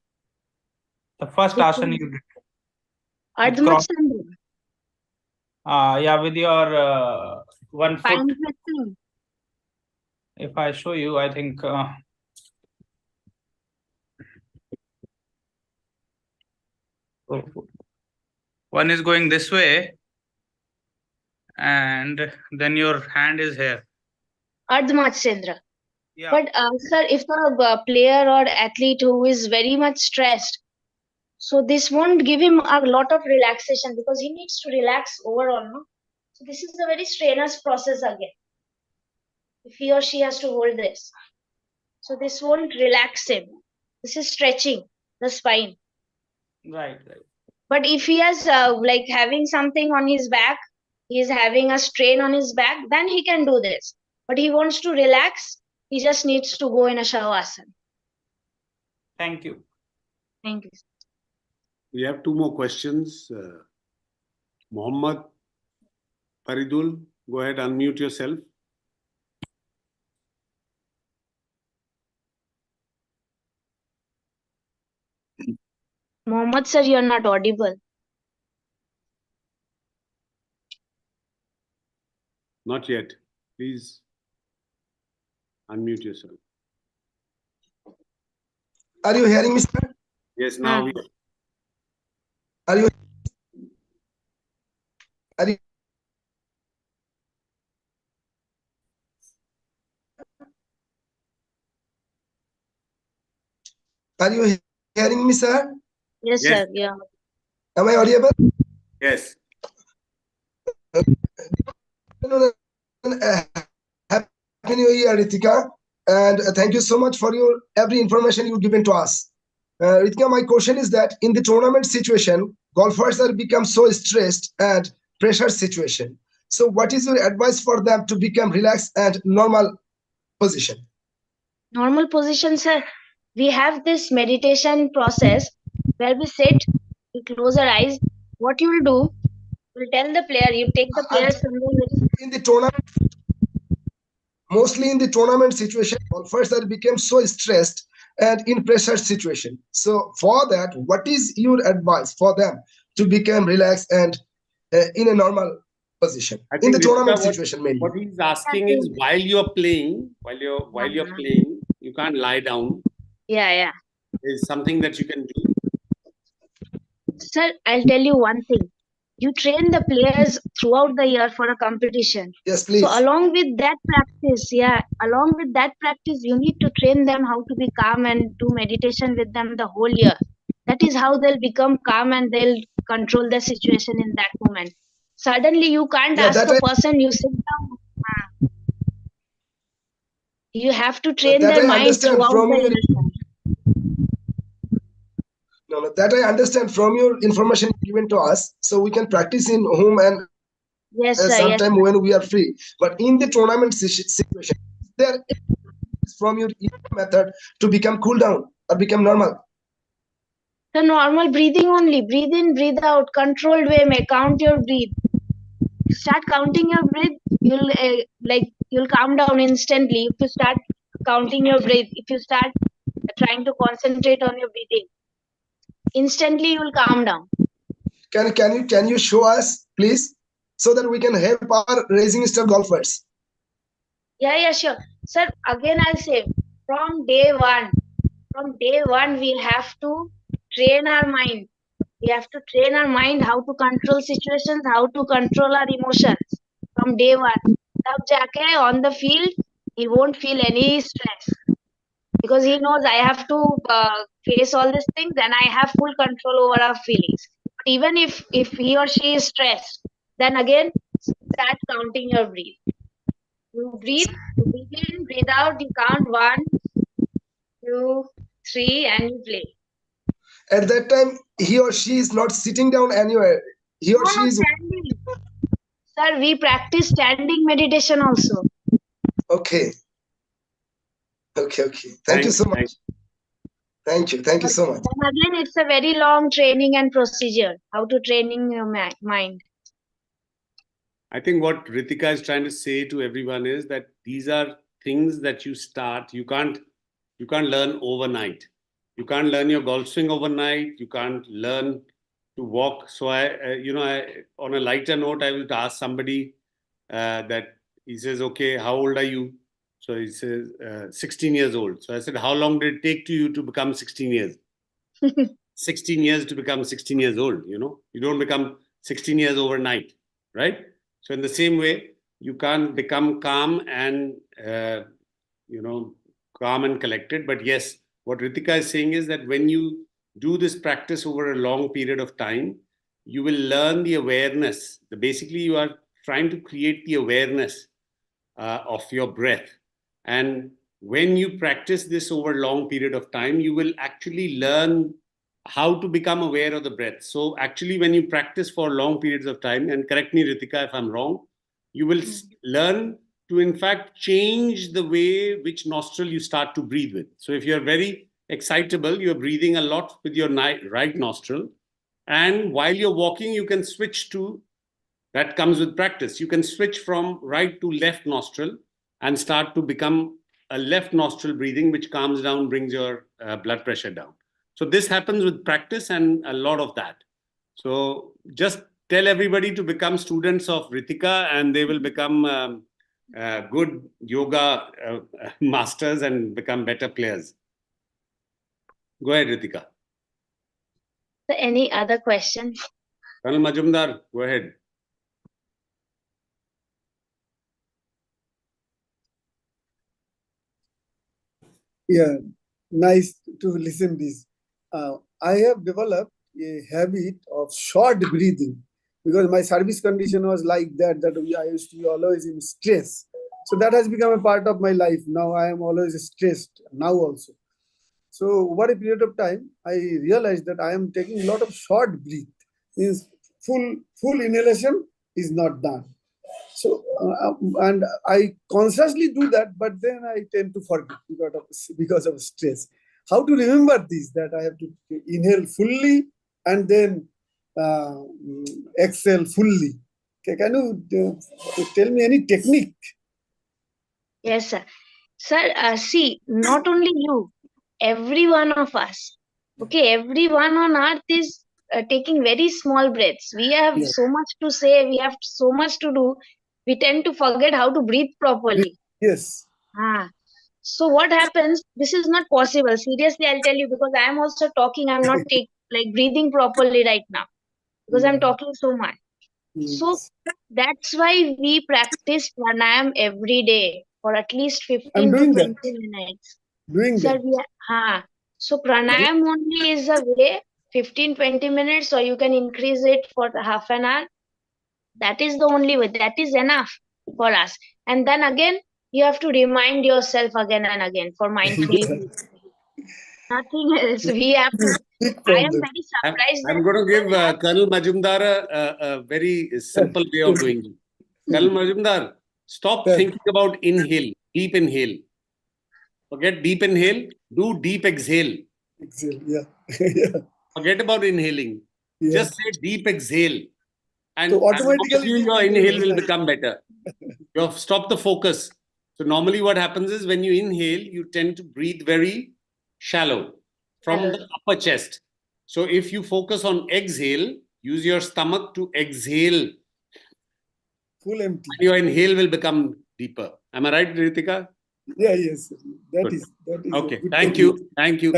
The first asana you did. With cross, yeah, with your one foot. If I show you, I think one is going this way, and then your hand is here. Ardhmachendra. Yeah. But sir, if a player or athlete who is very much stressed, so this won't give him a lot of relaxation because he needs to relax overall, no? So this is a very strenuous process again. If he or she has to hold this, so this won't relax him. This is stretching the spine. Right. But if he has like having something on his back, he is having a strain on his back, then he can do this. But he wants to relax, he just needs to go in a Shavasana. Thank you. Thank you. We have two more questions. Mohammed Faridul, go ahead, unmute yourself. Mohammed sir, you are not audible. Not yet. Please unmute yourself. Are you hearing me, sir? Yes, now we Are you? Are you? Are you hearing me, sir? Yes, Yes. sir. Yeah. Am I audible? Yes. Happy New Year, Ritika, and thank you so much for your every information you've given to us. Ritika, my question is that in the tournament situation, golfers are become so stressed and pressure situation. So, what is your advice for them to become relaxed and normal position? Normal position, sir. We have this meditation process where we sit, we close our eyes. What you will do, you'll tell the player, you take the player somewhere. In the tournament, mostly in the tournament situation, golfers are become so stressed and in pressure situation. So for that, what is your advice for them to become relaxed and in a normal position I in think the tournament Ritika, situation mainly? what he's asking is while you're playing, while you're playing, you can't lie down. Yeah. Is something that you can do. Sir, I'll tell you one thing. You train the players throughout the year for a competition. Yes, please. So along with that practice, you need to train them how to be calm and do meditation with them the whole year. That is how they'll become calm and they'll control the situation in that moment. Suddenly you can't ask a person, you sit down. You have to train That their I mind understand throughout from the your year. no, that I understand from your information given to us, so we can practice in home and Yes, sir. sometime when we are free. But in the tournament situation, there is from your method to become cool down or become normal. The normal breathing only. Breathe in, breathe out. Controlled way. May count your breath. Start counting your breath. You'll calm down instantly. If you start counting your breath, if you start trying to concentrate on your breathing, instantly you'll calm down. Can you show us, please, so that we can help our rising star golfers? Yeah, sure. Sir, again I'll say from day one, we have to train our mind. We have to train our mind how to control situations, how to control our emotions from day one. Tab jaake on the field, he won't feel any stress because he knows I have to face all these things and I have full control over our feelings. But even if he or she is stressed, then again start counting your breath. You breathe in, breathe out, you count 1, 2, 3, and you play. At that time, he or she is not sitting down anywhere. He or she is standing. Sir, we practice standing meditation also. Okay. Okay. Thank you so much. Thank you so much. Then again, it's a very long training and procedure. How to training your mind. I think what Ritika is trying to say to everyone is that these are things that you start. You can't learn overnight. You can't learn your golf swing overnight. You can't learn to walk. So on a lighter note, I will ask somebody that he says, okay, how old are you? So he says, 16 years old. So I said, how long did it take to you to become 16 years? 16 years to become 16 years old, you don't become 16 years overnight, right? So in the same way, you can't become calm and, calm and collected. But yes, what Ritika is saying is that when you do this practice over a long period of time, you will learn the awareness. Basically, you are trying to create the awareness of your breath. And when you practice this over a long period of time, you will actually learn how to become aware of the breath. So actually, when you practice for long periods of time, and correct me, Ritika, if I'm wrong, you will learn to, in fact, change the way which nostril you start to breathe with. So if you're very excitable, you're breathing a lot with your right nostril. And while you're walking, you can switch to, that comes with practice. You can switch from right to left nostril and start to become a left nostril breathing, which calms down, brings your blood pressure down. So this happens with practice and a lot of that. So just tell everybody to become students of Ritika, and they will become good yoga masters and become better players. Go ahead, Ritika. So any other questions? Colonel Majumdar, go ahead. Yeah, nice to listen this. I have developed a habit of short breathing because my service condition was like that I used to be always in stress. So that has become a part of my life. Now I am always stressed now also. So over a period of time, I realized that I am taking a lot of short breath. Means full inhalation is not done. So and I consciously do that, but then I tend to forget because of stress. How to remember this? That I have to inhale fully and then exhale fully. Can you tell me any technique? Yes, sir. Sir, see, not only you, every one of us, okay, everyone on earth is taking very small breaths. We have Yes. so much to say, we have so much to do. We tend to forget how to breathe properly. Yes. So what happens? This is not possible. Seriously, I'll tell you, because I am also talking. I'm not breathing properly right now because I'm talking so much. So that's why we practice pranayam every day for at least 15 to 20 minutes. Sir, so pranayam only is a way, 15-20 minutes, or you can increase it for half an hour. That is the only way. That is enough for us. And then again, you have to remind yourself again and again for mindfully. Nothing else. We have to. I am very surprised. I'm going to give Colonel Majumdar a very simple way of doing it. Colonel Majumdar, stop thinking about inhale, deep inhale. Forget deep inhale, do deep exhale. Exhale, yeah. Forget about inhaling. Yeah. Just say deep exhale. And so automatically your inhale will become better. You have stopped the focus. So normally what happens is when you inhale, you tend to breathe very shallow from the upper chest. So if you focus on exhale, use your stomach to exhale. Full empty. And your inhale will become deeper. Am I right, Ritika? Yeah, yes. That Good. is okay. Thank you. Thank you.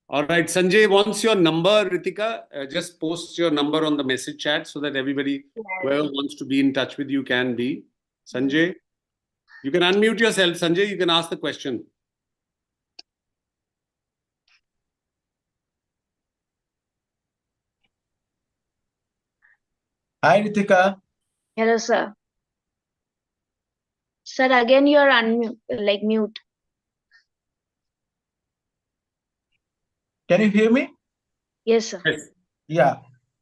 All right, Sanjay wants your number, Ritika. Just post your number on the message chat so that everybody, whoever wants to be in touch with you can be. Sanjay, you can unmute yourself. Sanjay, you can ask the question. Hi, Ritika. Hello, sir. Sir, again you are unmute, mute. Can you hear me? Yes, sir. Yeah.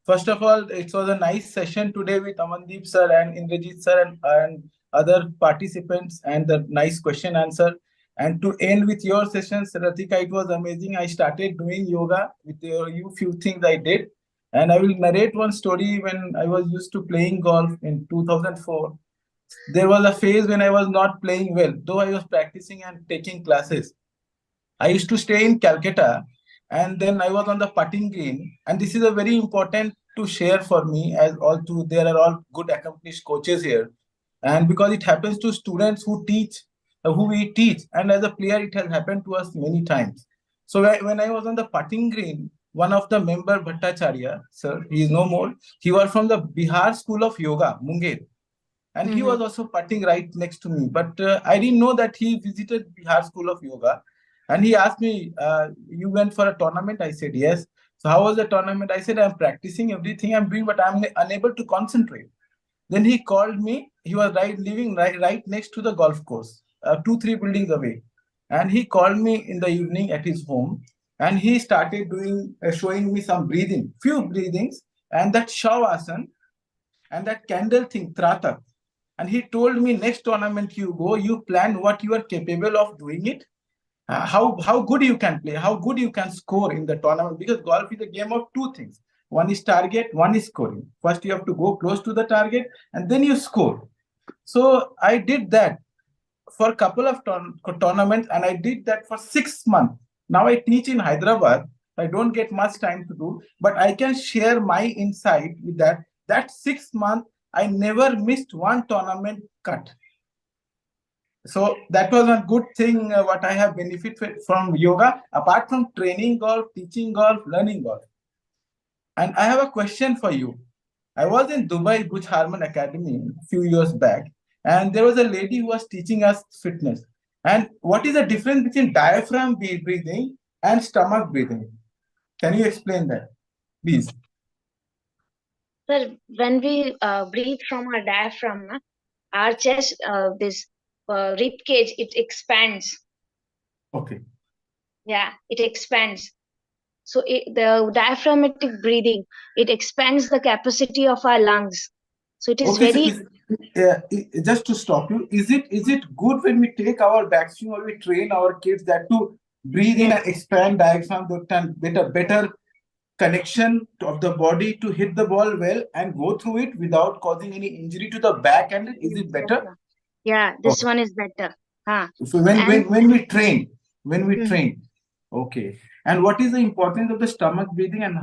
First of all, it was a nice session today with Amandeep sir and Indrajit sir and other participants and the nice question answer. And to end with your sessions, Ratika, it was amazing. I started doing yoga with you, few things I did. And I will narrate one story when I was used to playing golf in 2004. There was a phase when I was not playing well, though I was practicing and taking classes. I used to stay in Calcutta, and then I was on the putting green. And this is a very important to share for me, as all two there are all good accomplished coaches here, and because it happens to students who teach, who we teach, and as a player, it has happened to us many times. So when I was on the putting green, one of the member Bhattacharya, sir, he is no more. He was from the Bihar School of Yoga, Munger, and he was also putting right next to me. But I didn't know that he visited Bihar School of Yoga. And he asked me, you went for a tournament? I said, yes. So how was the tournament? I said, I'm practicing everything I'm doing, but I'm unable to concentrate. Then he called me. He was living right next to the golf course, 2-3 buildings away. And he called me in the evening at his home. And he started showing me some few breathings, and that Shavasana and that candle thing, Tratak. And he told me, next tournament you go, you plan what you are capable of doing it, how good you can play, how good you can score in the tournament. Because golf is a game of two things. One is target, one is scoring. First, you have to go close to the target, and then you score. So I did that for a couple of tournaments, and I did that for 6 months. Now I teach in Hyderabad. I don't get much time to do, but I can share my insight with that. That 6 months, I never missed one tournament cut. So that was a good thing, what I have benefited from yoga, apart from training golf, teaching golf, learning golf. And I have a question for you. I was in Dubai Bush Harmon Academy a few years back, and there was a lady who was teaching us fitness. And what is the difference between diaphragm breathing and stomach breathing? Can you explain that, please? Sir, when we breathe from our diaphragm, our chest, this rib cage, it expands. Okay. Yeah, it expands. So the diaphragmatic breathing, it expands the capacity of our lungs. So it is Okay, very. Just to stop you, is it good when we take our backswing or we train our kids that to breathe in and expand diaphragm, to get a better connection of the body to hit the ball well and go through it without causing any injury to the back end? Is it better? Yeah, this one is better. So when we train, okay. And what is the importance of the stomach breathing, and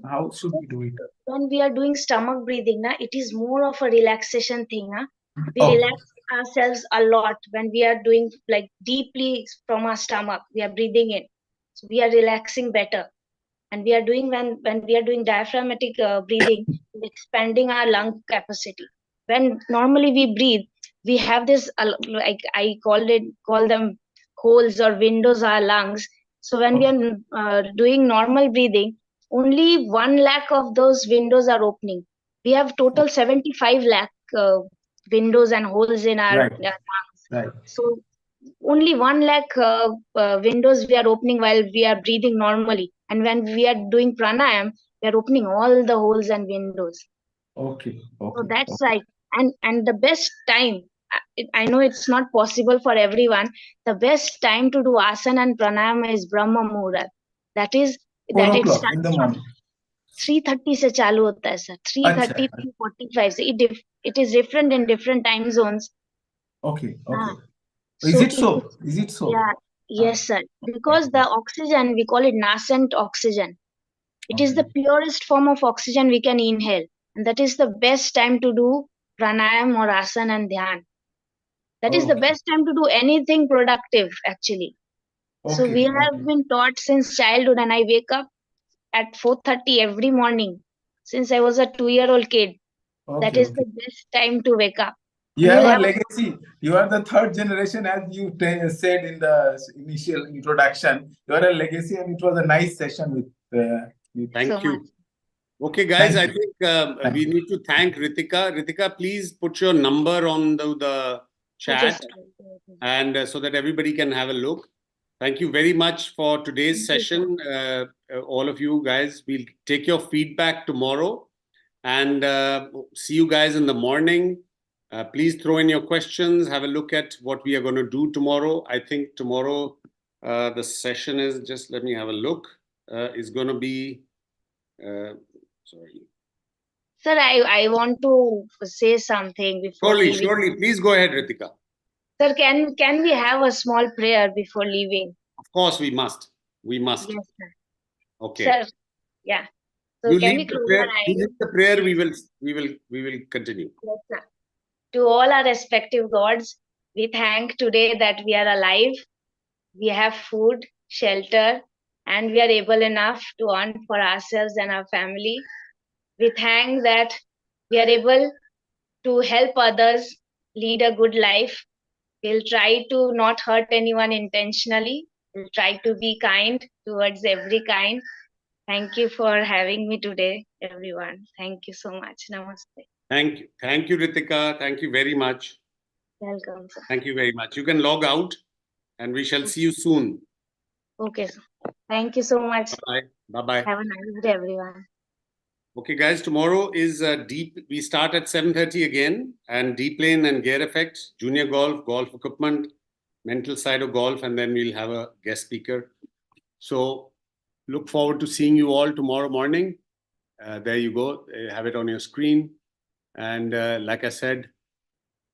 how should we do it? When we are doing stomach breathing, it is more of a relaxation thing. We Okay. relax ourselves a lot when we are doing like deeply from our stomach. We are breathing in, so we are relaxing better. And we are doing when we are doing diaphragmatic breathing, expanding our lung capacity. When normally we breathe, we have this like I call them holes or windows our lungs. So when we are doing normal breathing, only 1 lakh of those windows are opening. We have total 75 lakh windows and holes in our lungs. Right. So only 1 lakh windows we are opening while we are breathing normally. And when we are doing pranayam, we are opening all the holes and windows. Okay. So that's right. And the best time, I know it's not possible for everyone. The best time to do asana and pranayama is Brahma Muhurat. That is 4 that it o'clock in the starts morning. 3:30 से चालू होता है sir. 3:30 to 45. So it is different in different time zones. Okay. So Is it so? Yeah, yes, sir. Because the oxygen, we call it nascent oxygen. It is the purest form of oxygen we can inhale. And that is the best time to do pranayam or asana and dhyan. That is the best time to do anything productive, actually. So we have been taught since childhood, and I wake up at 4:30 every morning since I was a 2-year-old kid. That is the best time to wake up. You have a legacy. You are the third generation, as you said in the initial introduction. You are a legacy, and it was a nice session with Thank you. Okay, guys, I think we need to thank Ritika. Ritika, please put your number on the chat, and so that everybody can have a look. Thank you very much for today's session. all of you guys. We'll take your feedback tomorrow and see you guys in the morning. Please throw in your questions. Have a look at what we are going to do tomorrow. I think tomorrow the session is, just let me have a look, is going to be, sorry. Sir, I want to say something before Surely, leaving. surely. Please go ahead, Ritika. Sir, can we have a small prayer before leaving? Of course, we must. We must. Yes, sir. Okay. Sir, yeah. So You can we lead the close prayer. our eyes? You lead the prayer. We will continue. Yes, sir. To all our respective gods, we thank today that we are alive, we have food, shelter, and we are able enough to earn for ourselves and our family. We thank that we are able to help others lead a good life. We'll try to not hurt anyone intentionally. We'll try to be kind towards every kind. Thank you for having me today, everyone. Thank you so much. Namaste. Thank you. Thank you, Ritika. Thank you very much. Welcome, sir. Thank you very much. You can log out and we shall see you soon. Okay, sir. Thank you so much. Bye. Bye-bye. Have a nice day, everyone. Okay, guys, tomorrow is deep. We start at 7:30 again, and deep lane and gear effects, junior golf, golf equipment, mental side of golf, and then we'll have a guest speaker. So look forward to seeing you all tomorrow morning. There you go. You have it on your screen. And like I said,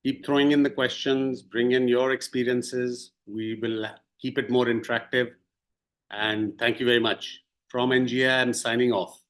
keep throwing in the questions, bring in your experiences. We will keep it more interactive. And thank you very much. From NGAI, I'm signing off.